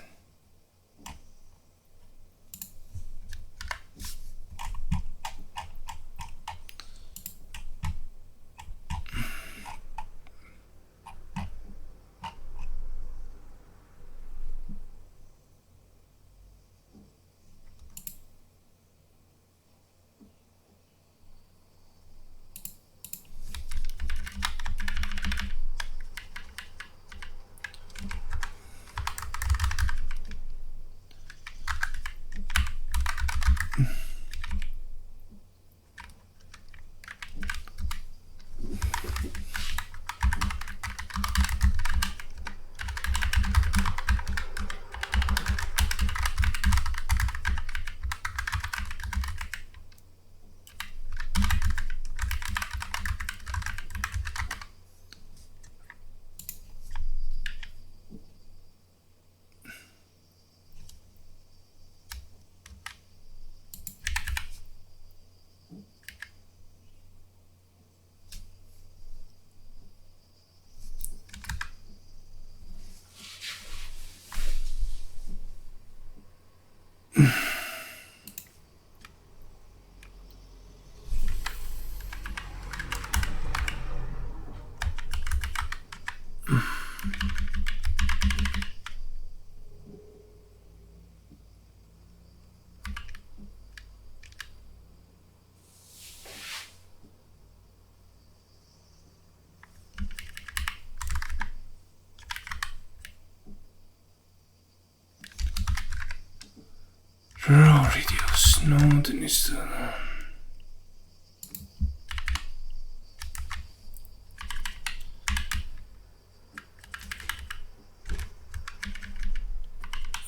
Row reduce node needs to.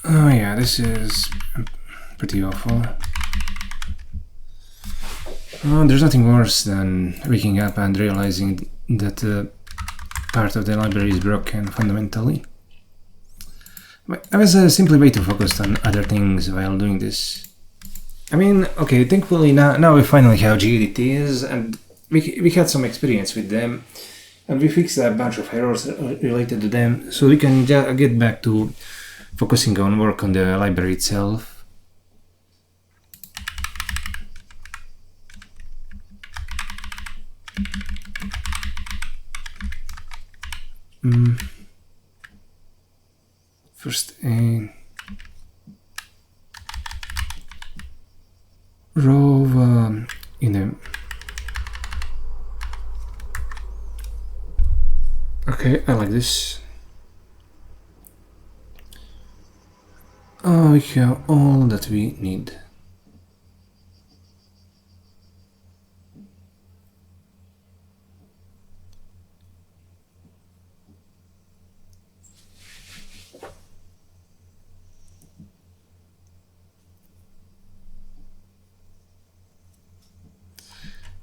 Oh yeah, this is pretty awful. There's nothing worse than waking up and realizing that part of the library is broken fundamentally. But I was simply way too focused on other things while doing this. I mean, okay, thankfully now we finally have GEDTs and we had some experience with them and we fixed a bunch of errors related to them, so we can get back to focusing on work on the library itself. First a row in a. Okay, I like this. We have all that we need.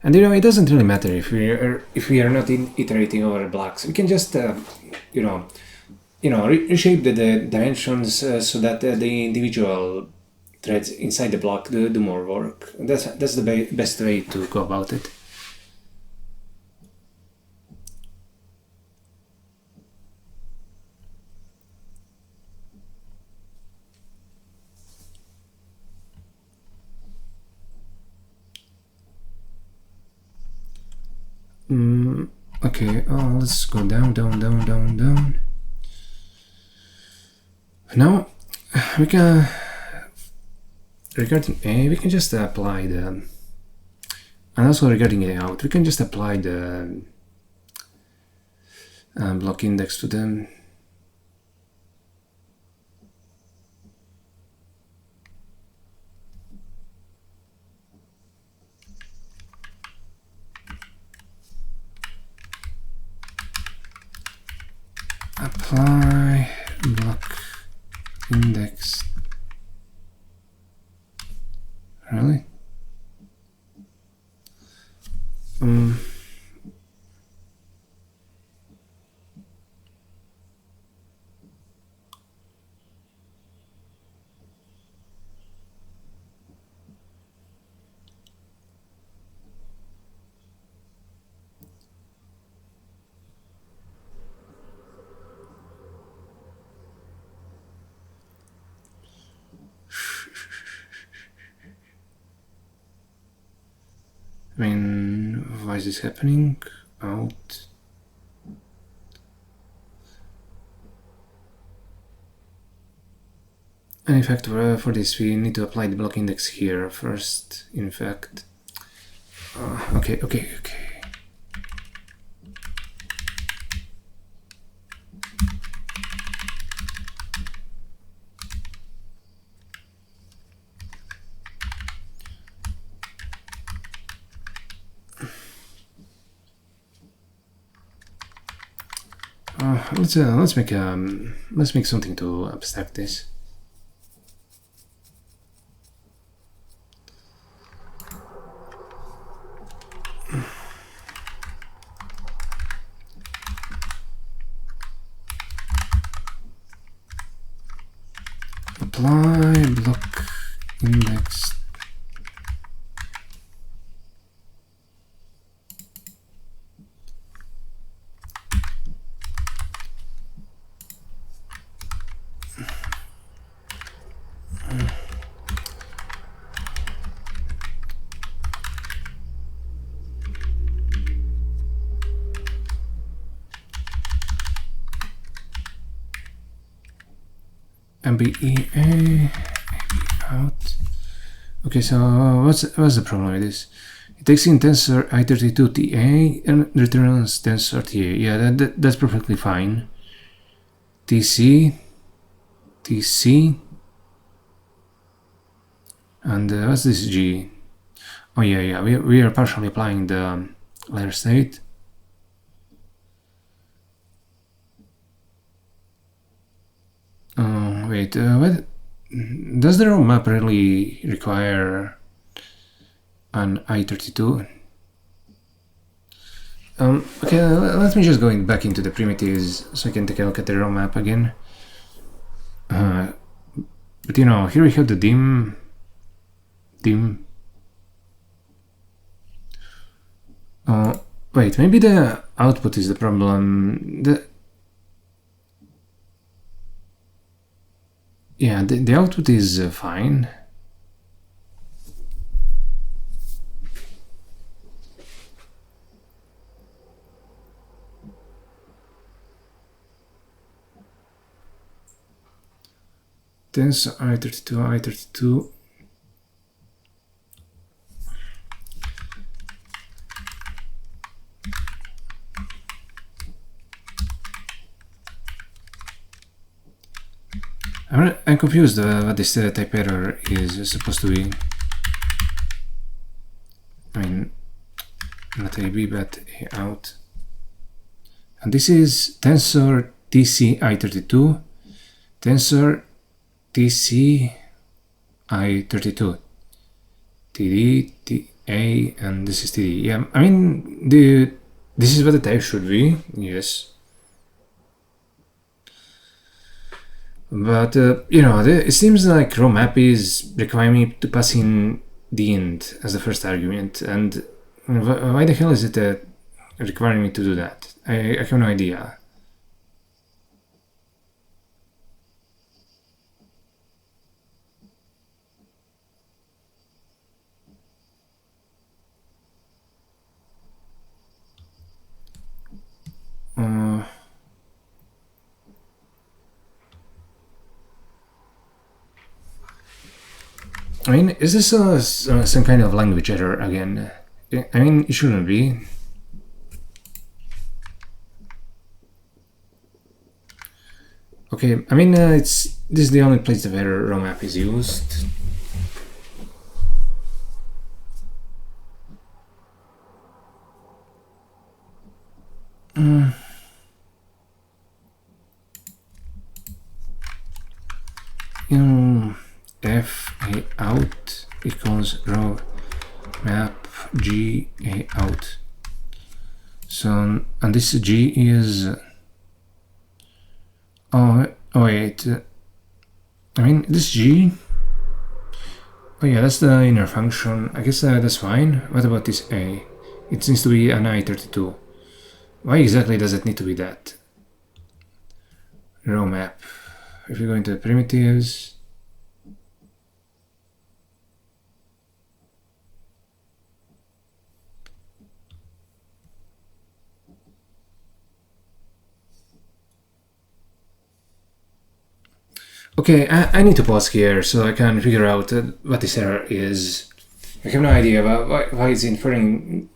And you know, it doesn't really matter if we are not iterating over blocks. We can just reshape the dimensions so that the individual threads inside the block do more work. That's the best way to go about it. Okay, let's go down. Now we can, regarding A, we can just apply the, and also regarding A out, we can just apply the block index to them. Apply block index. Really? I mean, why is this happening? Out. And in fact, for this we need to apply the block index here first, in fact. Okay. Let's make something to abstract this. Apply block index. MBEA out. Okay, so what's the problem with this? It takes in tensor i32TA and returns tensor TA. Yeah, that's perfectly fine. TC. And what's this G? Oh yeah, we are partially applying the layer state. Wait, what? Does the row map really require an I32? Okay, let me just go back into the primitives so I can take a look at the row map again. But you know, here we have the dim. Wait, maybe the output is the problem. The output is fine. Tensor I32. I'm confused what this type error is supposed to be. I mean, not AB but A out. And this is tensor TC I32, tensor TC I32, TD, TA, and this is TD. Yeah, I mean, this is what the type should be, yes. But, you know, it seems like row map is requiring me to pass in the int as the first argument, and why the hell is it requiring me to do that? I have no idea. I mean, is this some kind of language error again? I mean, it shouldn't be. Okay, I mean, this is the only place where row map is used. F A out equals row map G A out. So, and this G is oh wait, I mean this G. Oh yeah, that's the inner function. I guess that's fine. What about this A? It seems to be an I32. Why exactly does it need to be that? Row map. If we go into the primitives. Okay, I need to pause here so I can figure out what this error is. I have no idea why it's inferring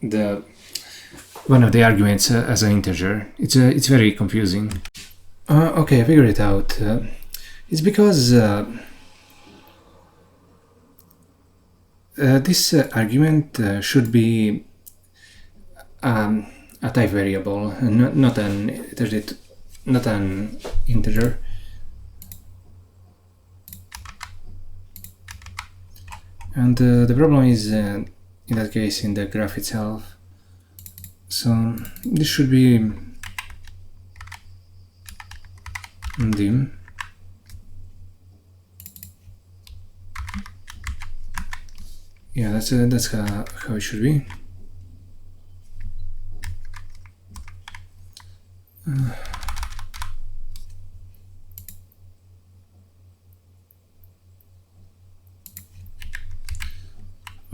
one of the arguments as an integer. It's very confusing. Okay, I figured it out. It's because this argument should be a type variable, not an integer. And the problem is, in that case, in the graph itself. So this should be dim. Yeah, that's how it should be.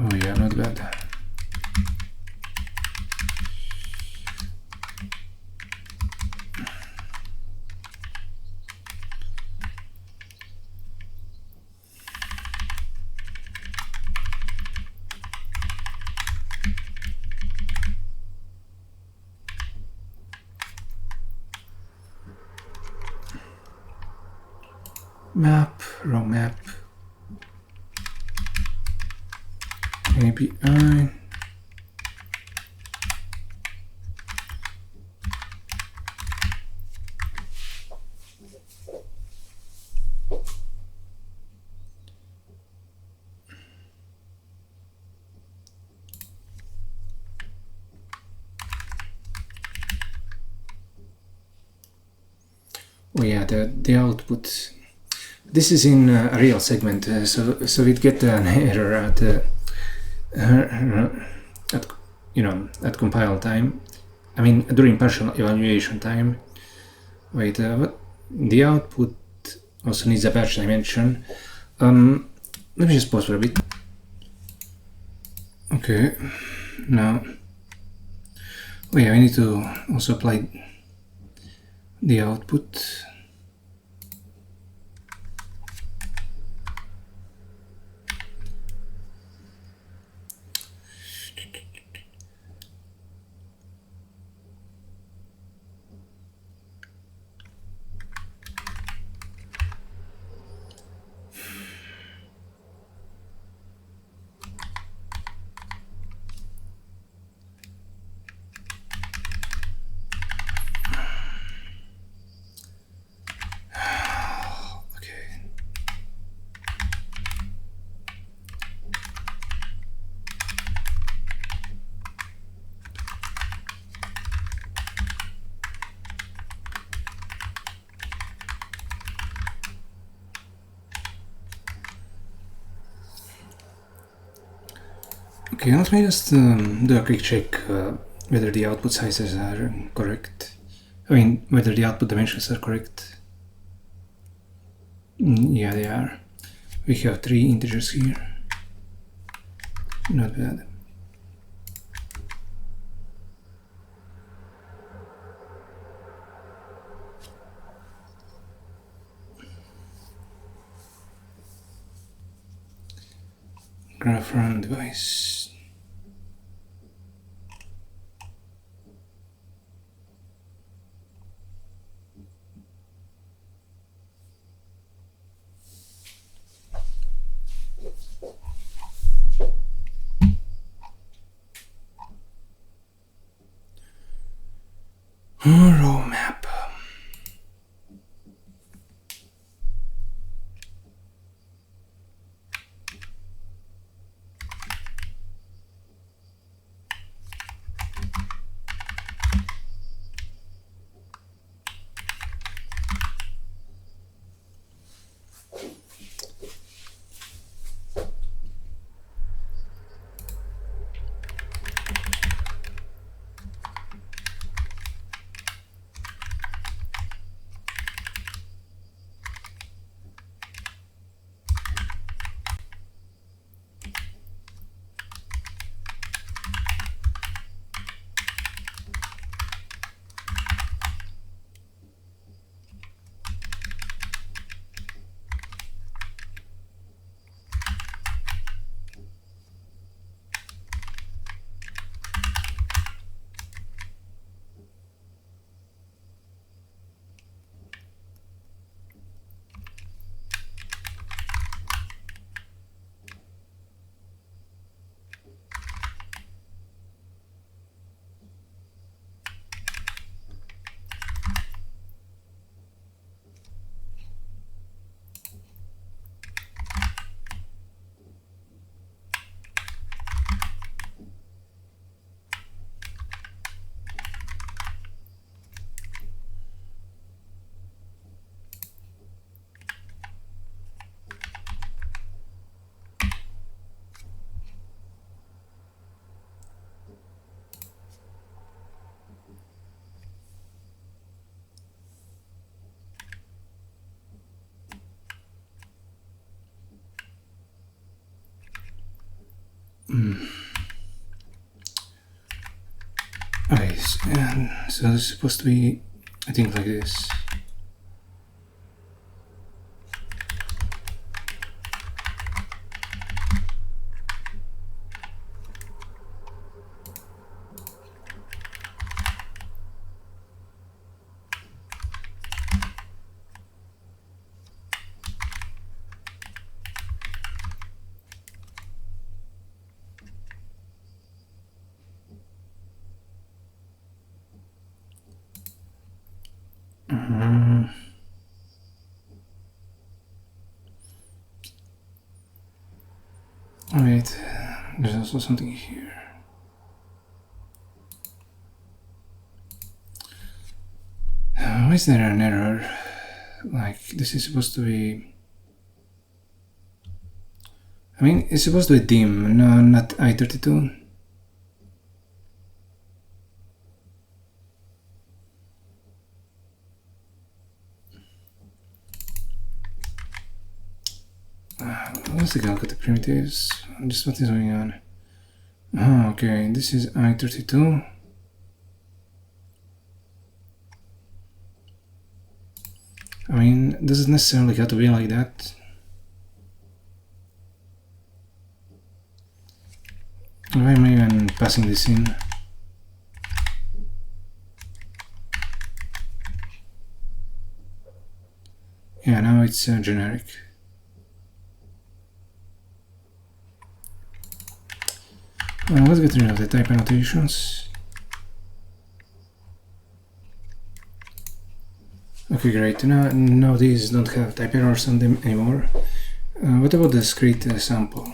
Oh yeah, not bad. Map, row map. API. Oh yeah, the output. This is in a real segment, so we'd get an error at compile time. I mean during partial evaluation time. Wait, what? The output also needs a batch dimension. Let me just pause for a bit. Okay, now. Oh yeah, we need to also apply the output. Okay, let me just do a quick check whether the output sizes are correct. I mean, whether the output dimensions are correct. Yeah, they are. We have 3 integers here. Not bad. Graph run device. Row map. Okay, so this is supposed to be, I think, like this. Wait, there's also something here. Why is there an error? Like, this is supposed to be... I mean, it's supposed to be dim, no, not I32. Let's take a look at the primitives. Just what is going on. Oh, okay, this is I32. I mean, does it necessarily have to be like that? Why am I even passing this in? Yeah, now it's generic. Let's get rid of the type annotations. Okay, great. Now these don't have type errors on them anymore. What about the discrete sample?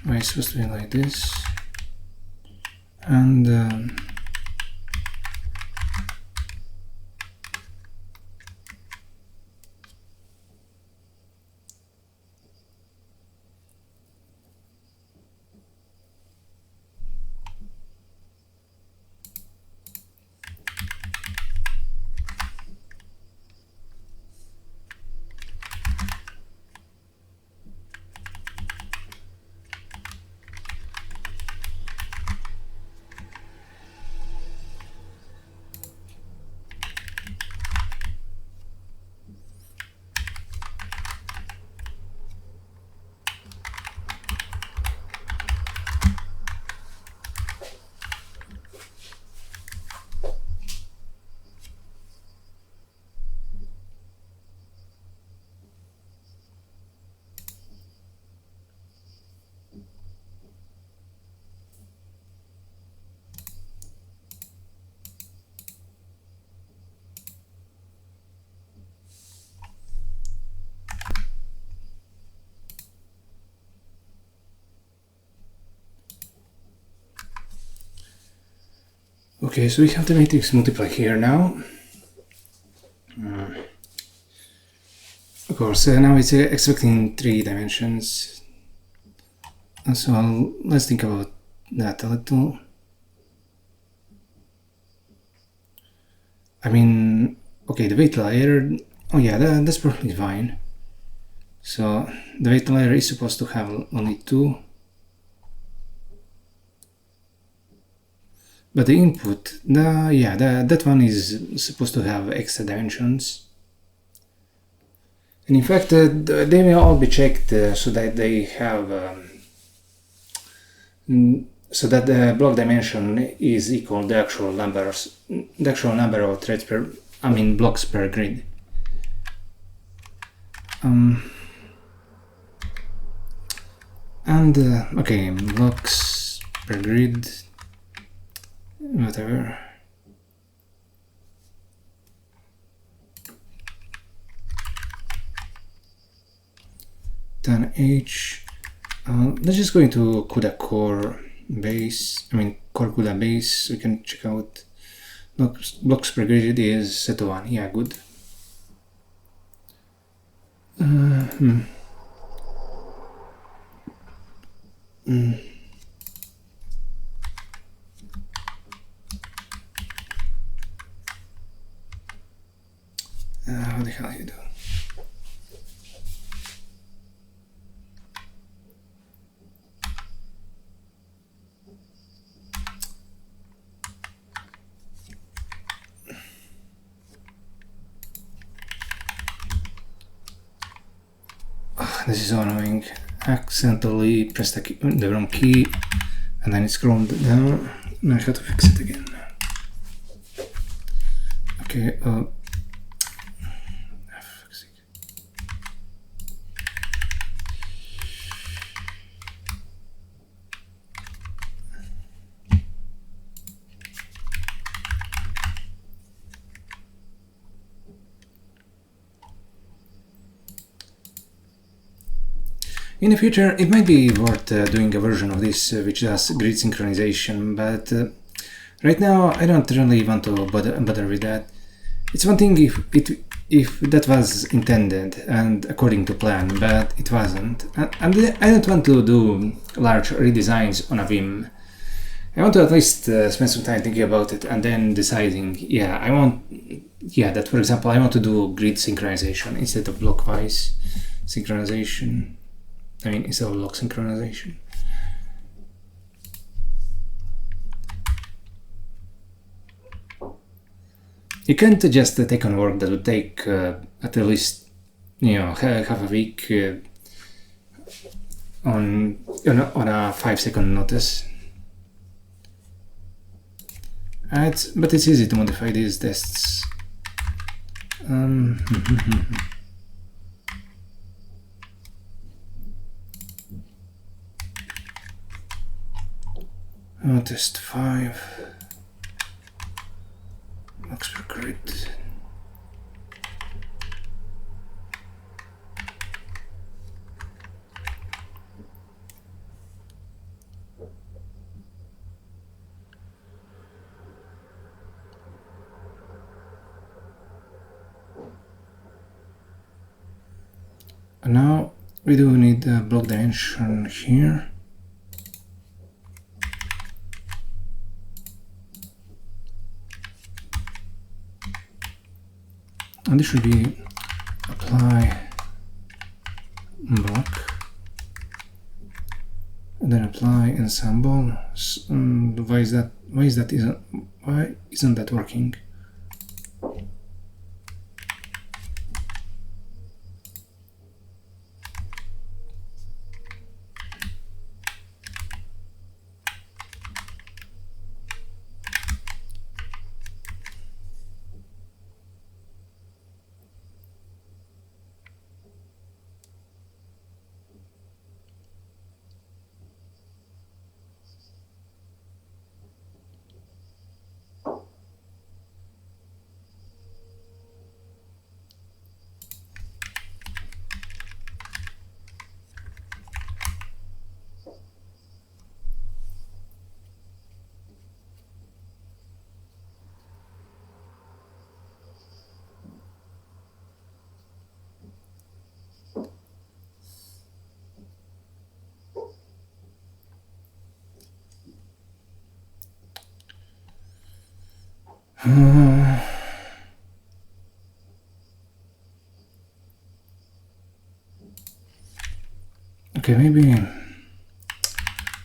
It's supposed to be like this, and okay, so we have the matrix multiply here now. Of course, now it's expecting 3 dimensions. So let's think about that a little. I mean, okay, the weight layer, oh yeah, that's perfectly fine. So the weight layer is supposed to have only 2. But the input, that one is supposed to have extra dimensions. And in fact, they will all be checked so that they have, so that the block dimension is equal to the actual number of threads per, blocks per grid. Okay, blocks per grid, whatever. Then H. Let's just go into CUDA core base. Core CUDA base. We can check out blocks per grid is set to 1. Yeah, good. What the hell are you doing? This is so annoying. Accidentally pressed the wrong key and then it scrolled down. Now I have to fix it again. Okay, in the future, it might be worth doing a version of this which does grid synchronization, but right now I don't really want to bother with that. It's one thing if that was intended and according to plan, but it wasn't. And I don't want to do large redesigns on a whim. I want to at least spend some time thinking about it and then deciding, that for example I want to do grid synchronization instead of blockwise synchronization. I mean, instead of lock synchronization. You can't just take on work that would take at least, half a week on a 5-second notice. But it's easy to modify these tests. Test 5. Looks per grid. And now we do need a block dimension here. And this should be apply block and then apply ensemble. Why isn't that working? Okay, maybe.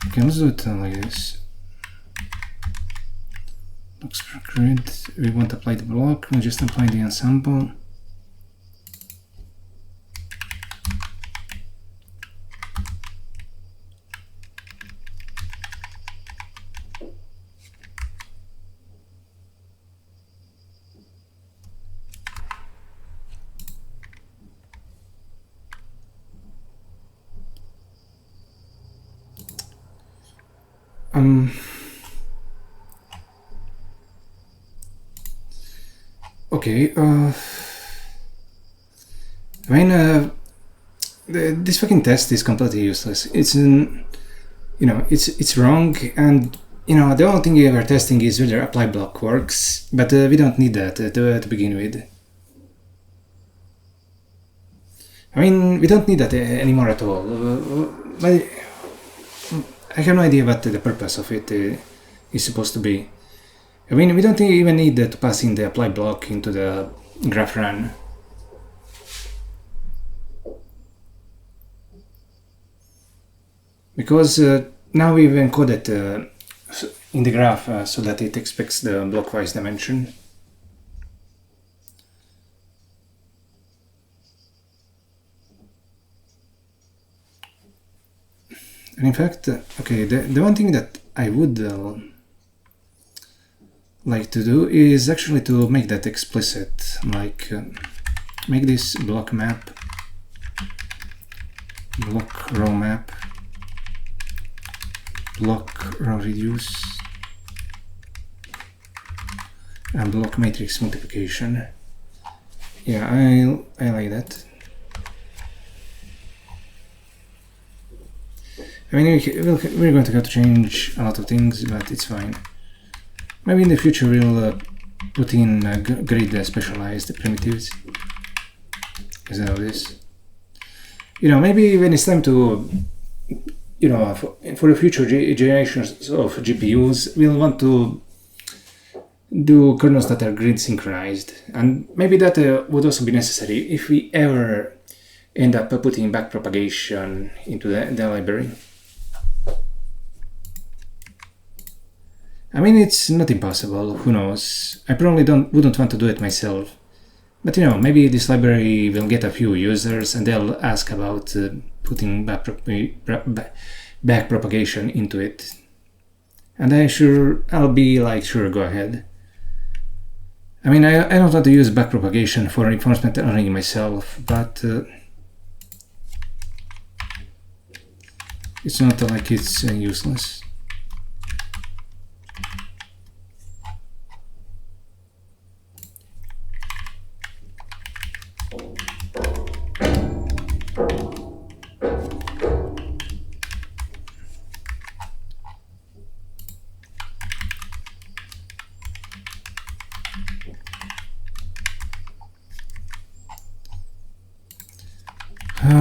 Okay, let's do it like this. Blocks per grid. We won't apply the block, we'll just apply the ensemble. Okay, I mean, this fucking test is completely useless. It's wrong, and the only thing we're testing is whether apply block works, but we don't need that to begin with. I mean, we don't need that anymore at all. But I have no idea what the purpose of it is supposed to be. I mean, we don't even need to pass in the apply block into the graph run. Because now we've encoded in the graph so that it expects the blockwise dimension. And in fact, okay, the one thing that I would like to do is actually to make that explicit, like make this block map, block row map, block row reduce, and block matrix multiplication. Yeah, I like that. I mean, we're going to have to change a lot of things, but it's fine. Maybe in the future we'll put in grid specialized primitives. Is that how it is? You know, maybe when it's time to, you know, for the future generations of GPUs, we'll want to do kernels that are grid synchronized. And maybe that would also be necessary if we ever end up putting backpropagation into the library. I mean, it's not impossible, who knows. I probably wouldn't want to do it myself. But you know, maybe this library will get a few users and they'll ask about putting backpropagation into it. And I'll be like, sure, go ahead. I mean, I don't want to use backpropagation for reinforcement learning myself, but it's not like it's useless.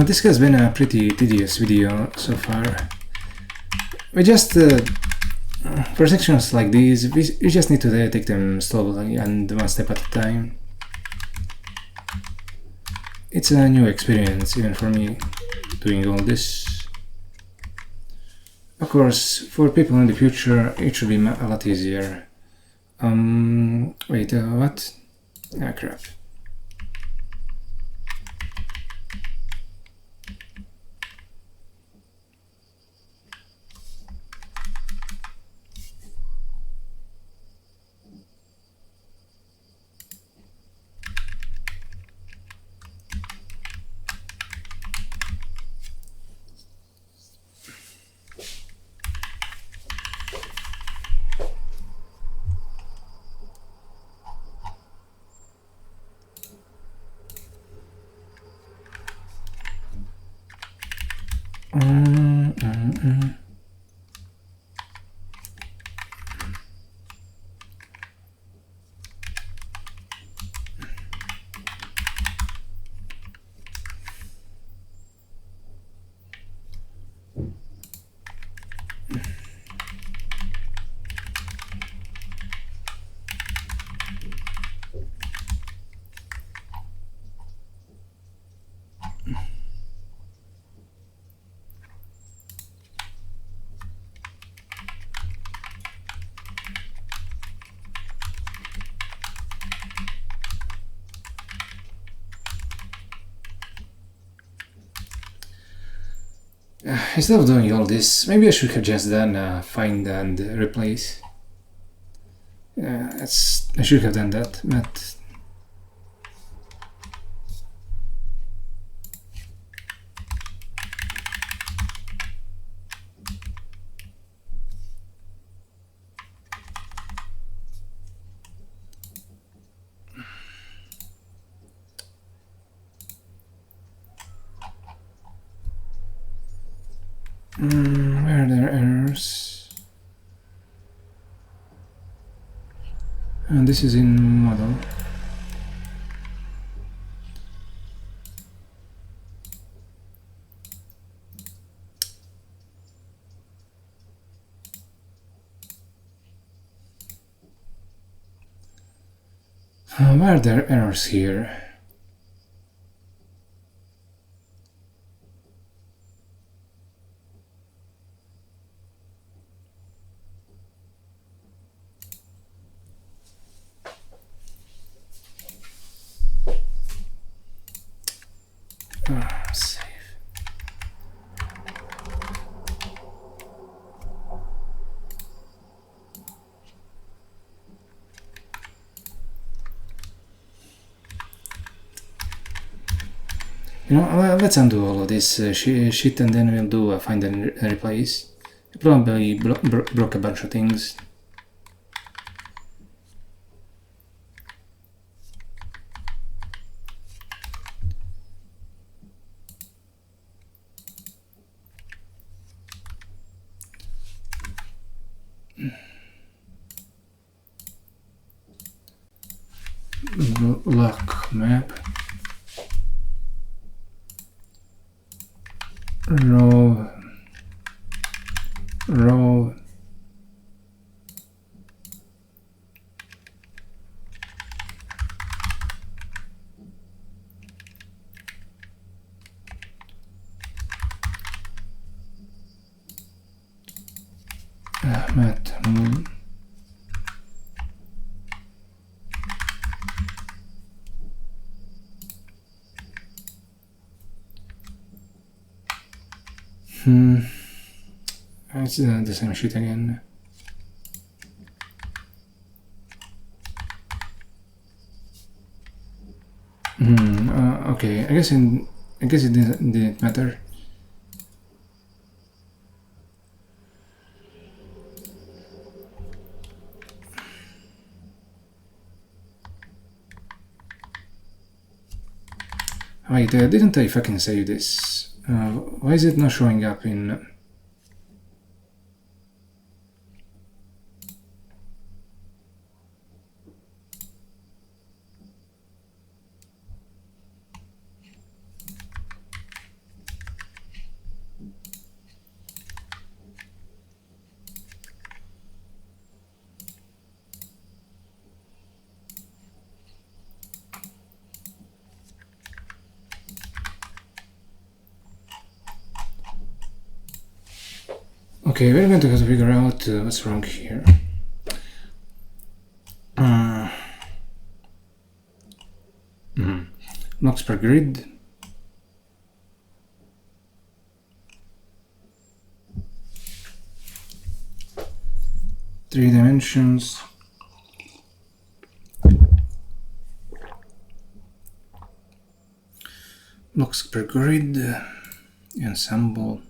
This has been a pretty tedious video so far. We just, for sections like these, we just need to take them slowly and one step at a time. It's a new experience even for me doing all this. Of course, for people in the future it should be a lot easier. Wait, what? Ah, crap. Instead of doing all this, maybe I should have just done find and replace. I should have done that, but where are there errors? And this is in model. Why are there errors here? Save. Let's undo all of this shit and then we'll do a find and replace. I probably broke a bunch of things. Block map. Row. Mat move. It's the same shit again. Okay, I guess it didn't matter. Wait, didn't I fucking save this? Why is it not showing up in... Okay, we're going to have to figure out what's wrong here. Blocks per grid. Three dimensions. Blocks per grid. Ensemble.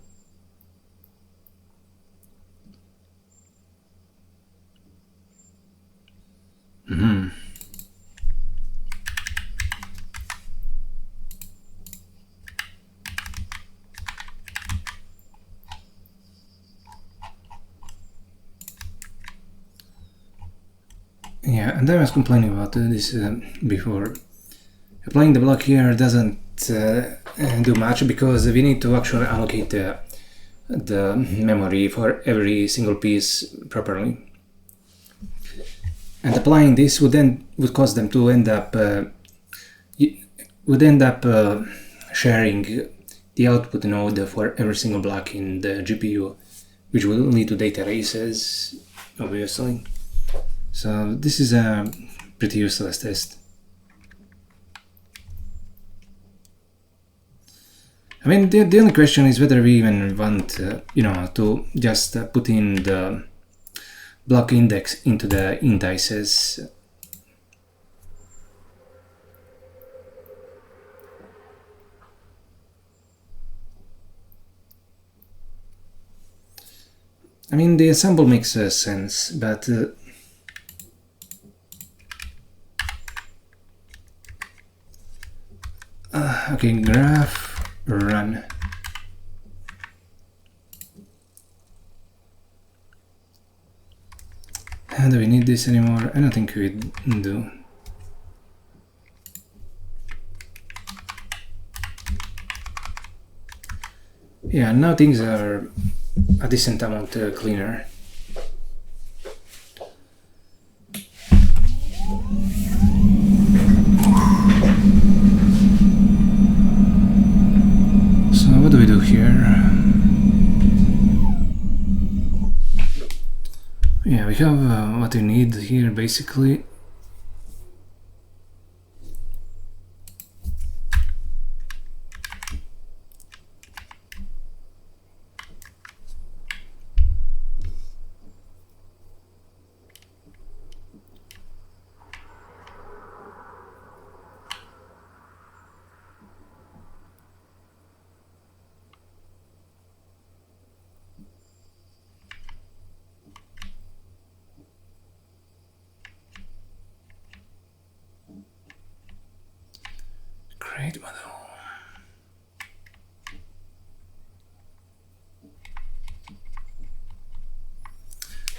Yeah, and I was complaining about this before. Applying the block here doesn't do much because we need to actually allocate the memory for every single piece properly. And applying this would cause them to end up sharing the output node for every single block in the GPU, which will lead to data races, obviously. So this is a pretty useless test. I mean, the only question is whether we even want, to just put in the block index into the indices. I mean, the ensemble makes sense, but okay, graph run. Do we need this anymore? I don't think we do. Yeah, now things are a decent amount cleaner. So what do we do here? Yeah, we have what we need here basically. Create model.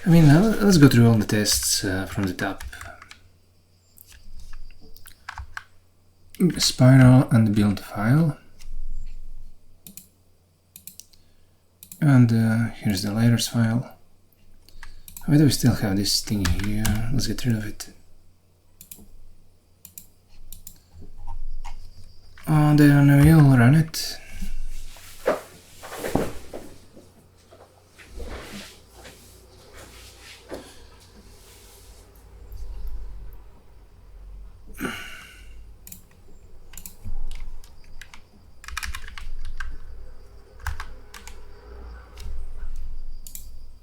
I mean, let's go through all the tests from the top. Spiral and build file. And here's the layers file. Why do we still have this thing here? Let's get rid of it. And then we'll run it.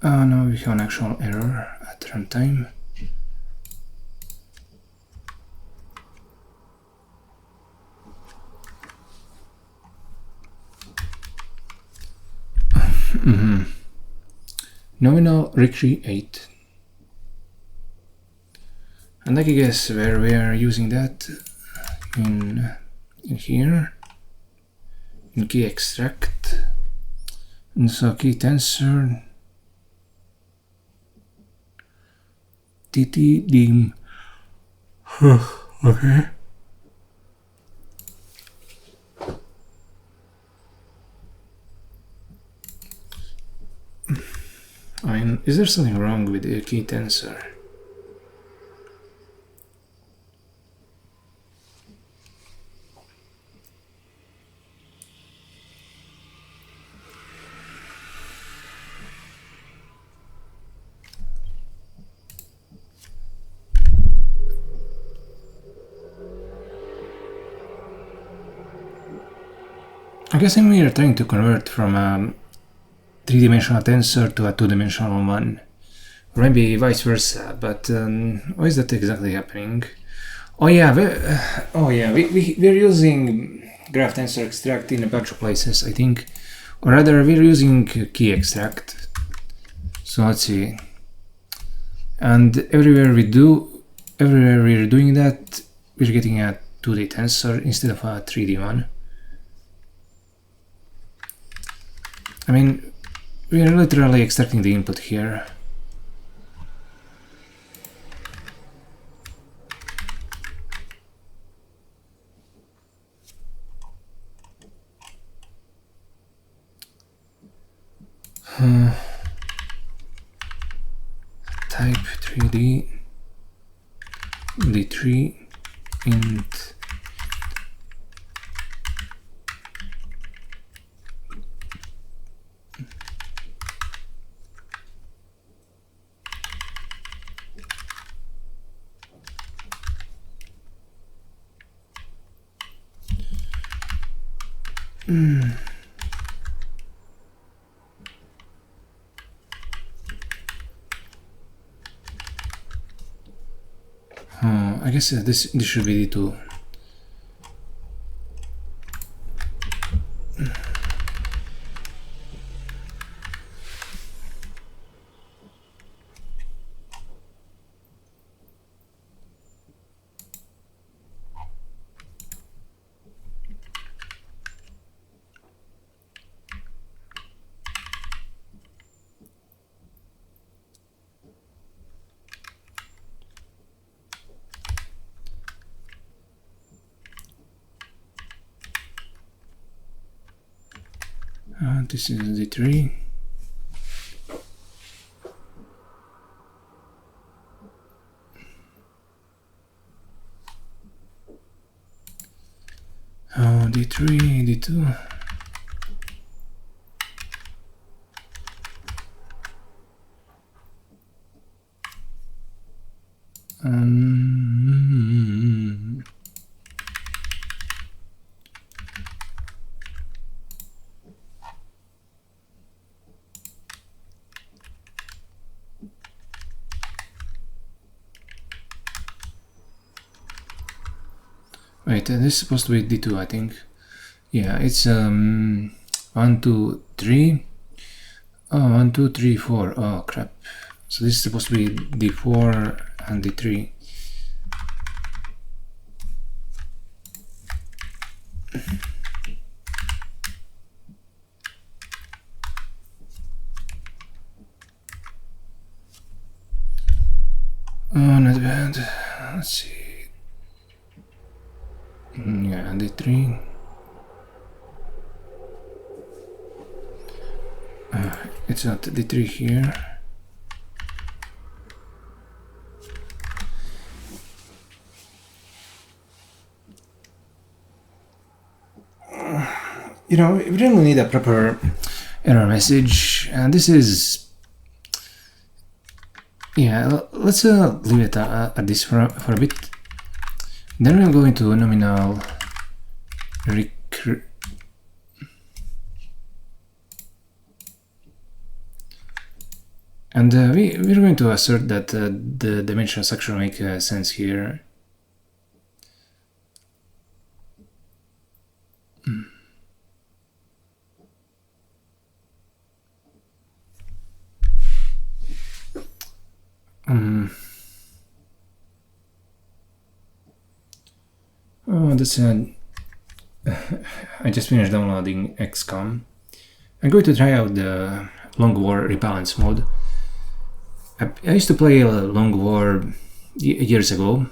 Now we have an actual error at runtime. Nominal recreate. And I guess where we are using that in here, in key extract, and so key tensor tt dim. Okay. I mean, is there something wrong with the key tensor? I guess we are trying to convert from a three-dimensional tensor to a two-dimensional one, or maybe vice versa. But why is that exactly happening? Oh yeah, we're using graph tensor extract in a bunch of places, I think, or rather we're using key extract. So let's see, and everywhere we're doing that, we're getting a 2D tensor instead of a 3D one. I mean, we are literally extracting the input here. Type 3D D3 int I guess this should be D2. This is D3. D3, D2. Wait, this is supposed to be D2, I think. Yeah, it's 1, 2, 3. Oh, 1, 2, 3, 4. Oh, crap. So this is supposed to be D4 and D3. bad. Let's see. Yeah, D3. It's not D3 here. You know, we really need a proper error message, and this is, yeah, let's leave it at this for a bit. Then we'll go into nominal and we're going to assert that the dimensions actually make sense here. Oh, that's I just finished downloading XCOM. I'm going to try out the Long War rebalance mode. I used to play Long War years ago,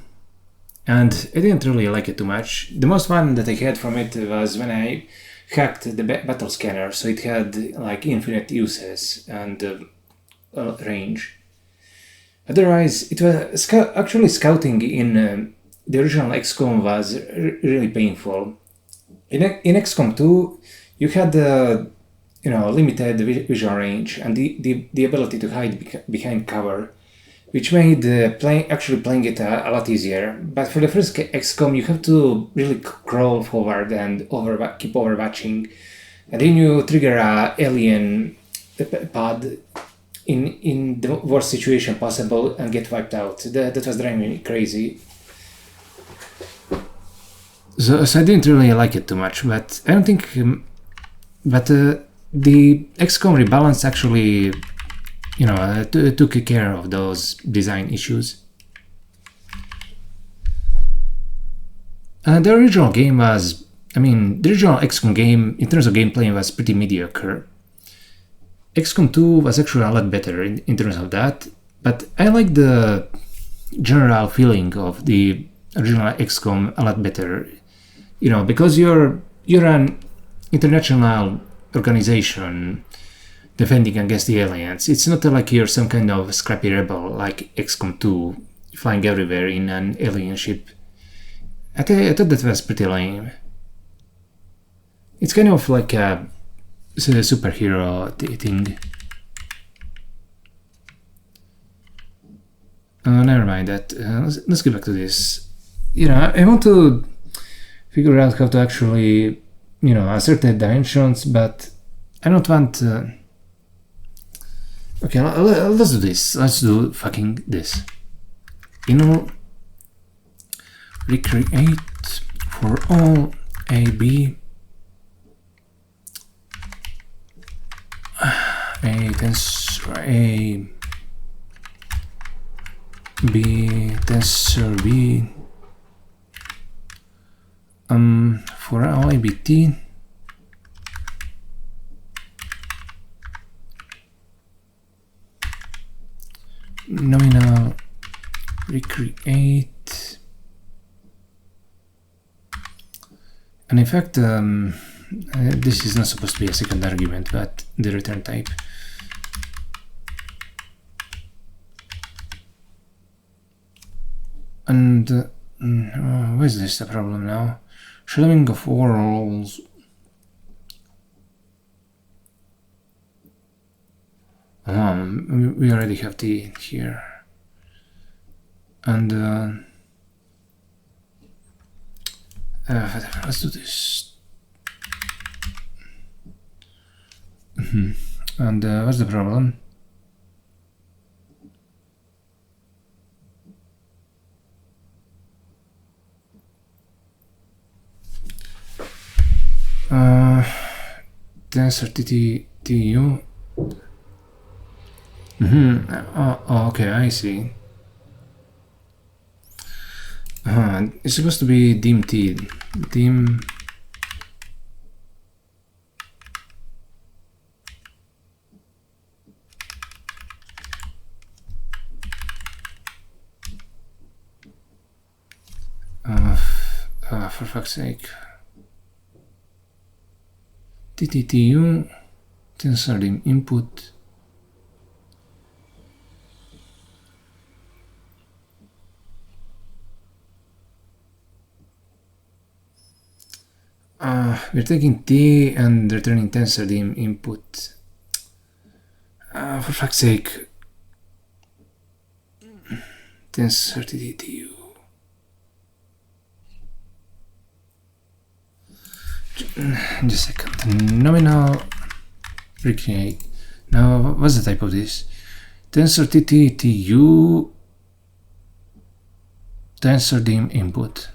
and I didn't really like it too much. The most fun that I had from it was when I hacked the battle scanner, so it had like infinite uses and range. Otherwise, it was actually scouting in the original XCOM was really painful. In XCOM 2, you had limited visual range and the ability to hide behind cover, which made playing it a lot easier. But for the first XCOM, you have to really crawl forward and keep overwatching, and then you trigger a alien pod in the worst situation possible and get wiped out. That was driving me crazy. So I didn't really like it too much, but I don't think. The XCOM rebalance actually, took care of those design issues. The original game was, the original XCOM game in terms of gameplay was pretty mediocre. XCOM 2 was actually a lot better in terms of that, but I like the general feeling of the original XCOM a lot better, because you're an international organization defending against the aliens. It's not like you're some kind of scrappy rebel like XCOM 2 flying everywhere in an alien ship. I thought that was pretty lame. It's kind of like a superhero thing. Never mind that. Let's get back to this. I want to figure out how to actually, assert the dimensions, but I don't want. Okay, let's do this. Let's do fucking this. Recreate for all AB a tensor A B tensor B for all ABT nominal recreate, and in fact this is not supposed to be a second argument, but the return type. And why is this the problem now? Shadowing of worlds. We already have T here. And let's do this. And what's the problem? Tensor TTU. Okay, I see. It's supposed to be dim T. Dim. For fuck's sake. TTTU, tensor dim input. We're taking T and returning tensor dim input. For fuck's sake. Tensor TTTU. Just a second. Nominal recreate. Now, what's the type of this? Tensor TTTU. Tensor dim input.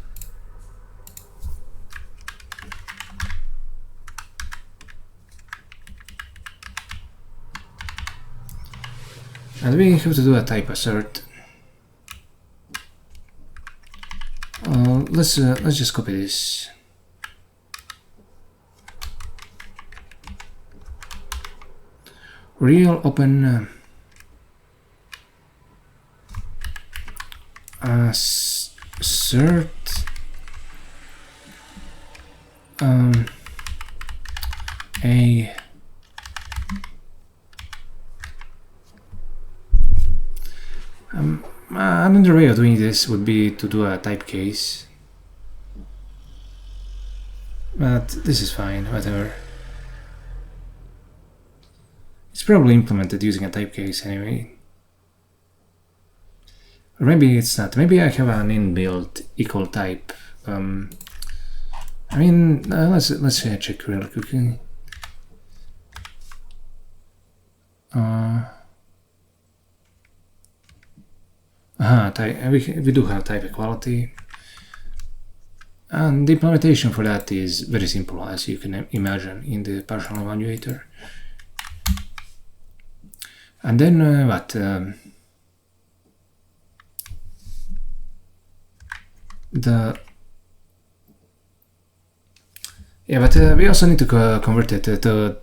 And we have to do a type assert. Let's just copy this. Real open assert a another way of doing this would be to do a type case, but this is fine, whatever. It's probably implemented using a type case anyway. Or maybe it's not. Maybe I have an inbuilt equal type. I mean, let's check real quickly. We do have type equality, and the implementation for that is very simple, as you can imagine, in the partial evaluator. And then what? We also need to convert it to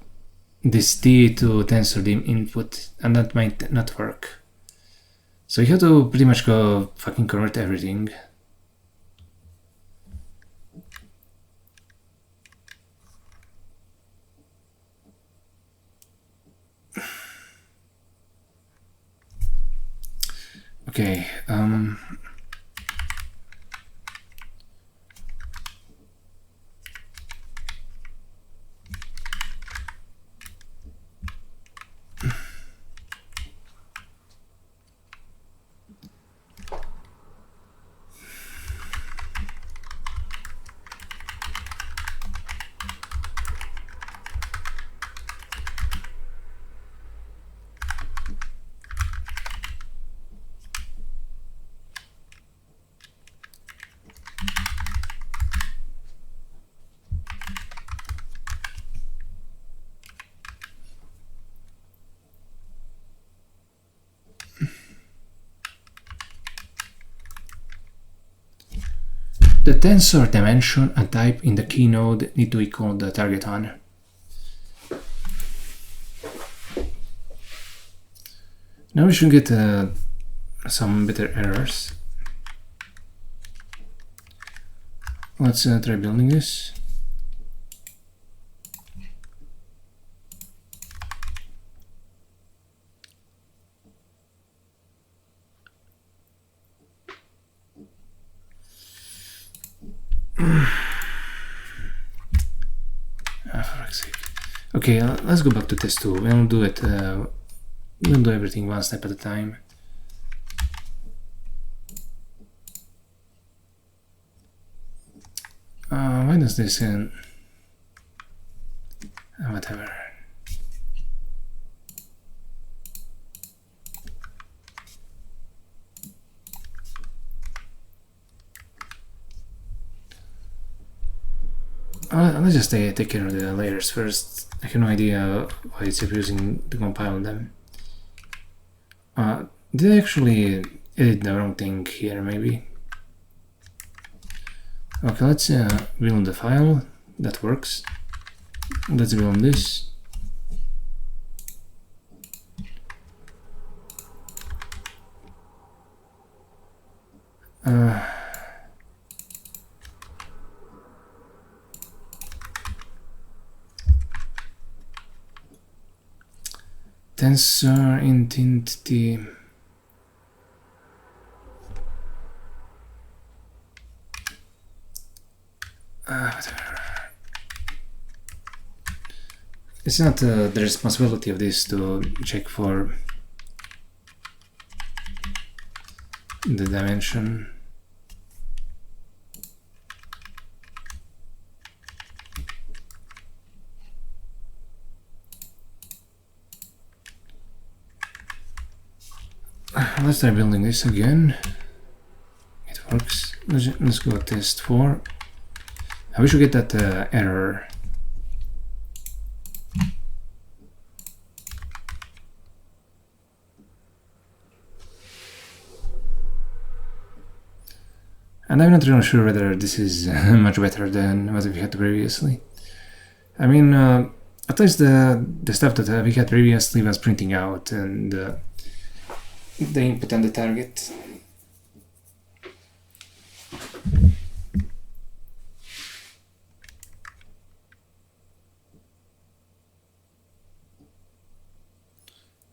this T to tensor dim input, and that might not work. So you have to pretty much go fucking convert everything. Okay, the tensor dimension and type in the key node need to equal the target on. Now we should get some better errors. Let's try building this. For fuck's sake. Okay, let's go back to test 2. We'll do it. We'll do everything one step at a time. Why does this whatever. Let's just take care of the layers first. I have no idea why it's refusing to compile them. Did I actually edit the wrong thing here, maybe? Okay, let's build the file. That works. Let's build this. tensor entity. It's not the responsibility of this to check for the dimension. Let's try building this again. It works. Let's go test 4. I wish we get that error. And I'm not really sure whether this is much better than what we had previously. I mean, at least the stuff that we had previously was printing out, and the input and the target.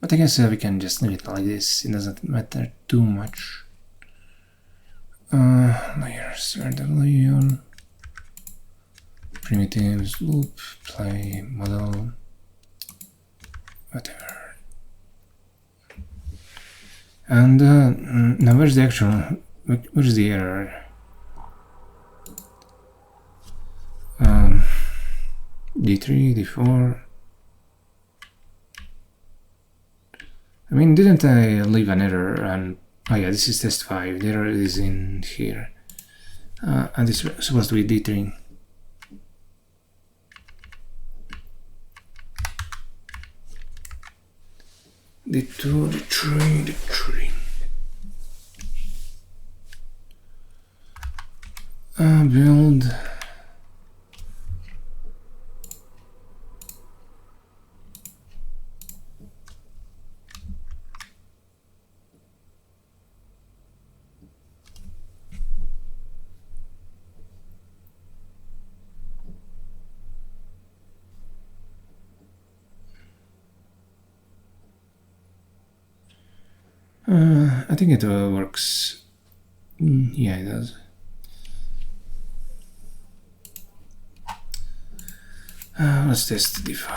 But I guess we can just leave it like this. It doesn't matter too much. Layers, RWL, primitives, loop, play, model, whatever. And now where's the actual, where's the error? D3, D4. I mean, didn't I leave an error? And oh yeah, this is test 5. The error is in here. And it's supposed to be D3. D2, D3, D3. Build. I think it works. Yeah, it does. Let's test D5.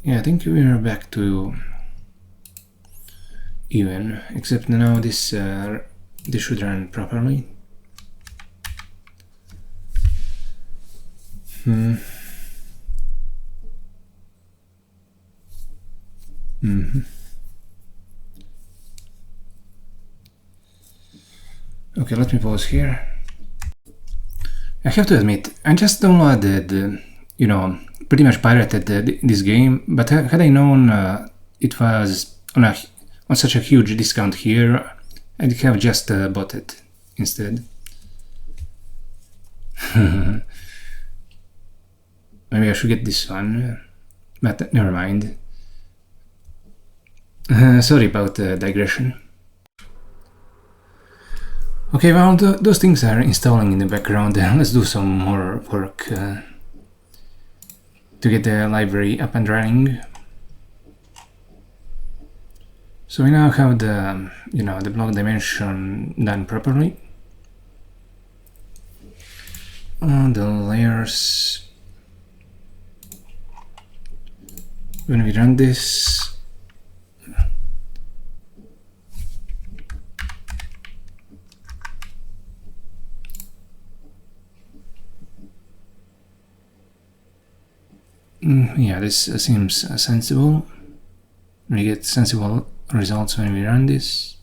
Yeah, I think we're back to even, except now this should run properly. Okay, let me pause here. I have to admit, I just downloaded, you know, pretty much pirated this game, but had I known it was on such a huge discount here, I'd have just bought it instead. Maybe I should get this one, but never mind. Sorry about the digression. Okay, well, those things are installing in the background. Let's do some more work to get the library up and running. So we now have the, you know, the block dimension done properly. The layers. When we run this, yeah, this seems sensible. We get sensible results when we run this.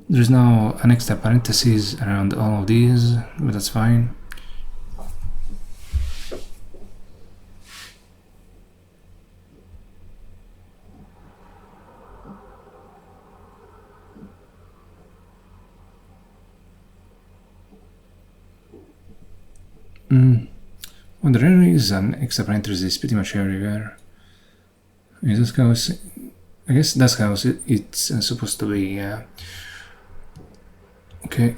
There's now an extra parentheses around all of these, but that's fine. Well, there is an extra parenthesis pretty much everywhere. Is this how I guess that's how it's supposed to be, yeah. Okay,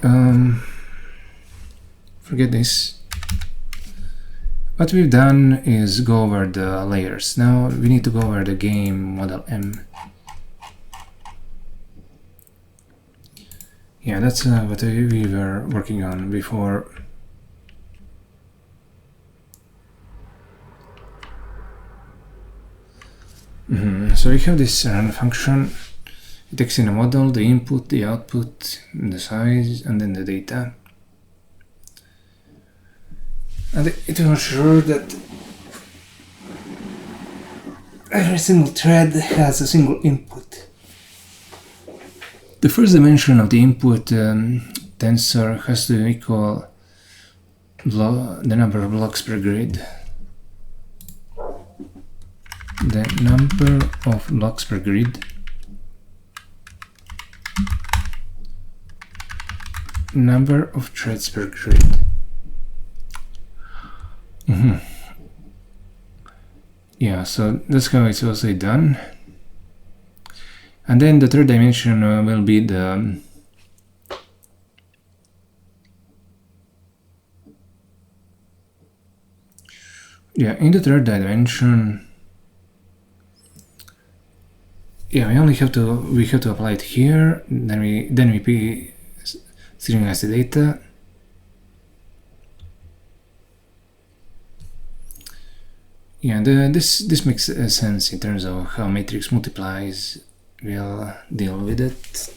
forget this. What we've done is go over the layers. Now we need to go over the game model M. Yeah, that's what we were working on before. So we have this run function. It takes in a model, the input, the output, the size, and then the data. And it will ensure that every single thread has a single input. The first dimension of the input tensor has to equal the number of blocks per grid. The number of blocks per grid. Number of threads per grid. Yeah, so that's how it's also done. And then the third dimension will be the in the third dimension. Yeah, we have to apply it here. Then we synchronize the data. Yeah, this makes sense in terms of how matrix multiplies. We'll deal with it.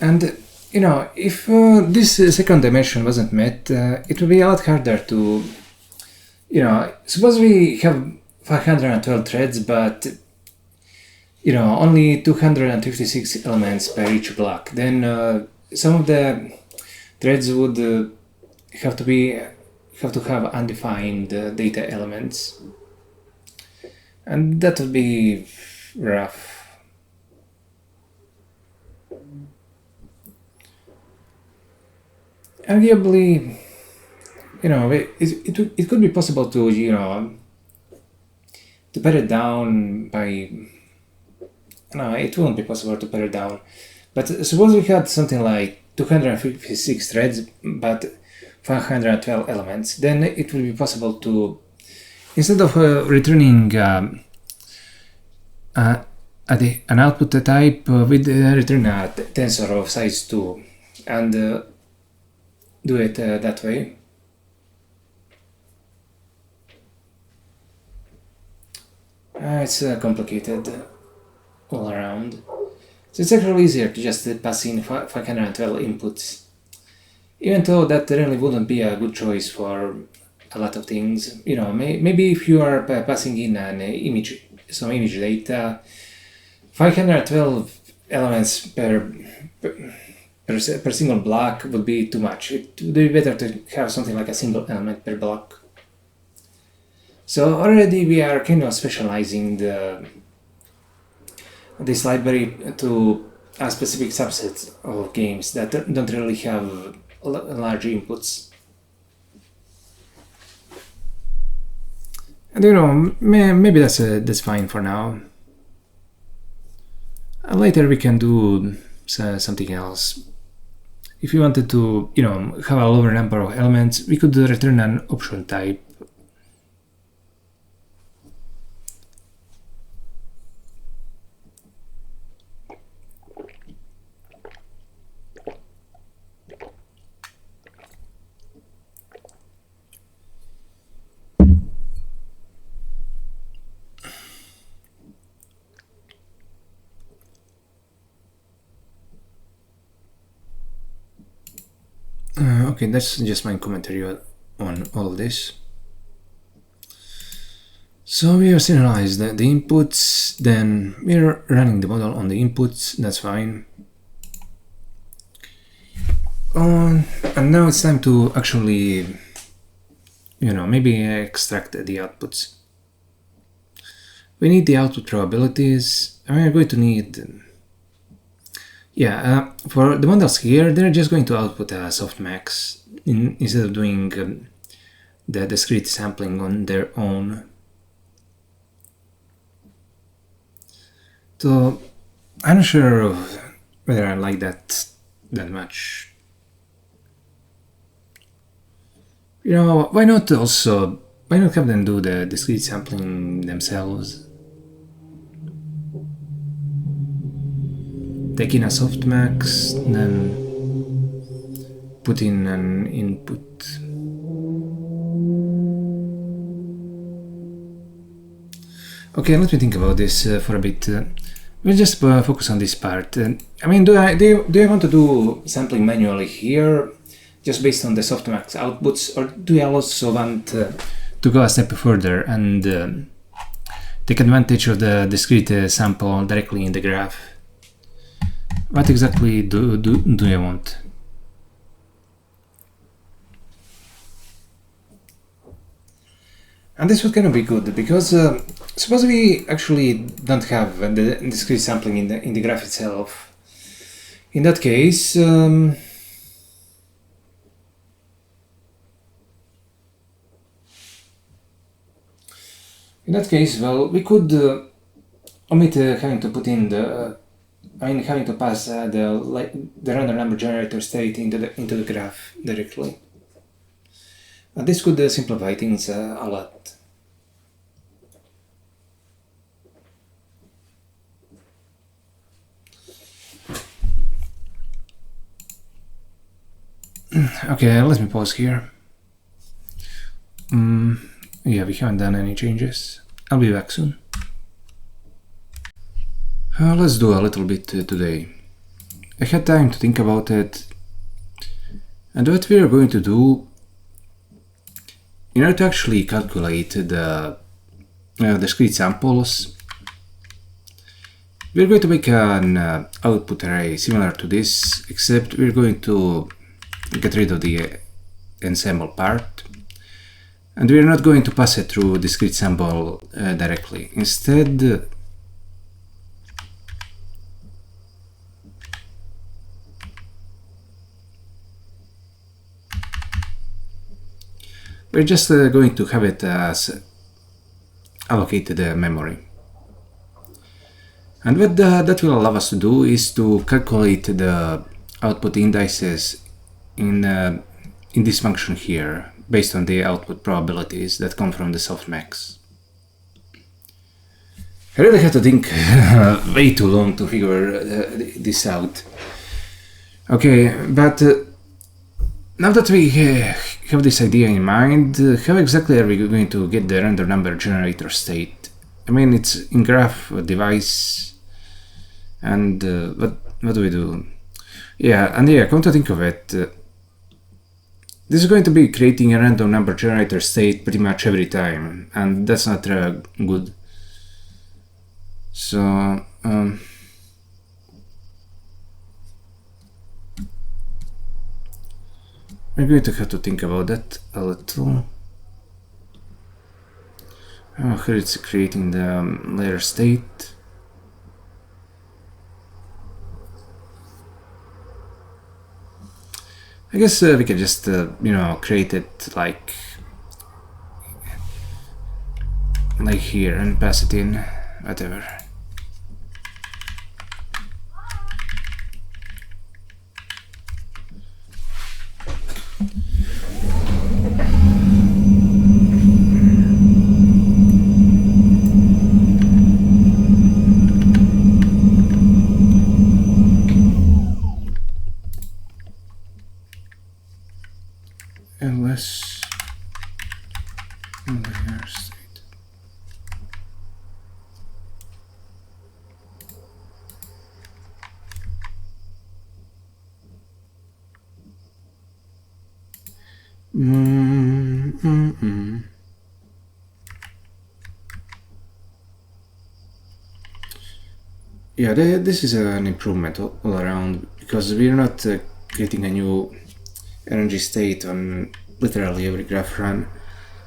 And you know, if this second dimension wasn't met, it would be a lot harder to, you know, suppose we have 512 threads, but you know, only 256 elements per each block. Then some of the threads would have to have undefined data elements, and that would be rough. Arguably, you know, it could be possible to, you know, to pare it down by. No, it won't be possible to pare it down. But suppose we had something like 256 threads, but 512 elements. Then it will be possible to, instead of returning an output type, we'd return a tensor of size 2 and do it that way. It's complicated all around. So it's actually easier to just pass in 512 inputs, even though that really wouldn't be a good choice for a lot of things. You know, maybe if you are passing in an image, some image data, 512 elements per single block would be too much. It would be better to have something like a single element per block. So already we are kind of specializing this library to a specific subset of games that don't really have large inputs. And you know, maybe that's fine for now. Later we can do something else. If you wanted to, you know, have a lower number of elements, we could return an option type. Okay, that's just my commentary on all of this. So we have serialized the inputs, then we're running the model on the inputs, that's fine. And now it's time to actually, you know, maybe extract the outputs. We need the output probabilities, and we're going to need, for the models here, they're just going to output a softmax. instead of doing the discrete sampling on their own. So I'm not sure whether I like that much. You know, why not have them do the discrete sampling themselves? Take in a softmax, then put in an input. Okay, let me think about this for a bit. We'll just focus on this part. I mean, do I want to do sampling manually here, just based on the softmax outputs, or do I also want to go a step further and take advantage of the discrete sample directly in the graph? What exactly do I want? And this was gonna be good because suppose we actually don't have the discrete sampling in the graph itself. In that case, well, we could omit having to put in having to pass the random number generator state into the graph directly. And this could simplify things a lot. Okay, let me pause here. Yeah, we haven't done any changes. I'll be back soon. Let's do a little bit today. I had time to think about it, and what we are going to do, in order to actually calculate the discrete samples, we're going to make an output array similar to this, except we're going to get rid of the ensemble part, and we're not going to pass it through discrete sample directly. Instead, we're just going to have it as allocated memory. And what that will allow us to do is to calculate the output indices in this function here, based on the output probabilities that come from the softmax. I really had to think way too long to figure this out. Okay, but now that we have this idea in mind, how exactly are we going to get the random number generator state? I mean, it's in graph device, and what do we do? Yeah, and yeah, come to think of it, this is going to be creating a random number generator state pretty much every time, and that's not good. So, I'm going to have to think about that a little. Oh, here it's creating the layer state. I guess we can just, create it like here and pass it in, whatever. Ls layer state. Yeah, this is an improvement all around, because we're not creating a new RNG state on literally every graph run,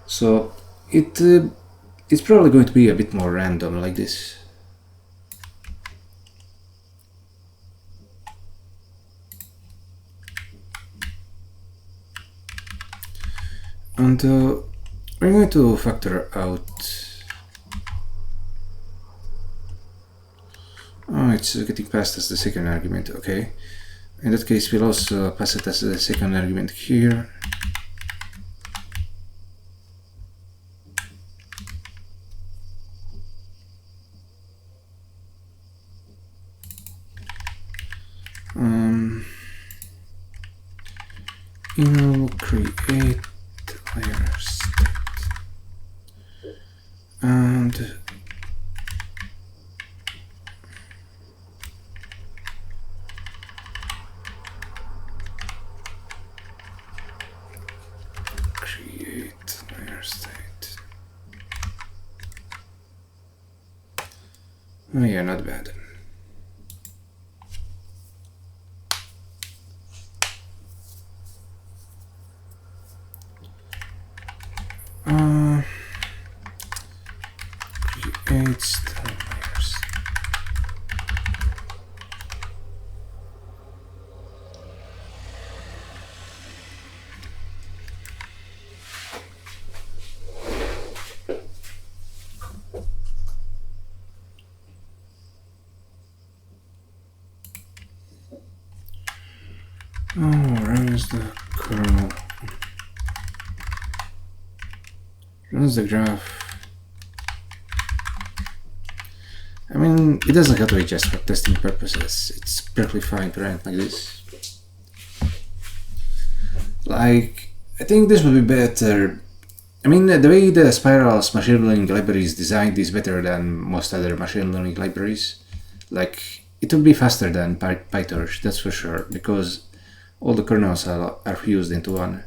so it's probably going to be a bit more random like this. And we're going to factor out. Oh, it's getting passed as the second argument. Okay. In that case, we'll also pass it as the second argument here. We'll create layer state and create layer state. Oh yeah, not bad. Creates the layers. Runs the kernel. Runs the graph. I mean, it doesn't have to be just for testing purposes. It's perfectly fine to run like this. Like, I think this would be better. I mean, the way the Spiral's machine learning library is designed is better than most other machine learning libraries. Like, it will be faster than PyTorch, that's for sure, because all the kernels are fused into one.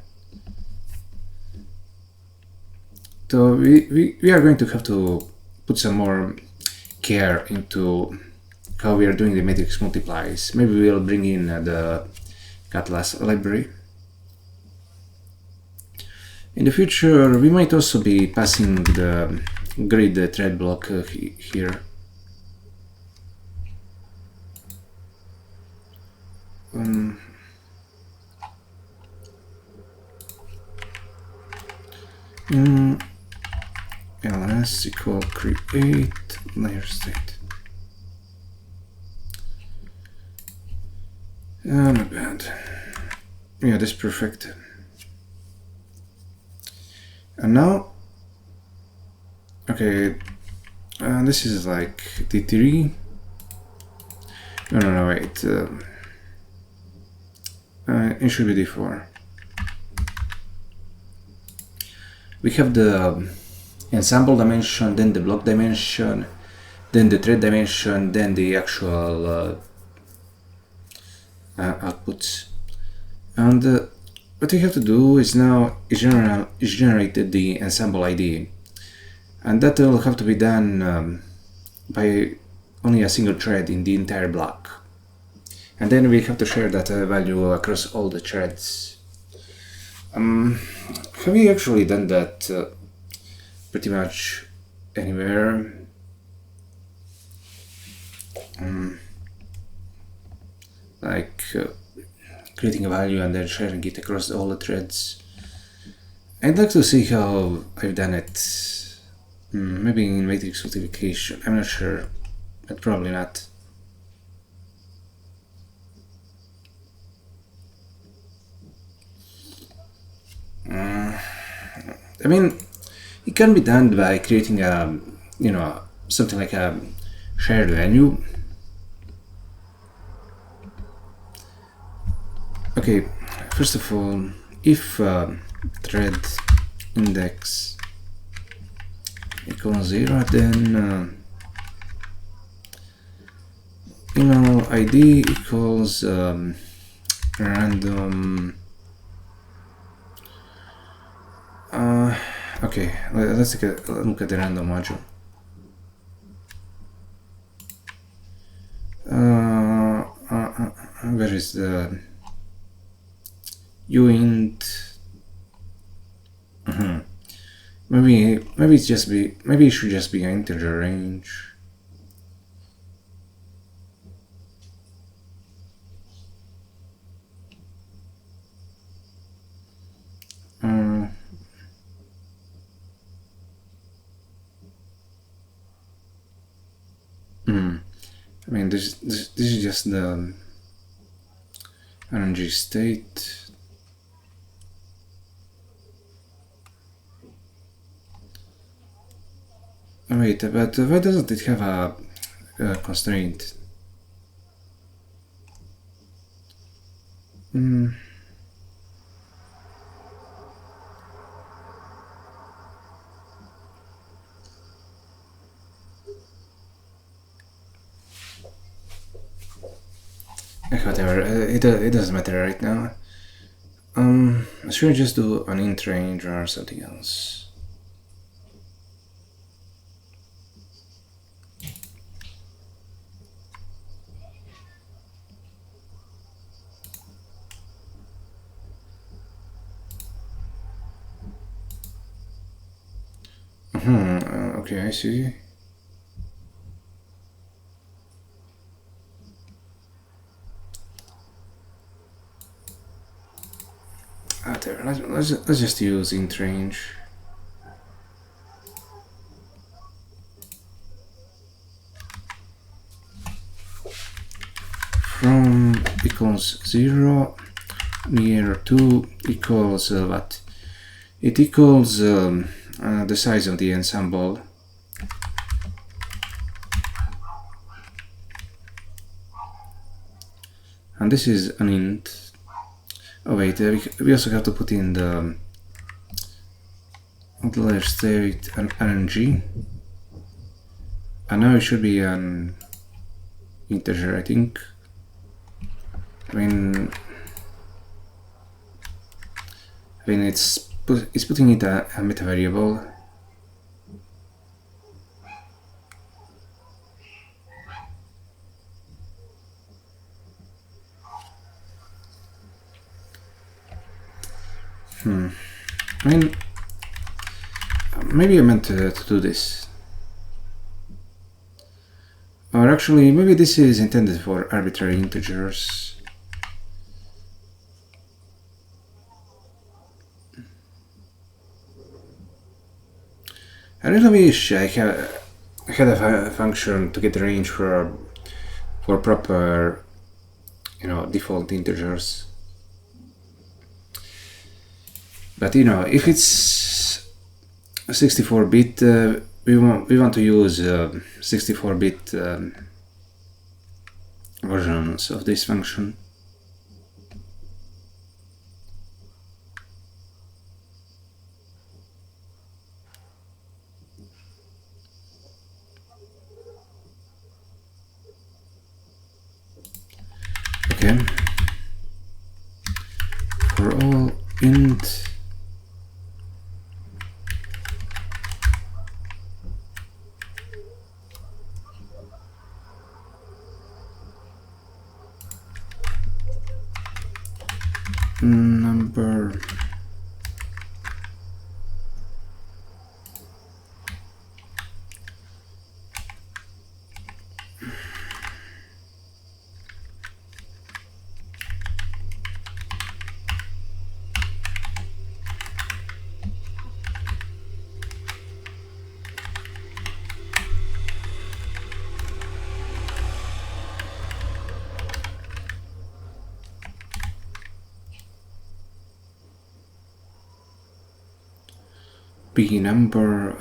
So we are going to have to put some more care into how we are doing the matrix multiplies. Maybe we'll bring in the Atlas library. In the future, we might also be passing the grid thread block here. ls equal create layer state. Not bad. Yeah, that's perfect. And now, okay, this is like D3. No, wait. It should be D4. We have the ensemble dimension, then the block dimension, then the thread dimension, then the actual outputs. And what we have to do is now generate the ensemble ID, and that will have to be done by only a single thread in the entire block, and then we have to share that value across all the threads. Have we actually done that pretty much anywhere? Like creating a value and then sharing it across all the threads. I'd like to see how I've done it. Maybe in matrix multiplication, I'm not sure, but probably not. I mean, it can be done by creating a, something like a shared venue. Okay, first of all, if thread index equals 0, then ID equals random. Okay, let's take a look at the random module. Where is the uint? Maybe it should just be an integer range. I mean, this is just the RNG state. Wait, but why doesn't it have a constraint? Whatever, it doesn't matter right now. Should I just do an int range or something else? Okay, I see. There, let's just use int range. From equals 0 near 2 equals what? It equals the size of the ensemble. And this is an int. Oh wait, we also have to put in the layer state and RNG. And now it should be an integer, I think. I mean it's putting it a meta variable. I mean, maybe I meant to do this. Or actually, maybe this is intended for arbitrary integers. I really wish I had a function to get the range for proper, default integers. But if it's 64-bit, we want to use 64-bit versions of this function. Okay. For all int number big number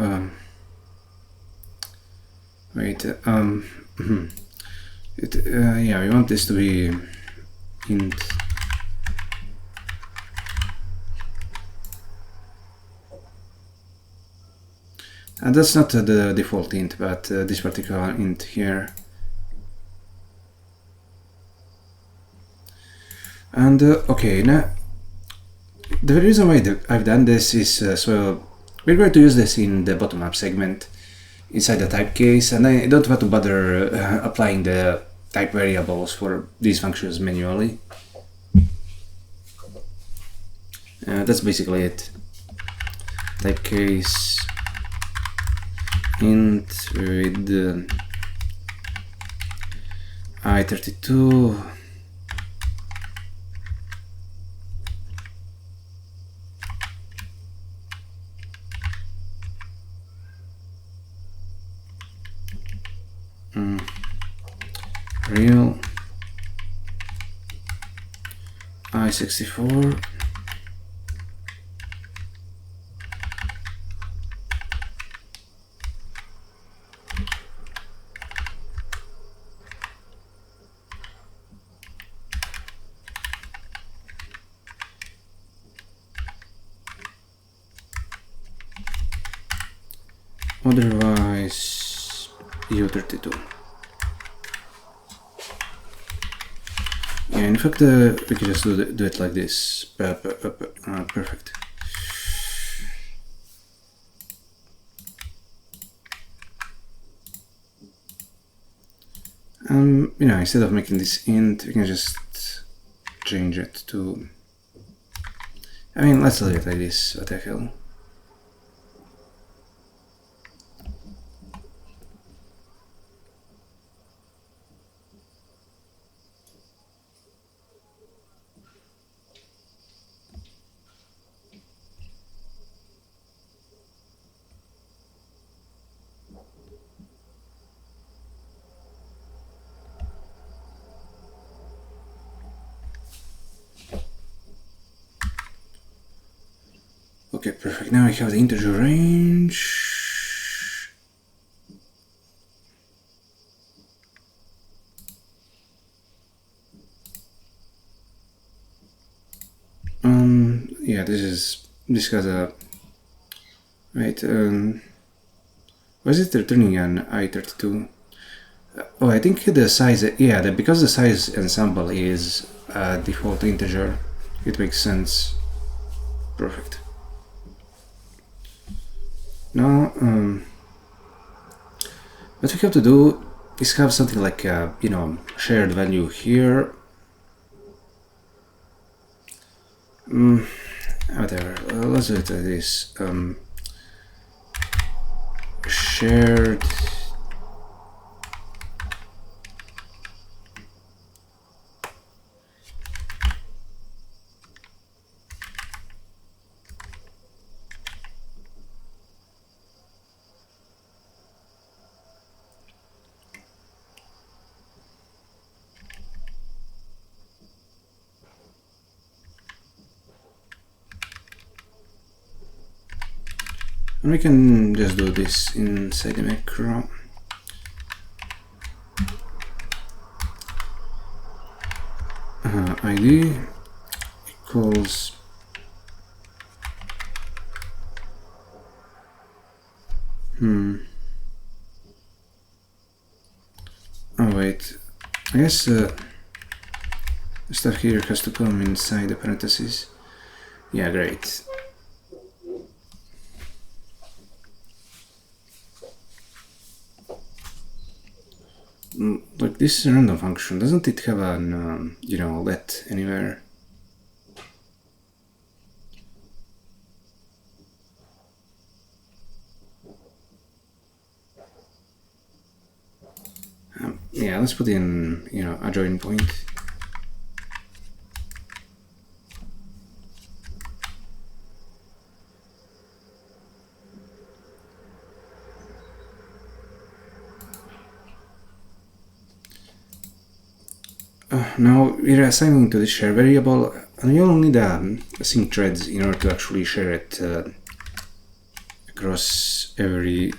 wait yeah, we want this to be int and that's not the default int, but this particular int here. And okay, now the reason why I've done this is so we're going to use this in the bottom-up segment inside the type case, and I don't want to bother applying the type variables for these functions manually. That's basically it. Type case int with I32 real I64 otherwise U32. Yeah, in fact, we can just do it like this. Perfect. You know, instead of making this int, we can just change it to. I mean, let's leave it like this. What the hell? Okay, perfect. Now I have the integer range. Yeah, this has a wait. Why is it returning an I32? Oh, I think the size. Yeah, because the size ensemble is a default integer, it makes sense. Perfect. Now, what we have to do is have something like you know, shared value here. Whatever. Let's do it like this. Shared. And we can just do this inside the macro. ID equals oh wait, I guess stuff here has to come inside the parentheses. Yeah, great. Like this random function, doesn't it have an you know, let anywhere? Yeah, let's put in, you know, a join point. Now we're assigning to the share variable, and we only need sync threads in order to actually share it across every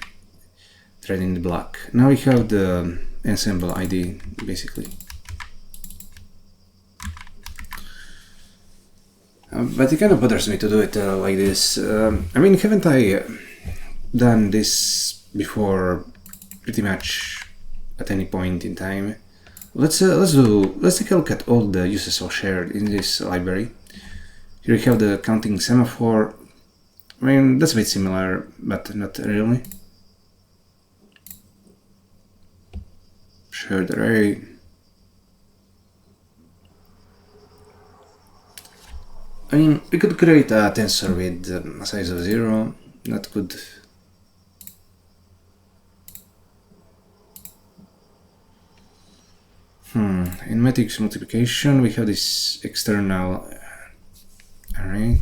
thread in the block. Now we have the ensemble ID basically. But it kind of bothers me to do it like this. I mean, haven't I done this before pretty much at any point in time? Let's take a look at all the uses of shared in this library. Here we have the counting semaphore. I mean, that's a bit similar, but not really. Shared array. I mean, we could create a tensor with a size of 0. That could. In matrix multiplication, we have this external array.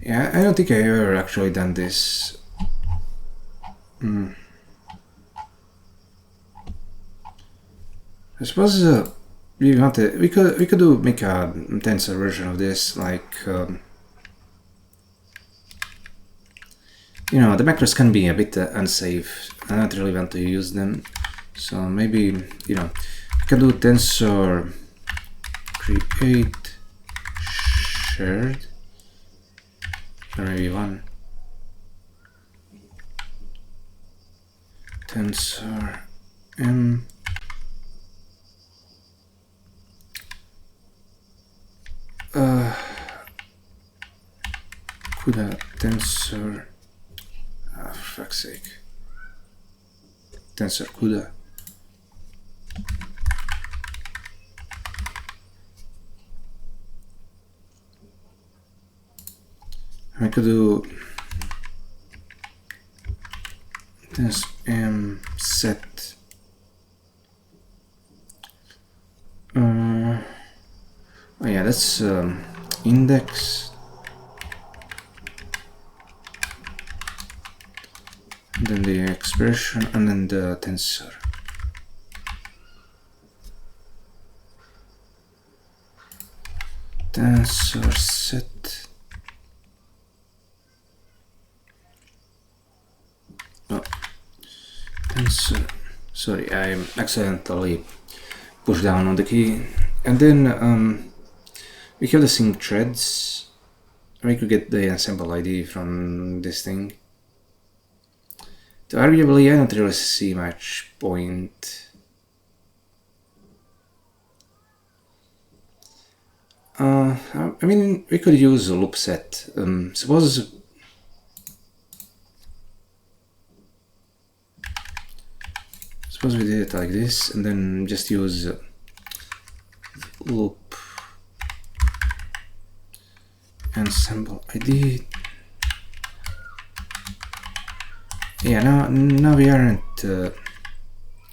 Yeah, I don't think I ever actually done this. I suppose we could do make a tensor version of this, like you know, the macros can be a bit unsafe. I don't really want to use them, so maybe, you know, we can do tensor create shared, or maybe one tensor m CUDA tensor, for fuck's sake, tensor CUDA. I could do tens m set oh yeah, that's index, then the expression, and then the tensor. Tensor set. Oh, tensor. Sorry, I accidentally pushed down on the key. And then we have the sync threads. We could get the ensemble ID from this thing. So arguably, I don't really see much point. I mean, we could use a loop set. Suppose we did it like this, and then just use loop ensemble ID. Yeah, now we aren't.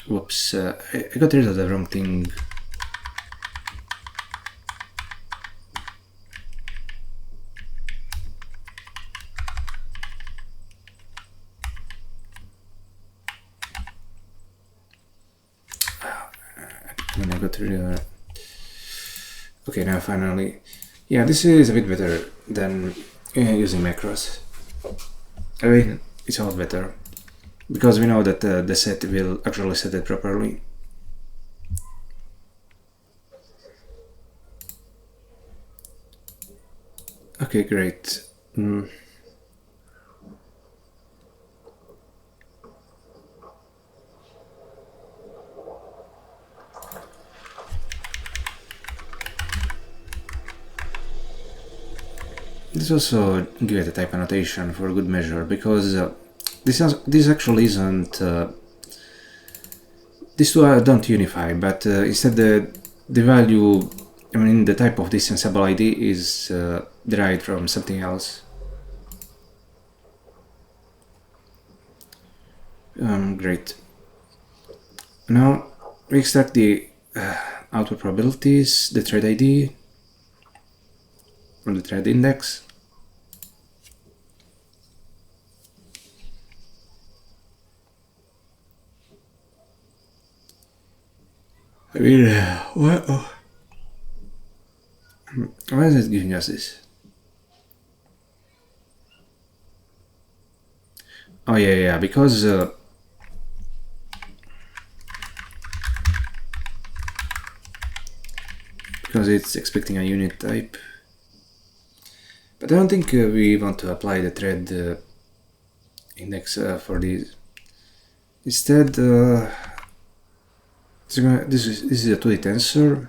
Whoops! I got rid of the wrong thing. When I got rid of it. Okay, now finally. Yeah, this is a bit better than using macros. I mean, it's a lot better, because we know that the set will actually set it properly. Okay, great. Let's also give it a type annotation for good measure, because this actually isn't. These two don't unify, but instead the value, I mean, the type of this ensemble ID is derived from something else. Great. Now we extract the output probabilities, the thread ID from the thread index. I mean, what? Oh. Why is it giving us this? Oh yeah, because it's expecting a unit type. But I don't think we want to apply the thread index for these. Instead, this is a 2D tensor.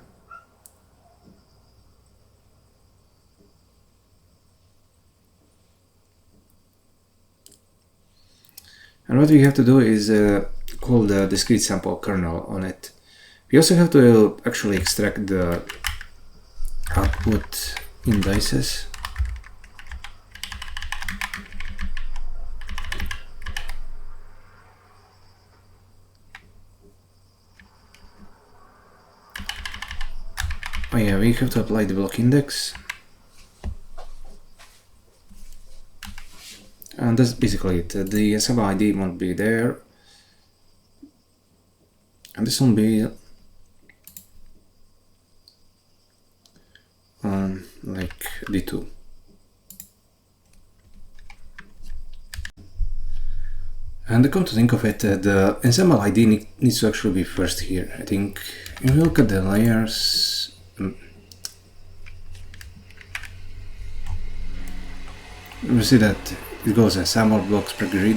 And what we have to do is call the discrete sample kernel on it. We also have to actually extract the output indices. Oh yeah, we have to apply the block index. And that's basically it. The ensemble ID won't be there, and this won't be like D2. And come to think of it, the ensemble ID needs to actually be first here. I think if you look at the layers, you see that it goes ensemble blocks per grid,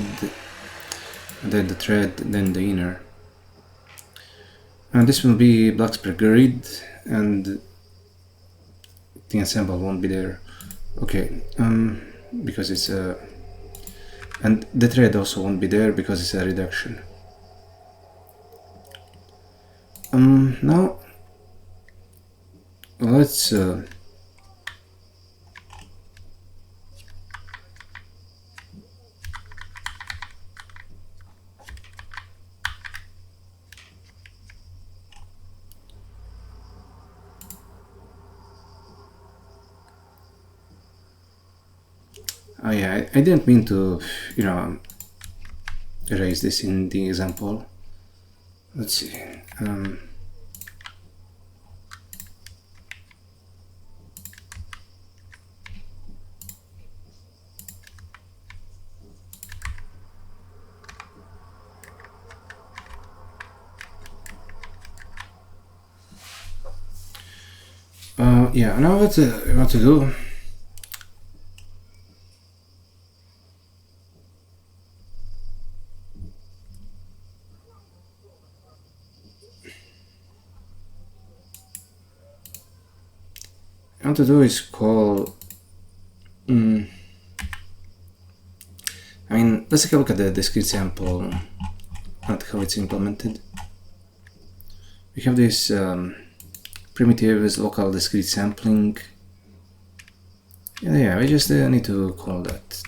and then the thread, then the inner. And this will be blocks per grid, and the ensemble won't be there. Okay, because it's a... and the thread also won't be there because it's a reduction. Now let's oh yeah, I didn't mean to, erase this in the example. Let's see. Yeah, now what to do? What to do is call. I mean, let's take a look at the discrete sample and how it's implemented. We have this primitive is local discrete sampling. Yeah, we just need to call that.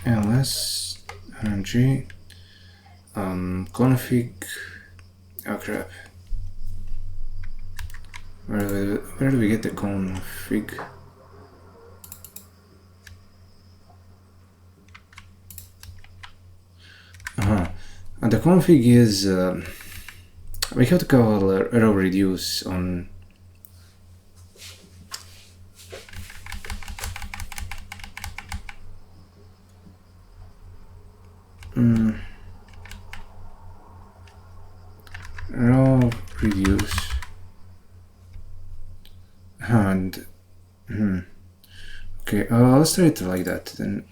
ls rng config. Oh crap. Where do we get the config? And the config is we have to call row reduce on row reduce and okay, let's try it like that then.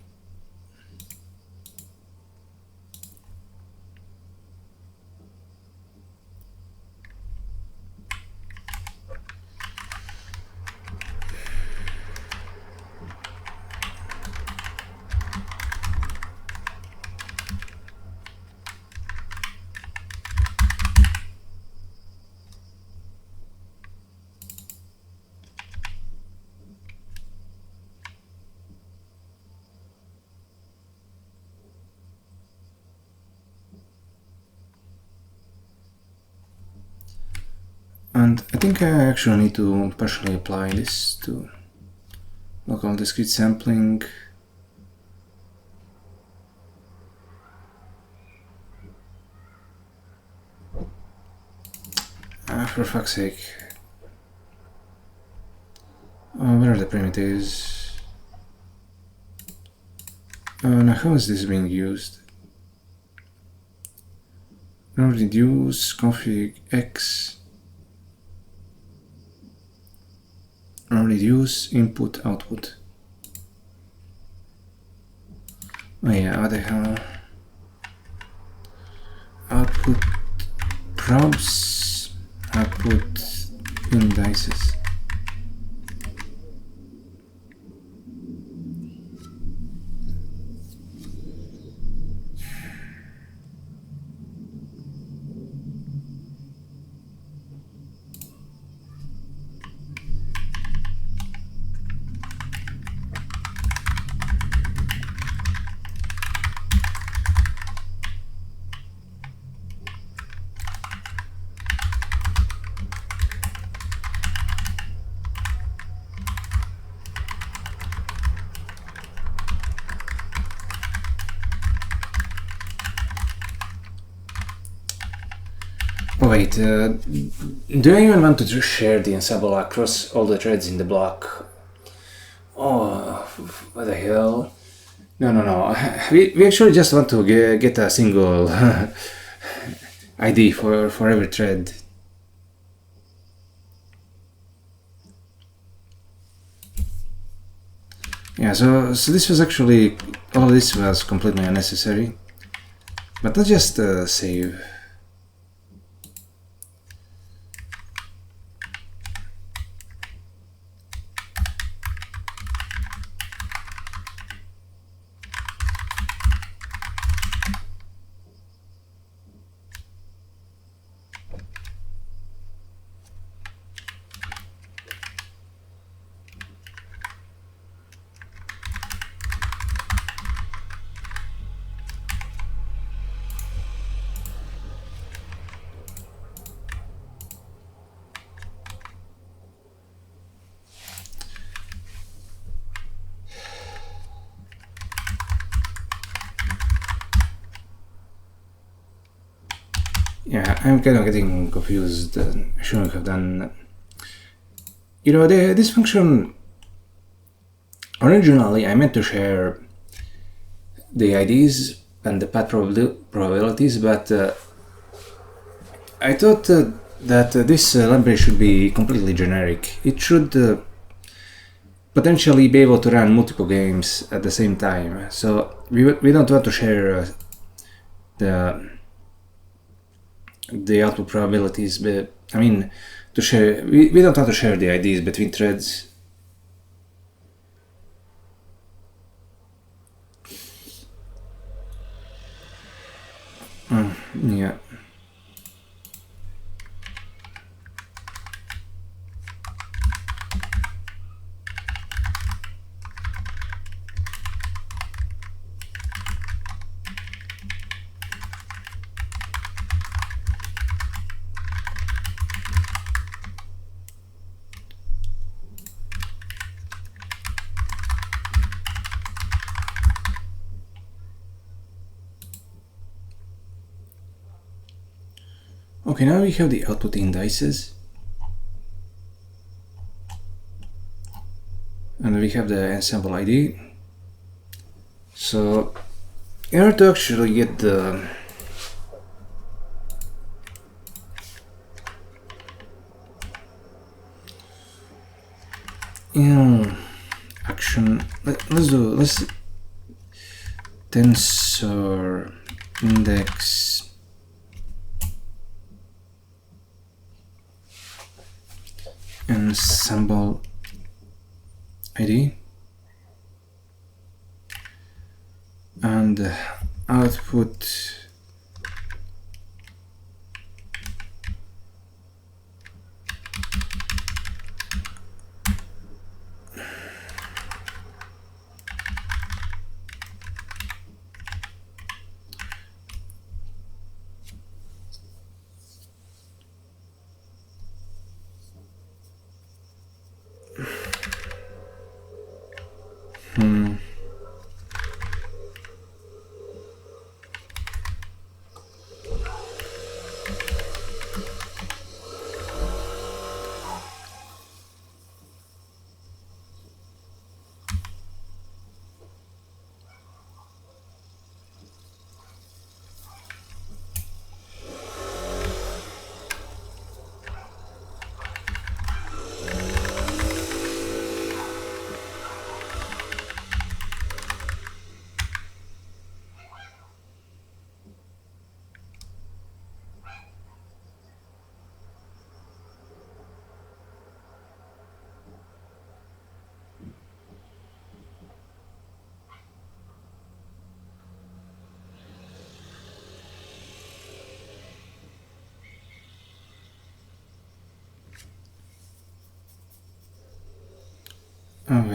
And I think I actually need to partially apply this to local discrete sampling. For fuck's sake. Where are the primitives? Now how is this being used? Now reduce config x. Now reduce input output. Oh yeah, what the hell? Output probes, output indices. Oh wait, do you even want to share the ensemble across all the threads in the block? Oh, what the hell? No. We actually just want to get a single ID for every thread. Yeah, so this was actually, all this was completely unnecessary. But let's just save. Yeah, I'm kind of getting confused. I shouldn't have done. You know, this function, originally I meant to share the IDs and the path probabilities, but I thought that this library should be completely generic. It should potentially be able to run multiple games at the same time. So we don't want to share the output probabilities, but I mean, to share, we don't want to share the IDs between threads. Yeah. Okay, now we have the output indices. And we have the ensemble ID. So in order to actually get the action, let's tensor index ensemble ID and output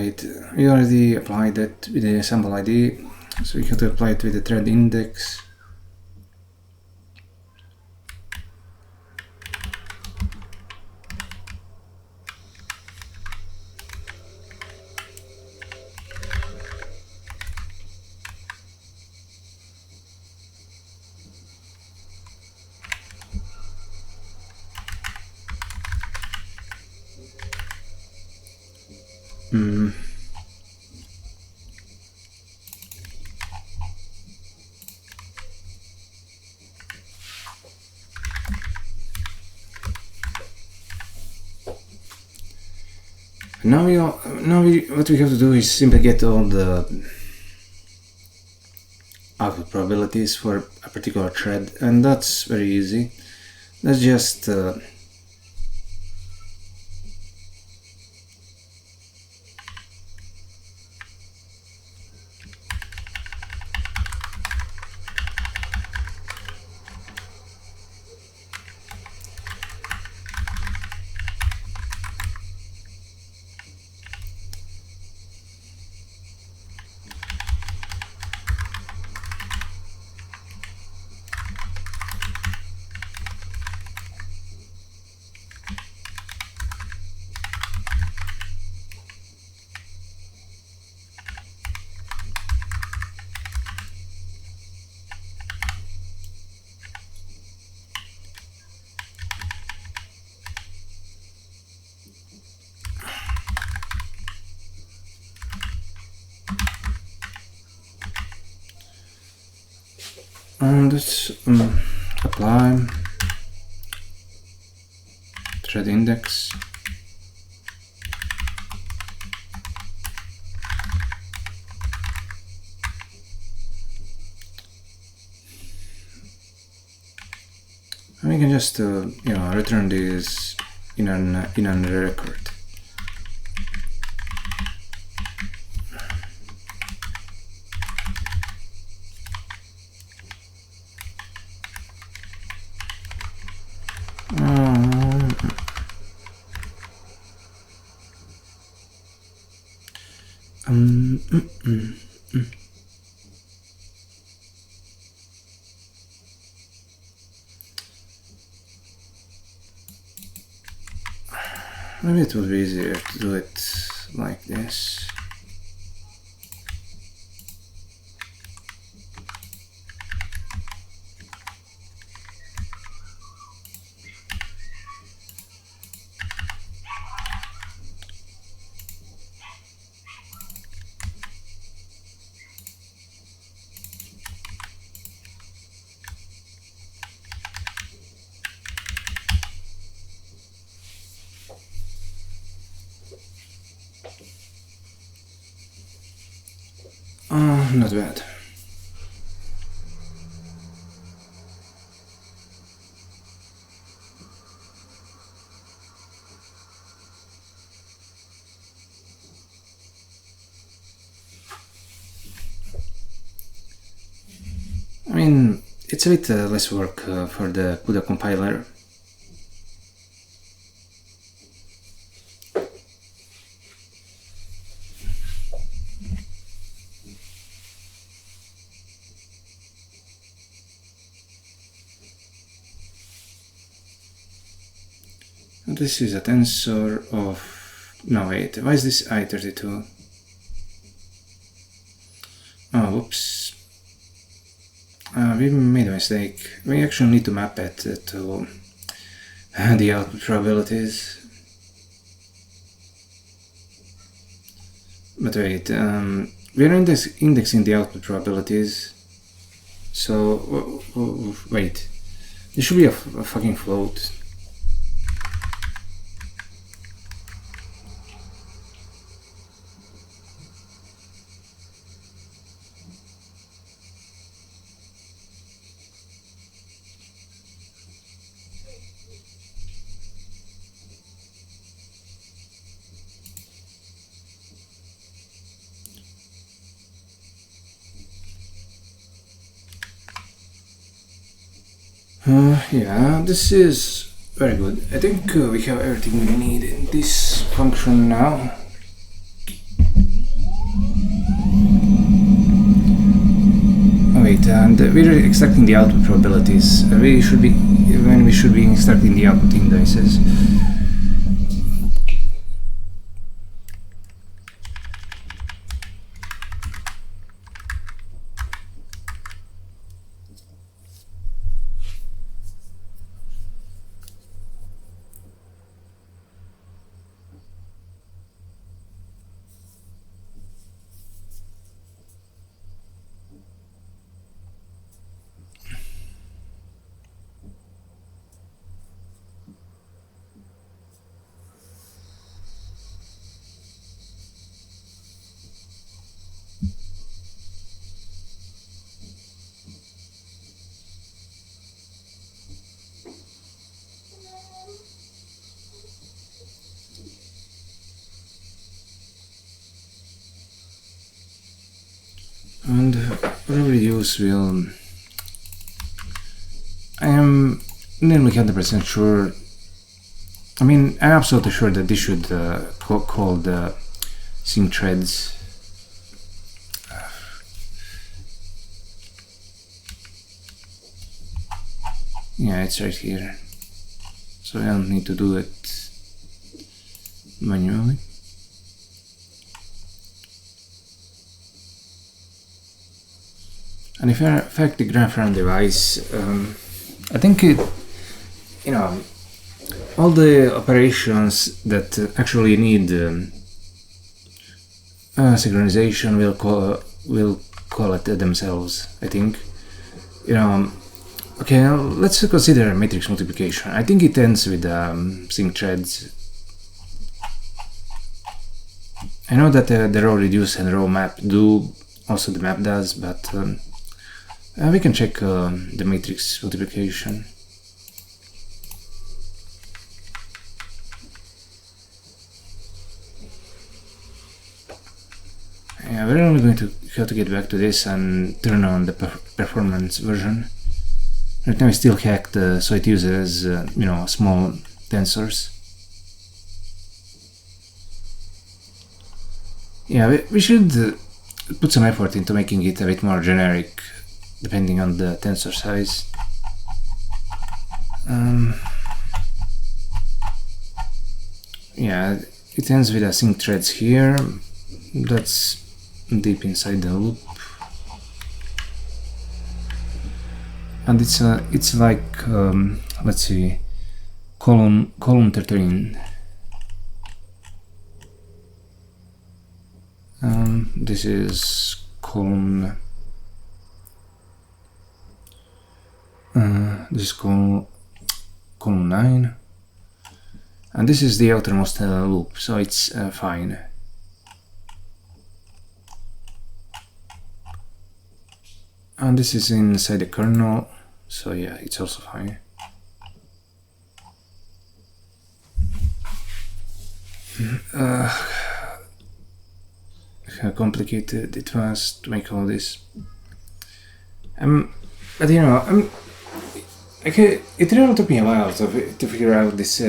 wait, we already applied that with the ensemble ID, so we have to apply it with the thread index. What we have to do is simply get all the output probabilities for a particular thread, and that's very easy. Let's just let's apply thread index. And we can just return this in an record. Maybe it would be easier to do it like this. Not bad. I mean, it's a bit less work for the CUDA compiler. This is a tensor of... No, wait, why is this I32? Oh, whoops. We made a mistake. We actually need to map it to the output probabilities. But wait, we are indexing the output probabilities. So, wait. This should be a fucking float. Yeah, this is very good. I think we have everything we need in this function now. Oh, wait, and we're extracting the output probabilities. We should be extracting the output indices. error reduce will... I am nearly 100% sure. I mean, I'm absolutely sure that this should call the sync threads. Yeah, it's right here. So I don't need to do it manually. And if I affect the graph run device, I think it, all the operations that actually need synchronization will call it themselves. I think, Okay, now let's consider matrix multiplication. I think it ends with sync threads. I know that the row reduce and row map do, also the map does, but we can check the matrix multiplication. Yeah, we're only going to have to get back to this and turn on the performance version. Right now it's still hacked, so it uses, small tensors. Yeah, we should put some effort into making it a bit more generic, depending on the tensor size. Yeah, it ends with a sync threads here. That's deep inside the loop. And it's like let's see, column 13. This is column. This is column 9, and this is the outermost loop, so it's fine. And this is inside the kernel, so yeah, it's also fine. How complicated it was to make all this. But it really took me a while to figure out this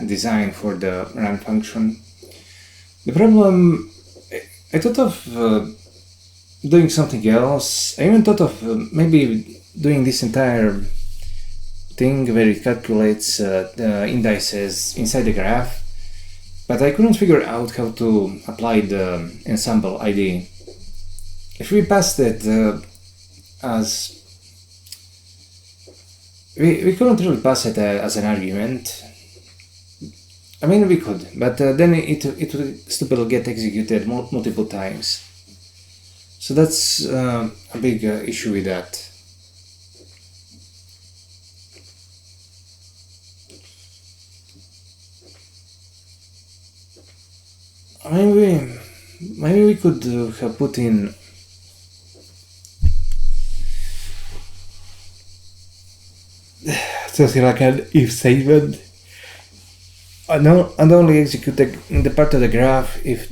design for the Rant function. The problem, I thought of doing something else. I even thought of maybe doing this entire thing where it calculates the indices inside the graph, but I couldn't figure out how to apply the ensemble ID. If we passed it as... We couldn't really pass it as an argument. I mean, we could, but then it would still get executed multiple times. So that's a big issue with that. Maybe we could have put in something like an if statement and only execute the part of the graph if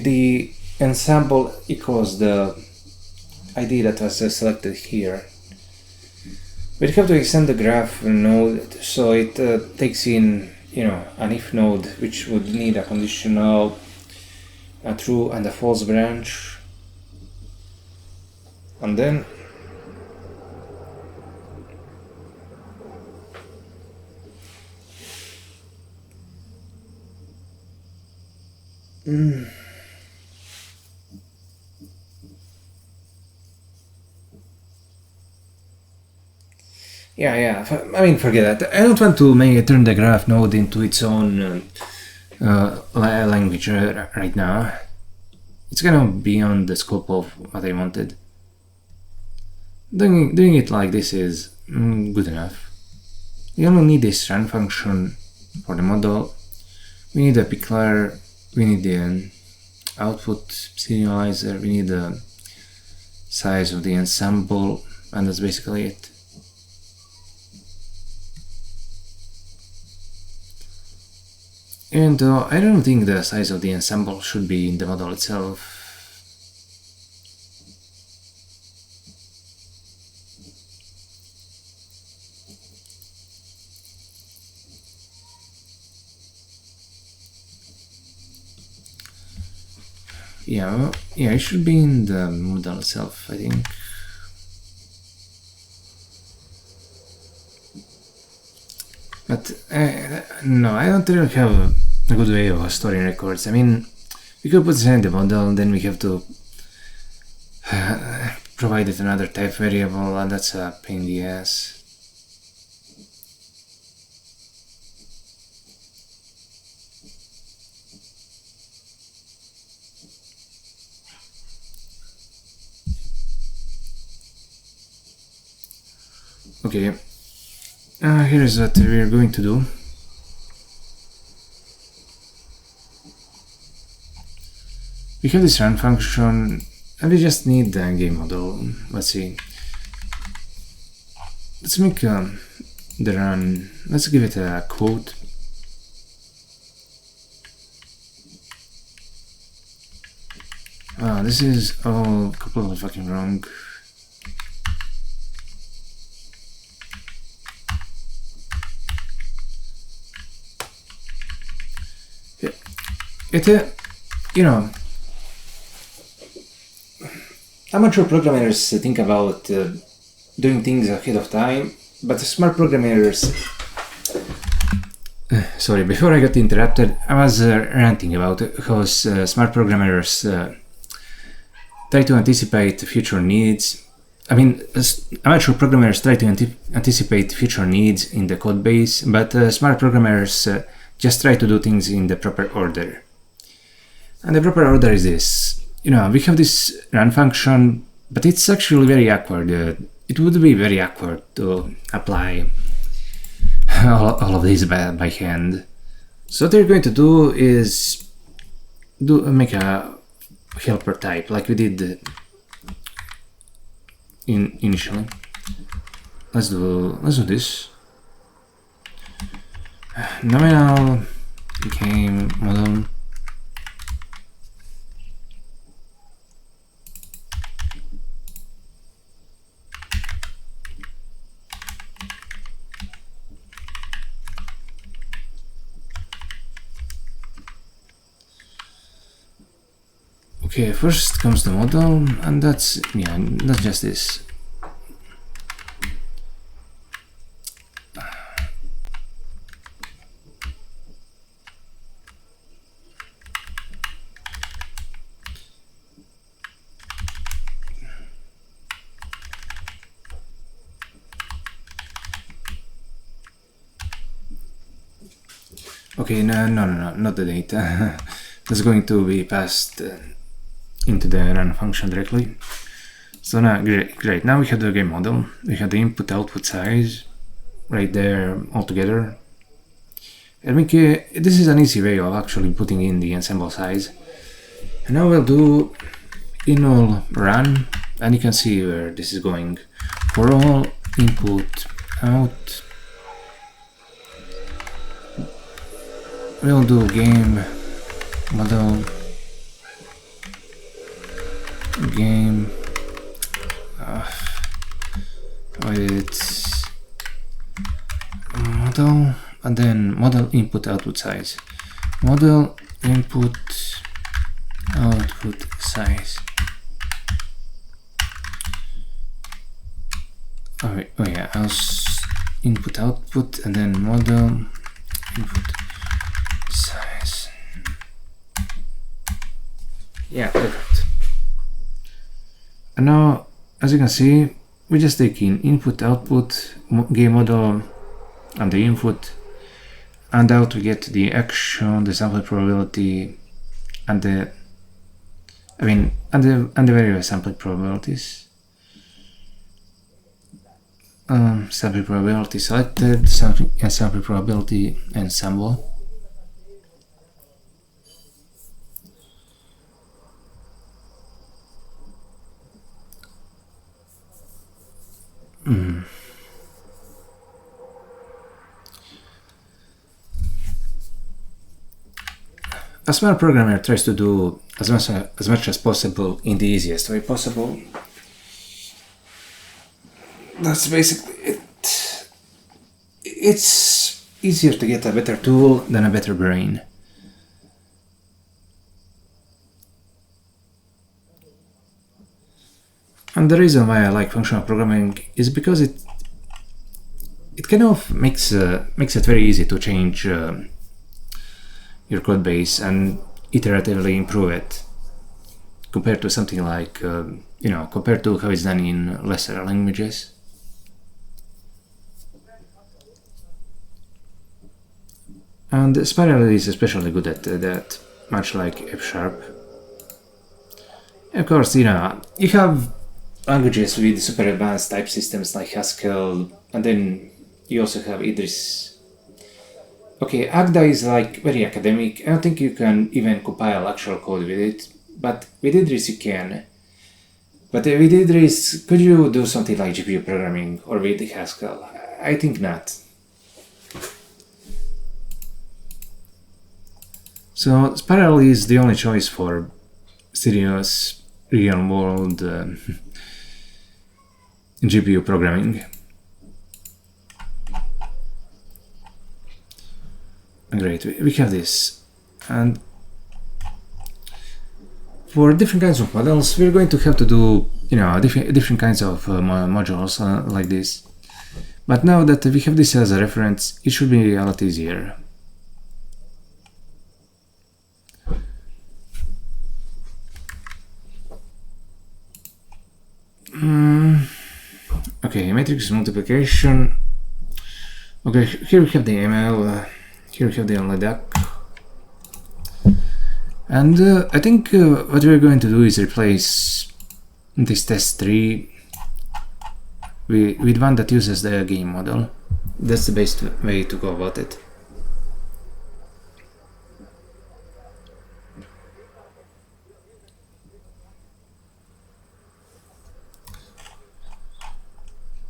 the ensemble equals the ID that was selected here. We have to extend the graph node so it takes in, an if node, which would need a conditional, a true and a false branch, and then Yeah, I mean, forget that. I don't want to turn the graph node into its own language right now. It's kind of beyond the scope of what I wanted. Doing it like this is good enough. We only need this run function for the model. We need a pickler. We need the output serializer. We need the size of the ensemble, and that's basically it. Even though I don't think the size of the ensemble should be in the model itself. Yeah, yeah, it should be in the model itself, I think. But no, I don't really have a good way of storing records. I mean, we could put this in the model, then we have to provide it another type variable, and that's a pain in the ass. Okay, here's what we're going to do. We have this run function, and we just need the game model. Let's see. Let's make the run. Let's give it a quote. This is all completely fucking wrong. You know, amateur programmers think about doing things ahead of time, but smart programmers... sorry, before I got interrupted, I was ranting about how smart programmers try to anticipate future needs. I mean, amateur programmers try to anticipate future needs in the code base, but smart programmers just try to do things in the proper order. And the proper order is this. You know, we have this run function, but it's actually very awkward. It would be very awkward to apply all of these by hand. So what we're going to do is make a helper type like we did initially. Let's do this. Nominal game model. Okay, first comes the model, and that's just this. Okay, no, not the data. That's going to be passed into the run function directly. So now, great. Now we have the game model. We have the input-output size right there all together. And this is an easy way of actually putting in the ensemble size. And now we'll do inall run, and you can see where this is going. For all input out, we'll do game model game with model, and then model input output size. Model input output size. Oh yeah, else input output, and then model input size. Yeah, perfect. And now, as you can see, we just take in input output game model and the input, and out we get the action, the sample probability, and the various sample probabilities. Sample probability selected, sample probability ensemble. A smart programmer tries to do as much as possible in the easiest way possible. That's basically it. It's easier to get a better tool than a better brain. And the reason why I like functional programming is because it kind of makes it very easy to change your code base and iteratively improve it, compared to something like compared to how it's done in lesser languages. And Spiral is especially good at that, much like F#. Of course, you have languages with super advanced type systems like Haskell, and then you also have Idris. Okay, Agda is like very academic. I don't think you can even compile actual code with it, but with Idris you can. But with Idris, could you do something like GPU programming or with Haskell? I think not. So Spiral is the only choice for serious real-world GPU programming. Great, we have this, and for different kinds of models, we're going to have to do different kinds of modules like this. But now that we have this as a reference, it should be a lot easier. Okay, matrix multiplication. Okay, here we have the ML, here we have the Leduc. And I think what we're going to do is replace this test 3 with one that uses the game model. That's the best way to go about it.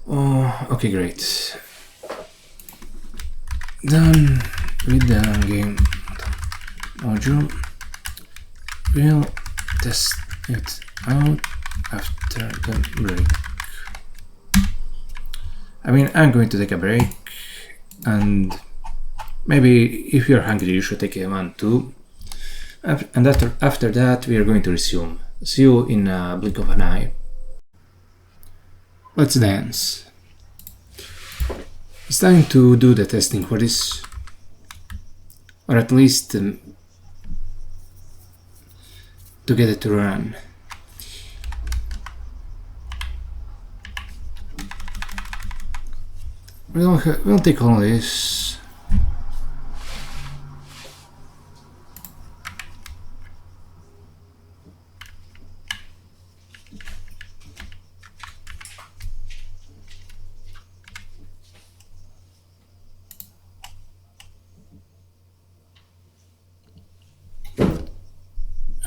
Oh, okay, great. Done with the game module. We'll test it out after the break. I mean, I'm going to take a break, and maybe if you're hungry, you should take a one too. And after that, we are going to resume. See you in a blink of an eye. Let's dance. It's time to do the testing for this, or at least to get it to run. We'll take all this.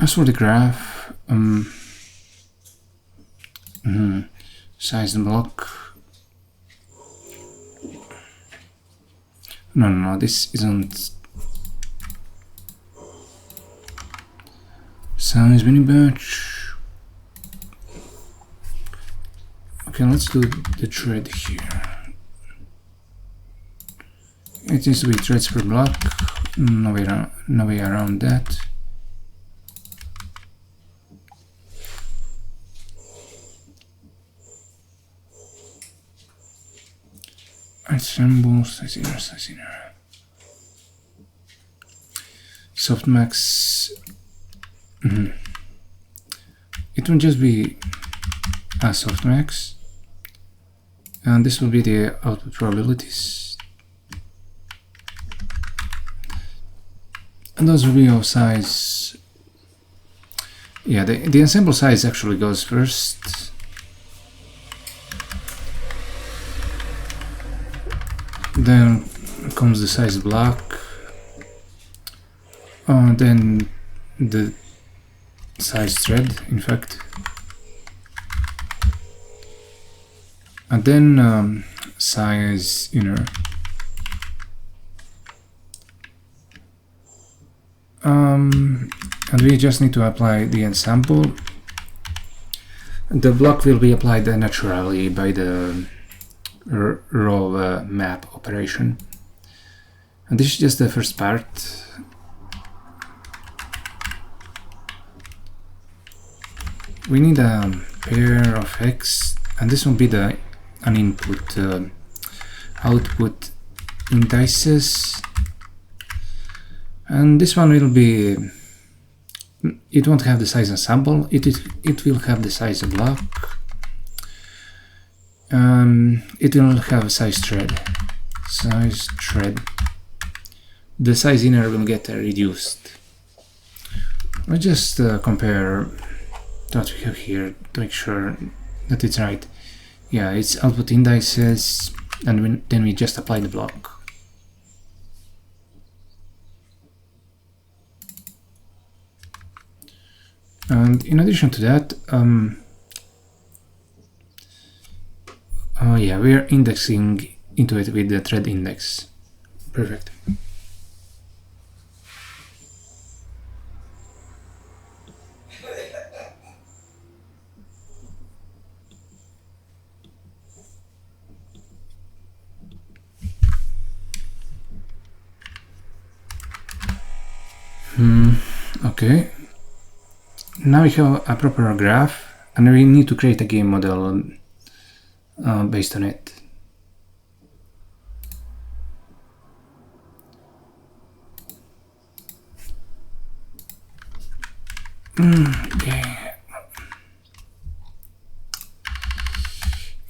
As for the graph, size the block. No, this isn't size mini batch. Okay, let's do the thread here. It needs to be threads per block. No way around that. Assemble, size inner. Softmax. It will just be a softmax, and this will be the output probabilities, and those will be our size. Yeah, the ensemble size actually goes first. Then comes the size block, then the size thread, in fact, and then size inner, and we just need to apply the ensemble. The block will be applied naturally by the row map operation, and this is just the first part. We need a pair of x, and this will be the an input output indices, and this one will be, it won't have the size ensemble, it will have the size block, it will have a size thread, the size inner will get reduced. Let's just compare what we have here to make sure that it's right. Yeah, it's output indices, and then we just apply the block. And in addition to that, oh yeah, we're indexing into it with the thread index. Perfect. Okay. Now we have a proper graph, and we need to create a game model based on it. Okay.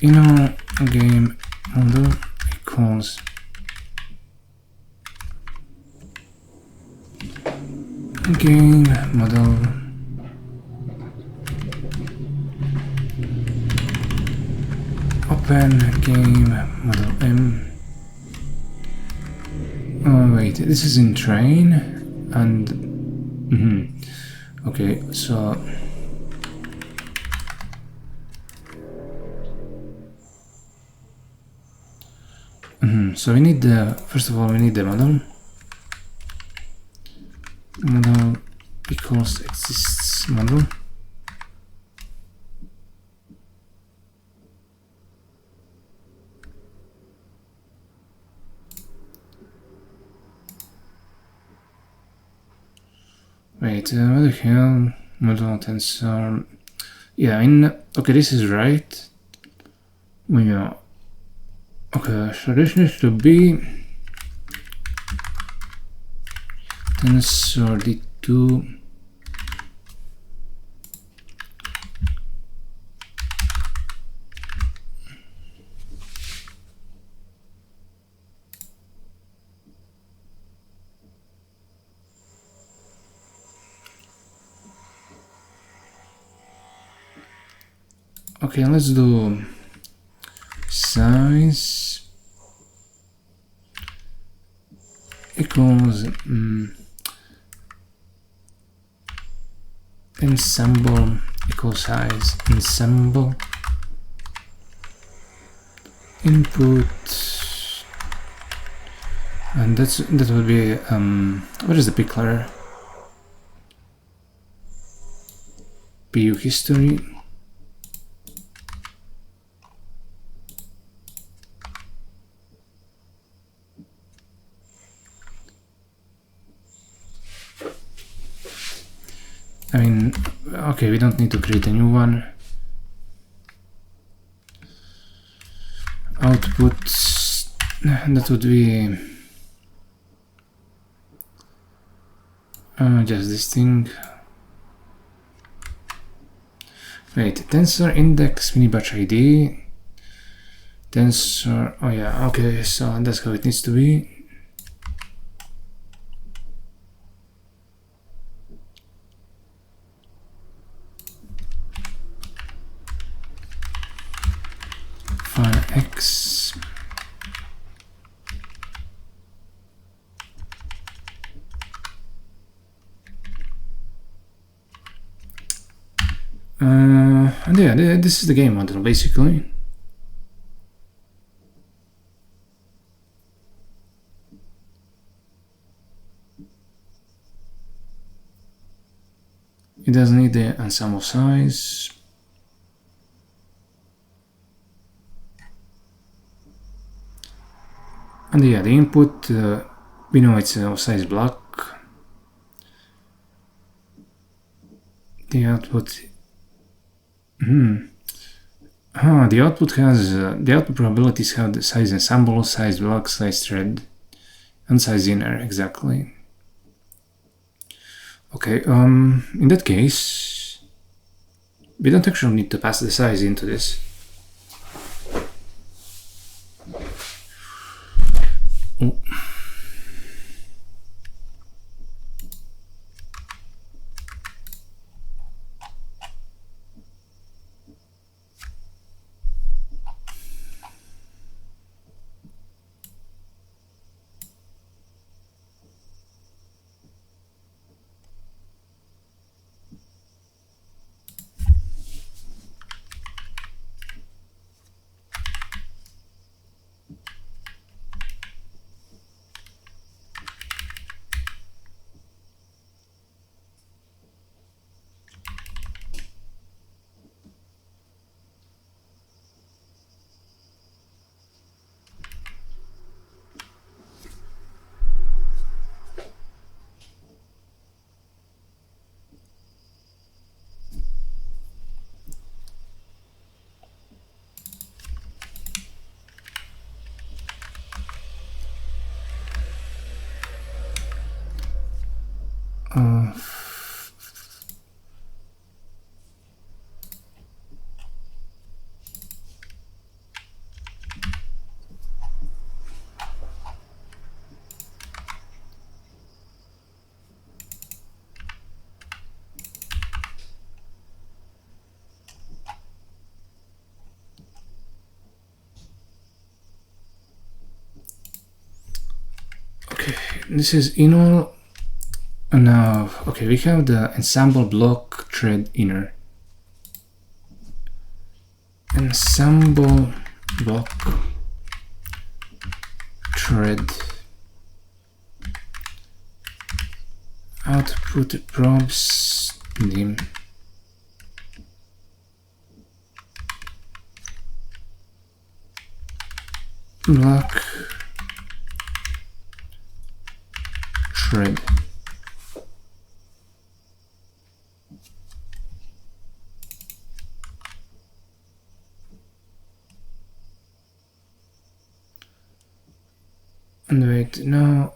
Game model equals game model open game model M. Oh wait, this is in train, and okay, so so we need the, first of all we need the model equals exists model. Wait, what the hell? Model tensor. Yeah, okay, this is right. Yeah. Okay, so this needs to be tensor D2 Okay, let's do size equals ensemble equals size ensemble input, and that would be what is the pickler? PU history. I mean, okay, we don't need to create a new one. Output, that would be just this thing. Wait, tensor index minibatch ID. Tensor, oh yeah, okay, so that's how it needs to be. X and yeah, this is the game model basically. It doesn't need the ensemble size. And yeah, the input, we know it's a size block. The output The output has the output probabilities have the size ensemble, size block, size thread, and size inner exactly. Okay, in that case, we don't actually need to pass the size into this. Oh. Okay, this is inner. Now, okay, we have the ensemble block thread inner. Ensemble block thread output probes dim. Block thread. And wait, now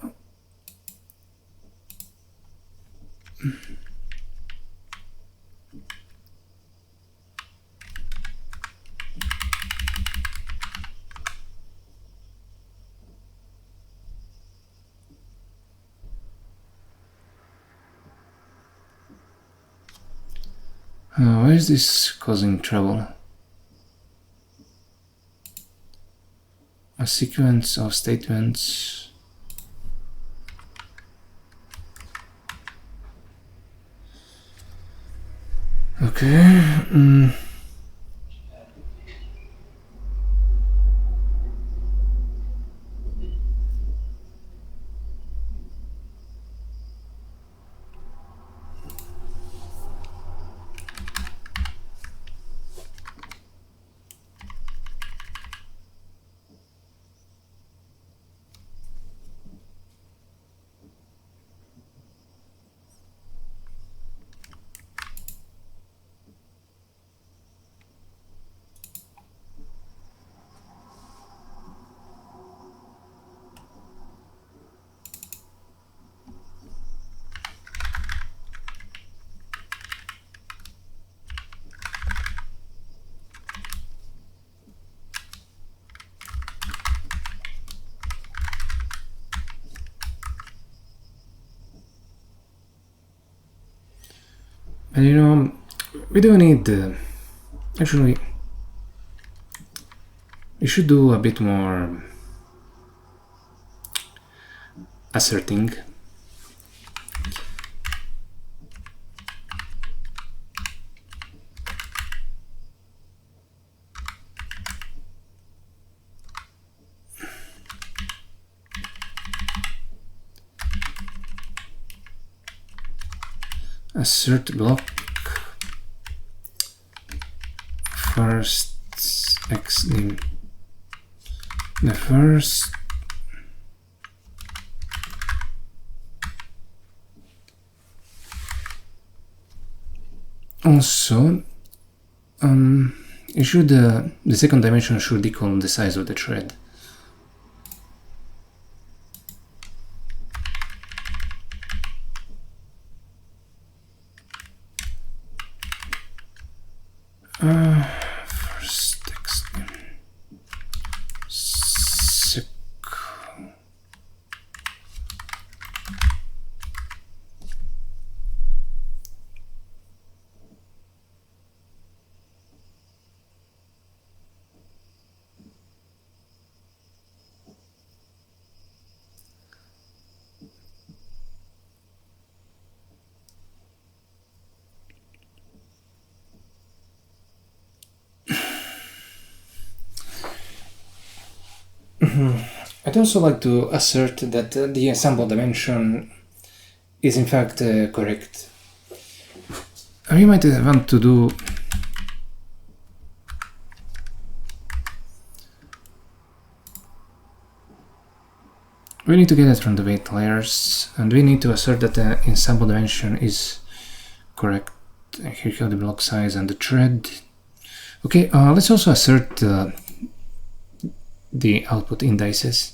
why is this causing trouble? A sequence of statements. Okay. And you know, we don't need actually we should do a bit more asserting. Assert block first xdim. The first also it should the second dimension should equal the size of the thread. First text. I'd also like to assert that the ensemble dimension is in fact correct. We might want to do we need to get it from the weight layers, and we need to assert that the ensemble dimension is correct. Here you have the block size and the thread. Okay, let's also assert the output indices.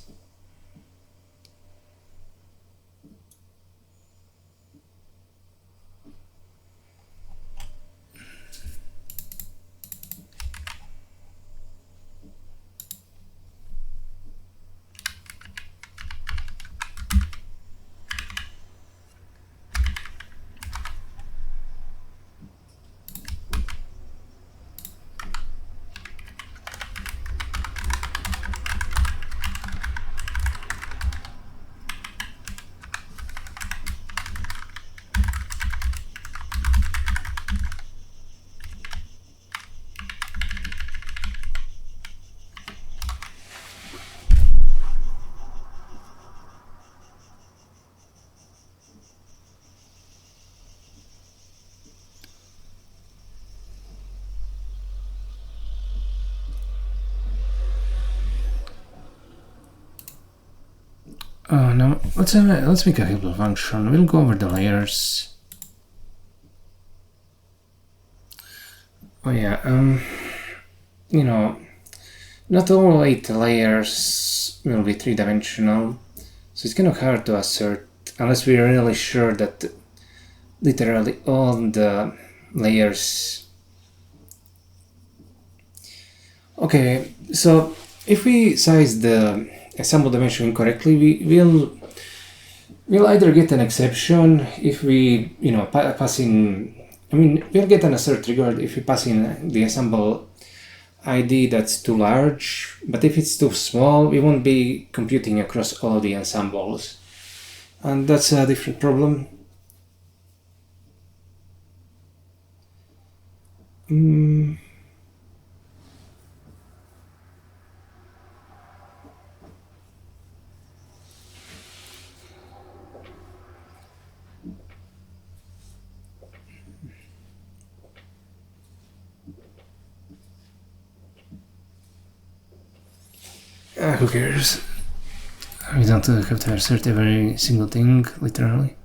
Now let's make a helper function. We'll go over the layers. Oh yeah, you know, not all 8 layers will be 3-dimensional, so it's kind of hard to assert unless we're really sure that literally all the layers. Okay, so if we size the ensemble dimension incorrectly, we'll either get an exception if we, pass in. I mean, we'll get an assert triggered if we pass in the ensemble ID that's too large, but if it's too small, we won't be computing across all the ensembles, and that's a different problem. Who cares? We don't have to assert every single thing, literally.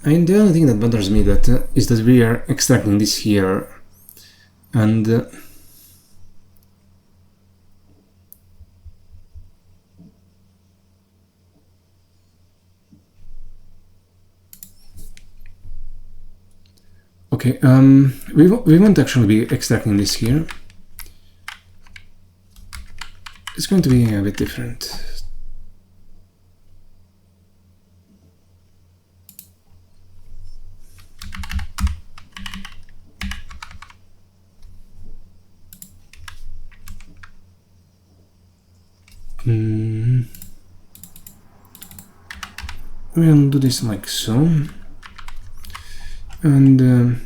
I mean, the only thing that bothers me is that we are extracting this here, and okay, we won't actually be extracting this here. It's going to be a bit different. We'll do this like so. And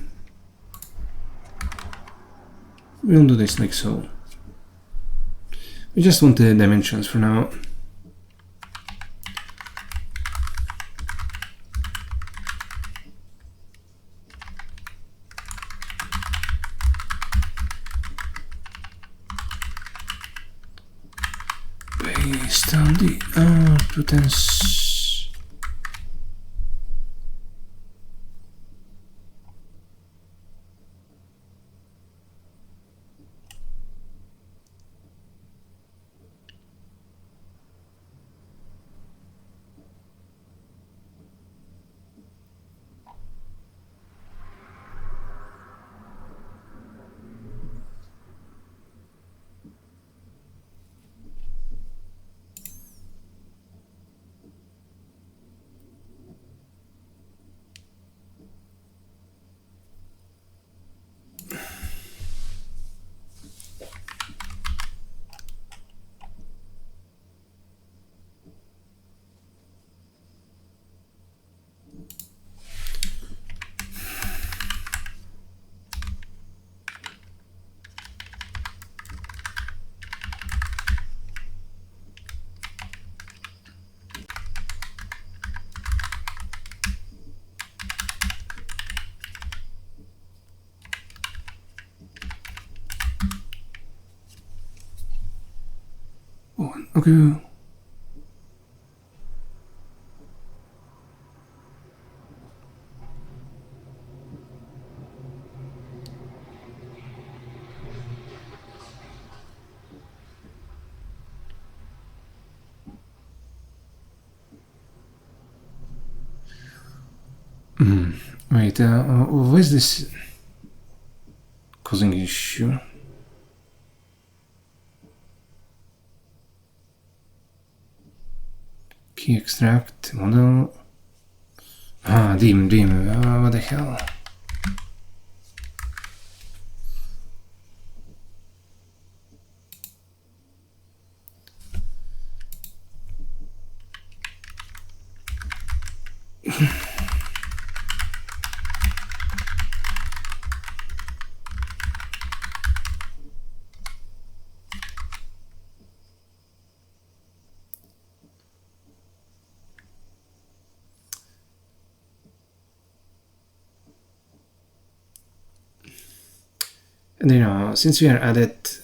we'll do this like so. We just want the dimensions for now. Based on the output and okay. Wait, where's this causing issue? Key extract model. Dim, what the hell? And since we are at it,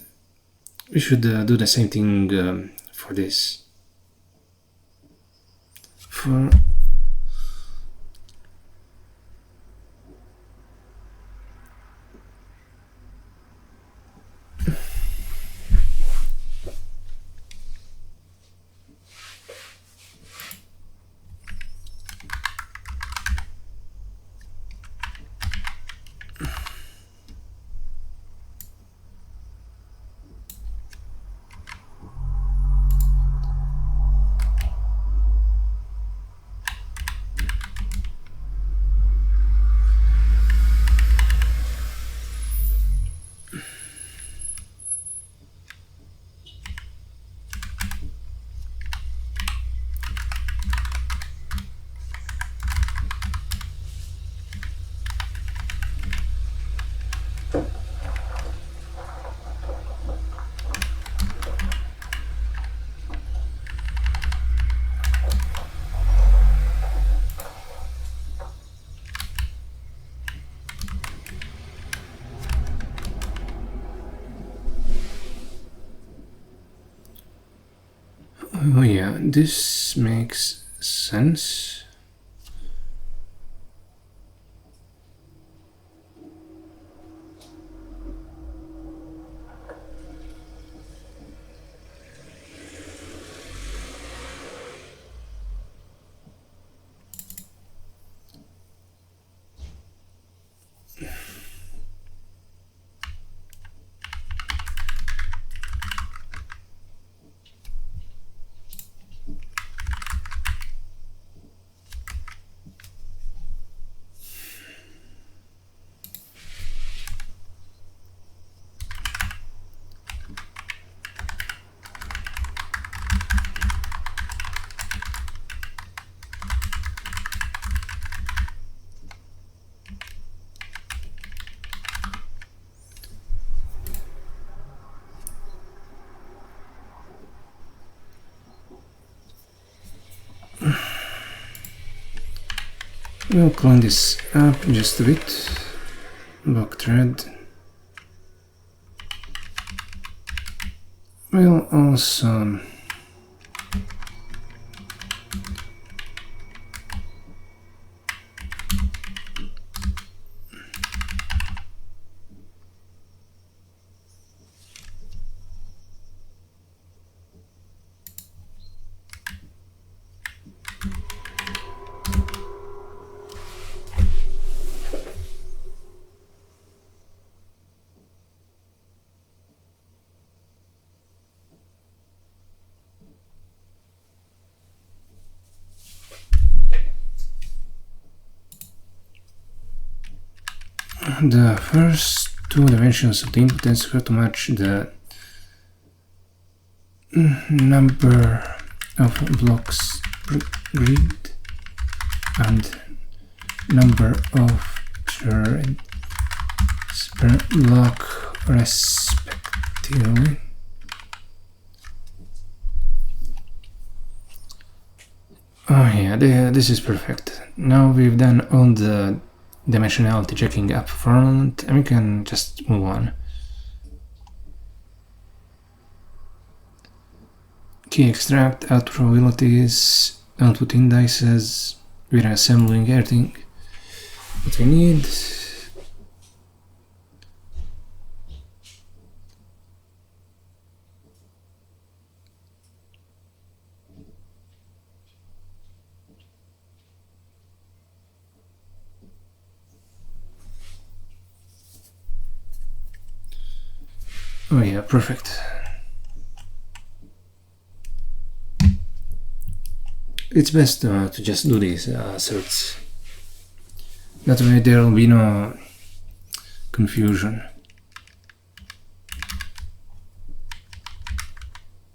we should do the same thing for this. For oh yeah, this makes sense. We'll clean this up just a bit. Block thread. We'll also the first two dimensions of the input tensor to match the number of blocks per grid and number of threads per block respectively. Oh yeah, this is perfect. Now we've done all the dimensionality checking up front, and we can just move on. Key extract, output probabilities, output indices. We're assembling everything that we need. Oh yeah, perfect. It's best to just do these asserts. That way there will be no confusion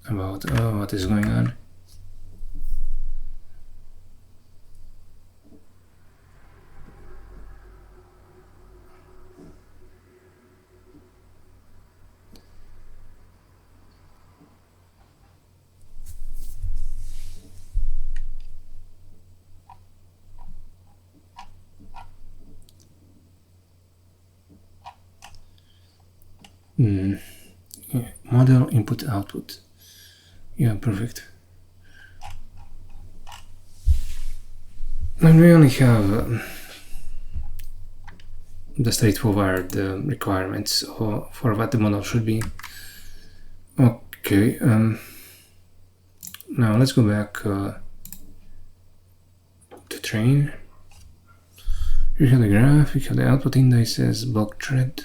about what is going on. Yeah. Model input output. Yeah, perfect. And we only have the straightforward requirements for what the model should be. Okay. Now let's go back to train. We have the graph. We have the output indices, block thread.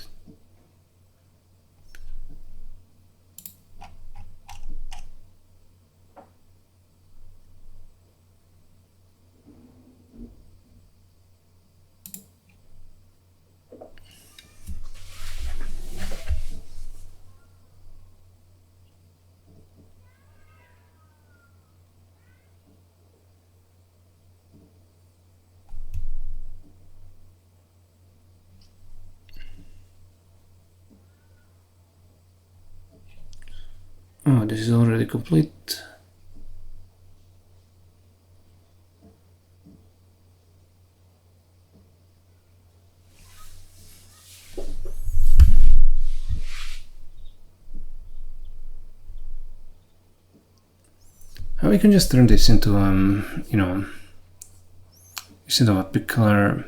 Oh, this is already complete. We can just turn this into you know, instead of a big color.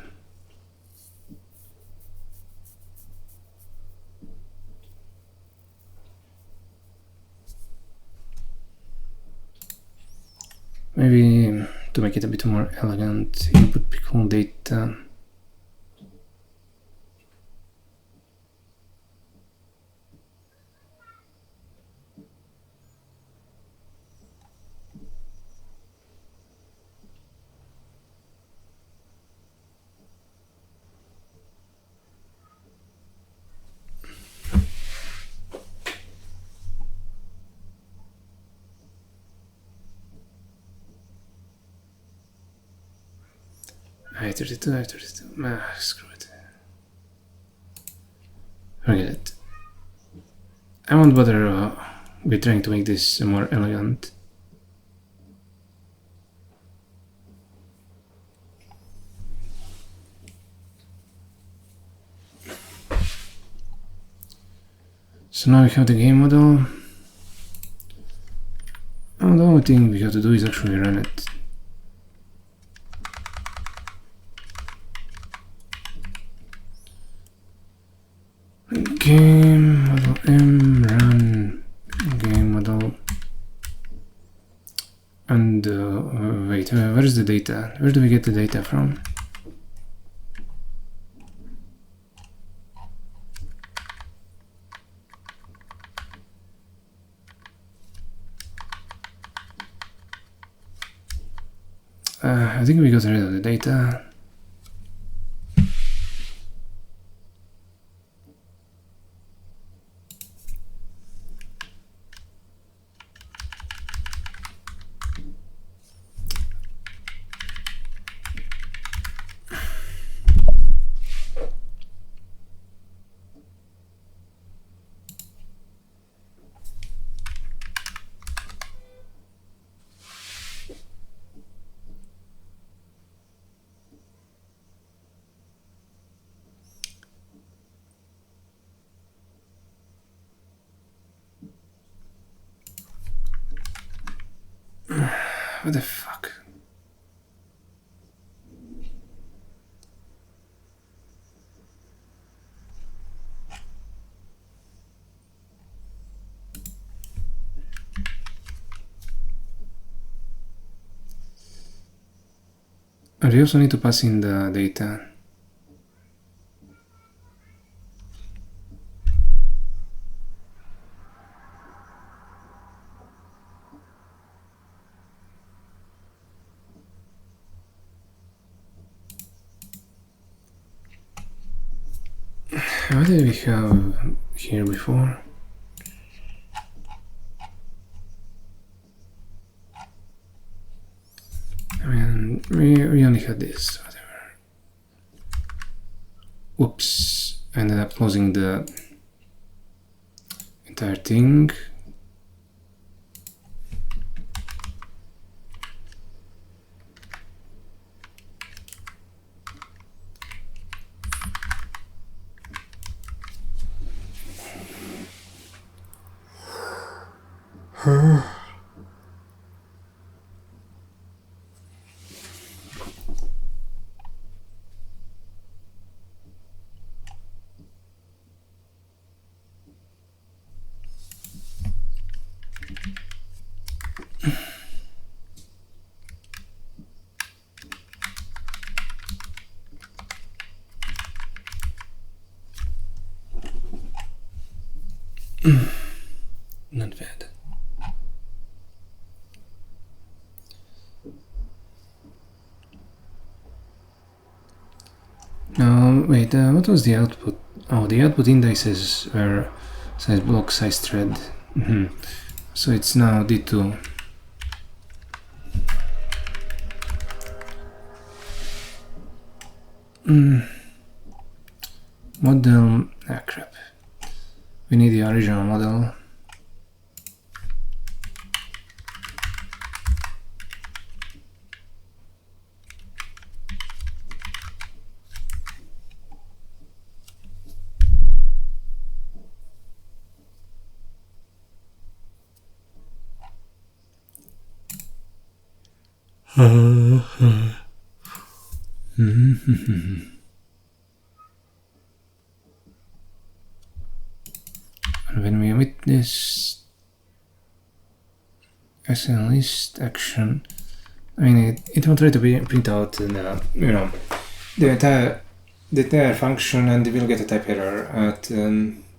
Maybe to make it a bit more elegant, input pickle data. I32, screw it. Forget it. I won't bother with trying to make this more elegant. So now we have the game model. And the only thing we have to do is actually run it. Game model M run game model. And wait, where is the data? Where do we get the data from? I think we got rid of the data. What the fuck? And we also need to pass in the data. What did we have here before? I mean, we only had this, whatever. Whoops, I ended up closing the entire thing. Not bad. Now, wait, what was the output? Oh, the output indices were size block, size thread. So it's now D2. Model, crap. We need the original model. And when we omit this SN list action, I mean it will try to print out the entire function, and we will get a type error at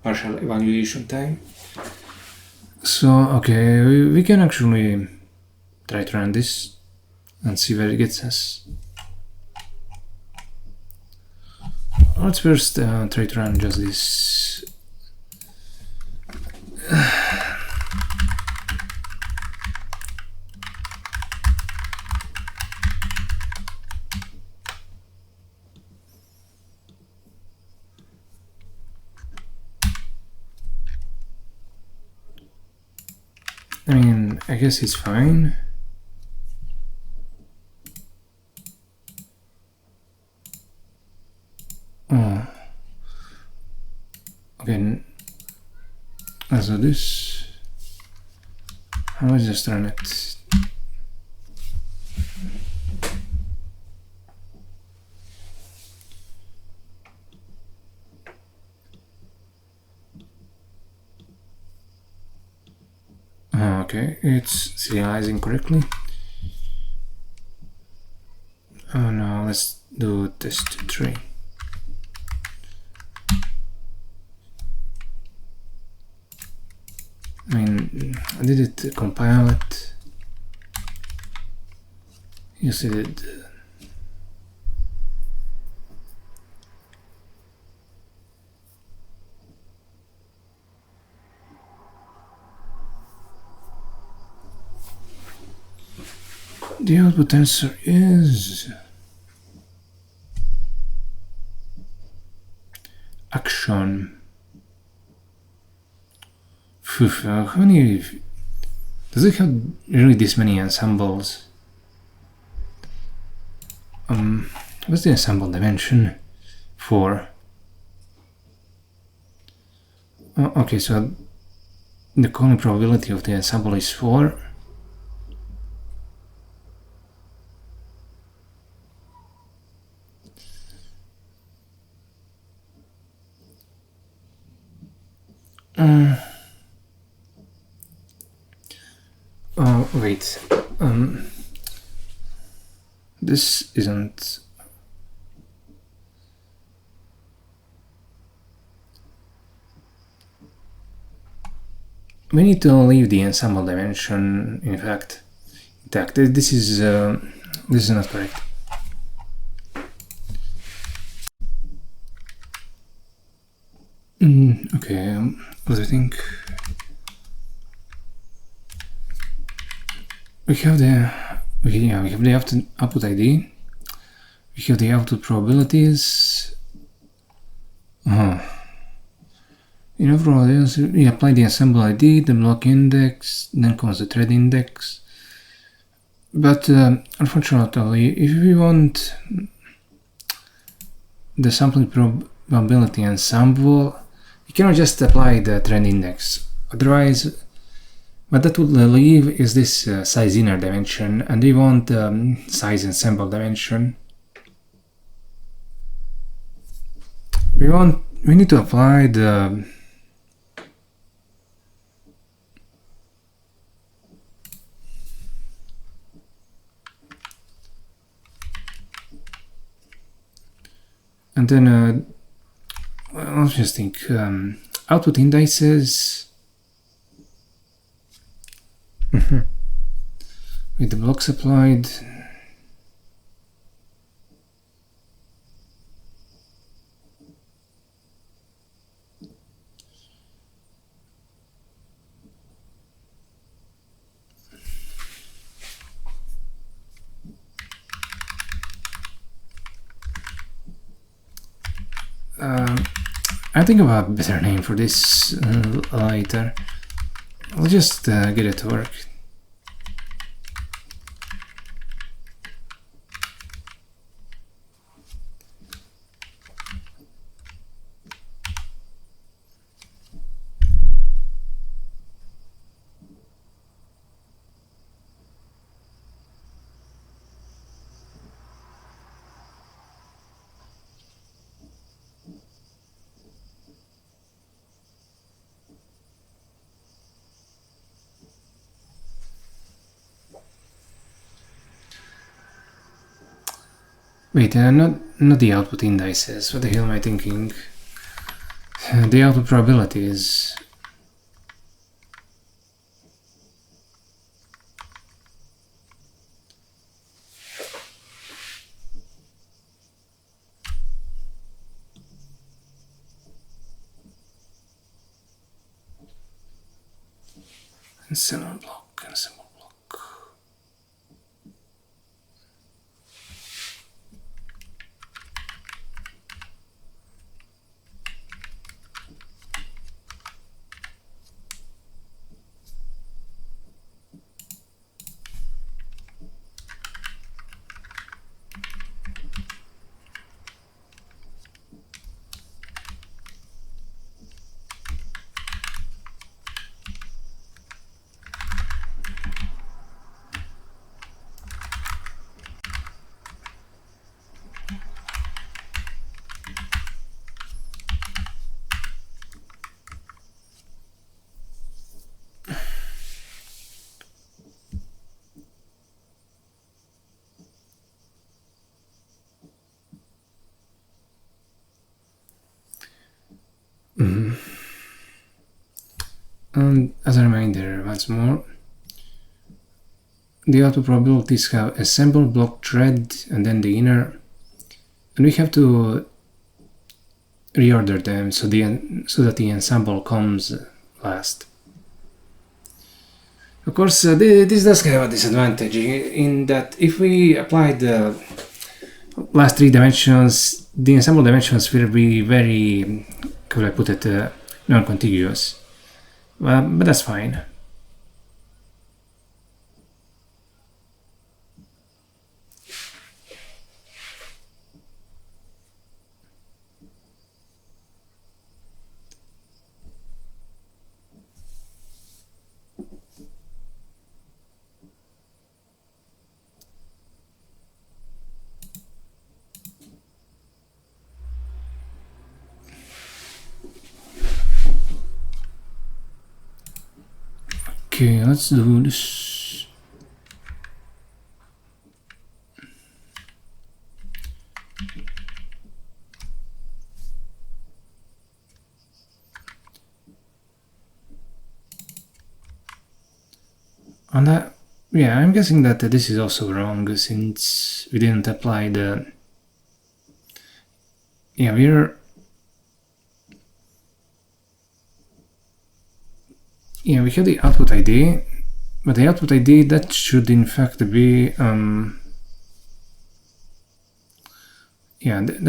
partial evaluation time. So okay, we can actually try to run this and see where it gets us. Let's first try to run just this. I mean, I guess it's fine. Oh. Okay. let's do this. Let's just run it. Okay, it's serializing correctly. Oh no, let's do test 3. I mean, I did it compile it. Yes, I did. The output tensor is action. Phew, how many does it have? Really, this many ensembles? What's the ensemble dimension? 4. Oh, okay, so the calling probability of the ensemble is 4. Oh wait, this isn't. We need to leave the ensemble dimension, in fact, intact. This is not correct. Okay, what do you think? We have the output ID. We have the output probabilities. Probabilities, we apply the ensemble ID, the block index, then comes the thread index. But unfortunately, if we want the sampling probability ensemble, you cannot just apply the thread index. Otherwise, what that would leave is this size inner dimension, and we want size ensemble dimension. We need to apply the and then well, let's just think output indices with the blocks applied. I think of a better name for this later. I'll just get it to work. Wait, not the output indices. What the hell am I thinking? The output probabilities. Ensemble block, ensemble block. as a reminder once more, the output probabilities have assemble block thread and then the inner, and we have to reorder them so that the ensemble comes last. Of course, this does have a disadvantage in that if we apply the last 3 dimensions, the ensemble dimensions will be very, how would I put it, non-contiguous. But that's fine. Okay, let's do this. On that, yeah, I'm guessing that this is also wrong since we didn't apply the. Yeah, we have the output ID, but the output ID that should in fact be that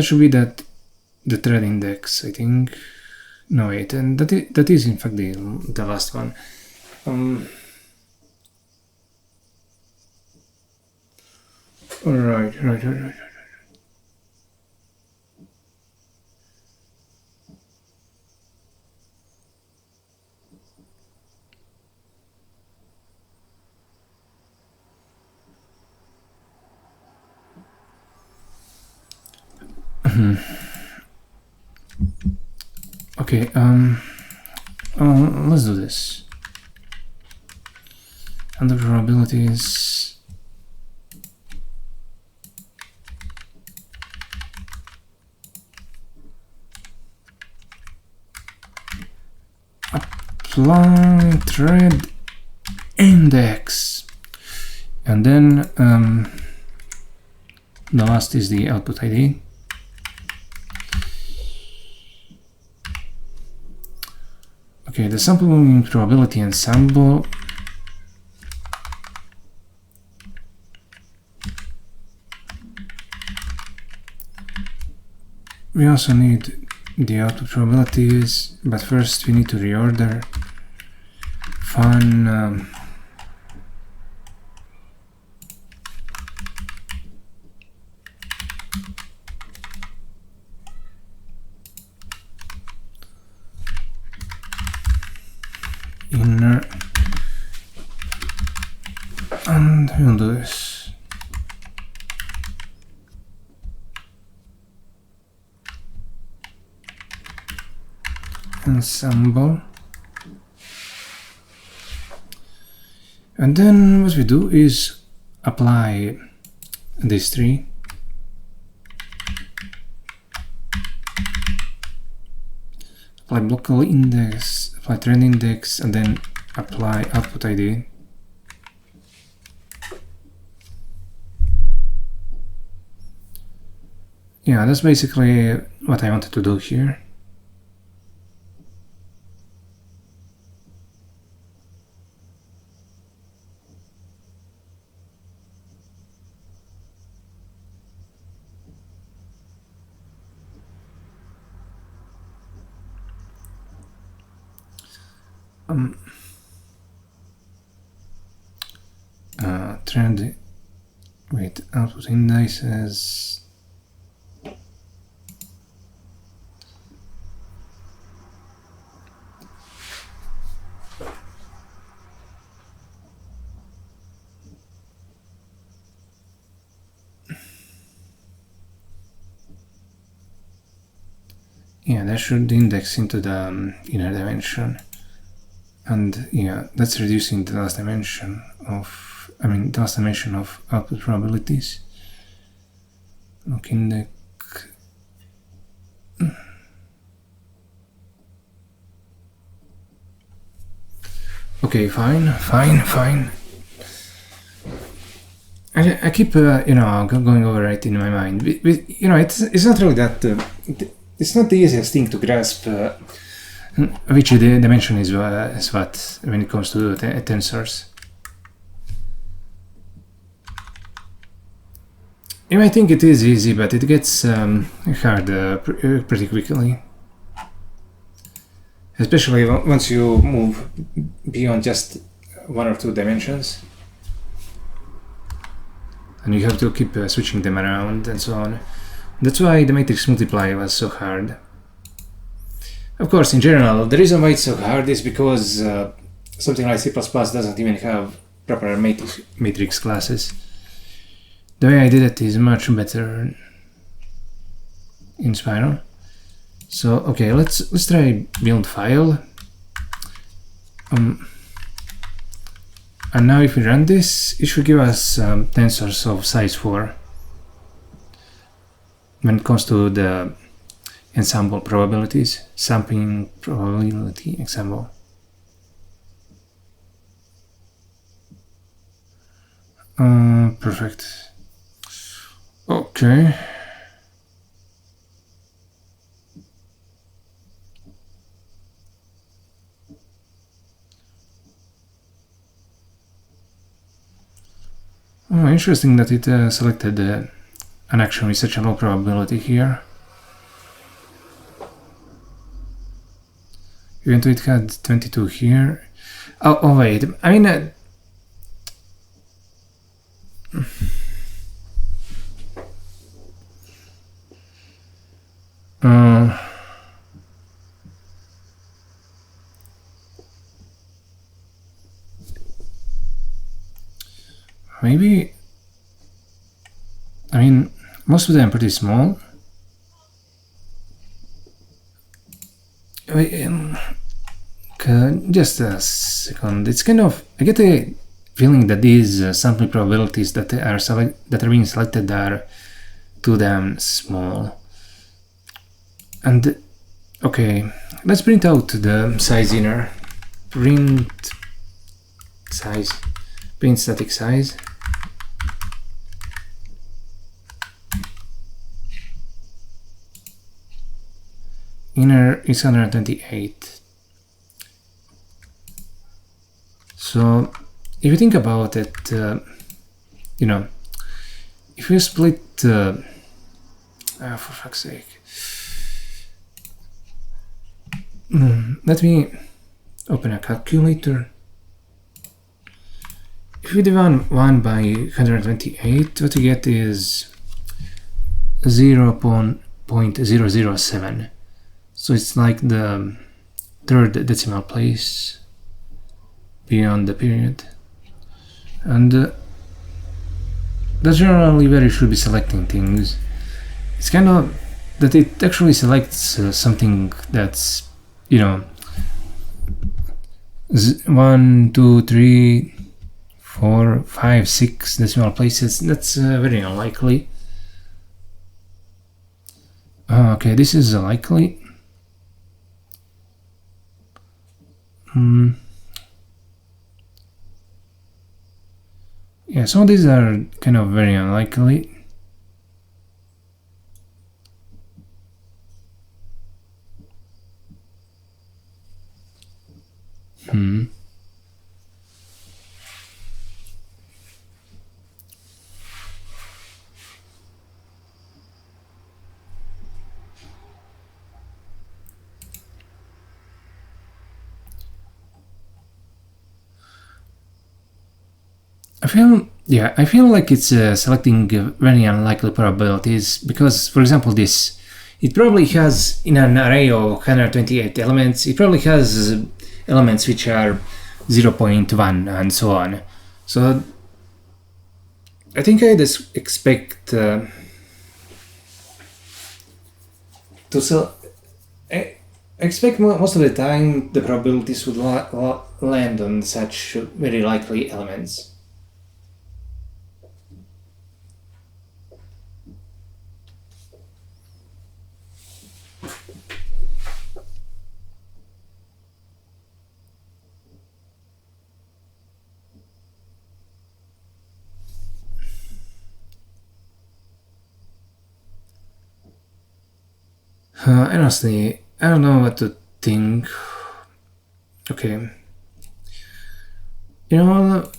should be the thread index, I think. No wait, and that is in fact the last one. Right. Okay, let's do this. And the probabilities. Apply thread index, and then the last is the output ID. Okay, the sampling probability ensemble. We also need the output probabilities, but first we need to reorder. Fun. Inner, and we'll do this. Ensemble, and then what we do is apply these 3. Apply local index, apply trend index, and then apply output ID. Yeah, that's basically what I wanted to do here. Trend with output indices. Yeah, that should index into the inner dimension, and yeah, that's reducing the last dimension of. The last dimension of output probabilities. Look index. Okay, fine. I keep, going over it in my mind. It's not really that. It's not the easiest thing to grasp which dimension is what when it comes to tensors. You might think it is easy, but it gets hard pretty quickly. Especially once you move beyond just one or two dimensions. And you have to keep switching them around and so on. That's why the matrix multiply was so hard. Of course, in general, the reason why it's so hard is because something like C++ doesn't even have proper matrix classes. The way I did it is much better in Spiral. So okay, let's try build file. And now if we run this, it should give us tensors of size 4 when it comes to the ensemble probabilities, sampling probability ensemble. Perfect. Okay. Oh, interesting that it selected an action with such a low probability here. Even though it had 22 here. Oh wait, I mean... maybe... I mean, most of them are pretty small. Just a second. It's kind of... I get a feeling that these sampling probabilities that are being selected are too damn small. And okay, let's print out the size inner. Print size. Print static size. Inner is 128. So if you think about it, if you split, for fuck's sake, let me open a calculator. If you divide 1 by 128, what you get is 0.007. So it's like the third decimal place beyond the period. And that's generally where you should be selecting things. It's kind of that it actually selects something that's, 1, 2, 3, 4, 5, 6 decimal places. That's very unlikely. Okay, this is likely. Yeah, some of these are kind of very unlikely. I feel like it's selecting very unlikely probabilities because, for example, this, it probably has, in an array of 128 elements, it probably has elements which are 0.1 and so on. So I think I just expect I expect most of the time the probabilities would land on such very likely elements. Honestly, I don't know what to think. Okay, you know,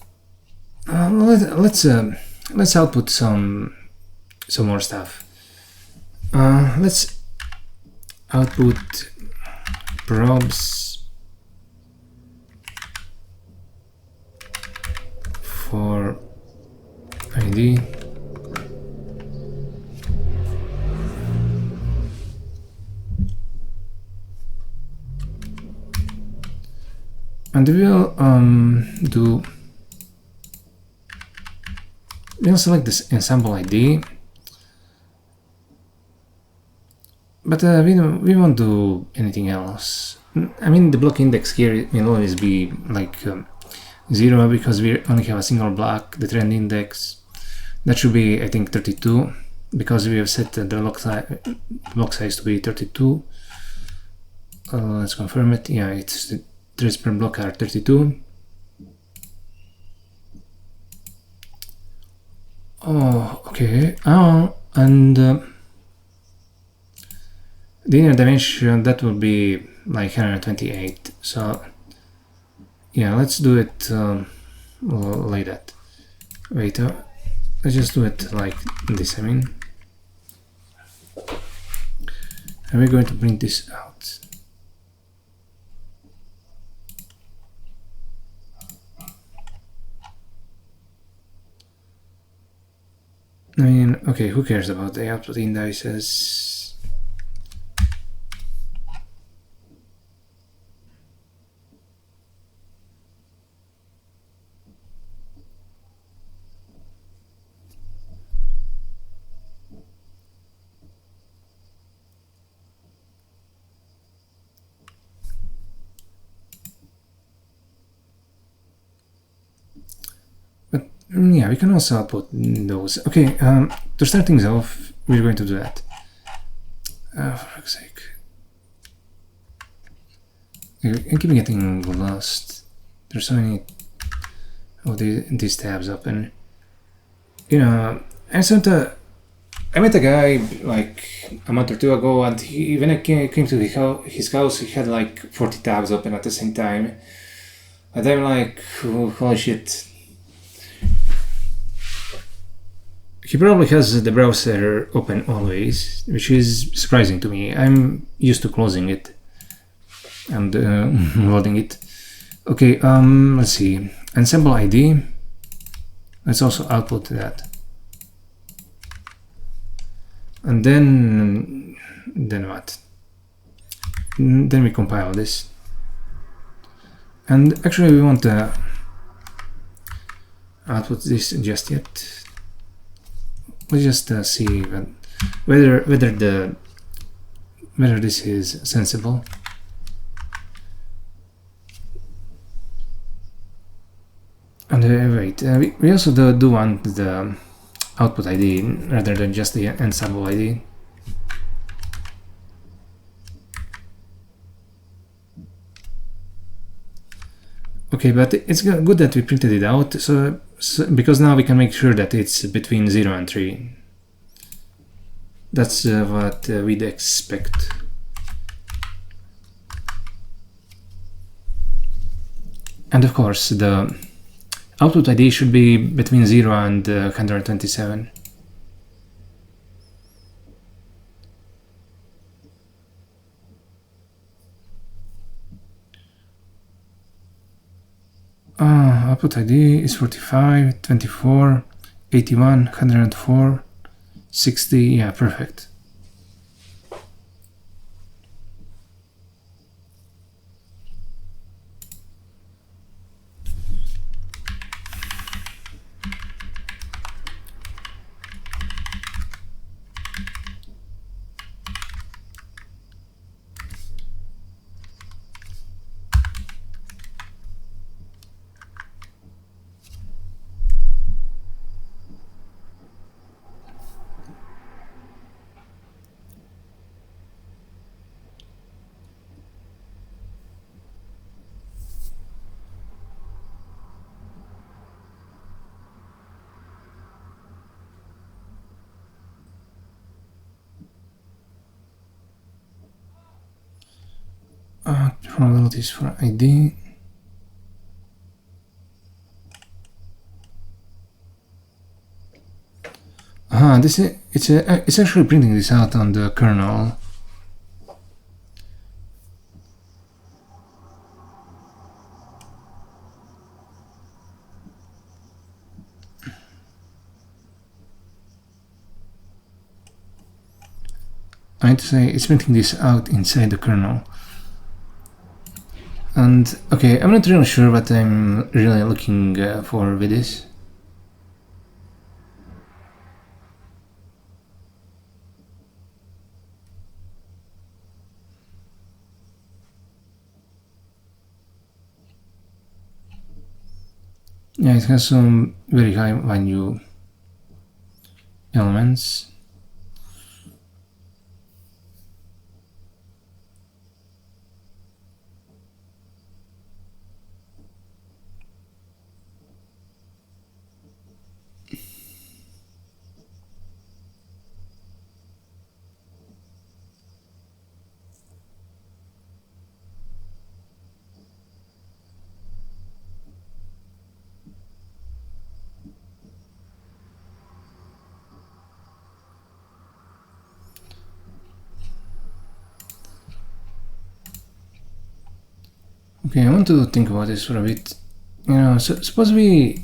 let's output some more stuff. Let's output probes for ID. And we'll select this ensemble ID, but we won't do anything else. I mean, the block index here will always be like 0 because we only have a single block. The trend index, that should be, I think, 32 because we have set the block size to be 32. Let's confirm it. Yeah, it's the threads per block are 32. Oh, okay. Oh, and the inner dimension, that will be like 128. So yeah, let's do it like that. Wait, let's just do it like this. I mean, and we're going to print this out. I mean, okay, who cares about the output indices? But yeah, we can also output those. Okay, to start things off, we're going to do that. For fuck's sake. I keep getting lost. There's so many of these tabs open. You know, I met a guy like a month or two ago, and when I came to his house, he had like 40 tabs open at the same time. And I'm like, oh, holy shit. He probably has the browser open always, which is surprising to me. I'm used to closing it and loading it. Okay, let's see. Ensemble ID. Let's also output that. And then what? Then we compile this. And actually we won't output this just yet. Let's just see whether this is sensible. And wait, we also do want the output ID rather than just the ensemble ID. Okay, but it's good that we printed it out, so because now we can make sure that it's between 0 and 3. That's what we'd expect. And of course, the output ID should be between 0 and 127. Output ID is 45, 24, 81, 104, 60, yeah, perfect. Probabilities for ID. It's actually printing this out on the kernel. I need to say it's printing this out inside the kernel. And okay, I'm not really sure what I'm really looking for with this. Yeah, it has some very high value elements. Okay, I want to think about this for a bit. You know, so suppose we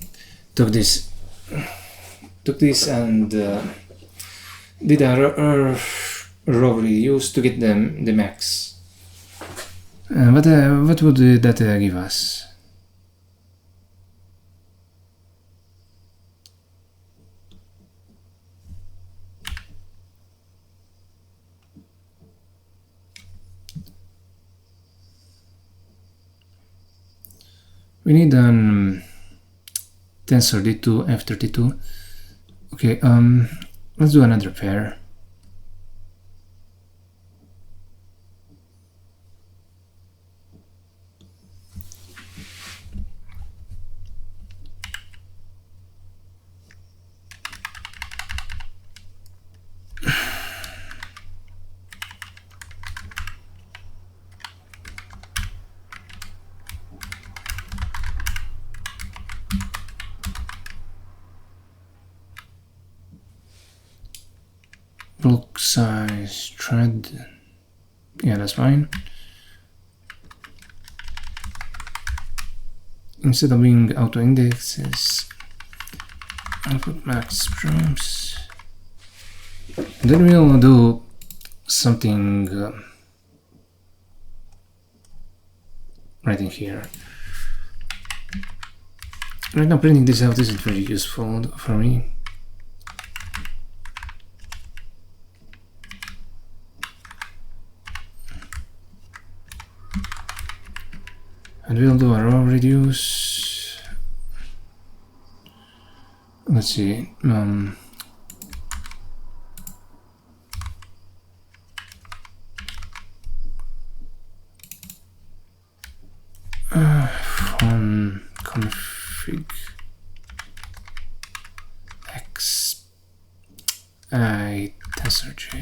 took this and did a raw reduce to get the max. What would that give us? We need an tensor D2 F32. Okay, let's do another pair. Block size thread. Yeah, that's fine. Instead of being auto indexes, I'll put max prompts. And then we'll do something right in here. Right now, printing this out isn't very useful for me. And we'll do a raw reduce. Let's see. From config x I tensor j.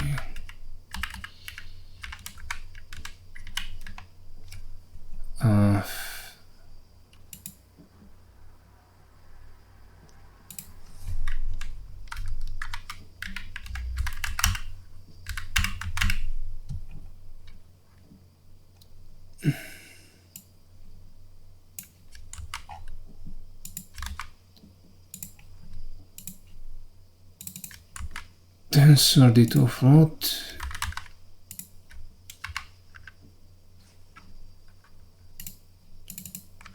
Tensor D2 float.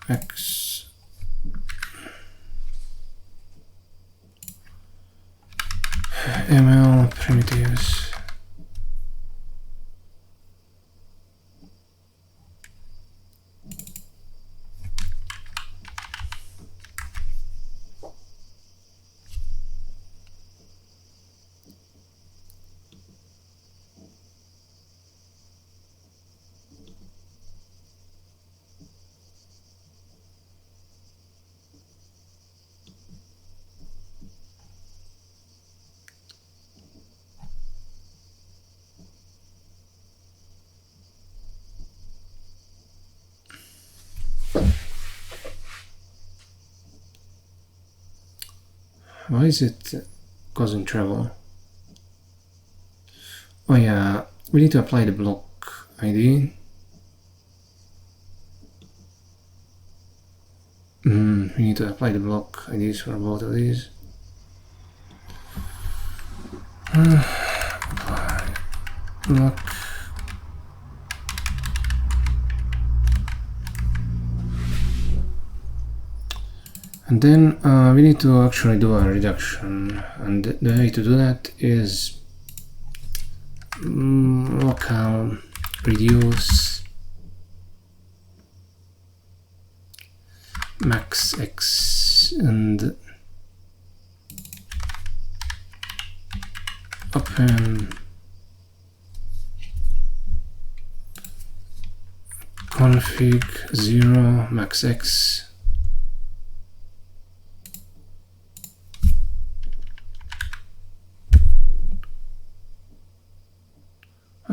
X ML primitives. Why is it causing trouble? Oh yeah, we need to apply the block ID. We need to apply the block IDs for both of these. Apply block. And then we need to actually do a reduction, and the way to do that is local reduce max x and open config 0 max x.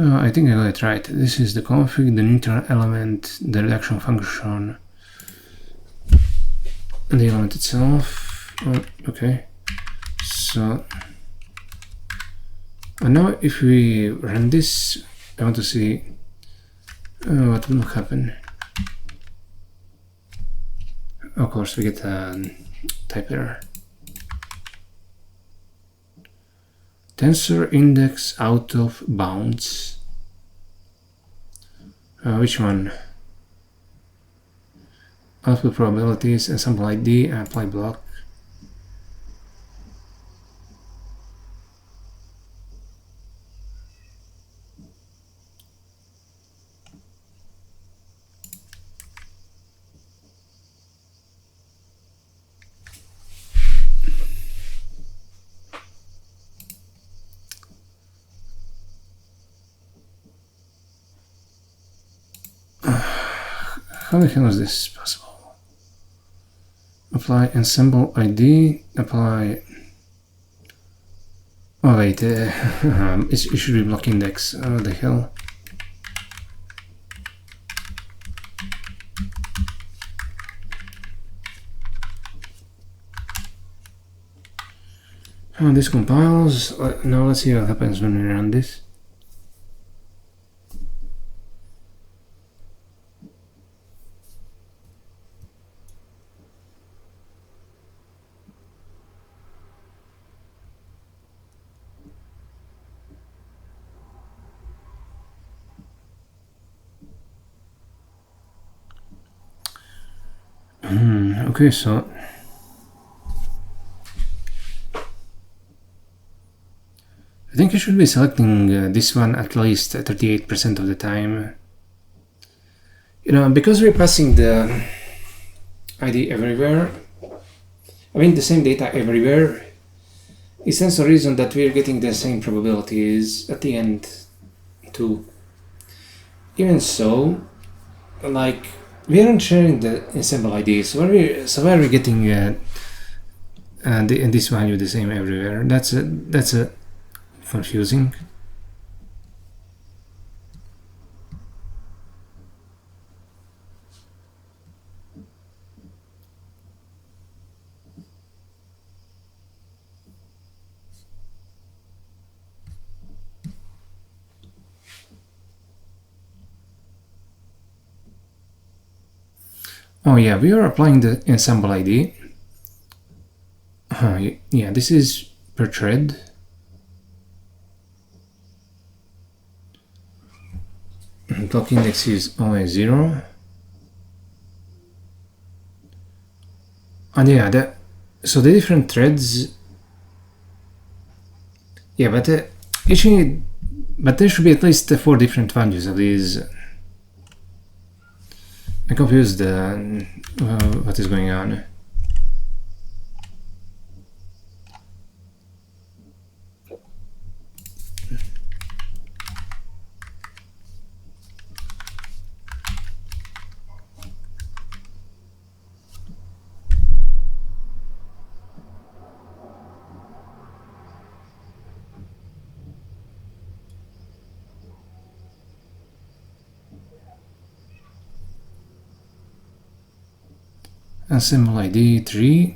I think I got it right. This is the config, the neutral element, the reduction function, and the element itself. Oh, okay. So, and now if we run this, I want to see what will happen. Of course, we get a type error. Tensor index out of bounds. Which one? Output probabilities, ensemble ID, and apply block. How the hell is this possible? Apply ensemble ID, apply... Oh wait, it should be block index. What the hell? Oh, this compiles. Now let's see what happens when we run this. Okay, so I think you should be selecting this one at least 38% of the time. You know, because we're passing the ID everywhere, I mean the same data everywhere, it stands to reason that we're getting the same probabilities at the end too. Even so, like, we aren't sharing the ensemble ID, so why are we getting this value the same everywhere? That's a confusing. Oh yeah, we are applying the ensemble ID. Yeah, this is per thread. Block index is always 0. And yeah, so the different threads. Yeah, but there should be at least 4 different values of these. I'm confused what is going on. Ensemble ID 3.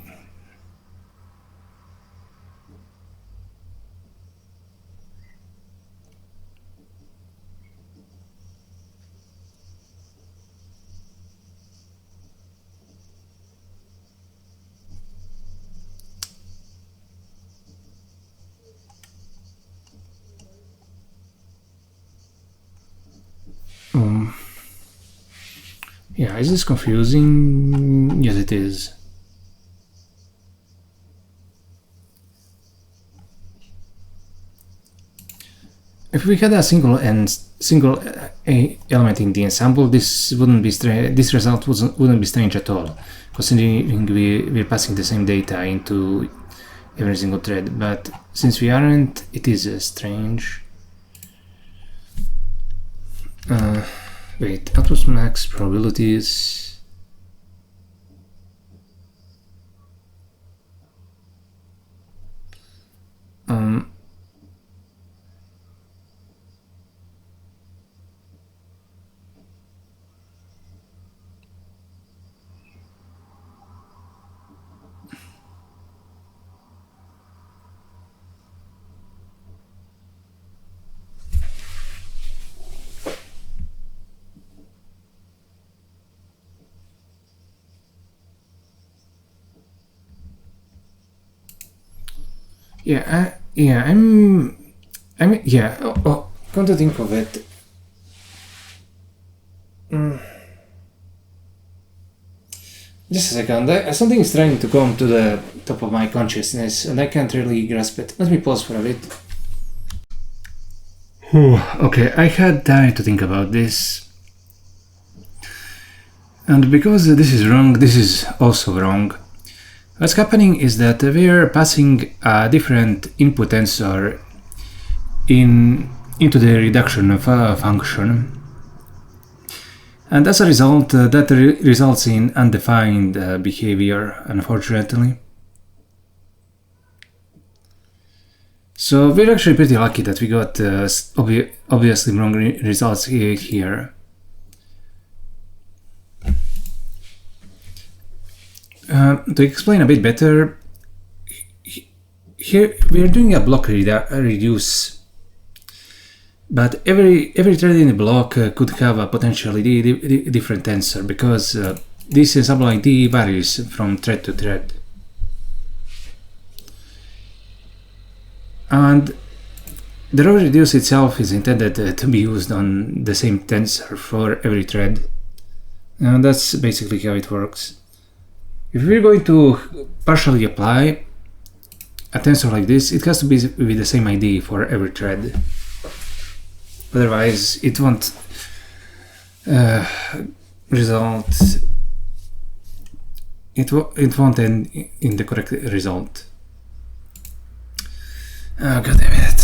Yeah, is this confusing? Yes, it is. If we had a single element in the ensemble, this result wouldn't be strange at all, considering we're passing the same data into every single thread. But since we aren't, it is strange. Wait, output max probabilities. Come to think of it, just a second. Something is trying to come to the top of my consciousness, and I can't really grasp it. Let me pause for a bit. Okay, I had time to think about this. And because this is wrong, this is also wrong. What's happening is that we're passing a different input tensor into the reduction of a function. And as a result, that results in undefined behavior, unfortunately. So we're actually pretty lucky that we got obviously wrong results here. To explain a bit better, here we are doing a block reduce, but every thread in the block could have a potentially different tensor, because this ensemble ID varies from thread to thread. And the row reduce itself is intended to be used on the same tensor for every thread. And that's basically how it works. If we're going to partially apply a tensor like this, it has to be with the same ID for every thread. Otherwise, it won't result. It won't end in the correct result. Oh, God damn it!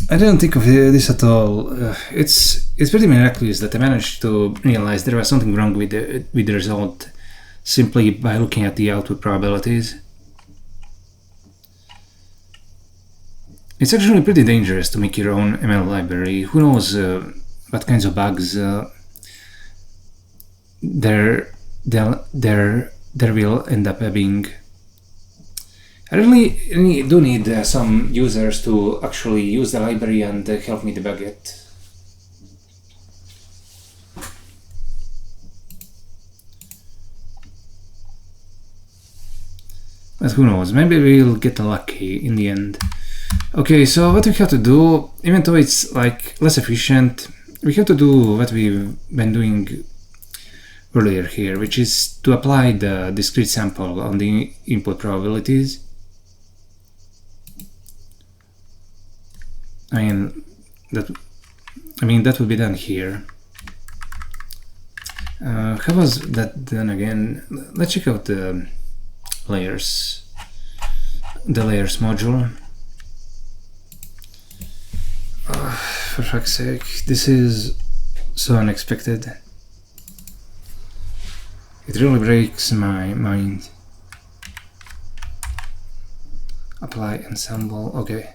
I didn't think of this at all. It's pretty miraculous that I managed to realize there was something wrong with the result simply by looking at the output probabilities. It's actually pretty dangerous to make your own ML library. Who knows what kinds of bugs there will end up being. I really do need some users to actually use the library and help me debug it. But who knows, maybe we'll get lucky in the end. Okay, so what we have to do, even though it's like less efficient, we have to do what we've been doing earlier here, which is to apply the discrete sample on the input probabilities. I mean that will be done here. How was that done again? Let's check out the layers module. For fuck's sake, this is so unexpected. It really breaks my mind. Apply ensemble, okay.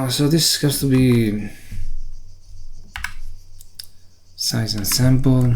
So this has to be size ensemble.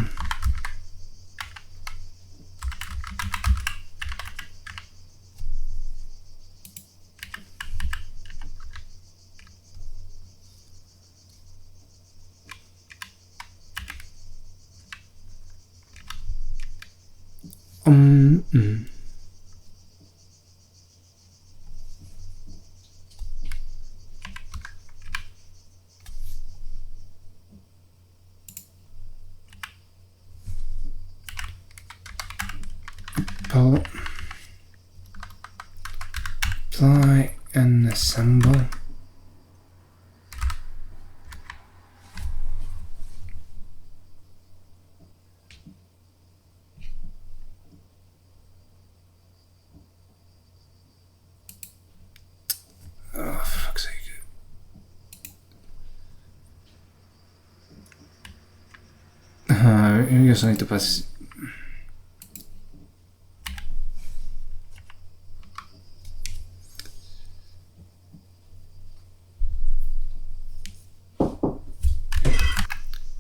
compile, apply and assemble. Oh, for fuck's sake. You also need to pass.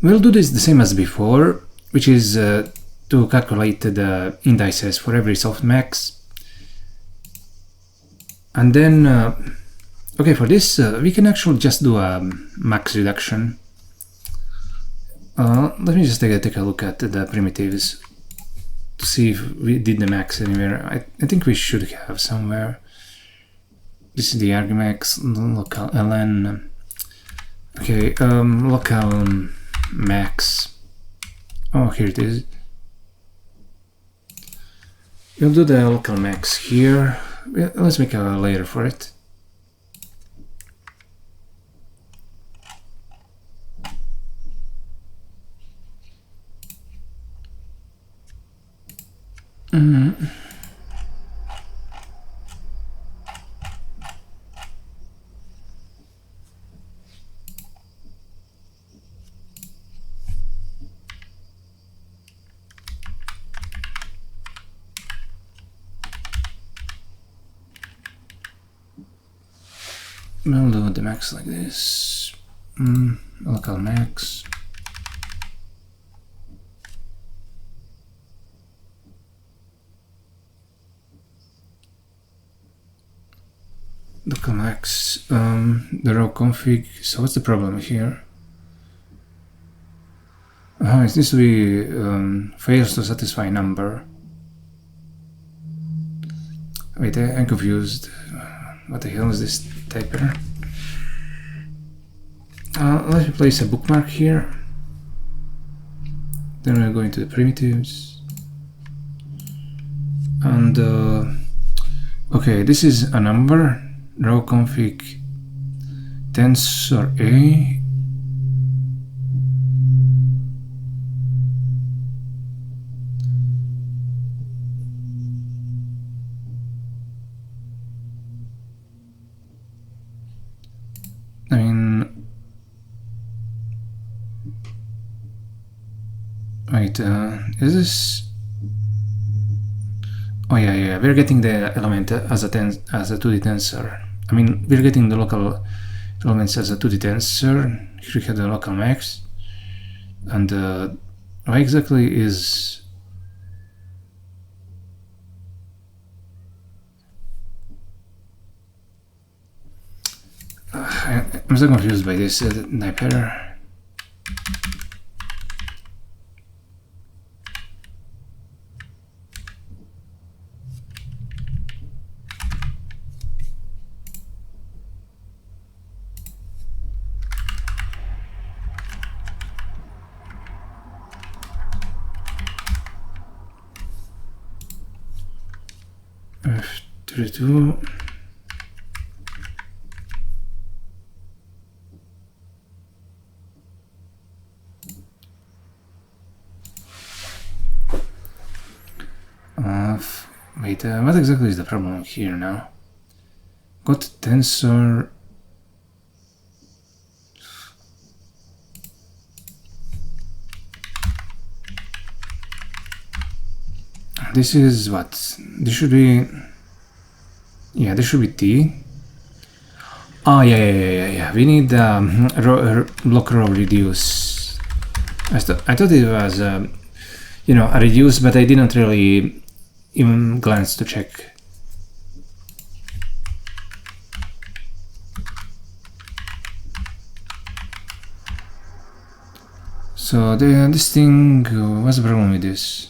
We'll do this the same as before, which is to calculate the indices for every softmax. And then, okay, for this, we can actually just do a max reduction. Let me just take a look at the primitives to see if we did the max anywhere. I think we should have somewhere. This is the argmax, local ln. Okay, local max. Oh, here it is. We'll do the local max here. Let's make a layer for it. We'll do the max like this. Local max. Local max. The row config. So what's the problem here? It needs to be fails to satisfy number. Wait, I'm confused. What the hell is this typer? Let me place a bookmark here. Then we'll go into the primitives. And okay, this is a number. Row config tensor A. I mean, wait, is this? Oh yeah, we're getting the element as a 2D tensor. I mean, we're getting the local elements as a 2D tensor. Here we have the local max, and what exactly is? I'm so confused by this typer. F32. Wait, what exactly is the problem here now? Got tensor. This is what? This should be. Yeah, this should be T. Oh, yeah. We need block row reduce. I thought it was, you know, a reduce, but I didn't really even glance to check. So this thing, what's the problem with this?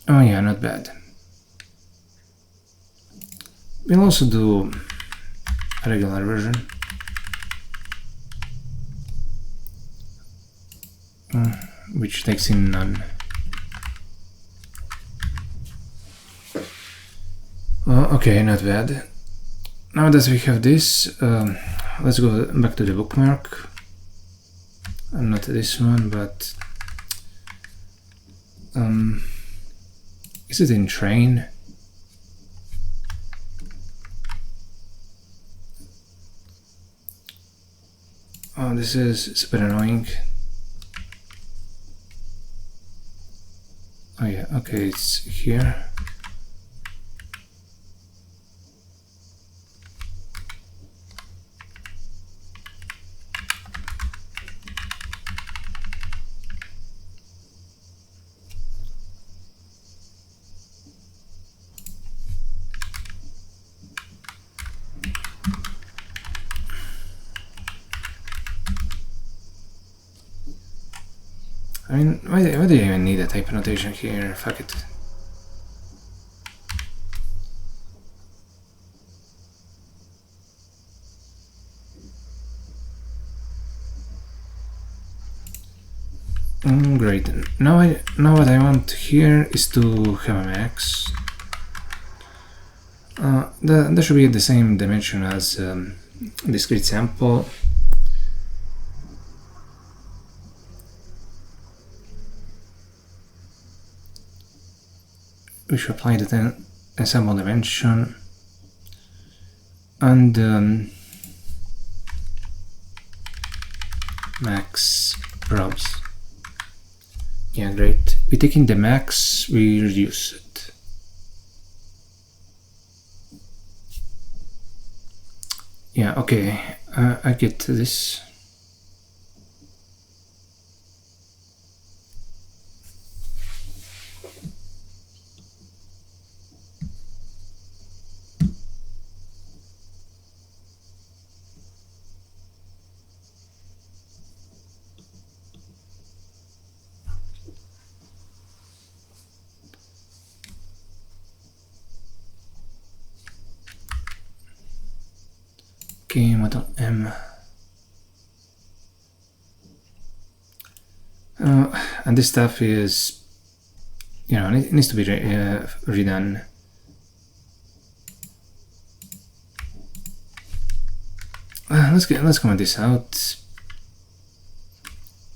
Oh yeah, not bad. We'll also do a regular version. Which takes in none. Okay, not bad. Now that we have this, let's go back to the bookmark. Not this one, but is it in train? Oh, this is super annoying. Oh yeah, okay, it's here. I mean, why do you even need a type notation here? Fuck it. Great. Now what I want here is to have a max. That should be the same dimension as discrete sample. We should apply the ensemble dimension and max probs. Yeah, great. We take in the max, we reduce it. Yeah, okay. I get this. Okay, model M. And this stuff is, you know, it needs to be redone. Let's comment this out.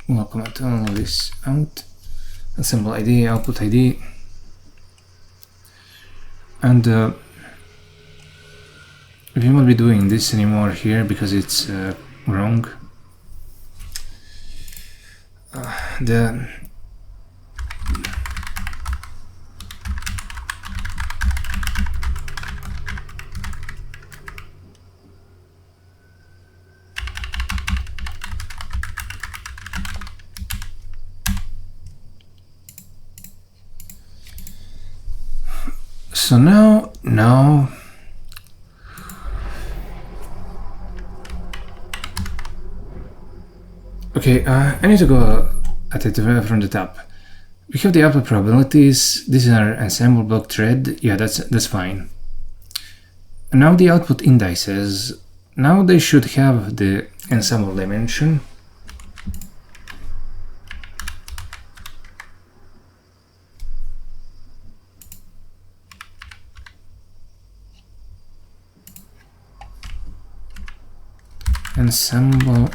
We'll comment all of this out. Ensemble ID, output ID, and we won't be doing this anymore here because it's wrong. So now okay, I need to go at it from the top. We have the output probabilities. This is our ensemble block thread. Yeah, that's fine. And now the output indices. Now they should have the ensemble dimension. Ensemble.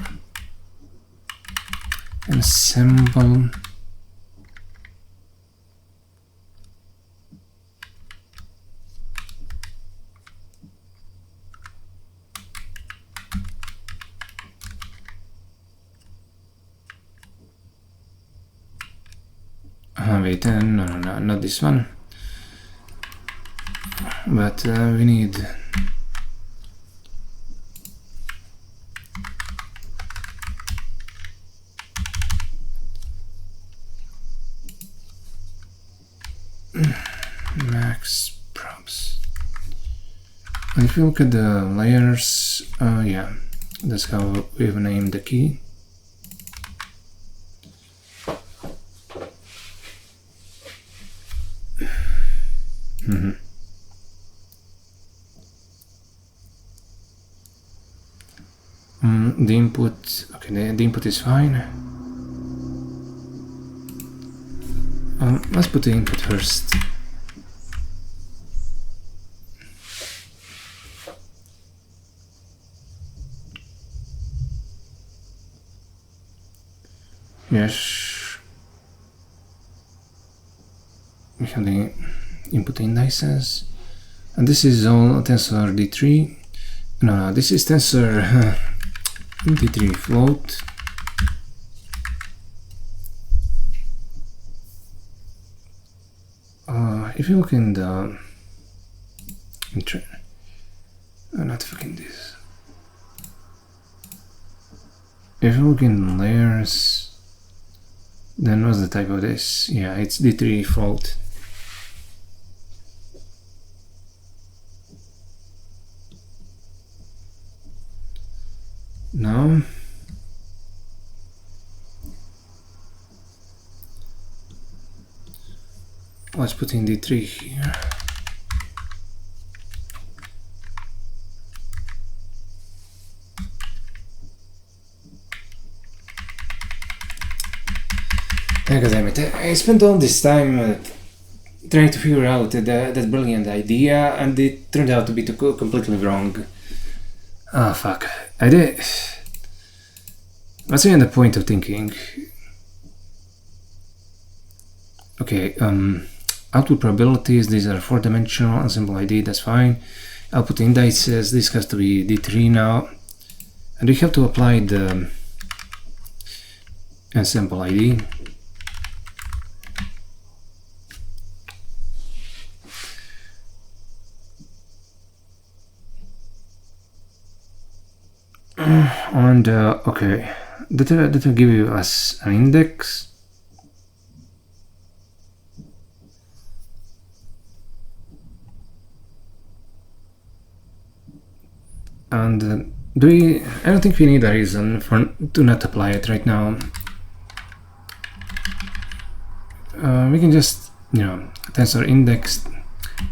Wait, no, not this one. But we need max props. And if you look at the layers, yeah, that's how we've named the key. the input. Okay, the input is fine. Let's put the input first. Yes. We have the input indices. And this is all tensor D3. No, this is tensor D3 float. If you look in the not fucking this. If you look in layers, then what's the type of this? Yeah, it's D3 float. Now let's put in D3 here. God damn it, I spent all this time trying to figure out that brilliant idea, and it turned out to be completely wrong. Ah, fuck. I did. What's even the point of thinking? Okay, output probabilities, these are 4-dimensional, ensemble ID, that's fine. Output indices, this has to be D3 now. And we have to apply the ensemble ID. And okay, that will give you us an index. And I don't think we need a reason to not apply it right now. We can just, tensor index,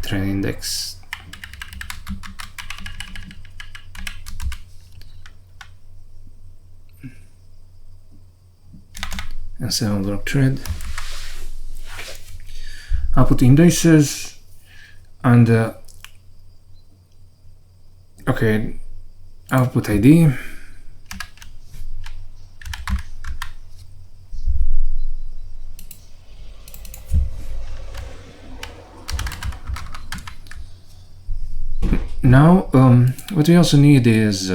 train index. And 7 block thread. Output indices, and okay, output ID. Now, what we also need is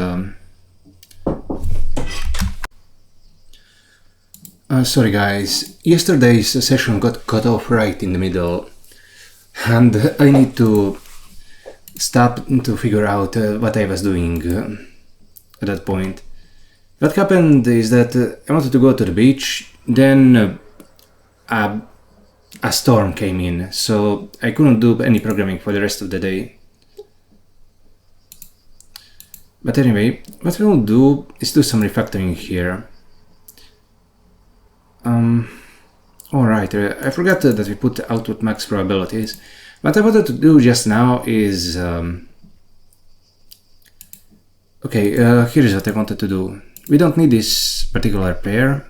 sorry guys, yesterday's session got cut off right in the middle, and I need to stop to figure out what I was doing at that point. What happened is that I wanted to go to the beach, then a storm came in, so I couldn't do any programming for the rest of the day. But anyway, what we'll do is do some refactoring here. Alright, I forgot that we put output max probabilities. What I wanted to do just now is okay, here's what I wanted to do. We don't need this particular pair.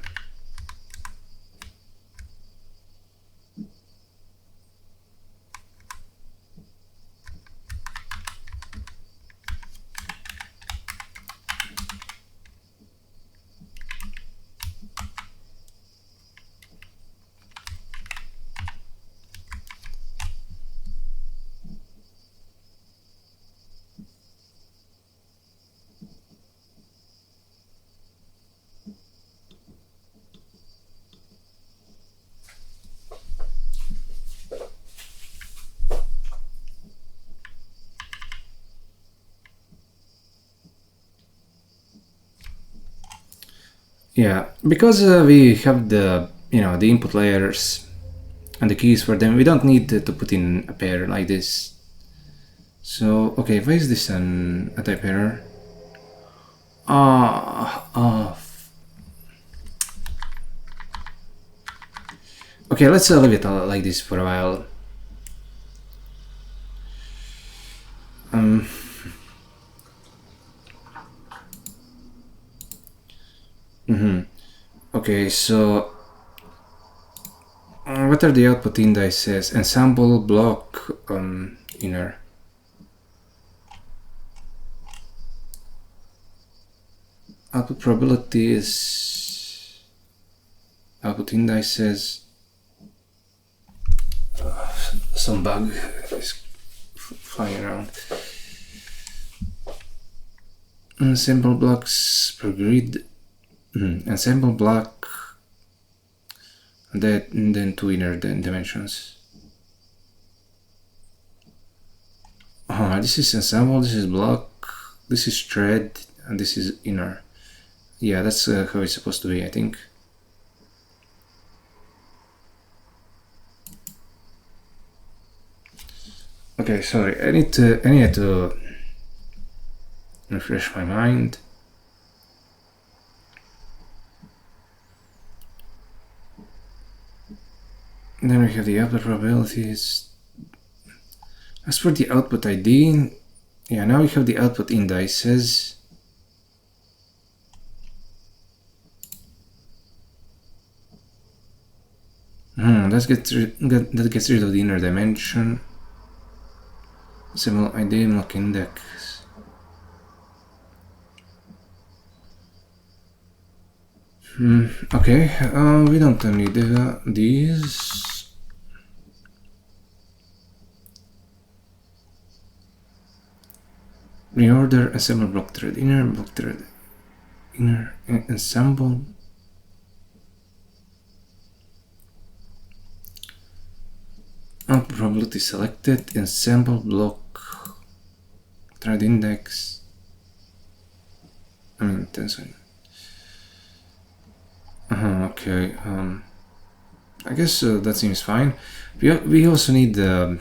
Yeah, because we have the the input layers and the keys for them, we don't need to put in a pair like this. So okay, why is this a type error? Okay, let's leave it like this for a while. Okay, so what are the output indices? Ensemble, block, inner. Output probabilities, output indices. Some bug is flying around. Ensemble blocks per grid. Ensemble block, and then two inner dimensions. This is ensemble, this is block, this is thread, and this is inner. Yeah, that's how it's supposed to be, I think. Okay, sorry, I need to refresh my mind. And then we have the output probabilities. As for the output ID, yeah, now we have the output indices. That gets rid of the inner dimension. Symbol ID, block index. Okay, we don't need these. Reorder ensemble block thread, inner ensemble. Probability selected, ensemble block, thread index. Tensor. Okay. I guess that seems fine. We also need the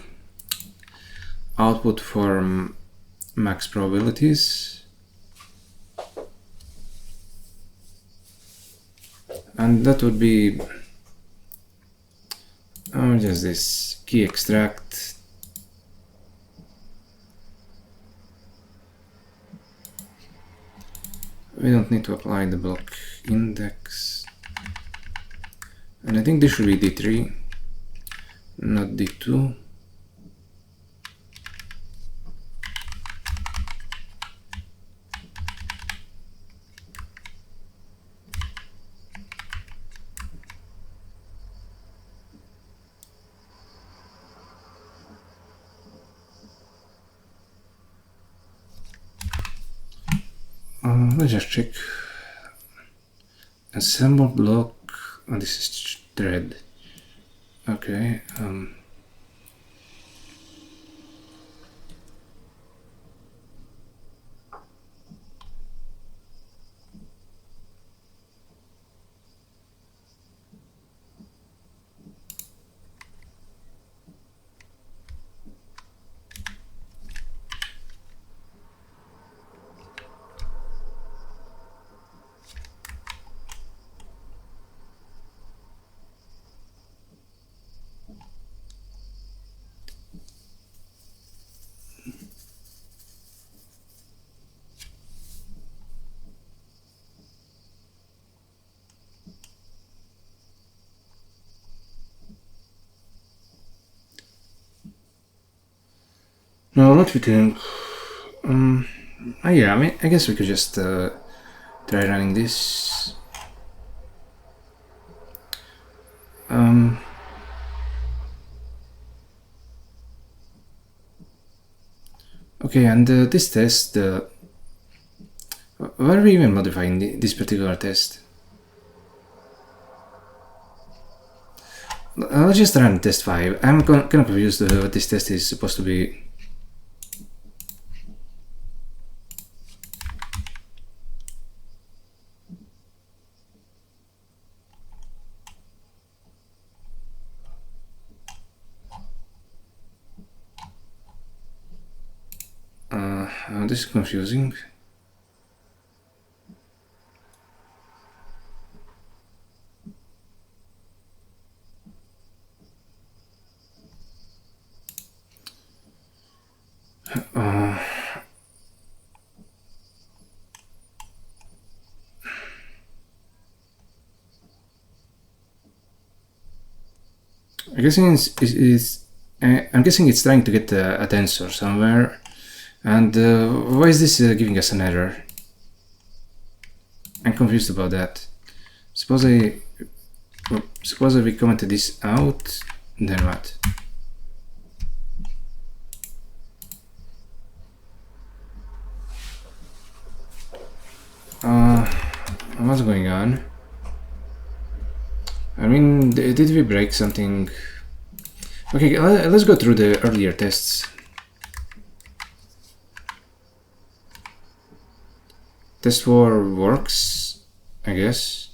output for max probabilities, and that would be just this key extract. We don't need to apply the block index, and I think this should be D3, not D2. Let's just check. Ensemble block, and this is thread. Okay. Now, what we think? Yeah, I guess we could just try running this. Okay, and this test, why are we even modifying this particular test? Let's just run test 5. I'm kind of confused what this test is supposed to be. This is confusing. I'm guessing it's trying to get a tensor somewhere. And why is this giving us an error? I'm confused about that. Suppose we commented this out, then what? What's going on? I mean, did we break something? Okay, let's go through the earlier tests. Test 4 works, I guess.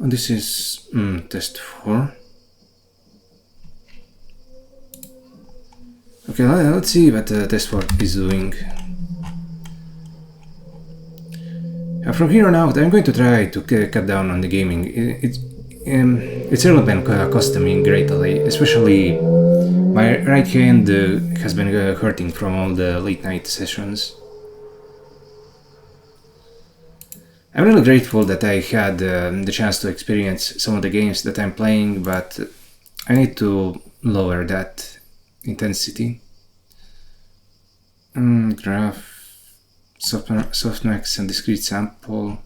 This is test 4. Okay, let's see what test 4 is doing. From here on out, I'm going to try to cut down on the gaming. It's really been costing me greatly, especially my right hand has been hurting from all the late night sessions. I'm really grateful that I had the chance to experience some of the games that I'm playing, but I need to lower that intensity. Graph, softmax and discrete sample.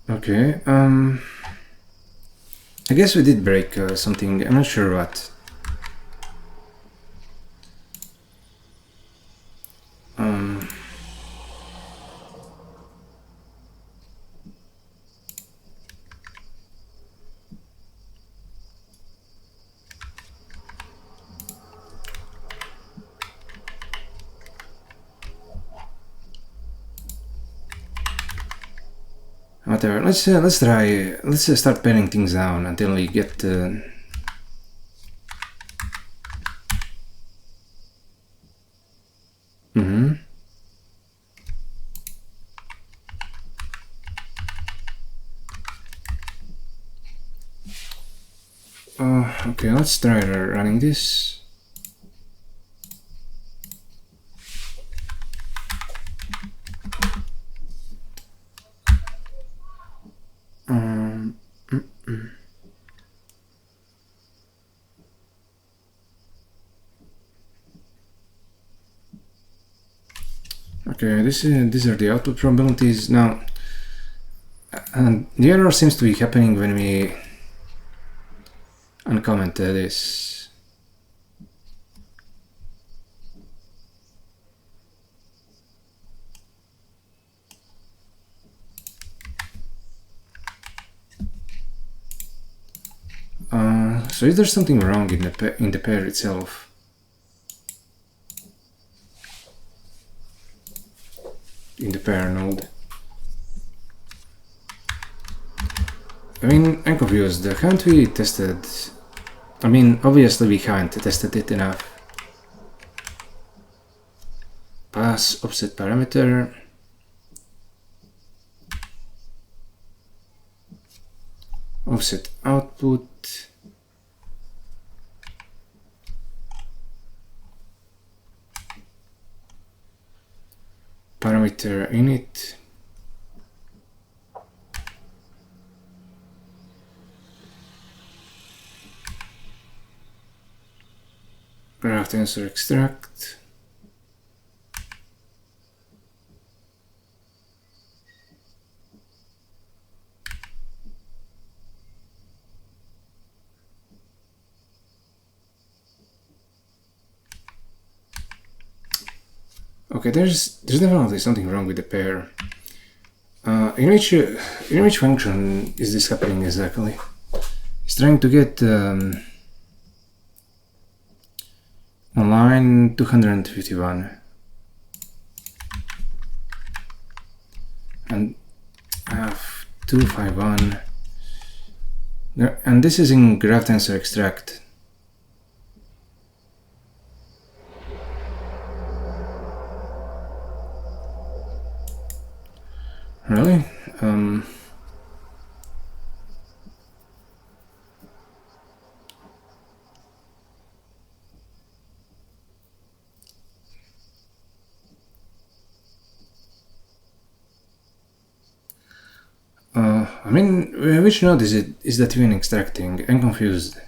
Okay, I guess we did break something, I'm not sure what. Whatever. Let's try. Let's start paring things down until we get. Okay, let's try running this. Okay, these are the output probabilities now, and the error seems to be happening when we uncomment this. So is there something wrong in the pair itself? In the pair node. I mean, I'm confused. Haven't we tested? I mean, obviously we haven't tested it enough. Pass offset parameter. Offset output. Parameter init. Graph tensor extract. Okay, there's definitely something wrong with the pair. in which function is this happening exactly? It's trying to get on line 251 and I have 251, and this is in graph tensor extract. Really? I mean, which node is it? Is that even extracting? I'm confused.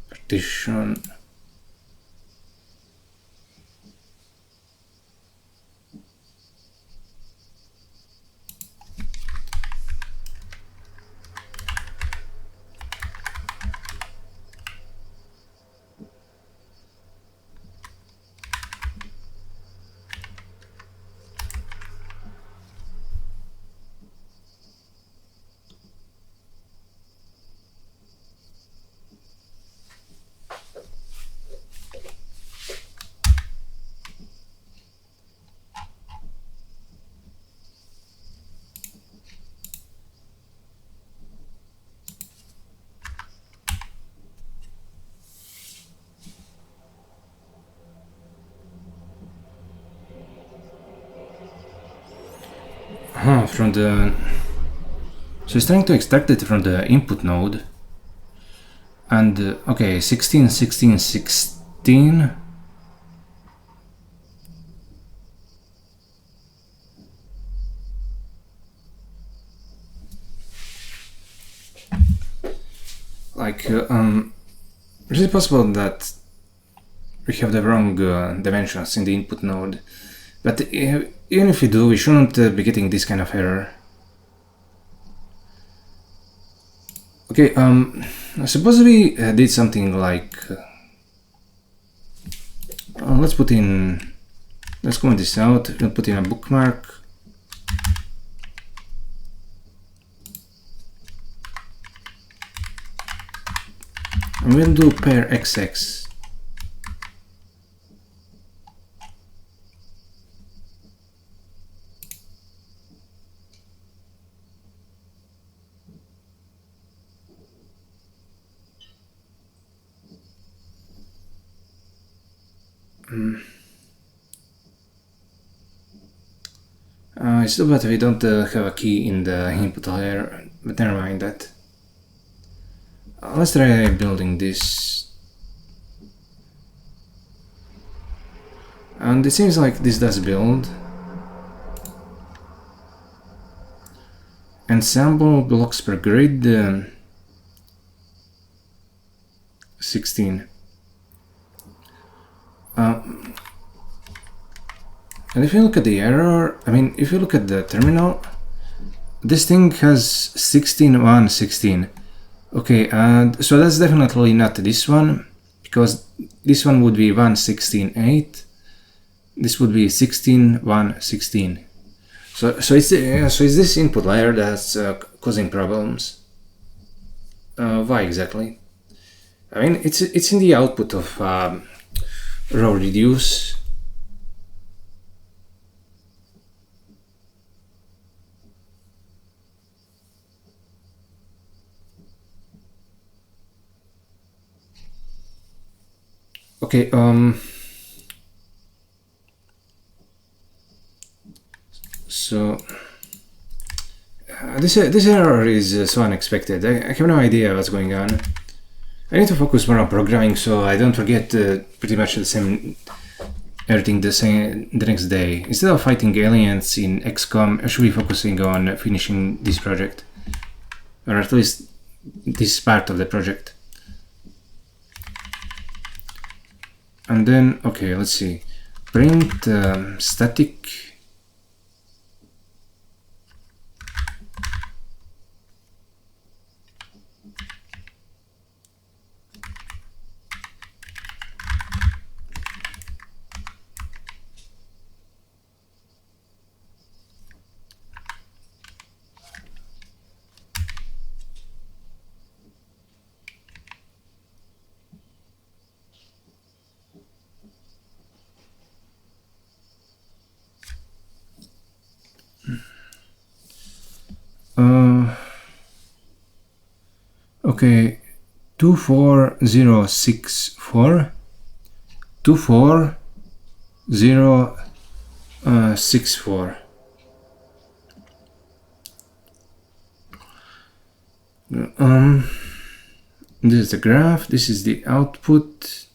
Partition. From the... So it's trying to extract it from the input node. And, okay, 16, 16, 16. Like, is it possible that we have the wrong dimensions in the input node? But even if we do, we shouldn't be getting this kind of error. Okay, suppose we did something like... let's comment this out, we'll put in a bookmark. And we'll do pair XX. It's too bad we don't have a key in the input layer, but never mind that. Let's try building this. And it seems like this does build. Ensemble blocks per grid 16. And if you look at the error, I mean, if you look at the terminal, this thing has 16, 1, 16. Okay, and so that's definitely not this one, because this one would be 1, 16, 8. This would be 16, 1, 16. So it's this input layer that's causing problems. Why exactly? I mean, it's in the output of row reduce. Okay, so this error is so unexpected. I have no idea what's going on. I need to focus more on programming so I don't forget pretty much everything the next day. Instead of fighting aliens in XCOM, I should be focusing on finishing this project, or at least this part of the project. And then, okay, let's see. Print static. Okay, 24064, 24064. This is the graph, this is the output.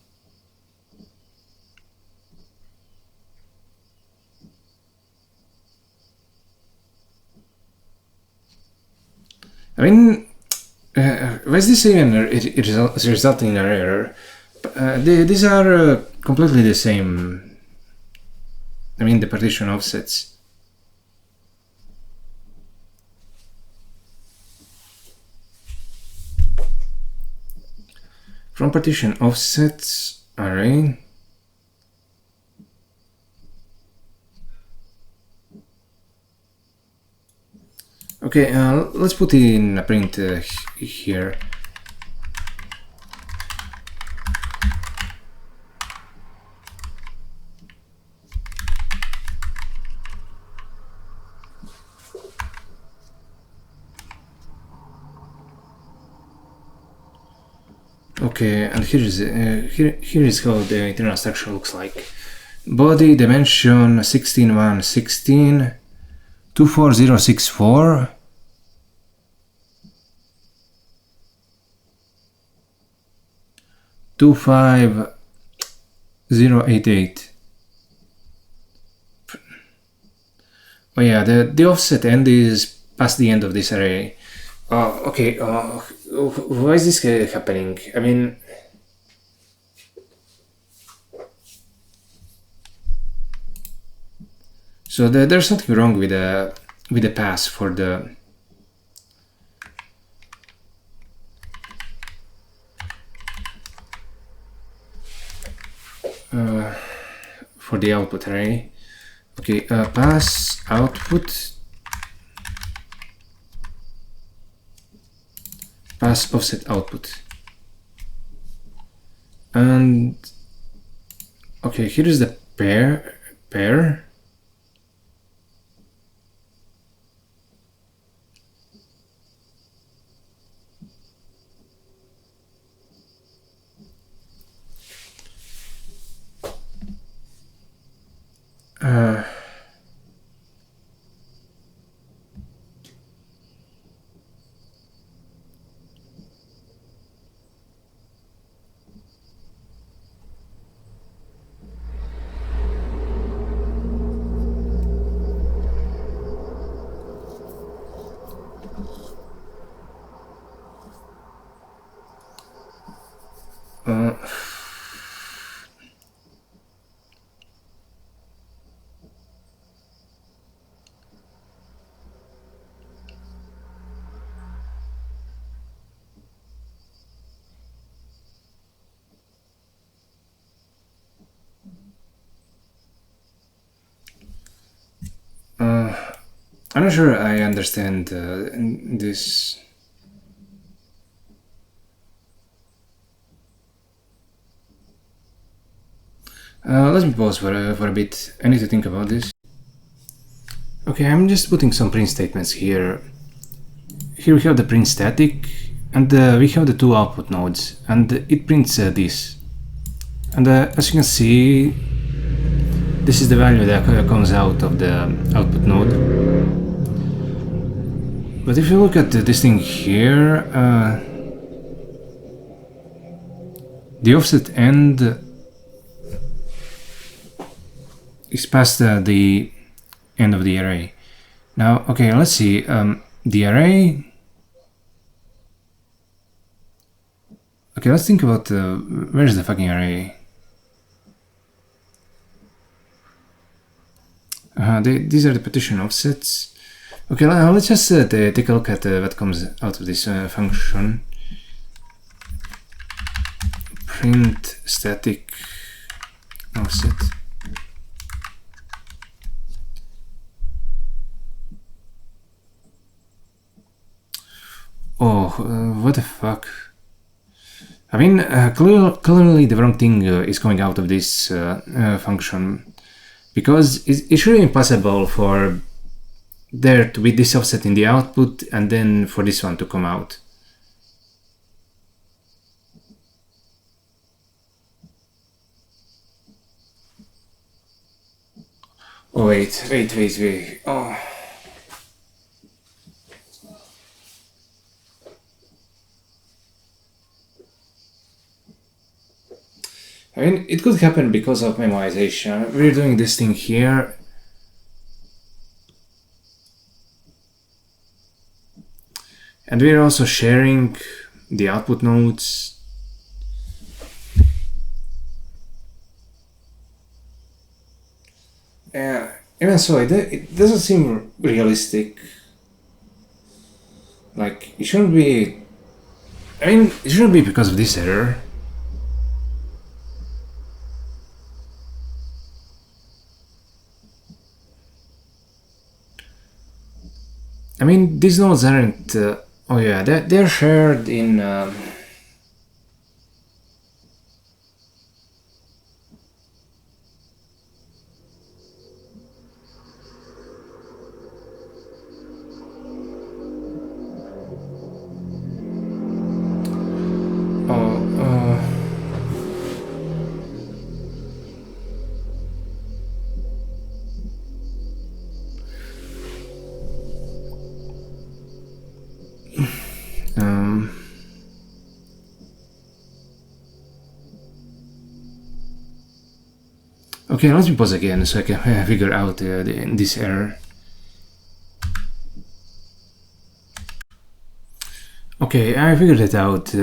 I mean, why is this even resulting in an error? These are completely the same. I mean, the partition offsets. From partition offsets array. Okay, let's put in a print here. Okay, and here is how the internal structure looks like. Body dimension 16116, 24064. Two 5088. Oh yeah, the offset end is past the end of this array. Okay, why is this happening? I mean, so there's something wrong with the pass for the output array. Okay, pass output, pass offset output, and okay, here is the pair. I'm not sure I understand this. Let me pause for a bit. I need to think about this. Okay, I'm just putting some print statements here. Here we have the print static, and we have the two output nodes, and it prints this. And as you can see, this is the value that comes out of the output node. But if you look at this thing here, the offset end is past the end of the array. Now, okay, let's see. The array. Okay, let's think about where's the fucking array? These are the partition offsets. Okay, let's just take a look at what comes out of this function. Print static offset. Oh, what the fuck? I mean, clearly the wrong thing is coming out of this function, because it should be impossible for there to be this offset in the output and then for this one to come out. Oh wait. Oh. I mean, it could happen because of memorization. We're doing this thing here. And we're also sharing the output nodes. Even so, it doesn't seem realistic. Like, it shouldn't be... I mean, it shouldn't be because of this error. I mean, these nodes aren't... oh yeah, they're shared in... Okay, let me pause again so I can figure out this error. Okay, I figured it out.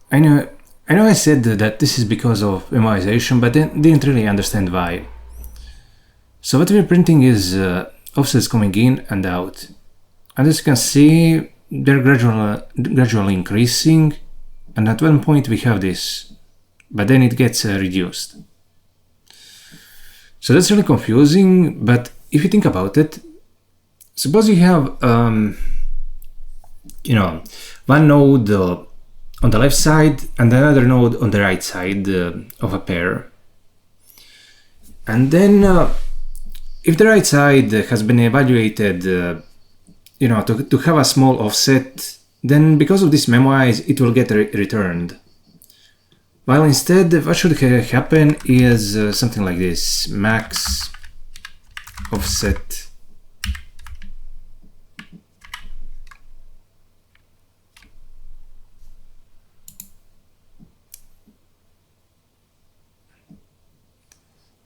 I know I said that this is because of memorization, but then didn't really understand why. So what we're printing is offsets coming in and out. And as you can see, they're gradually increasing, and at one point we have this, but then it gets reduced. So that's really confusing, but if you think about it, suppose you have, one node on the left side and another node on the right side of a pair. And then if the right side has been evaluated, to have a small offset, then because of this memorize, it will get returned. While instead, what should happen is something like this: max offset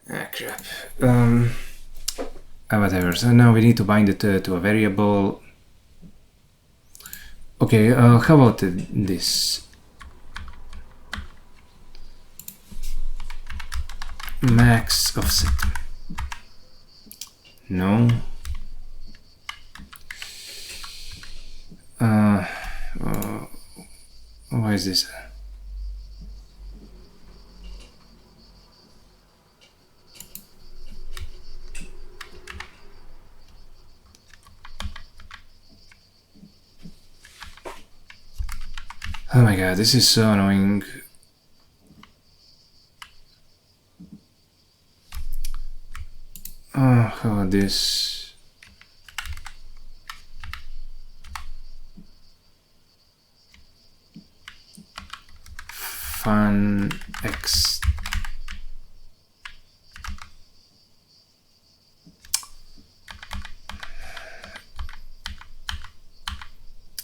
crap. Whatever. So now we need to bind it to a variable. Okay, how about this? Max offset. No. Why is this? Oh my god, this is so annoying. Oh, how about this? Fun X.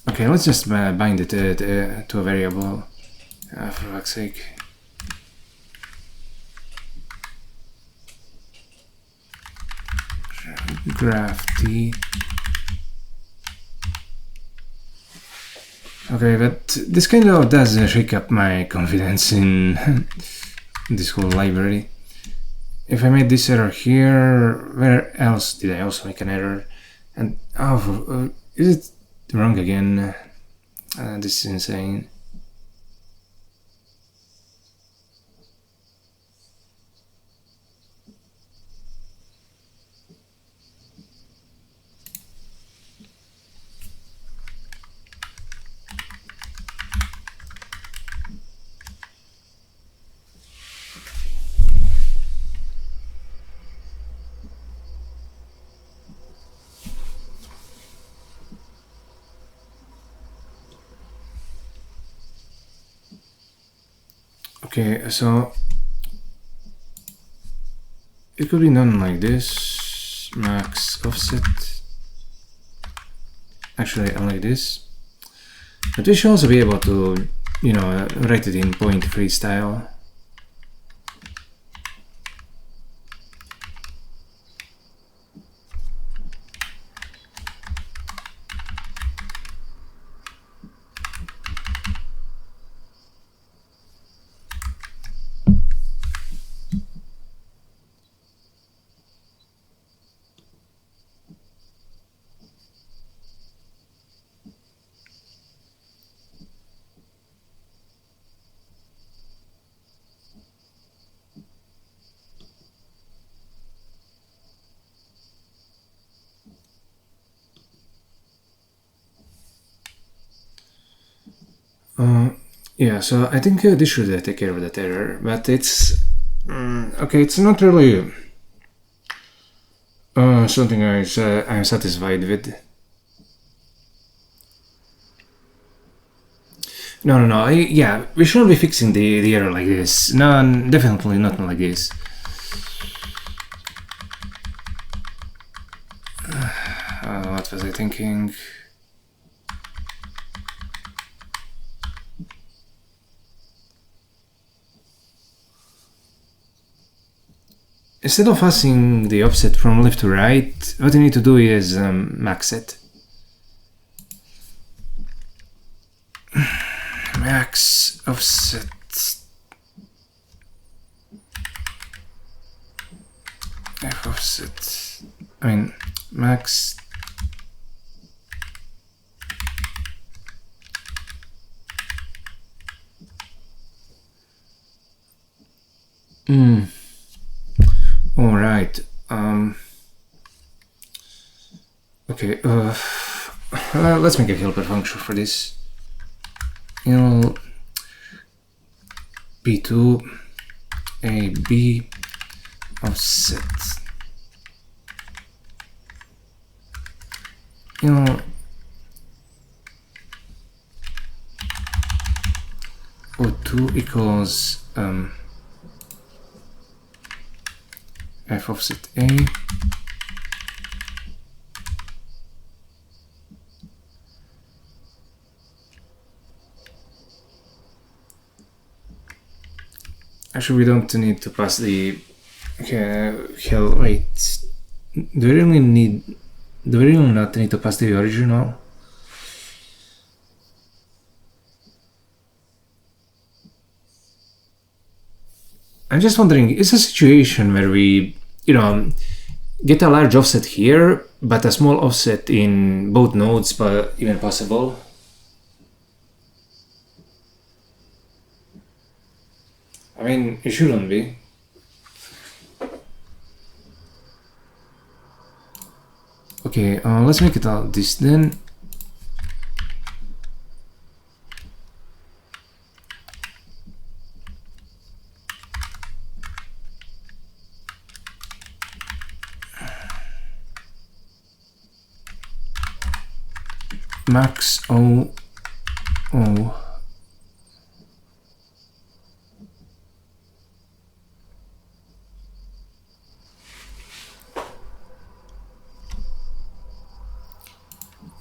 Okay, let's just bind it to a variable, for fuck's sake. Graph T. Okay, but this kind of does shake up my confidence in this whole library. If I made this error here, where else did I also make an error? And is it wrong again? This is insane. Okay, so it could be done like this. max offset. Actually, I like this. But we should also be able to, you know, write it in point-free style. Yeah, so I think this should take care of that error, but it's okay. It's not really something I'm satisfied with. No. Yeah, we shouldn't be fixing the error like this. No, definitely not like this. What was I thinking? Instead of passing the offset from left to right, what you need to do is max it. Max offset. F offset. I mean, max. All right. Okay. Let's make a helper function for this. P2 AB offset. O2 equals F offset A. Actually, we don't need to pass the. Okay, hell, wait. Do we really not need to pass the original? I'm just wondering, is a situation where we, get a large offset here, but a small offset in both nodes, but even possible? I mean, it shouldn't be. Okay, let's make it all this then. Max O.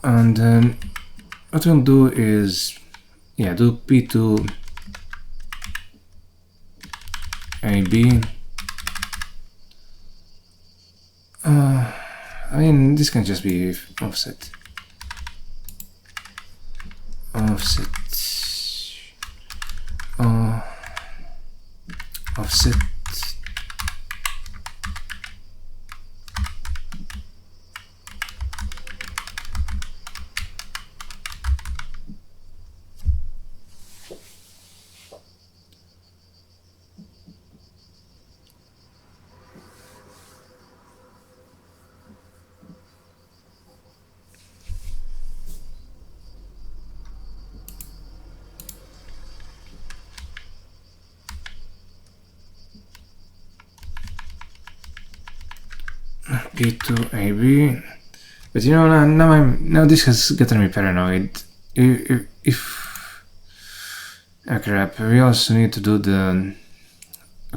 And then what we'll do is, do P2 AB. I mean, this can just be offset. Offset. Offset. P2 AB, but now this has gotten me paranoid. If crap, we also need to do the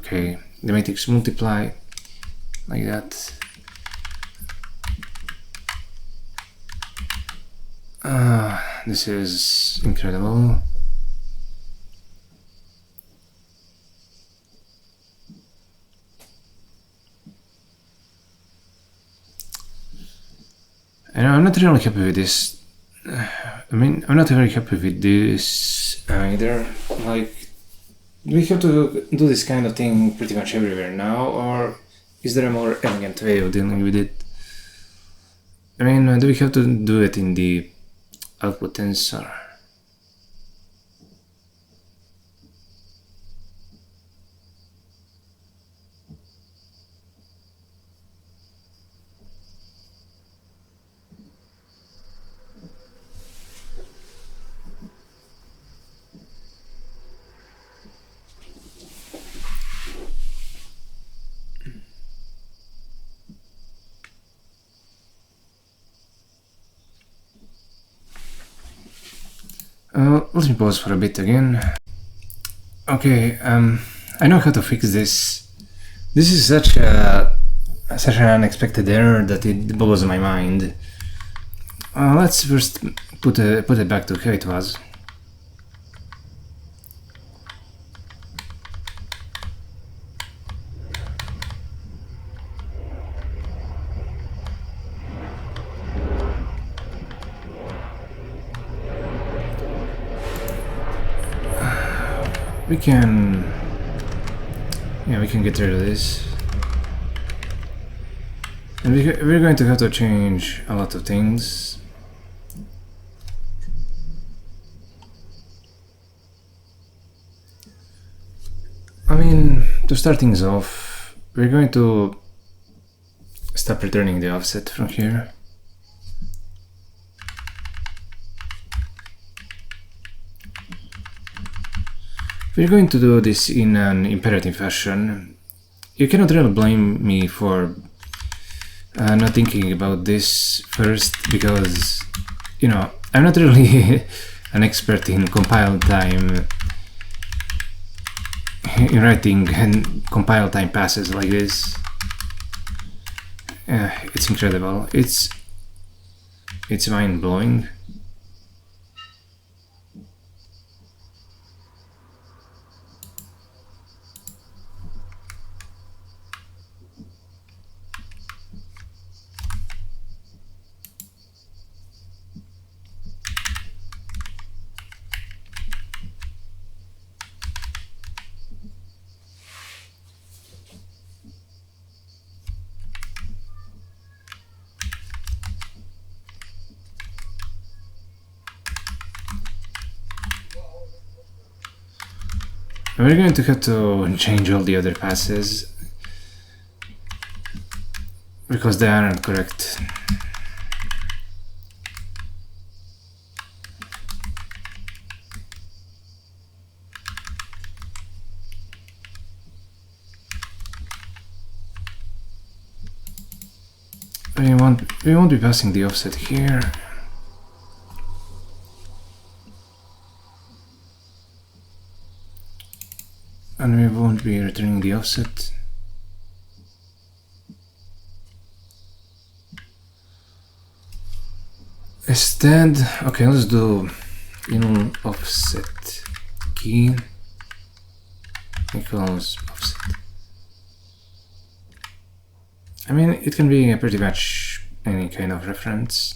the matrix multiply like that. This is incredible. And I'm not really happy with this. I mean, I'm not very happy with this either. Like, do we have to do this kind of thing pretty much everywhere now, or is there a more elegant way of dealing with it? I mean, do we have to do it in the output tensor? Let me pause for a bit again. Okay, I know how to fix this. This is such an unexpected error that it blows my mind. Let's first put it back to how it was. We can get rid of this. And we're going to have to change a lot of things. I mean, to start things off, we're going to stop returning the offset from here. We're going to do this in an imperative fashion. You cannot really blame me for not thinking about this first, because, you know, I'm not really an expert in compile time, in writing and compile time passes like this. It's incredible. It's mind-blowing. We're going to have to change all the other passes because they aren't correct. We won't be passing the offset here. And we won't be returning the offset. Instead, okay, let's do in offset key equals offset. I mean, it can be pretty much any kind of reference.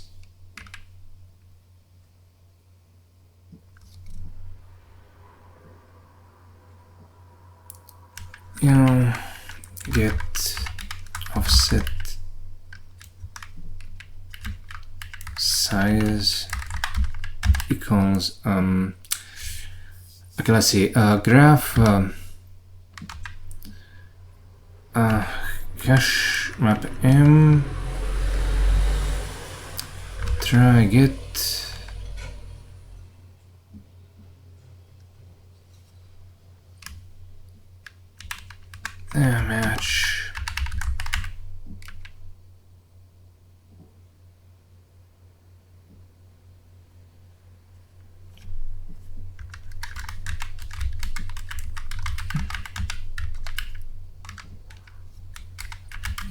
You know, get offset size equals okay, let's see, graph cache map m try get match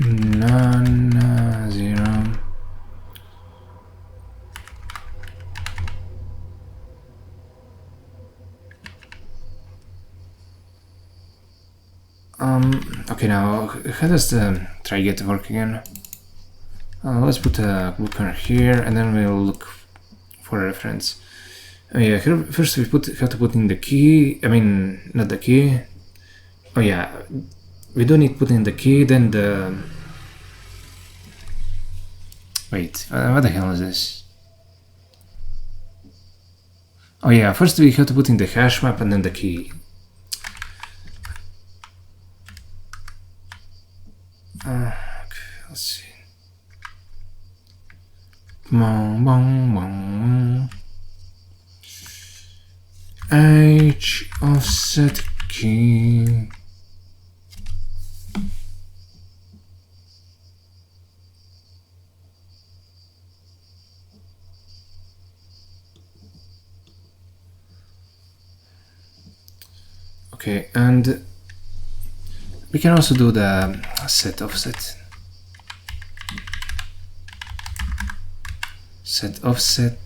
non-zero Okay, now how does the try get work again? Let's put a bookmark here, and then we'll look for a reference. Oh yeah, first we have to put in the key. I mean, not the key. Oh yeah, we don't need to put in the key. Then the wait, what the hell is this? Oh yeah, first we have to put in the hash map and then the key. Okay, let's see. Bong, bong, bong. H offset key. Okay, and we can also do the set offset. Set offset.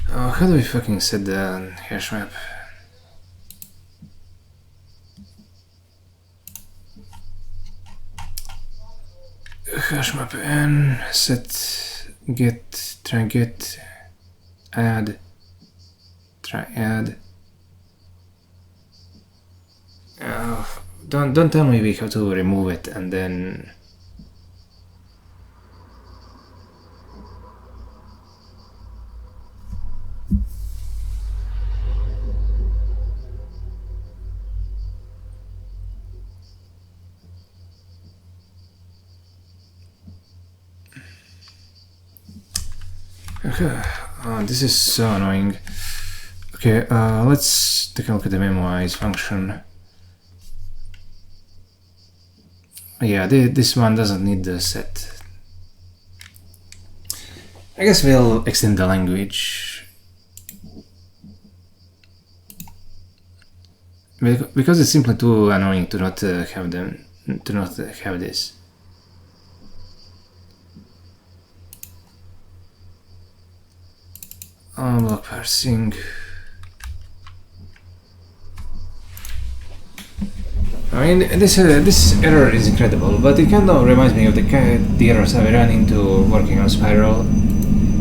How do we fucking set the hash map? Hash map n set get try get add try add. Don't tell me we have to remove it and then. This is so annoying. Okay, let's take a look at the memorize function. Yeah, this one doesn't need the set. I guess we'll extend the language. Because it's simply too annoying to not have them, to not have this. Block parsing. I mean, this error is incredible, but it kind of reminds me of the errors I ran into working on Spiral.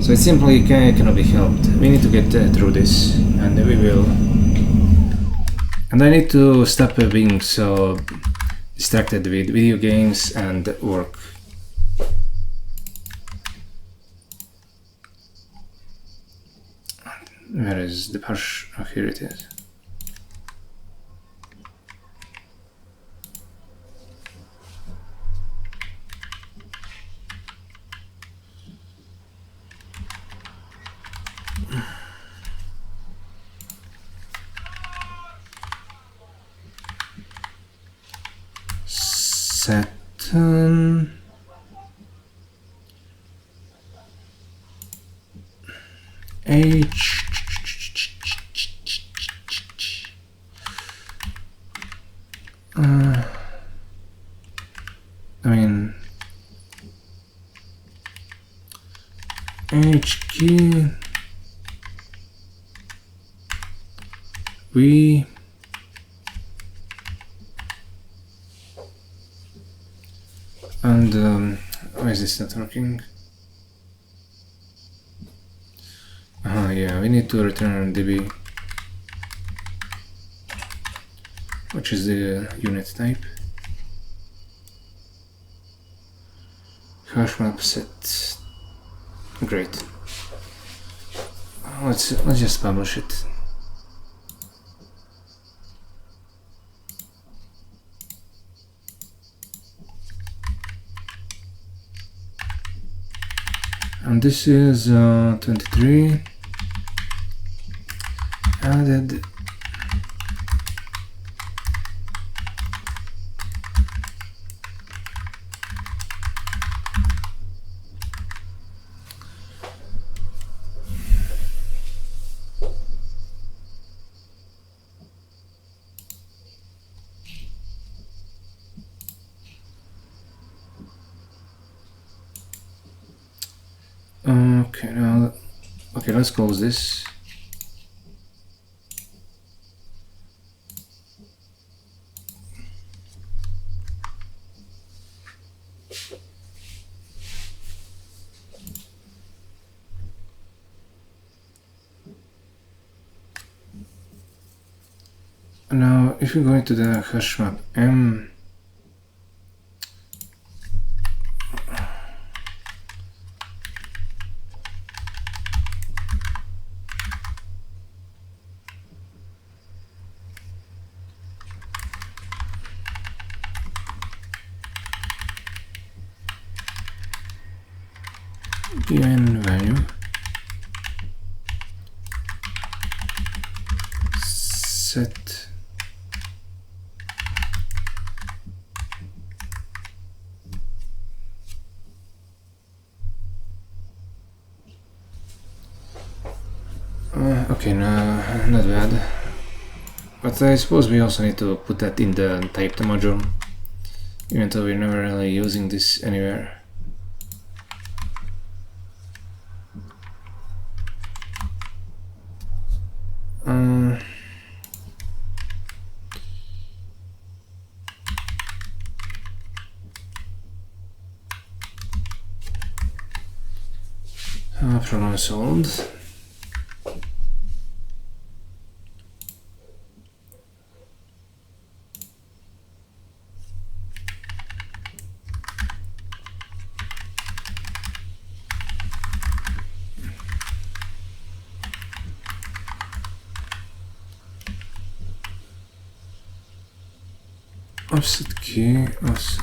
So it simply cannot be helped. We need to get through this, and we will. And I need to stop being so distracted with video games and work. Where is the parse? Oh, here it is. Saturn. H. I mean, H key. We. And why is this not working? Yeah, we need to return db, which is the unit type. Hash map set. Great. Let's just publish it. And this is 23 added. Okay, now Okay, let's close this. Now, if you go into the hash map M, given value set okay, no, not bad. But I suppose we also need to put that in the typed module, even though we're never really using this anywhere. Problem solved. Offset key, offset.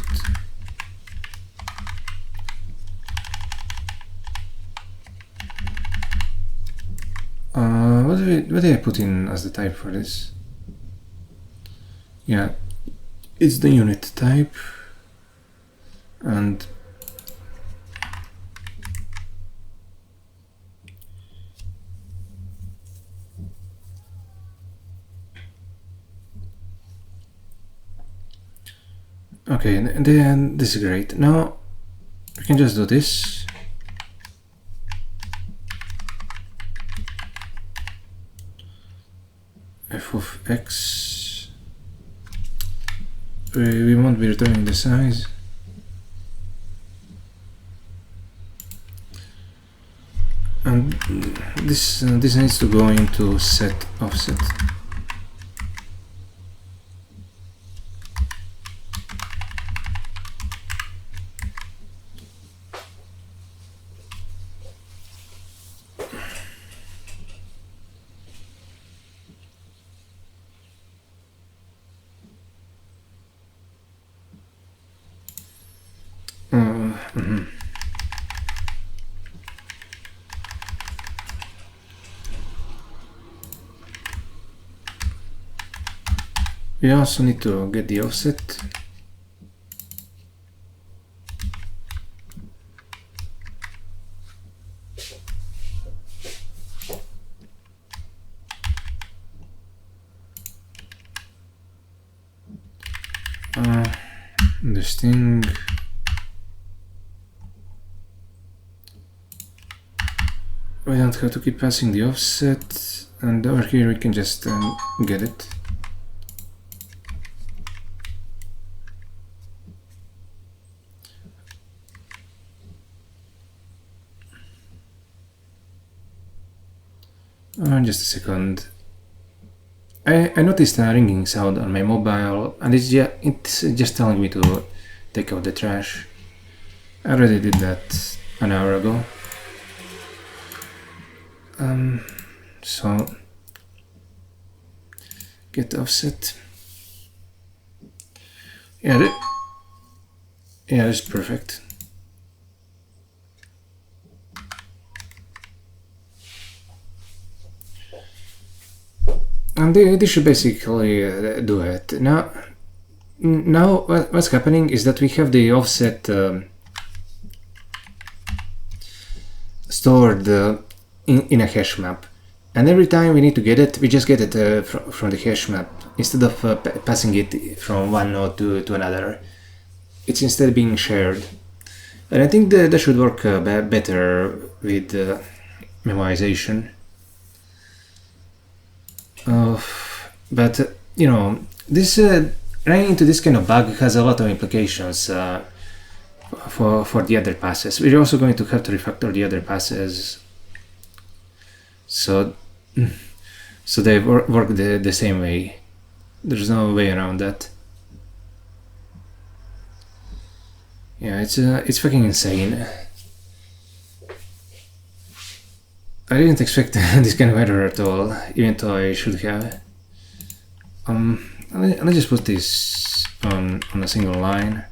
What did I put in as the type for this? Yeah, it's the unit type, and okay, and then this is great. Now we can just do this. F of x. We won't be returning the size. And this needs to go into set offset. We also need to get the offset. This thing. We don't have to keep passing the offset, and over here we can just get it. Just a second. I noticed a ringing sound on my mobile, and it's just telling me to take out the trash. I already did that an hour ago. So get offset. Yeah, that's perfect. And this should basically do it. Now what's happening is that we have the offset stored in a hash map, and every time we need to get it, we just get it from the hash map instead of passing it from one node to another. It's instead being shared, and I think that should work better with memorization. But this running into this kind of bug has a lot of implications for the other passes. We're also going to have to refactor the other passes, so they work the same way. There's no way around that. Yeah, it's fucking insane. I didn't expect this kind of error at all, even though I should have. Let's just put this on a single line.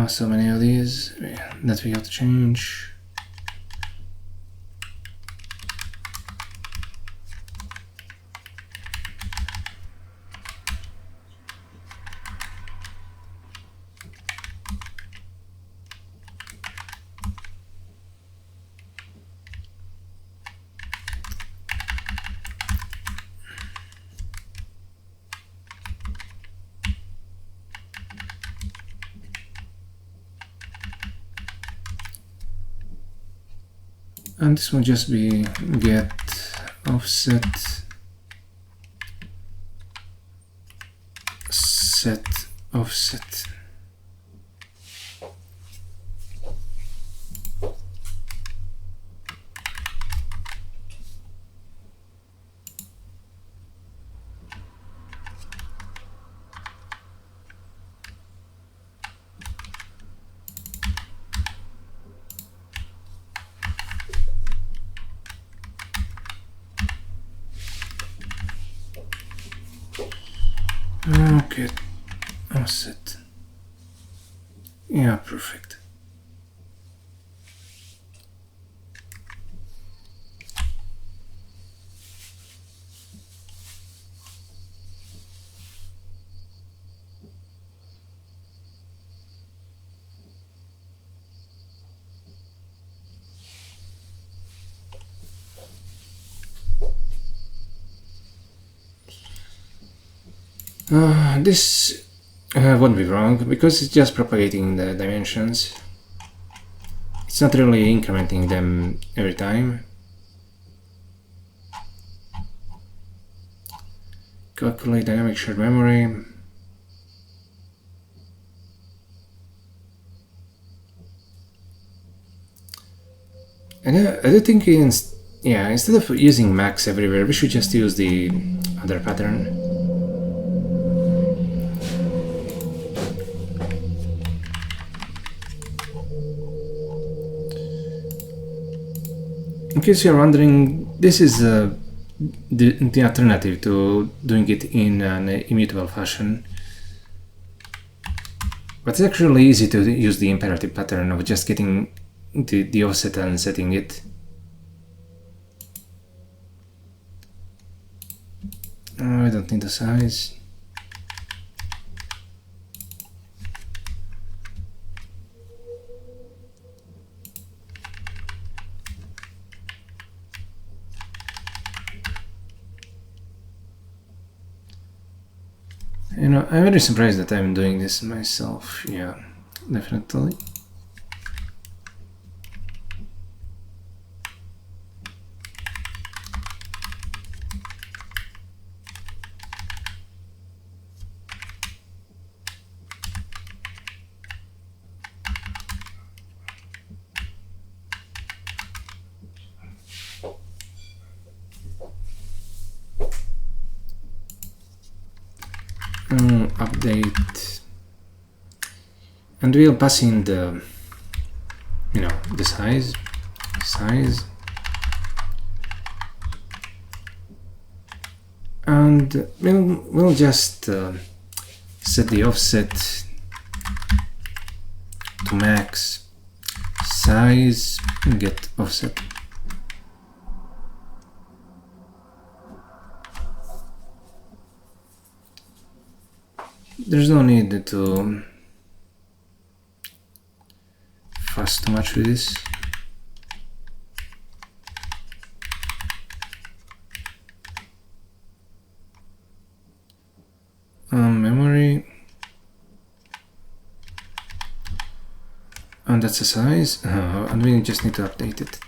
So many of these that we have to change. And this will just be get offset set offset. Okay, offset. Yeah, perfect. This won't be wrong because it's just propagating the dimensions. It's not really incrementing them every time. Calculate dynamic shared memory. And I do think instead of using max everywhere, we should just use the other pattern. In case you're wondering, this is the alternative to doing it in an immutable fashion. But it's actually easy to use the imperative pattern of just getting the offset and setting it. I don't need the size. I'm very surprised that I'm doing this myself. Yeah, definitely. update, and we'll pass in the the size, and we'll just set the offset to max, size, and get offset. There's no need to fuss too much with this. Memory, and that's the size, and we just need to update it.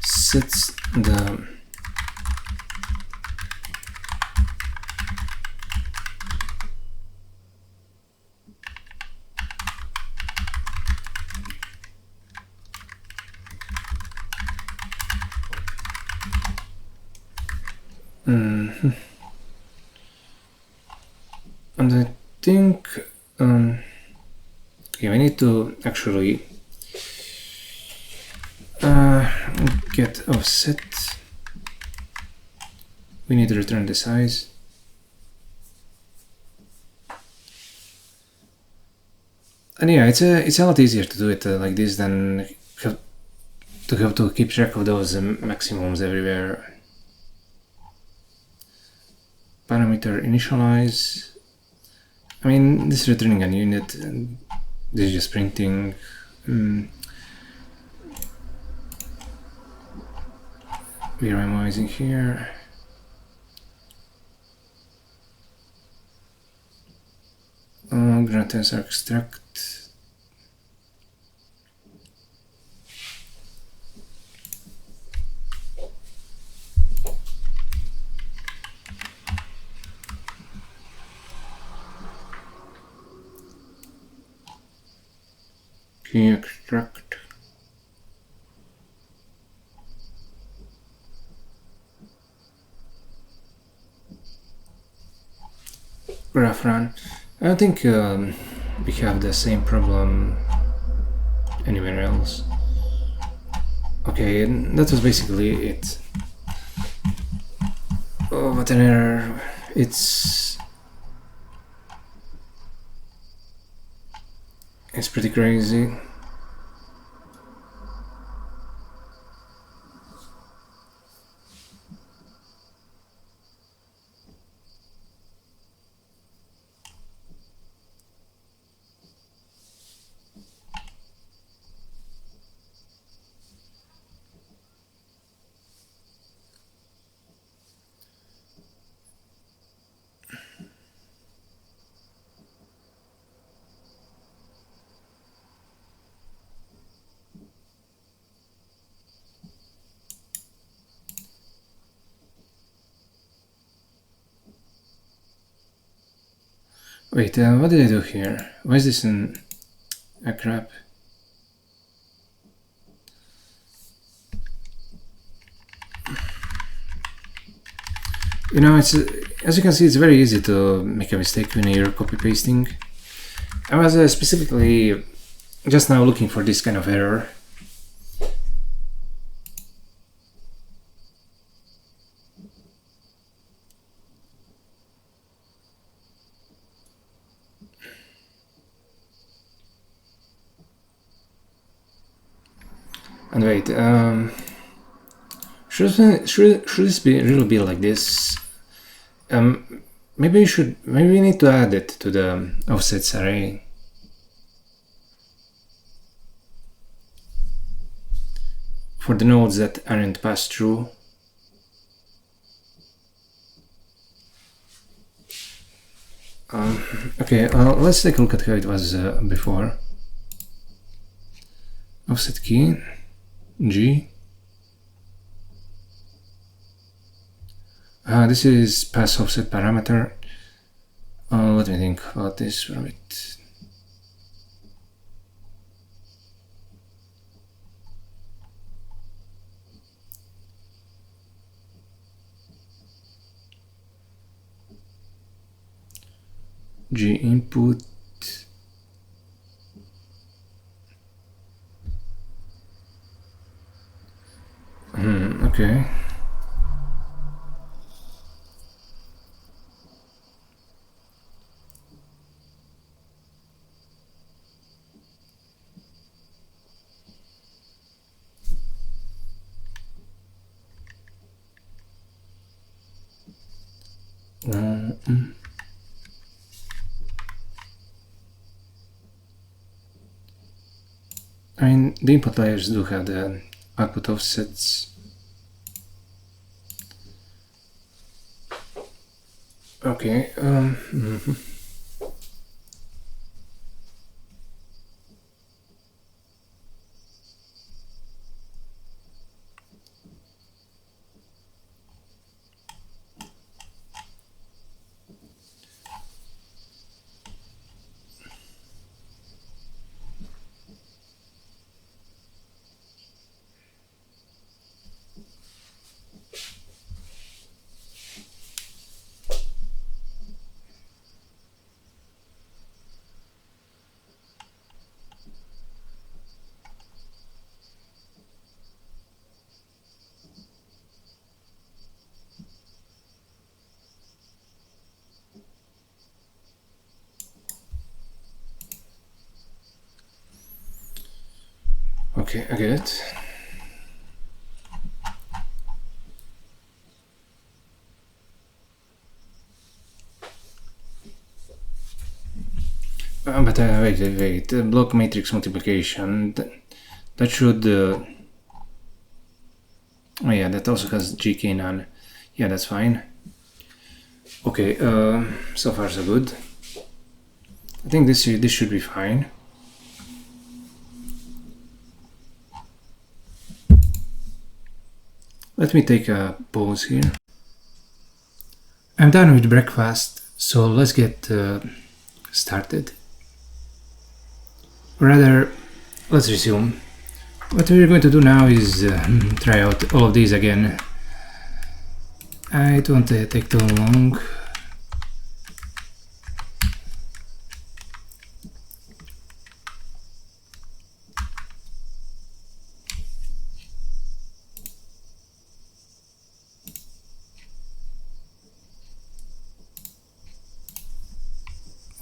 Sets the and I think okay, we need to actually get offset. We need to return the size. And yeah, it's a lot easier to do it like this than have to keep track of those maximums everywhere. Parameter initialize. I mean, this is returning a unit, and this is just printing. We are memoizing here. Grant tensor extract. Key extract. Graph run. I don't think we have the same problem anywhere else. Okay, that was basically it. Oh, what an error. It's pretty crazy. Wait, what did I do here? Why is this a crap? You know, it's as you can see, it's very easy to make a mistake when you're copy pasting. I was specifically just now looking for this kind of error. And wait, should this really be like this? Maybe we need to add it to the offsets array. For the nodes that aren't passed through. Okay, let's take a look at how it was before. Offset key, G. This is pass offset parameter. Let me think about this for a bit. G input. Okay. I mean, the input layers do have the output offsets. Okay. Okay, I get it. But wait. Block matrix multiplication. That should. Oh yeah, that also has GK none. Yeah, that's fine. Okay, so far so good. I think this should be fine. Let me take a pause here. I'm done with breakfast, so let's get started. Rather, let's resume. What we're going to do now is try out all of these again. It won't take too long.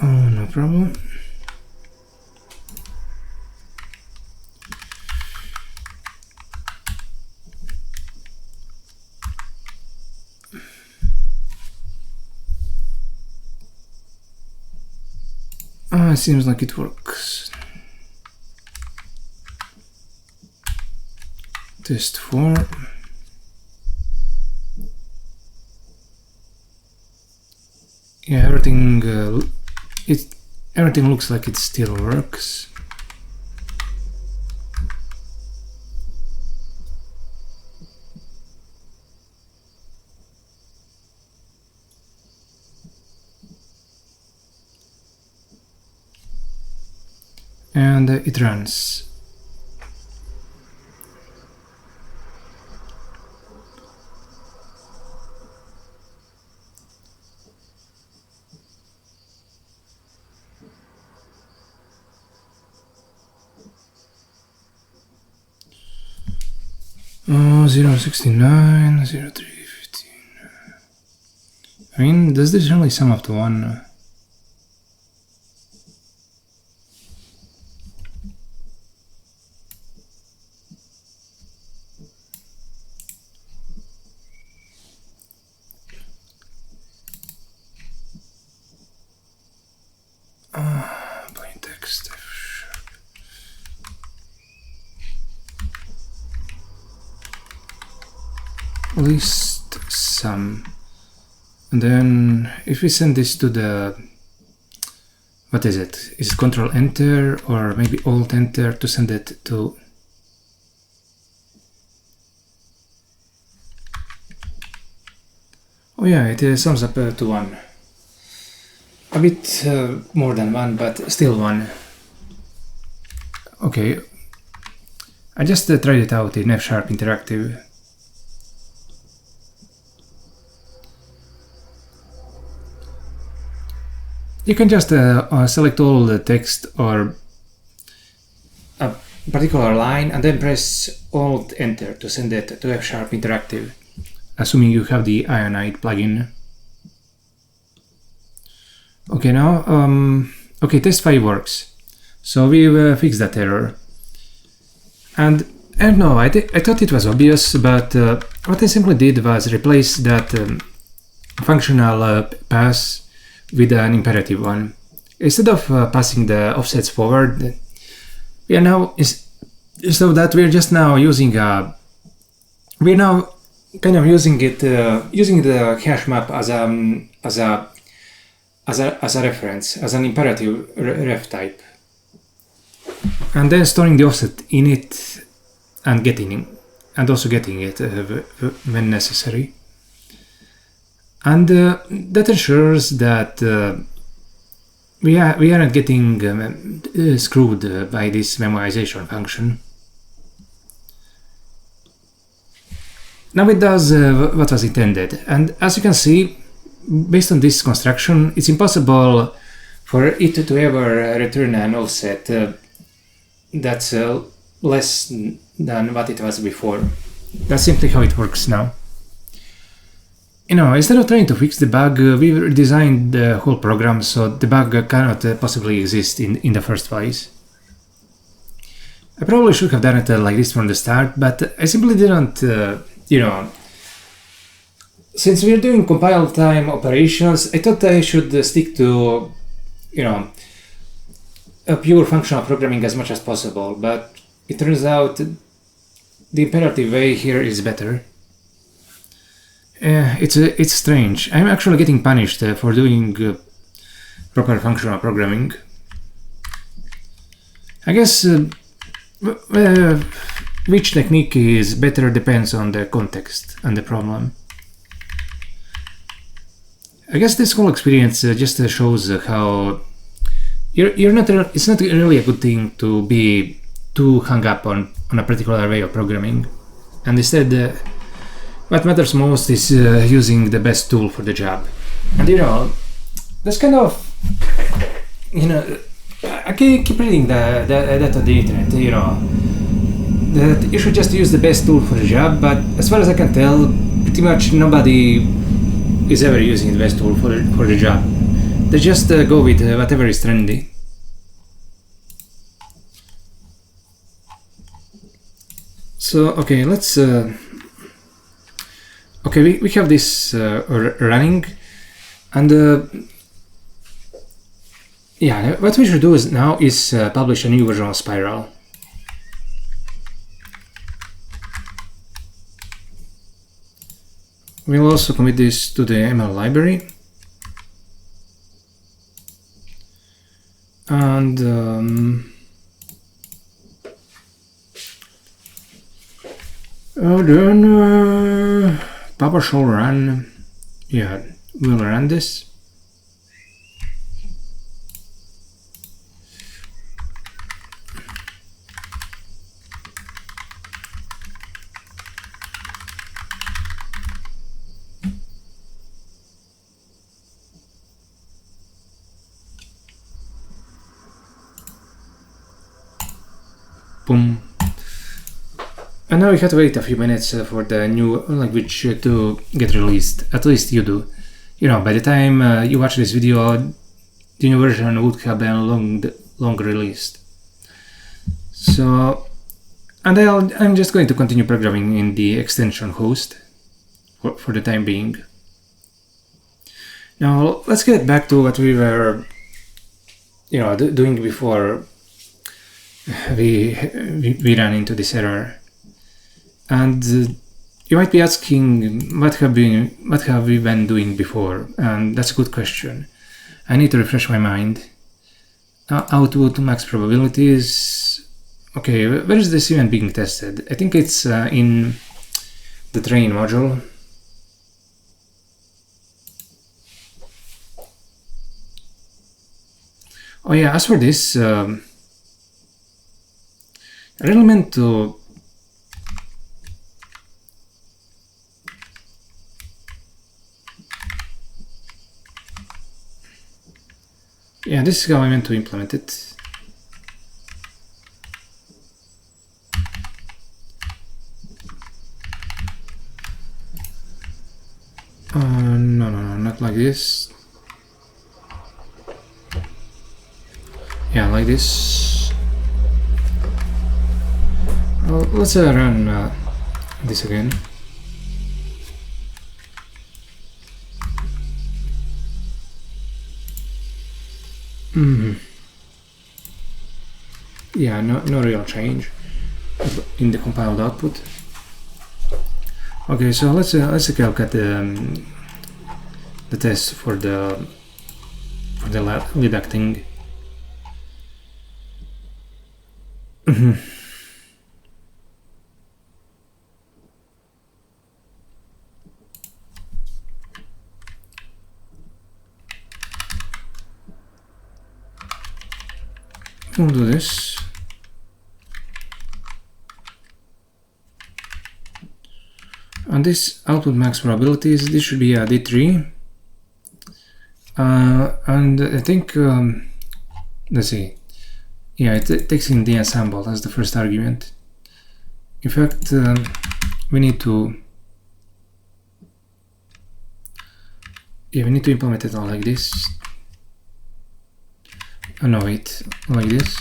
Oh, no problem. It seems like it works. Test 4. Yeah, everything looks like it still works. And it runs. Oh, 069, 0315. I mean, does this really sum up to 1? Plain text. List sum. And then if we send this to the what is it? Is it Control Enter or maybe Alt Enter to send it to? Oh yeah, it sums up to 1. A bit more than 1, but still 1. Okay, I just tried it out in F# Interactive. You can just select all the text or a particular line and then press Alt Enter to send it to F# Interactive, assuming you have the Ionide plugin. Okay, now, okay, test 5 works. So we've fixed that error. And I don't know, I thought it was obvious, but what I simply did was replace that functional pass with an imperative one. Instead of passing the offsets forward, we are now, instead of that, we're just now using we're now kind of using it, using the hash map as a reference, as an imperative ref type, and then storing the offset in it and also getting it when necessary. And that ensures that we aren't getting screwed by this memorization function. Now it does what was intended, and as you can see, based on this construction, it's impossible for it to ever return an offset that's less than what it was before. That's simply how it works now. You know, instead of trying to fix the bug, we redesigned the whole program so the bug cannot possibly exist in the first place. I probably should have done it like this from the start, but I simply didn't, you know, since we're doing compile time operations, I thought I should stick to, you know, a pure functional programming as much as possible, but it turns out the imperative way here is better. It's strange. I'm actually getting punished for doing proper functional programming. I guess which technique is better depends on the context and the problem. I guess this whole experience just shows how it's not really a good thing to be too hung up on a particular way of programming, and instead what matters most is using the best tool for the job. And you know, that's kind of, you know, I keep reading that on the internet, you know, that you should just use the best tool for the job, but as far as I can tell, pretty much nobody is ever using the best tool for the job. They just go with whatever is trendy. So, okay, let's... okay, we have this running, and yeah, what we should do now is publish a new version of Spiral. We'll also commit this to the ML library, and then PowerShell run. Yeah, we'll run this. Boom. And now we have to wait a few minutes for the new language to get released. At least you do. You know, by the time you watch this video, the new version would have been long released. So, and I'm just going to continue programming in the extension host for the time being. Now let's get back to what we were, you know, doing before we ran into this error. And you might be asking, what have we been doing before? And that's a good question. I need to refresh my mind. output max probabilities. Okay, where is this event being tested? I think it's in the train module. Oh yeah, as for this, I really meant to this is how I meant to implement it. No, not like this. Yeah, like this. Well, let's run this again. Yeah, no real change in the compiled output. Okay, so let's take a look at the test for the Leduc thing. We'll do this. And this output max probabilities, this should be a D3. And I think, let's see. Yeah, it takes in the ensemble as the first argument. In fact, we need to implement it all like this. Oh no, wait, like this.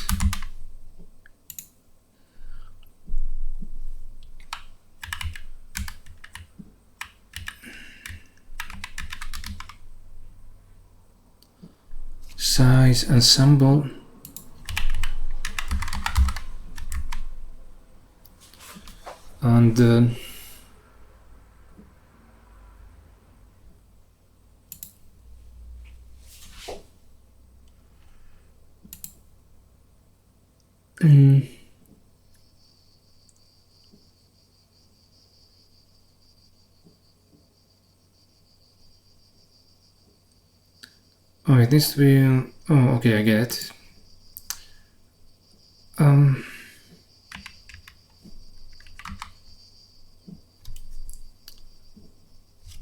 Size ensemble. And oh, it needs to be. Oh, okay, I get it.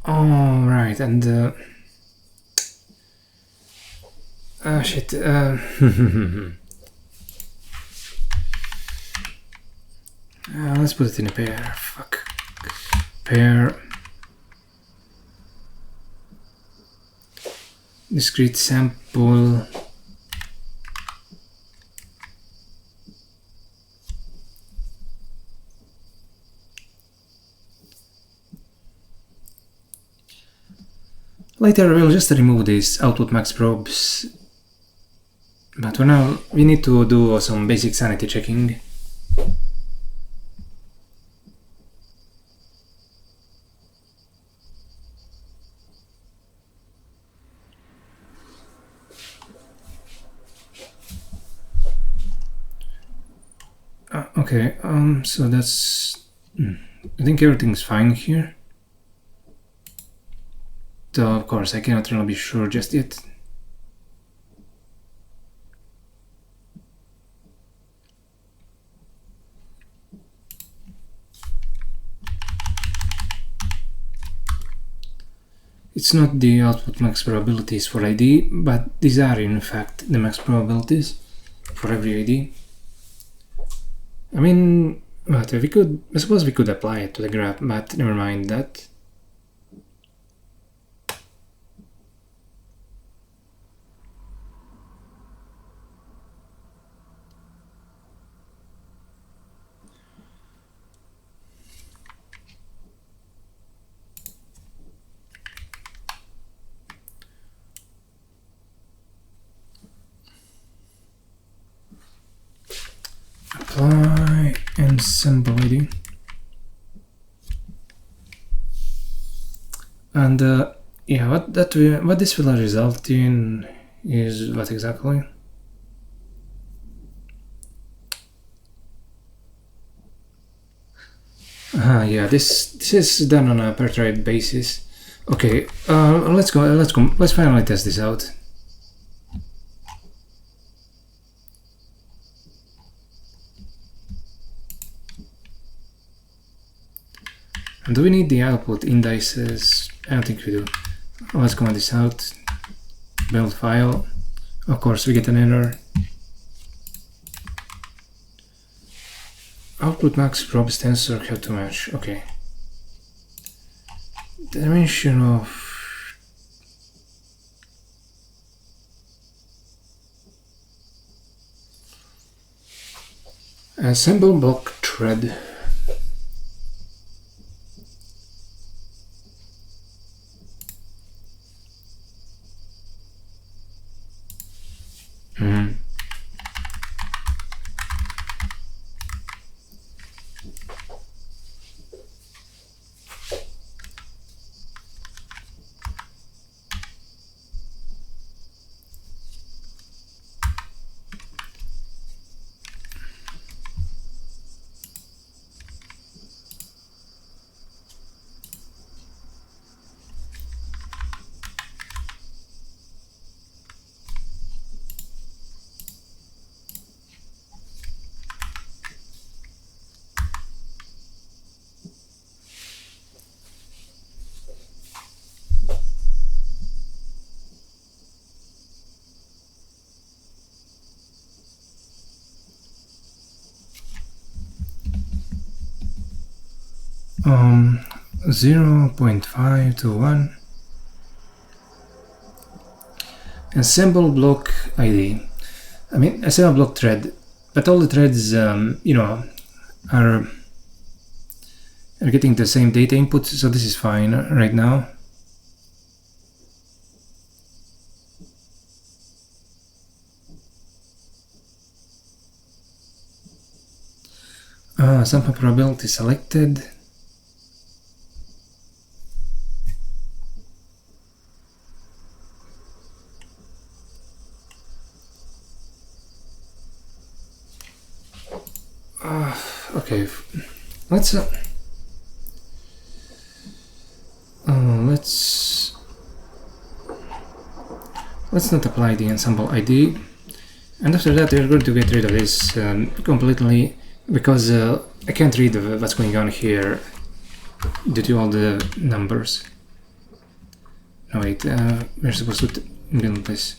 Oh, right, and shit. Let's put it in a pair. Fuck. Pair. Discrete sample. Later we'll just remove these output max probes, but for now we need to do some basic sanity checking. Okay, so that's... I think everything's fine here. Though, of course, I cannot really be sure just yet. It's not the output max probabilities for ID, but these are in fact the max probabilities for every ID. I mean, what, I suppose we could apply it to the graph, but never mind that. Apply ensemble ID, and yeah, what this will result in is what exactly? Yeah, this is done on a per thread basis. Okay, let's finally test this out. And do we need the output indices? I don't think we do. Let's comment this out. Build file. Of course, we get an error. Output max probes tensor have to match. Okay. Dimension of assemble block thread. Um, 0.5 to 1. Assemble block ID. I mean, assemble block thread, but all the threads, you know, are getting the same data input, so this is fine right now. Sample probability selected. Okay, let's not apply the ensemble ID, and after that we're going to get rid of this completely, because I can't read what's going on here due to all the numbers. No wait, we're supposed to build this.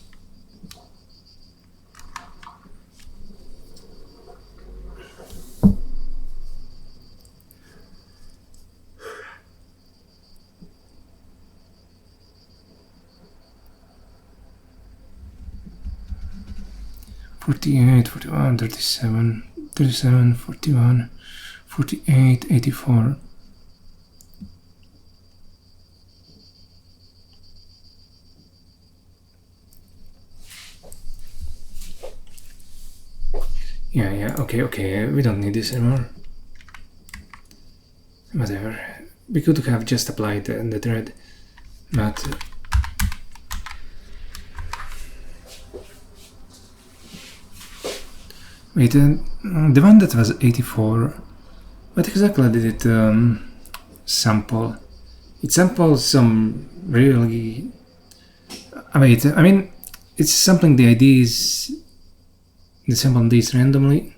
$48, $41, $37, $37, $41, $48, $84. Yeah, okay, we don't need this anymore. Whatever. We could have just applied the thread, but wait, the one that was 84, what exactly did it sample? It samples some really... wait, I mean, it's sampling the IDs, the sample these randomly.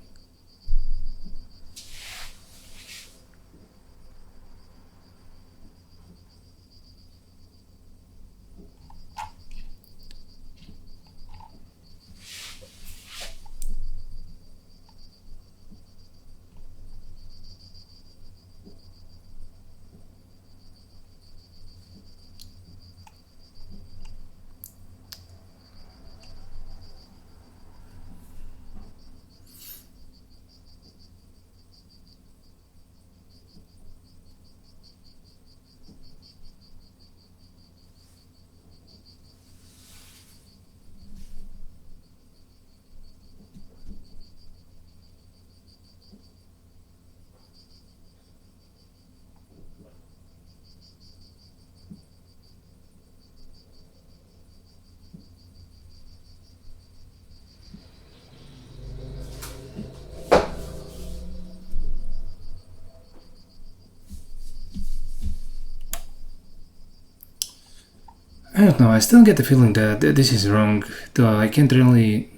I don't know, I still get the feeling that this is wrong, though I can't really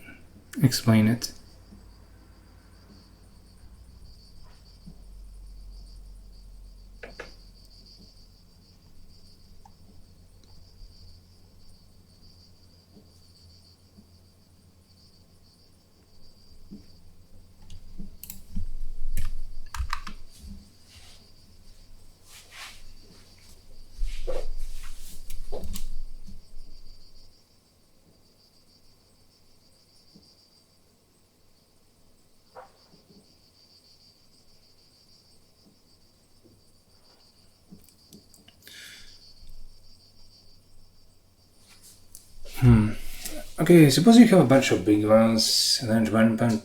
explain it. Okay, suppose you have a bunch of big ones, and then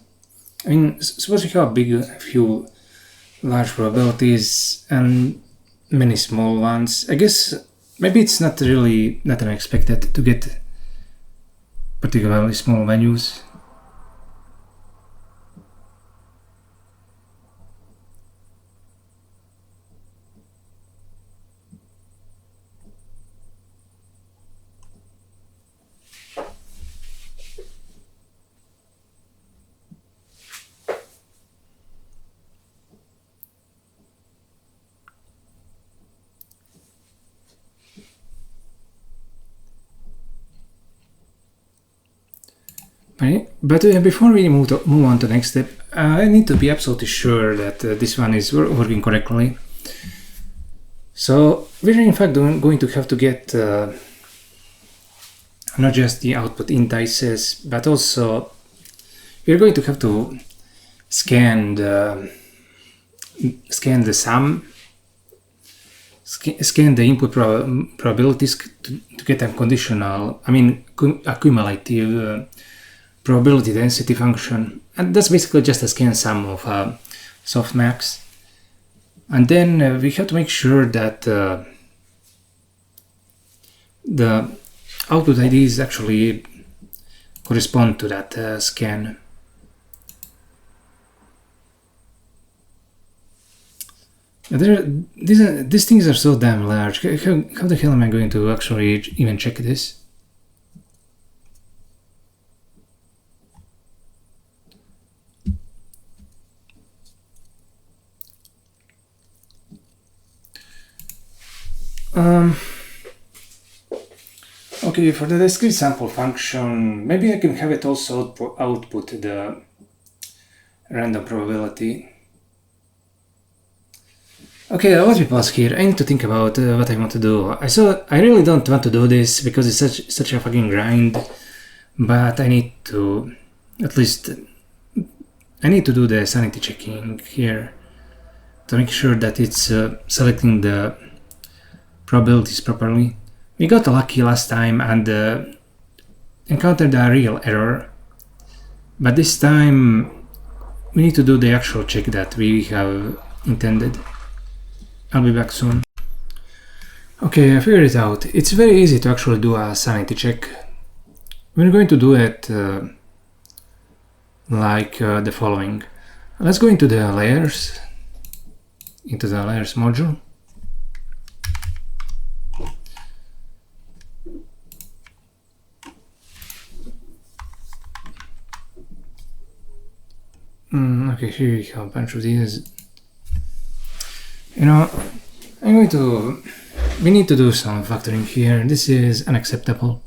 suppose you have a few large probabilities and many small ones. I guess maybe it's not unexpected to get particularly small values. But before we move on to the next step, I need to be absolutely sure that this one is working correctly. So we're in fact going to have to get not just the output indices, but also we're going to have to scan the sum, scan the input probabilities to get a conditional, accumulative probability density function, and that's basically just a scan sum of softmax. And then we have to make sure that the output IDs actually correspond to that scan. These things are so damn large. How the hell am I going to actually even check this? Okay, for the discrete sample function, maybe I can have it also output the random probability. Okay, let's be pause here. I need to think about what I want to do. I really don't want to do this because it's such a fucking grind, but I need to do the sanity checking here to make sure that it's selecting the probabilities properly. We got lucky last time and encountered a real error, but this time we need to do the actual check that we have intended. I'll be back soon. Okay, I figured it out. It's very easy to actually do a sanity check. We're going to do it like the following. Let's go into the layers module. Okay, here we have a bunch of these. We need to do some factoring here. This is unacceptable.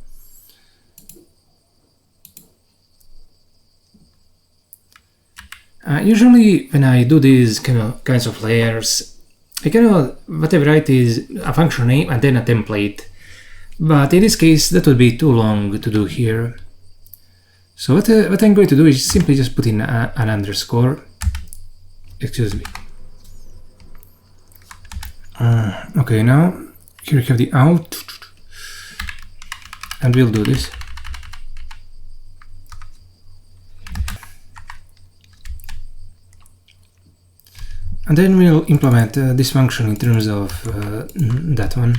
Usually when I do these kinds of layers, what I write is a function name and then a template. But in this case, that would be too long to do here. So what I'm going to do is simply just put in an underscore. Excuse me. Okay, now here we have the out, and we'll do this. And then we'll implement this function in terms of that one.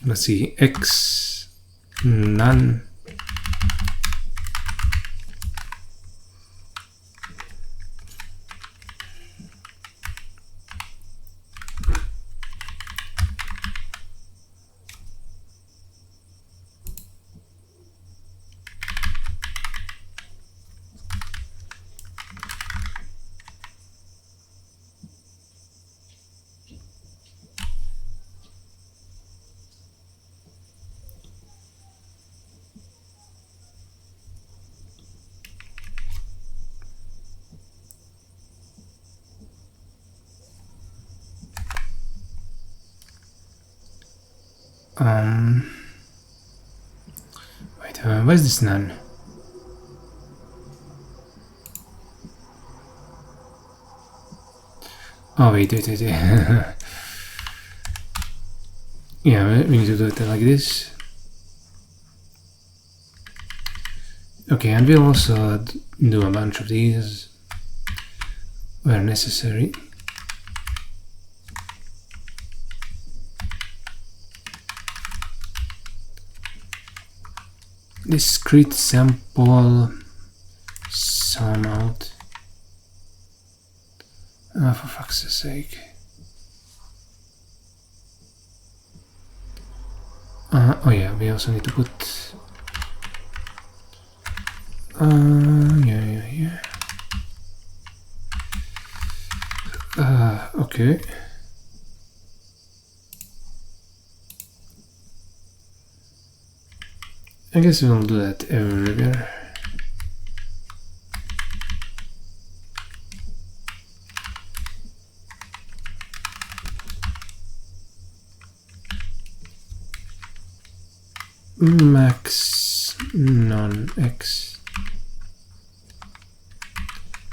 Let's see, x none. Wait, why is this none? Oh wait. Yeah, we need to do it like this. Okay, and we'll also do a bunch of these where necessary. Discrete sample sum out. For fuck's sake. Oh yeah, we also need to put yeah. Okay. I guess we'll do that everywhere. Max non-x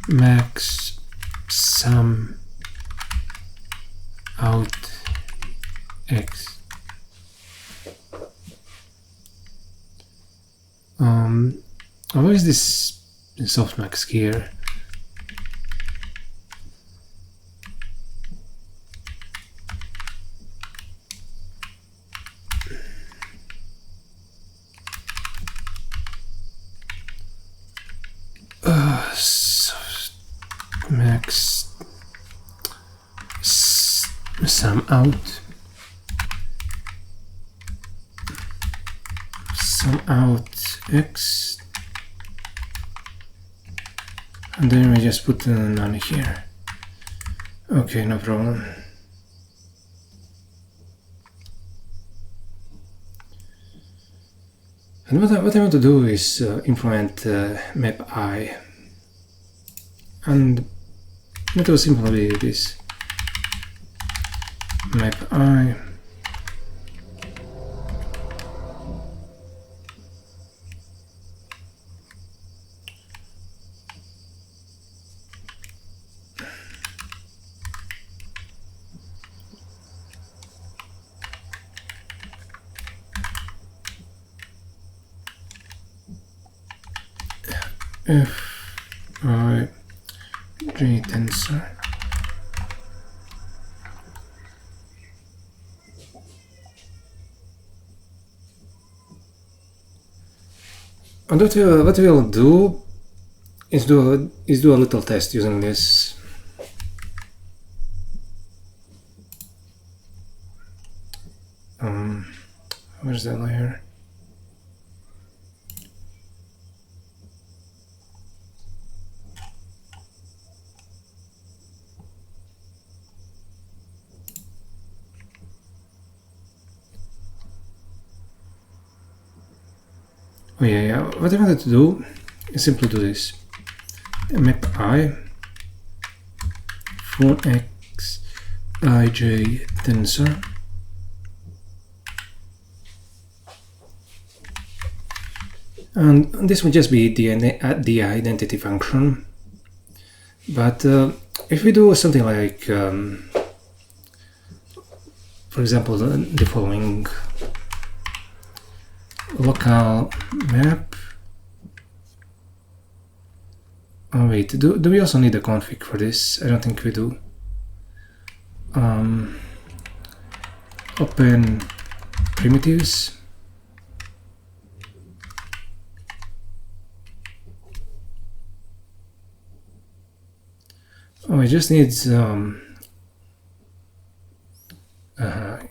max sum out x. What is this softmax here? Max sum out x, and then we just put none here. Okay, no problem. And what I want to do is implement map I, and it will simply be this map I f I j tensor. And what we'll do is do a little test using this. Where's that layer? Oh yeah. What I wanted to do is simply do this. Map I for x ij tensor. And this would just be the identity function. But if we do something like, for example, the following: local map. Oh wait, do we also need a config for this? I don't think we do. Open primitives. Oh, it just needs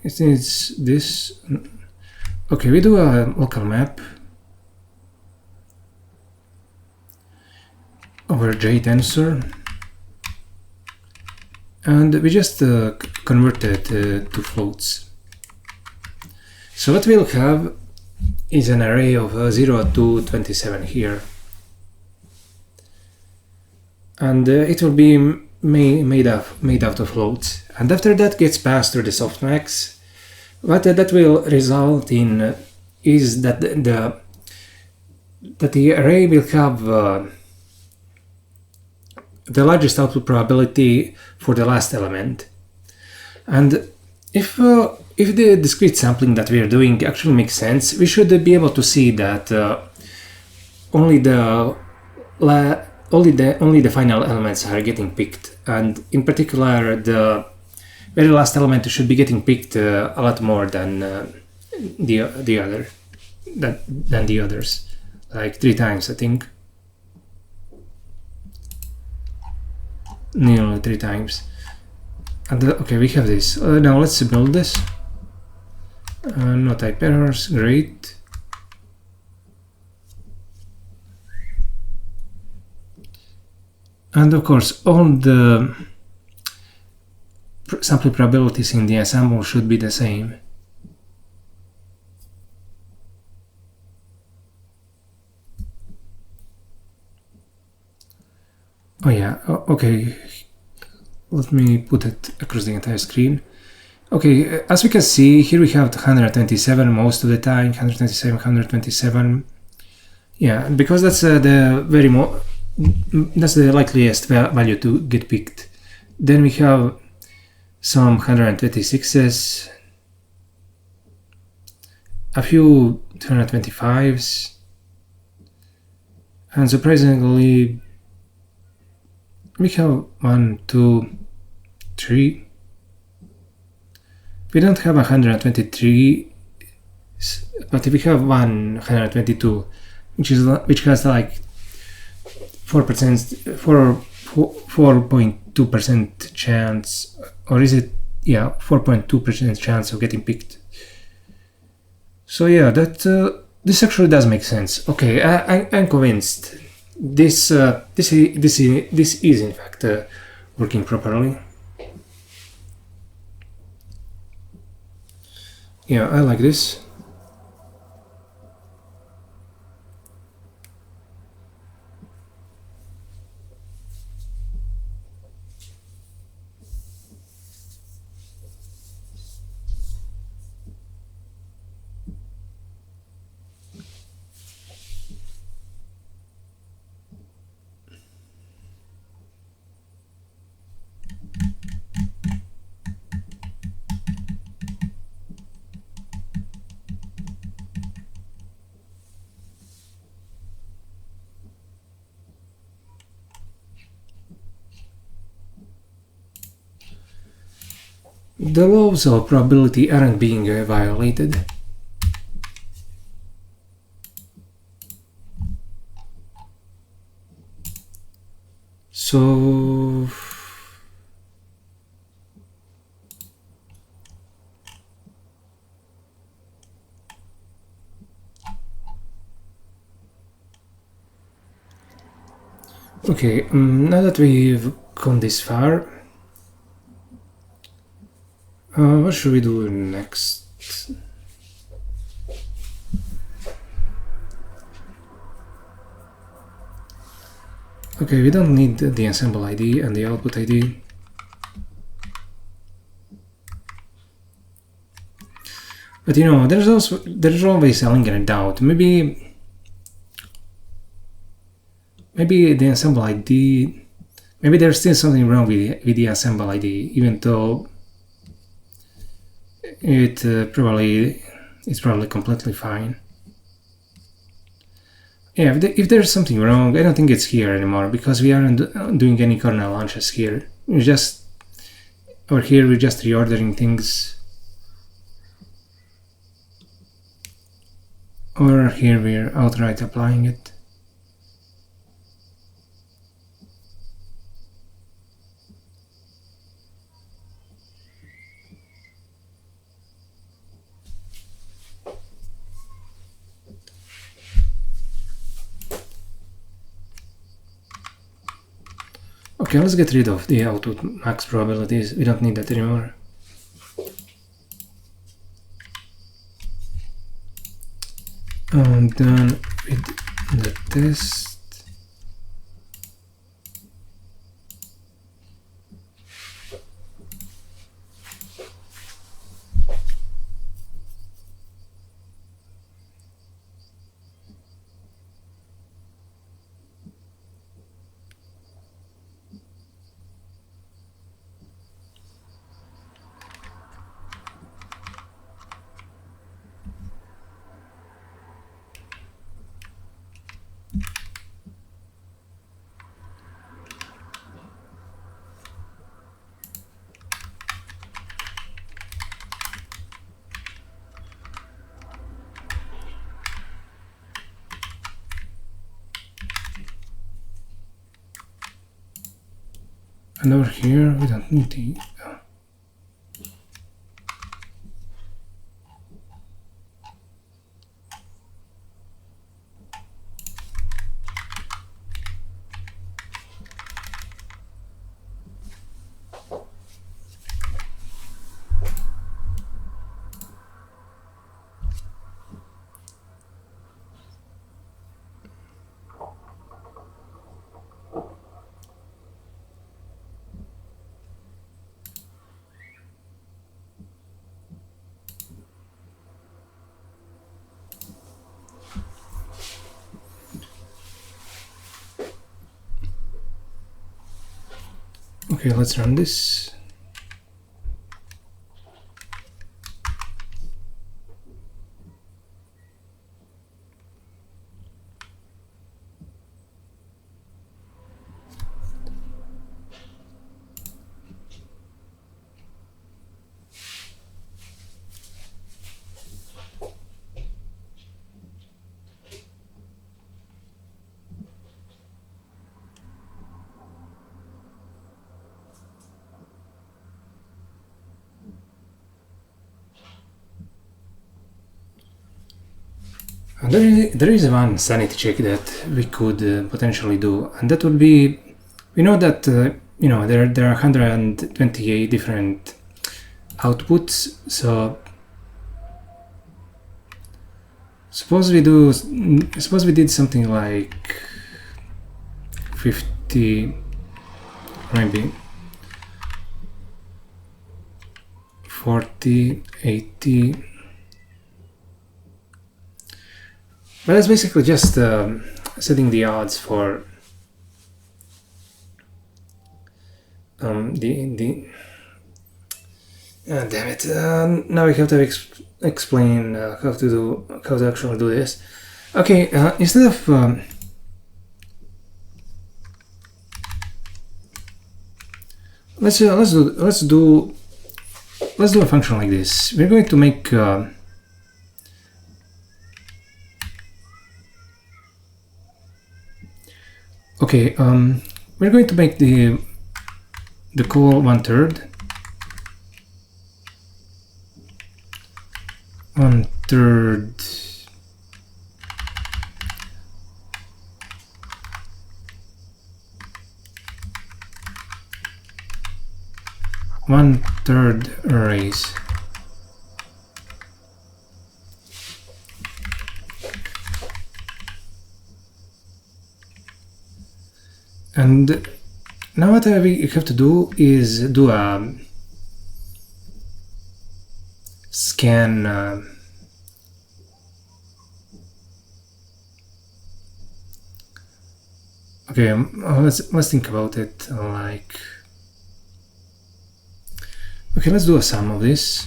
it needs this. Okay, we do a local map over j tensor, and we just convert it to floats. So what we'll have is an array of 0 to 27 here, and it will be made out of floats, and after that gets passed through the softmax What that will result in is that the array will have the largest output probability for the last element. And if the discrete sampling that we are doing actually makes sense, we should be able to see that only the final elements are getting picked, and in particular the very last element should be getting picked a lot more than the others, like 3 times, I think. Nearly 3 times. And okay, we have this. Now let's build this. No type errors, great. And of course, all the sampling probabilities in the ensemble should be the same. Oh yeah, okay. Let me put it across the entire screen. Okay, as we can see, here we have 127 most of the time, 127, 127. Yeah, because that's that's the likeliest value to get picked. Then we have some 126s, a few 125s, and surprisingly, we have 1, 2, 3. We don't have 123, but we have 122, which has like 4.2% chance, or is it? Yeah, 4.2% chance of getting picked. So yeah, that this actually does make sense. Okay, I'm convinced. This is in fact working properly. Yeah, I like this. The laws of probability aren't being violated. So okay, now that we've gone this far, what should we do next? Okay, we don't need the ensemble ID and the output ID. But you know, there's always a lingering doubt. Maybe the ensemble ID, maybe there's still something wrong with the ensemble ID, even though it's probably completely fine. Yeah, if there's something wrong, I don't think it's here anymore, because we aren't doing any kernel launches here. We're just reordering things. Or here we're outright applying it. Okay, let's get rid of the output max probabilities. We don't need that anymore. I'm done with the test. And over here, we don't need the... Okay, let's run this. There is one sanity check that we could potentially do, and that would be, we know that there are 128 different outputs. So suppose we did something like 50, maybe 40, 80. But that's basically just setting the odds for damn it! Now we have to explain how to actually do this. Okay, instead of let's do a function like this. We're going to make okay, we're going to make the call 1/3, 1/3, arrays. And now what we have to do is do a scan okay, let's think about it. Like, okay, let's do a sum of this.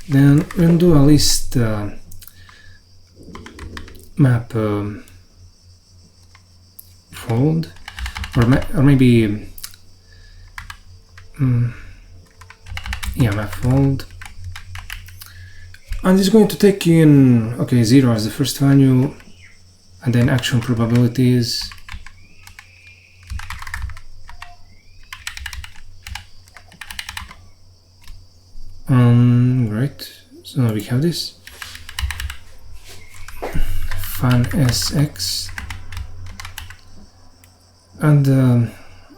Then we'll do a list map fold, or maybe yeah, map fold, and it's going to take in 0 as the first value, and then action probabilities. Right, so now we have this fun sx, and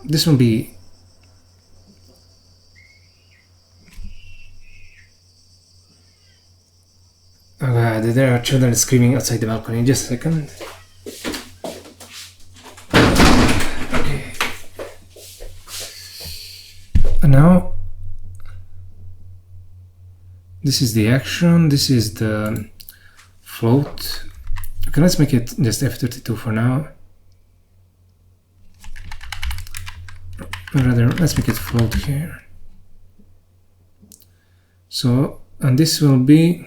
this will be oh god, there are children screaming outside the balcony. Just a second. Okay, and now this is the action, this is the float. Okay, let's make it just F32 for now. Or rather, let's make it float here. So, and this will be,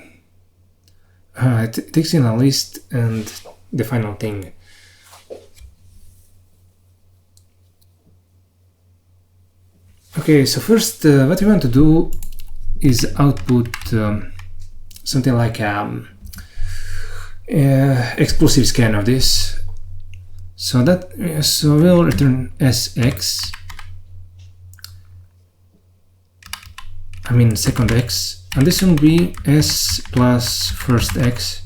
it takes in a list and the final thing. Okay, so first what we want to do is output something like exclusive scan of this. So we'll return SX. I mean second X, and this will be S plus first X.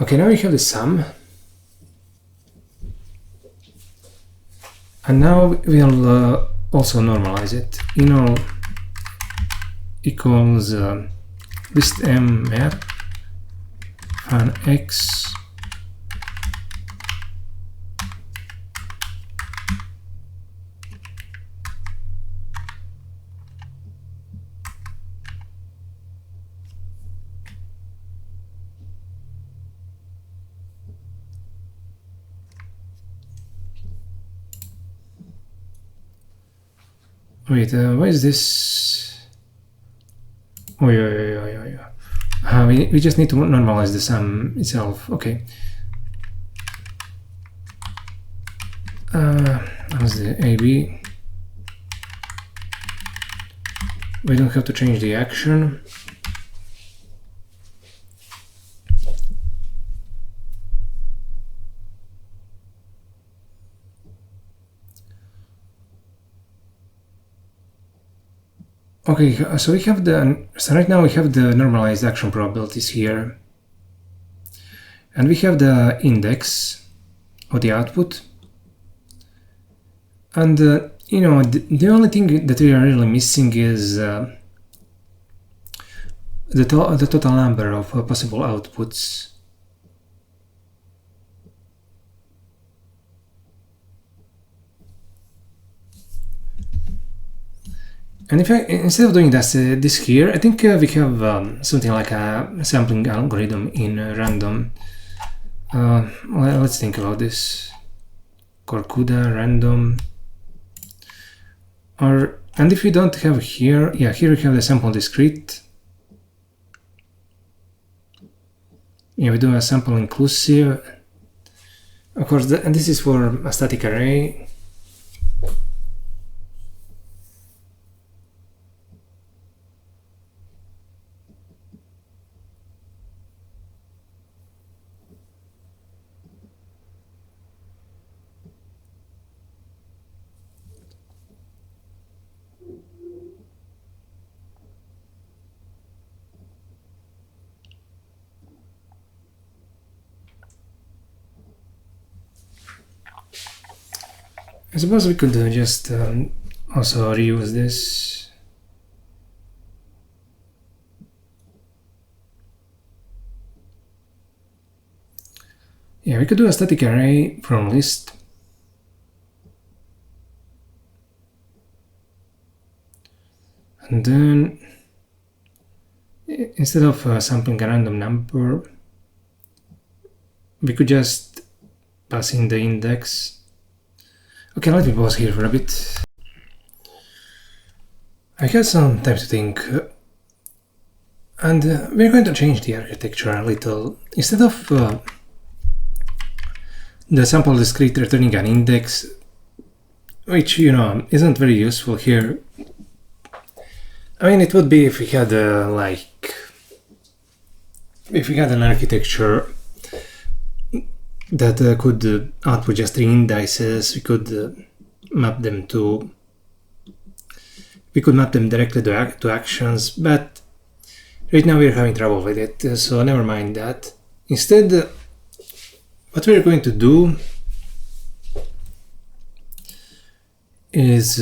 Okay, now we have the sum, and now we'll also normalize it. Inol equals list m map fan x Wait, what is this? Oh, yeah. We just need to normalize the sum itself. Okay. How's the AB? We don't have to change the action. Okay, so right now we have the normalized action probabilities here, and we have the index of the output, and you know, the only thing that we are really missing is the total number of possible outputs. And instead of doing this here, I think we have something like a sampling algorithm in random. Let's think about this. Corcuda random. And if we don't have here, yeah, here we have the sample discrete. Yeah, we do a sample inclusive. Of course, and this is for a static array. I suppose we could just also reuse this. Yeah, we could do a static array from list. And then instead of sampling a random number, we could just pass in the index. Okay, let me pause here for a bit. I had some time to think, and we're going to change the architecture a little. Instead of the sample discrete returning an index, which, you know, isn't very useful here. I mean, it would be if we had if we had an architecture that could output just 3 indices. We could map them directly to actions, but right now we're having trouble with it, so never mind that. Instead, what we're going to do is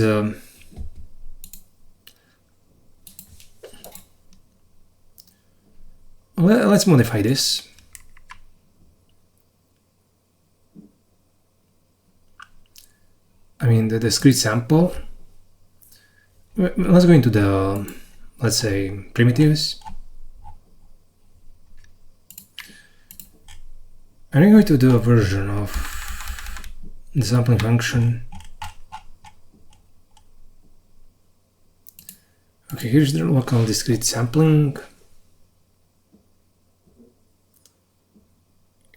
let's modify this. I mean, the discrete sample. Let's go into the, let's say, primitives. And I'm going to do a version of the sampling function. Okay, here's the local discrete sampling.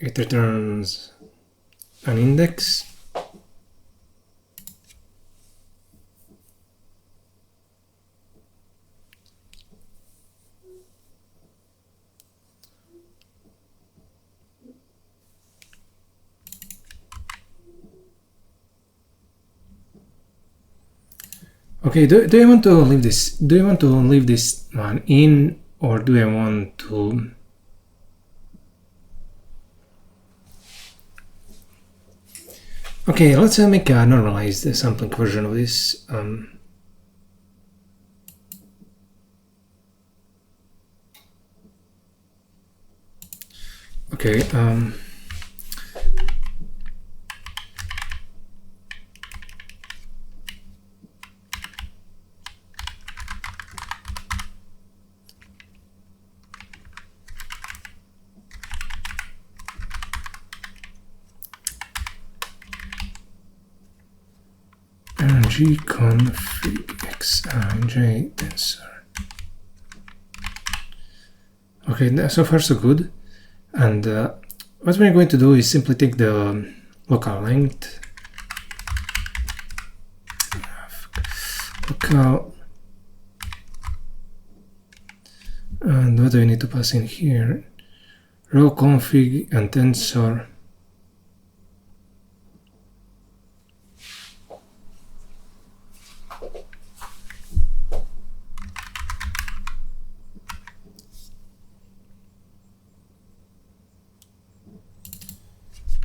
It returns an index. Okay, do I want to leave this? Do I want to leave this one in, or do I want to? Okay, let's make a normalized sampling version of this. Okay. Config xij tensor. Okay, so far so good. And what we're going to do is simply take the local length, local, and what do we need to pass in here? Row config and tensor.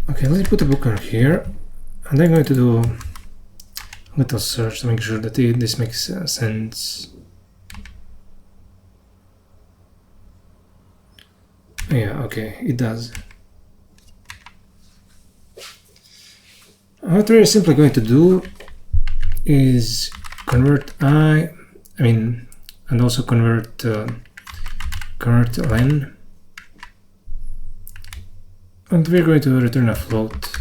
Okay, let's put a bookmark here, and I'm going to do a little search to make sure that this makes sense. Yeah, okay, it does. What we're simply going to do is convert and also convert len. And we're going to return a float.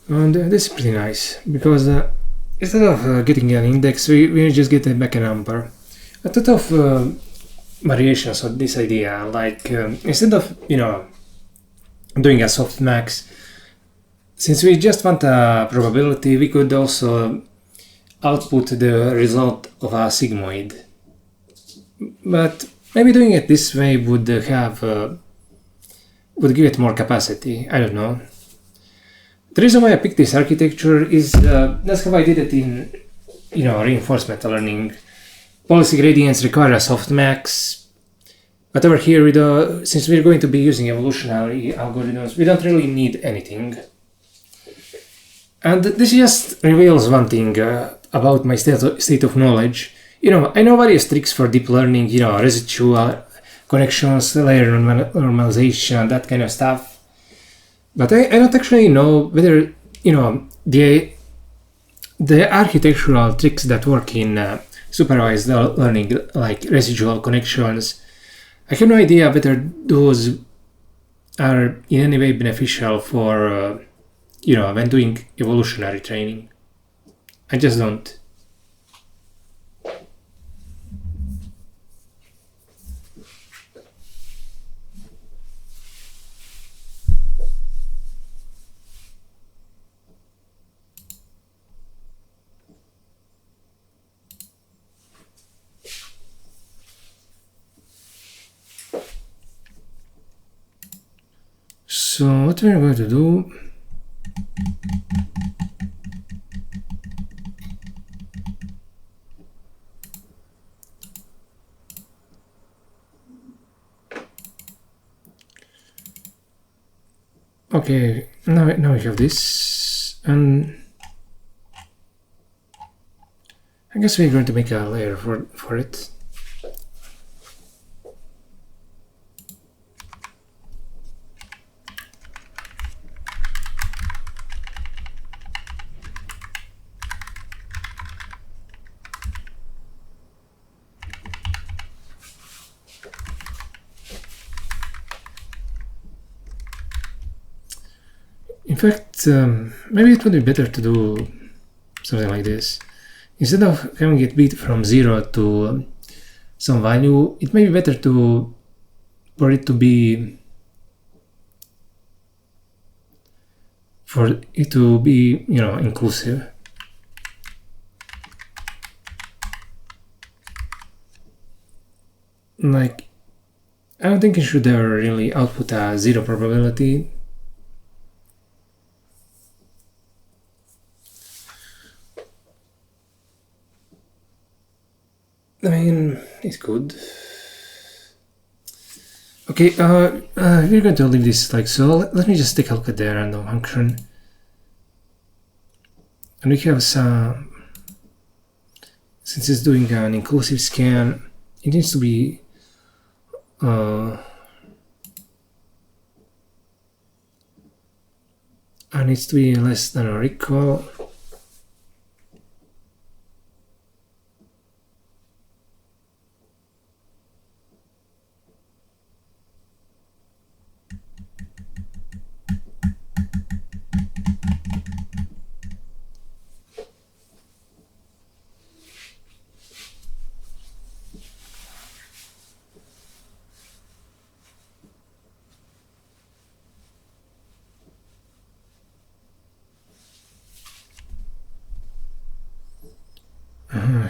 And this is pretty nice, because instead of getting an index, we just get back a number. A lot of variations of this idea, like instead of, doing a softmax, since we just want a probability, we could also output the result of a sigmoid. But maybe doing it this way would give it more capacity. I don't know. The reason why I picked this architecture is that's how I did it in reinforcement learning. Policy gradients require a softmax, but over here, since we're going to be using evolutionary algorithms, we don't really need anything. And this just reveals one thing about my state of knowledge. I know various tricks for deep learning, residual connections, layer normalization, that kind of stuff. But I don't actually know whether, the architectural tricks that work in supervised learning, like residual connections, I have no idea whether those are in any way beneficial for, when doing evolutionary training. I just don't. So what we're going to do, okay, now we have this, and I guess we're going to make a layer for it. In fact, maybe it would be better to do something like this. Instead of having it beat from 0 to some value, it may be better for it to be inclusive. Like, I don't think it should ever really output a 0 probability. I mean, it's good. Okay, we're going to leave this like so. Let me just take a look at the random function. And we have some, since it's doing an inclusive scan, it needs to be less than or equal.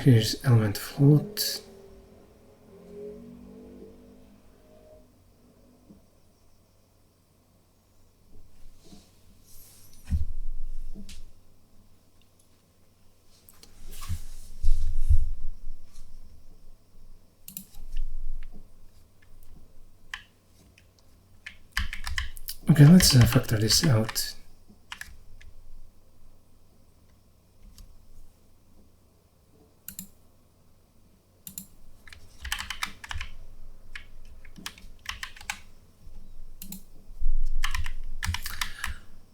Here's element float. Okay, let's factor this out.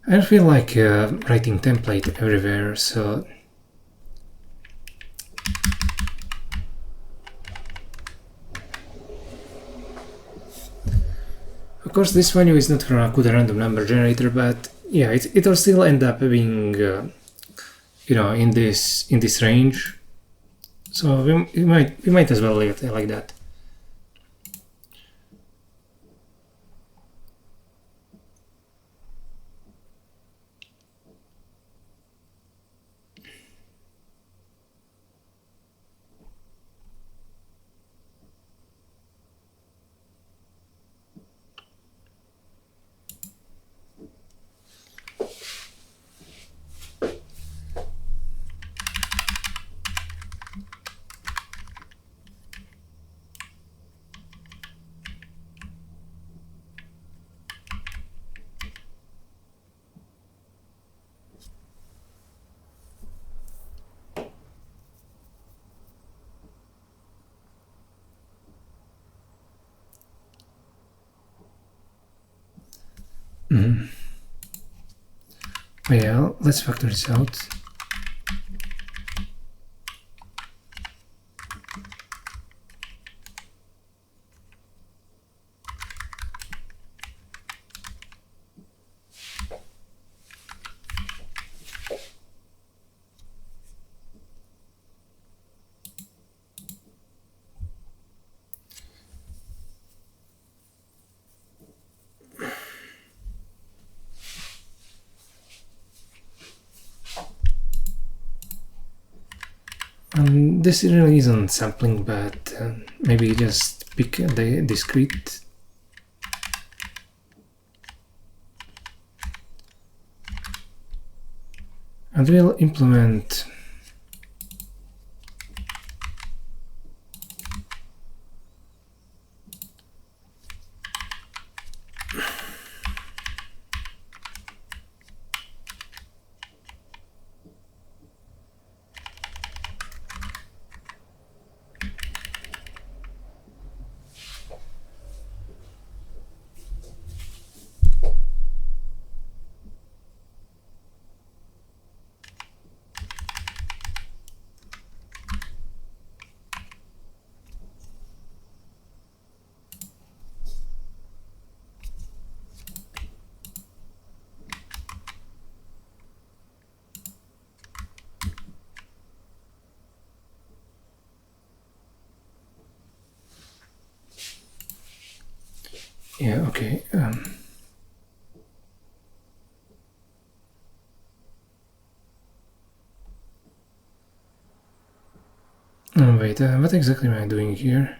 I don't feel like writing template everywhere, so of course this value is not from a good random number generator, but yeah, it'll still end up being in this range. So we might as well leave it like that. Well, let's factor this out. This really isn't sampling, but maybe just pick the discrete. And we'll implement Yeah, okay. Oh, wait, what exactly am I doing here?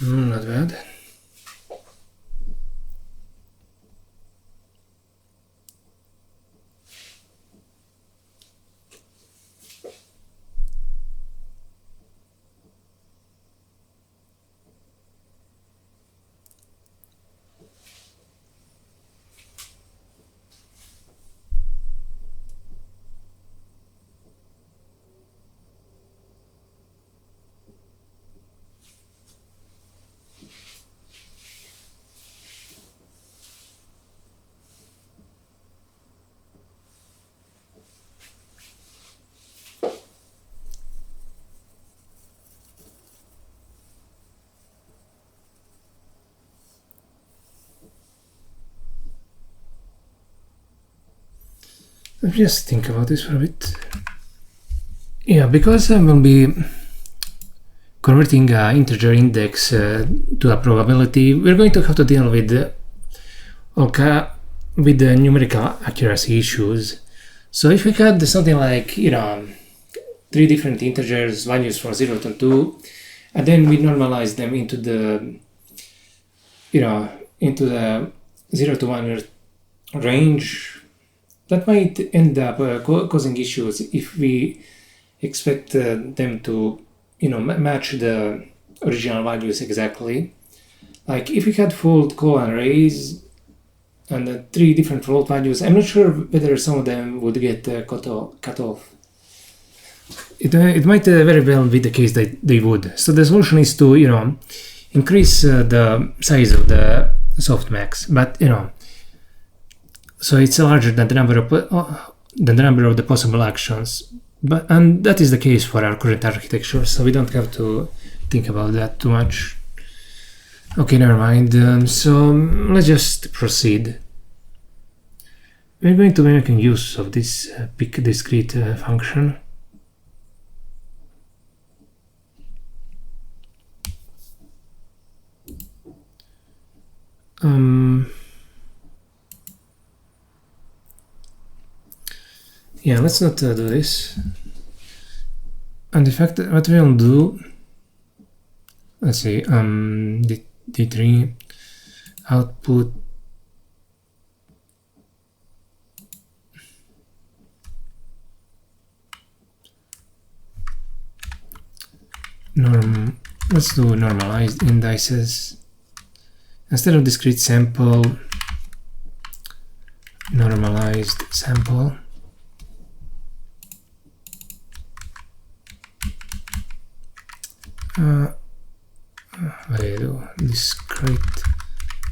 Not bad. Let me just think about this for a bit. Yeah, because I will be converting an integer index to a probability, we're going to have to deal with the numerical accuracy issues. So if we had something like, 3 different integers, values from 0 to 2, and then we normalize them into the, into the 0 to 1 range, that might end up causing issues if we expect them to, match the original values exactly. Like if we had float colon arrays and 3 different float values, I'm not sure whether some of them would get cut off. It might very well be the case that they would. So the solution is to, increase the size of the softmax, but so it's larger than the number of the possible actions. And that is the case for our current architecture, so we don't have to think about that too much. Okay, never mind. So let's just proceed. We're going to be making use of this pick discrete function. Yeah, let's not do this. And in fact, what we'll do, let's see, D3 output let's do normalized indices. Instead of discrete sample, normalized sample. What do I do? Discrete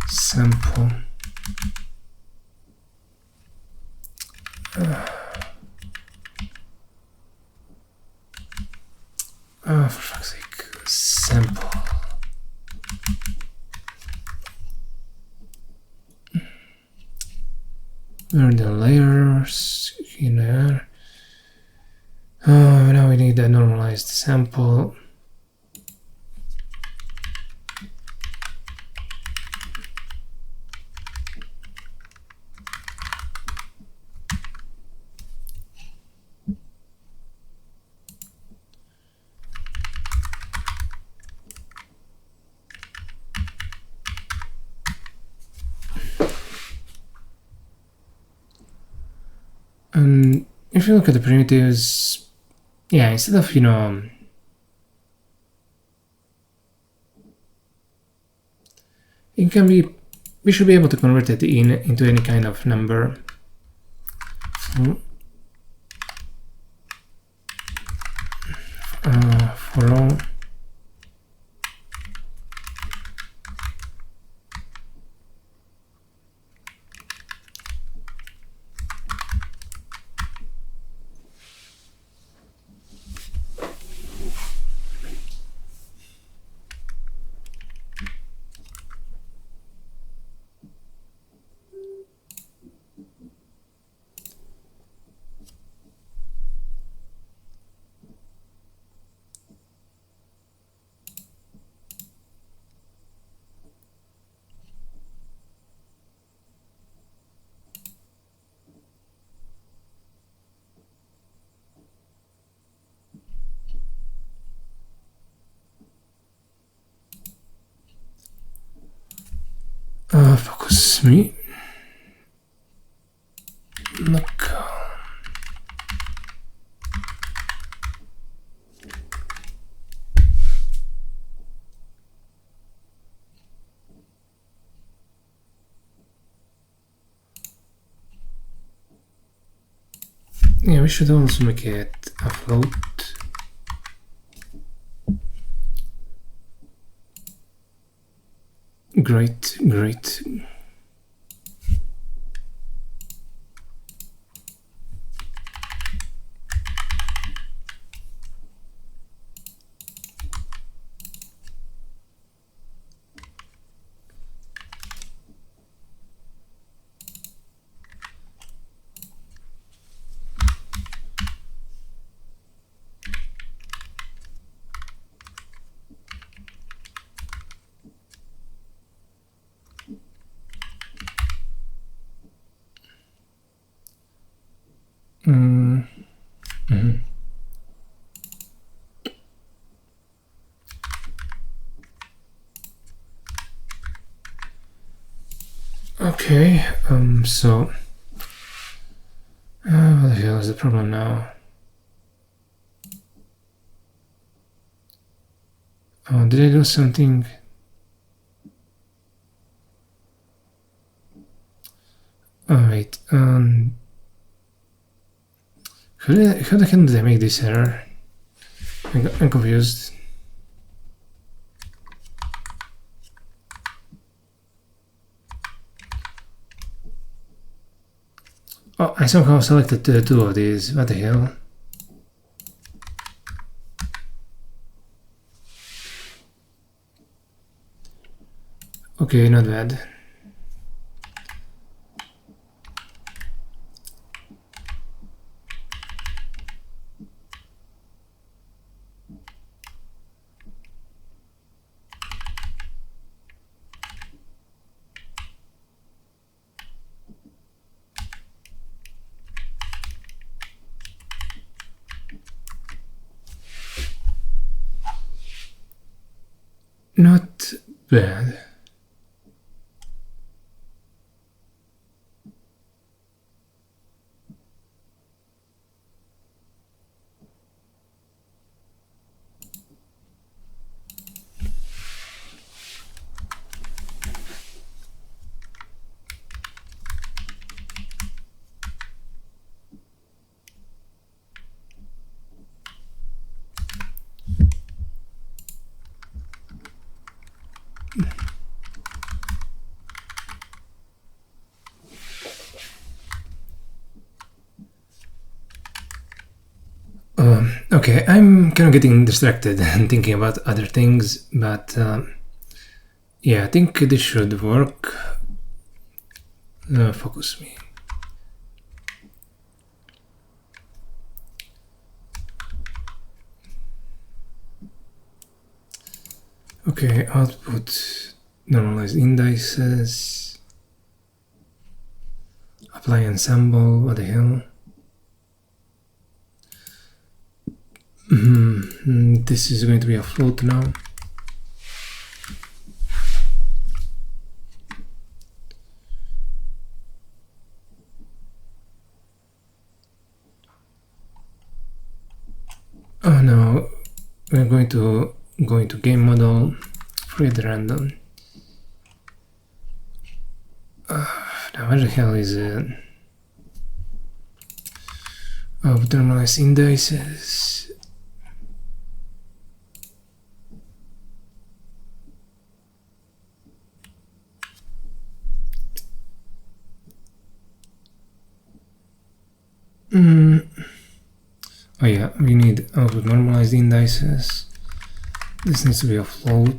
sample. For fuck's sake, sample. Where are the layers in there? Now we need a normalized sample. if you look at the primitives, yeah, instead of, it can be, we should be able to convert it into any kind of number. For all. Focus me. Look. Yeah, we should also make it a float. Great. Okay, so what the hell is the problem now? Oh, did I do something? Oh wait, how the hell did I make this error? I'm confused. Oh, I somehow selected two of these. What the hell? Okay, not bad. Not bad. Okay, I'm kind of getting distracted and thinking about other things, but yeah, I think this should work. Focus me. Okay, output, normalize indices, apply ensemble, what the hell? This is going to be a float now. Oh no, we're going to go into game model, read random. Now where the hell is it? Oh, normalize indices. Oh yeah, we need output normalized indices. This needs to be a float.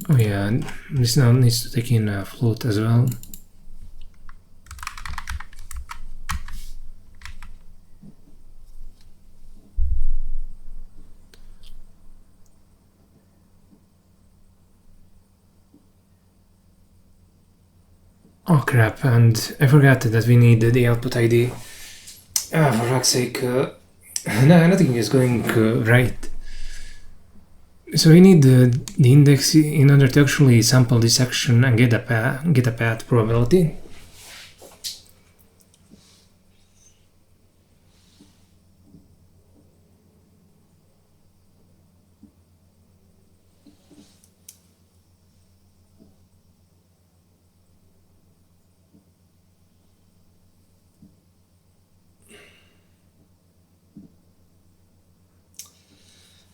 Oh yeah, this now needs to take in a float as well. Oh crap, and I forgot that we need the output ID. Ah, for fuck's sake, no, nothing is going right. So we need the index in order to actually sample this action and get a path probability.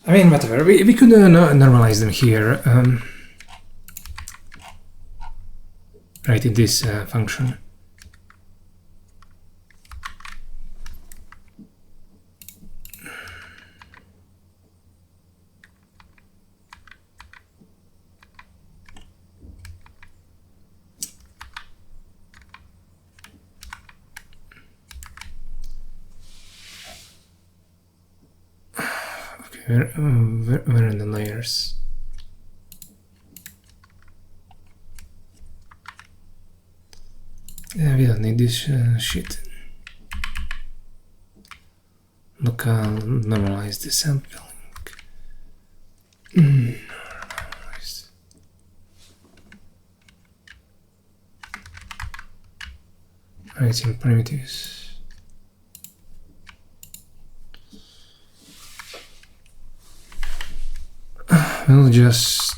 I mean, whatever, we could normalize them here, right in this function. Where are the layers? Yeah, we don't need this shit. Local normalize the sampling. Normalize. Writing primitives. We'll just...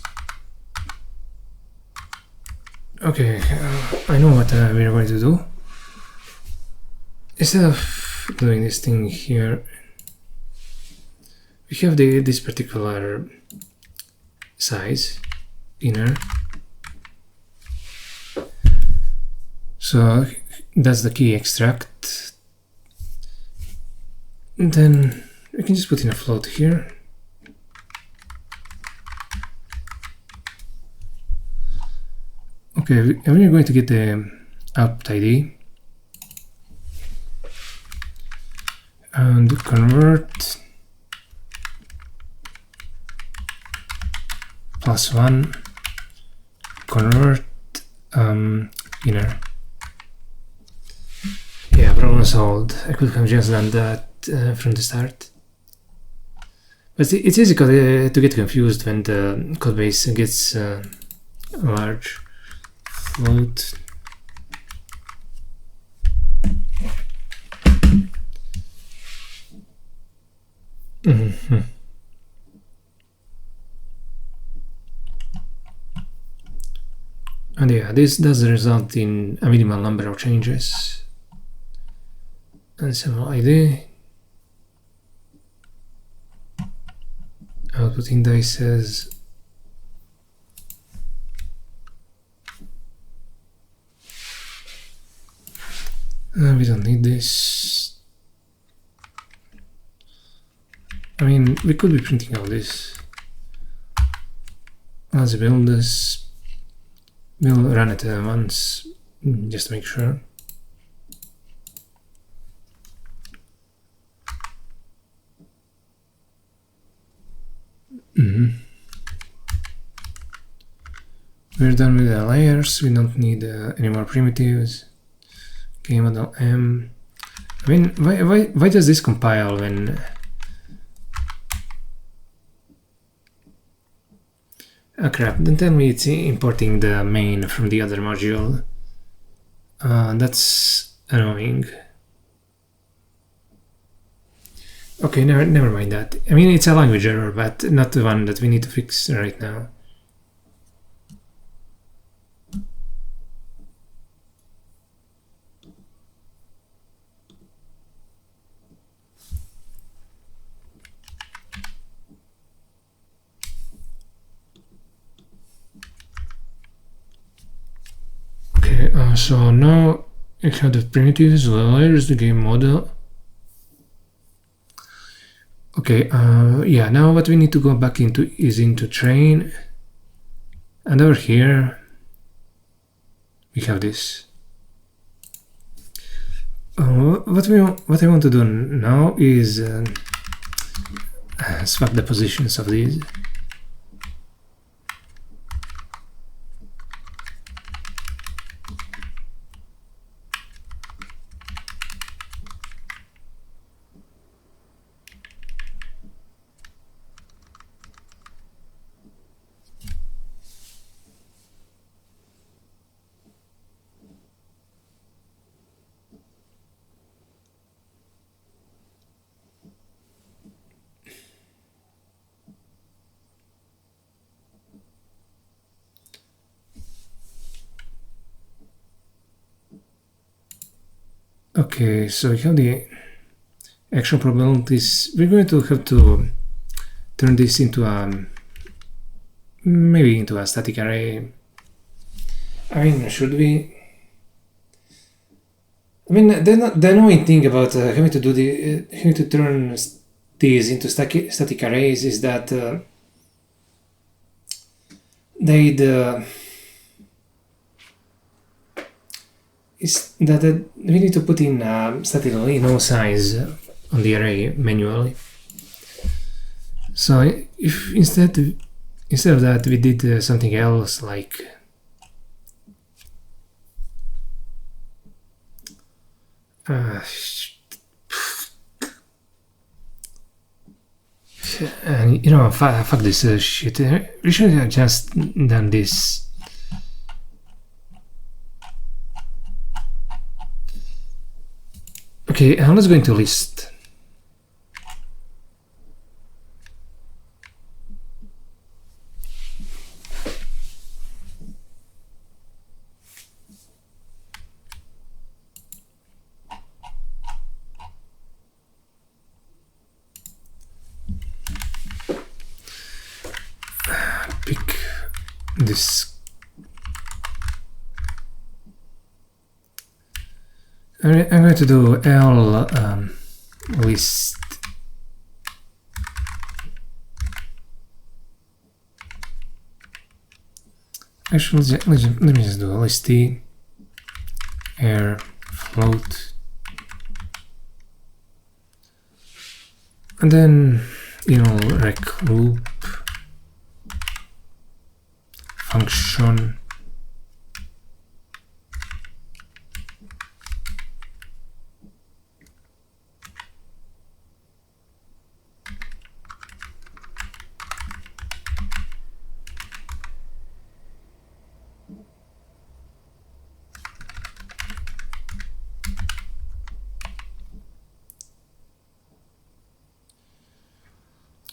Okay, I know what we're going to do. Instead of doing this thing here, we have this particular size, inner. So that's the key extract. And then we can just put in a float here. Okay, and we're going to get the output ID and convert +1 convert inner. Yeah, problem solved. I could have just done that from the start. But it's easy to get confused when the codebase gets large. Float. And yeah, this does result in a minimal number of changes. And symbol ID. Output indices. We don't need this. I mean, we could be printing out this. Let's build this. We'll run it once, just to make sure. We're done with the layers. We don't need any more primitives. Okay, model M. I mean, why does this compile when... Oh crap, don't tell me it's importing the main from the other module. That's annoying. Okay, never mind that. I mean, it's a language error, but not the one that we need to fix right now. Okay, so now I have the primitives, layers, the game model. Okay, yeah, now what we need to go back into is into train. And over here, we have this. What I want to do now is swap the positions of these. Okay, so we have the action probabilities. We're going to have to turn this into a maybe into a static array. I mean, should we? I mean, the annoying thing about having to do having to turn these into static arrays is that we need to put in statically no size on the array manually. So if instead of that we did something else like and you know, fuck this shit. We should have just done this. Okay, let's go into list. Pick this. I'm going to do L list. Actually, let me just do a list T, air, float, and then, you know, rec loop, function,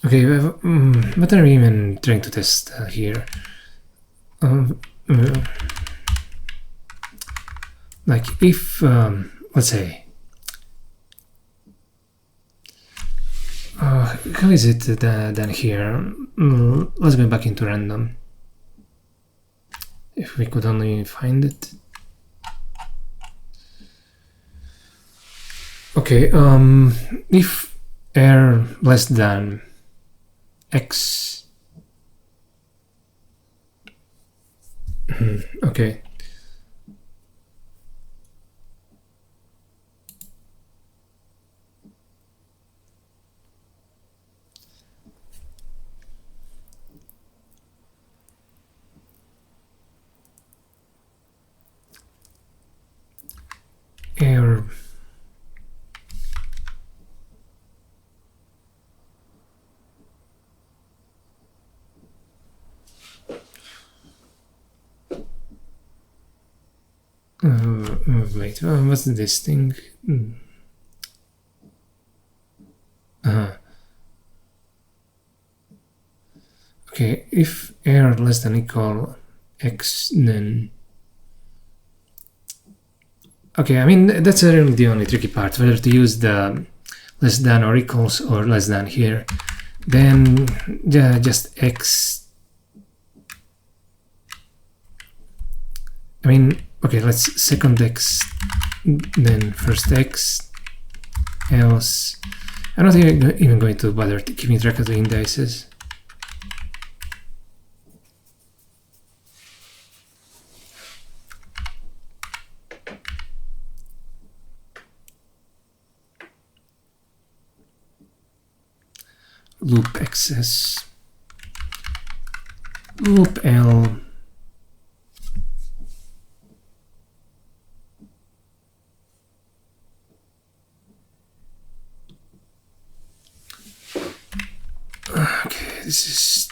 okay, what are we even trying to test here? Like if, let's say, how is it done here? Let's go back into random. If we could only find it. Okay, if air less than x. Okay. Wait, what's this thing? Okay, if error less than equal x, then okay, I mean that's really the only tricky part, whether to use the less than or equals or less than here. Then just x. I mean, okay, let's second x, then first x, else. I'm not even going to bother keeping track of the indices. Loop access, loop L, okay, this is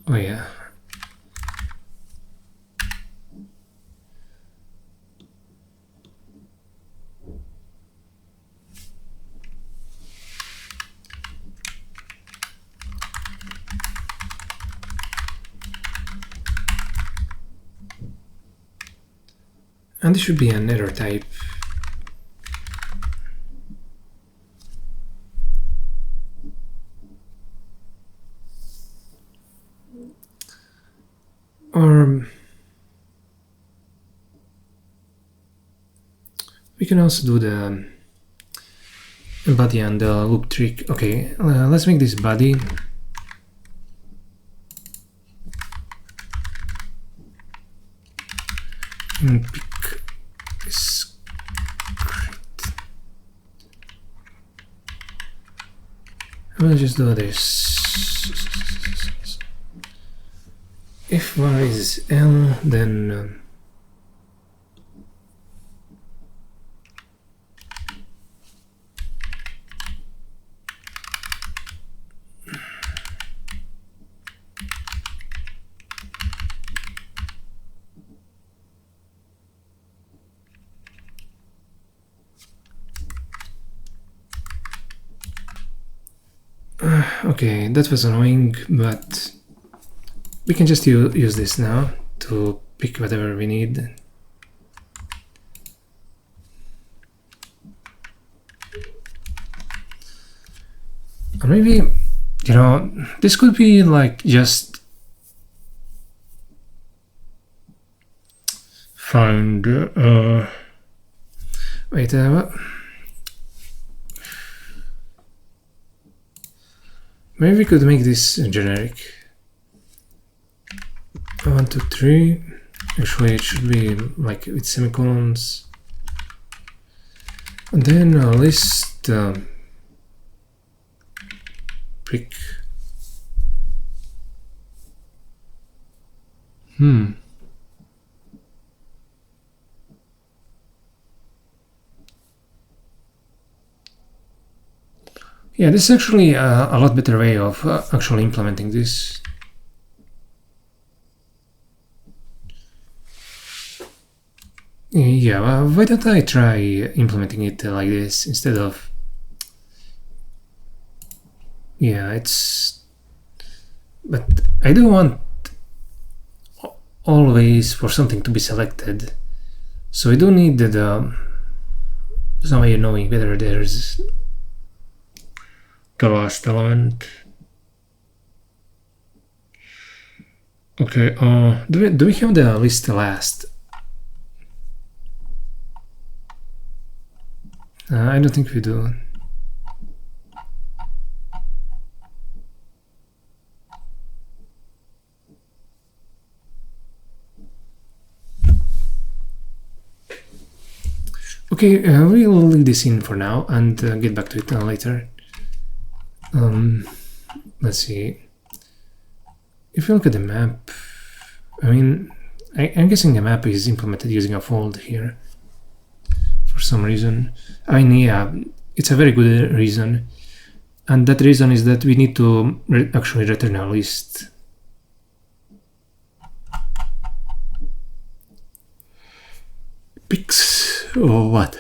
oh yeah. And this should be an error type. Or we can also do the body and the loop trick. Okay, let's make this body. And pick this script. I'm gonna just do this. If var is L, then okay, that was annoying, but we can just use this now to pick whatever we need. Or maybe, you know, this could be like just find wait, what? Maybe we could make this generic. 1, 2, 3. Actually, it should be like with semicolons. And then a list pick. Yeah, this is actually a lot better way of actually implementing this. Yeah, why don't I try implementing it like this instead of... Yeah, it's... But I do want always for something to be selected. So I do need some way of knowing whether there's the last element. Okay, do we have the list last? I don't think we do. Okay, we'll leave this in for now and get back to it later. Let's see. If you look at the map, I mean, I'm guessing the map is implemented using a fold here for some reason. I mean, yeah, it's a very good reason. And that reason is that we need to actually return a list. Pix or what?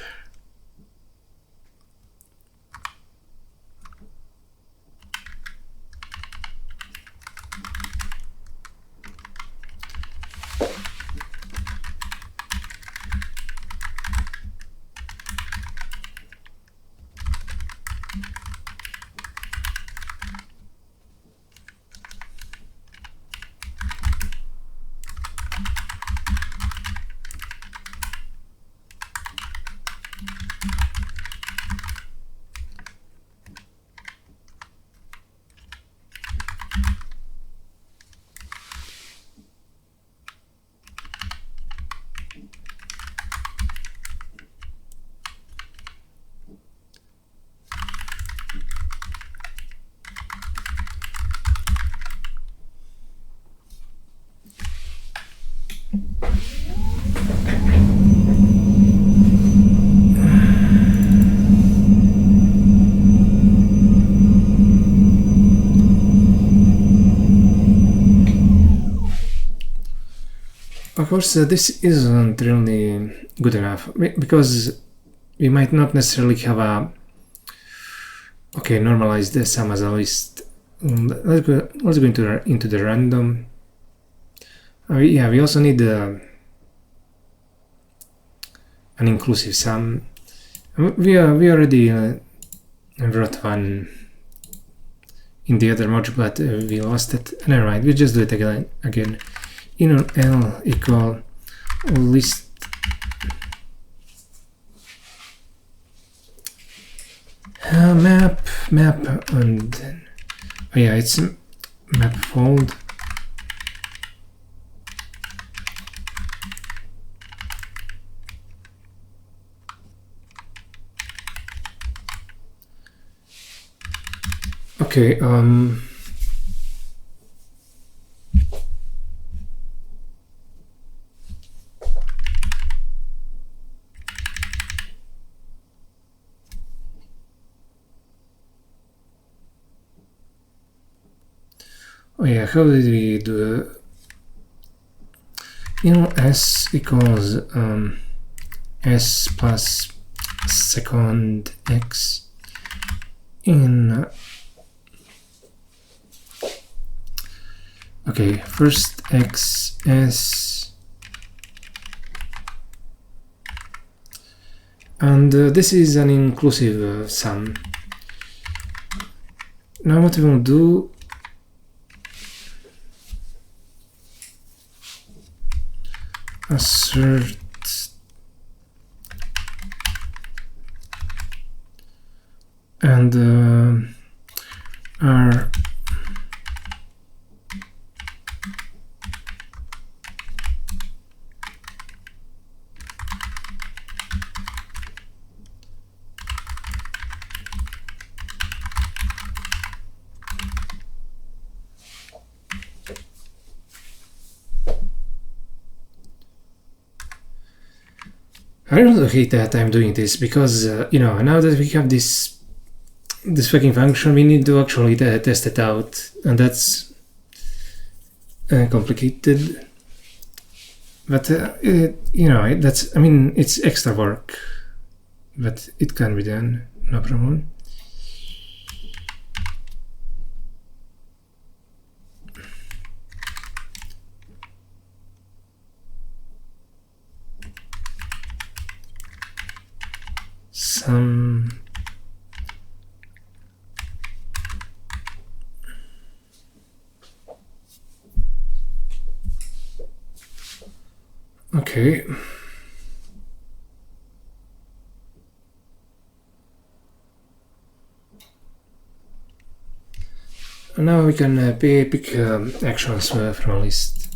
Of course, this isn't really good enough because we might not necessarily have a normalize the sum as a list. Let's go into the random. Yeah, we also need an inclusive sum. We already wrote one in the other module, but we lost it. Never mind. We just do it again. Inner L equal list map, and then yeah, it's map fold. Okay, oh yeah, how did we do S equals S plus second X in okay, first X S, and this is an inclusive sum. Now what we will do, assert and R I really hate that I'm doing this because now that we have this fucking function, we need to actually test it out, and that's complicated. But that's, I mean, it's extra work, but it can be done, no problem. Okay. And now we can pick actions from a list.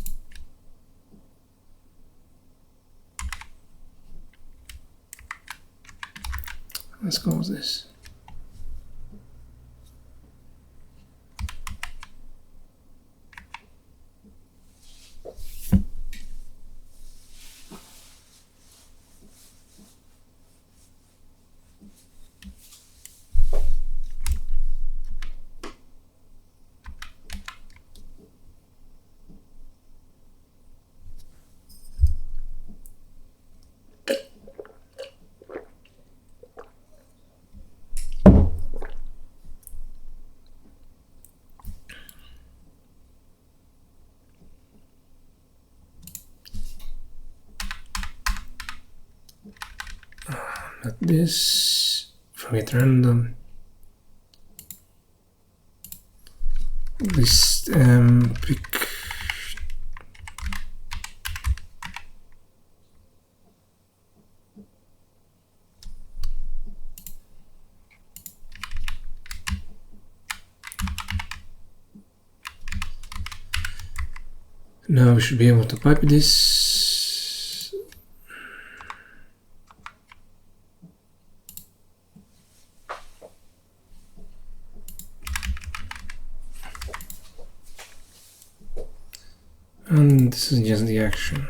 Let's close this. Not this, forget random, list pick, now we should be able to pipe this. And this is just the action.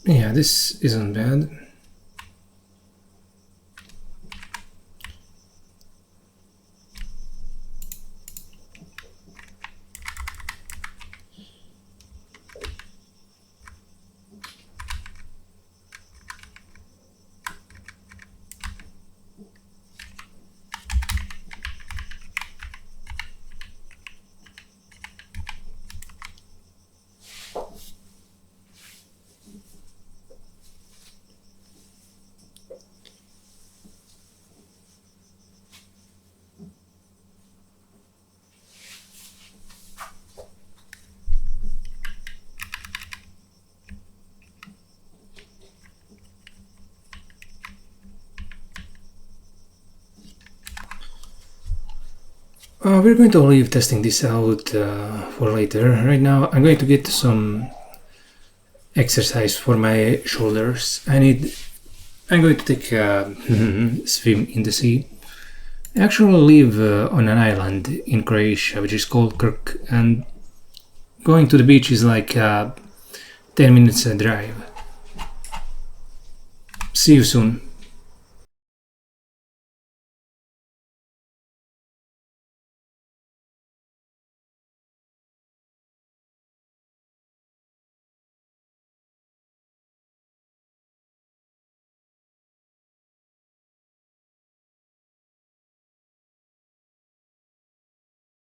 Yeah, this isn't bad. We're going to leave testing this out for later. Right now I'm going to get some exercise for my shoulders. I'm going to take a swim in the sea. I actually live on an island in Croatia which is called Krk, and going to the beach is like 10 minutes drive. See you soon.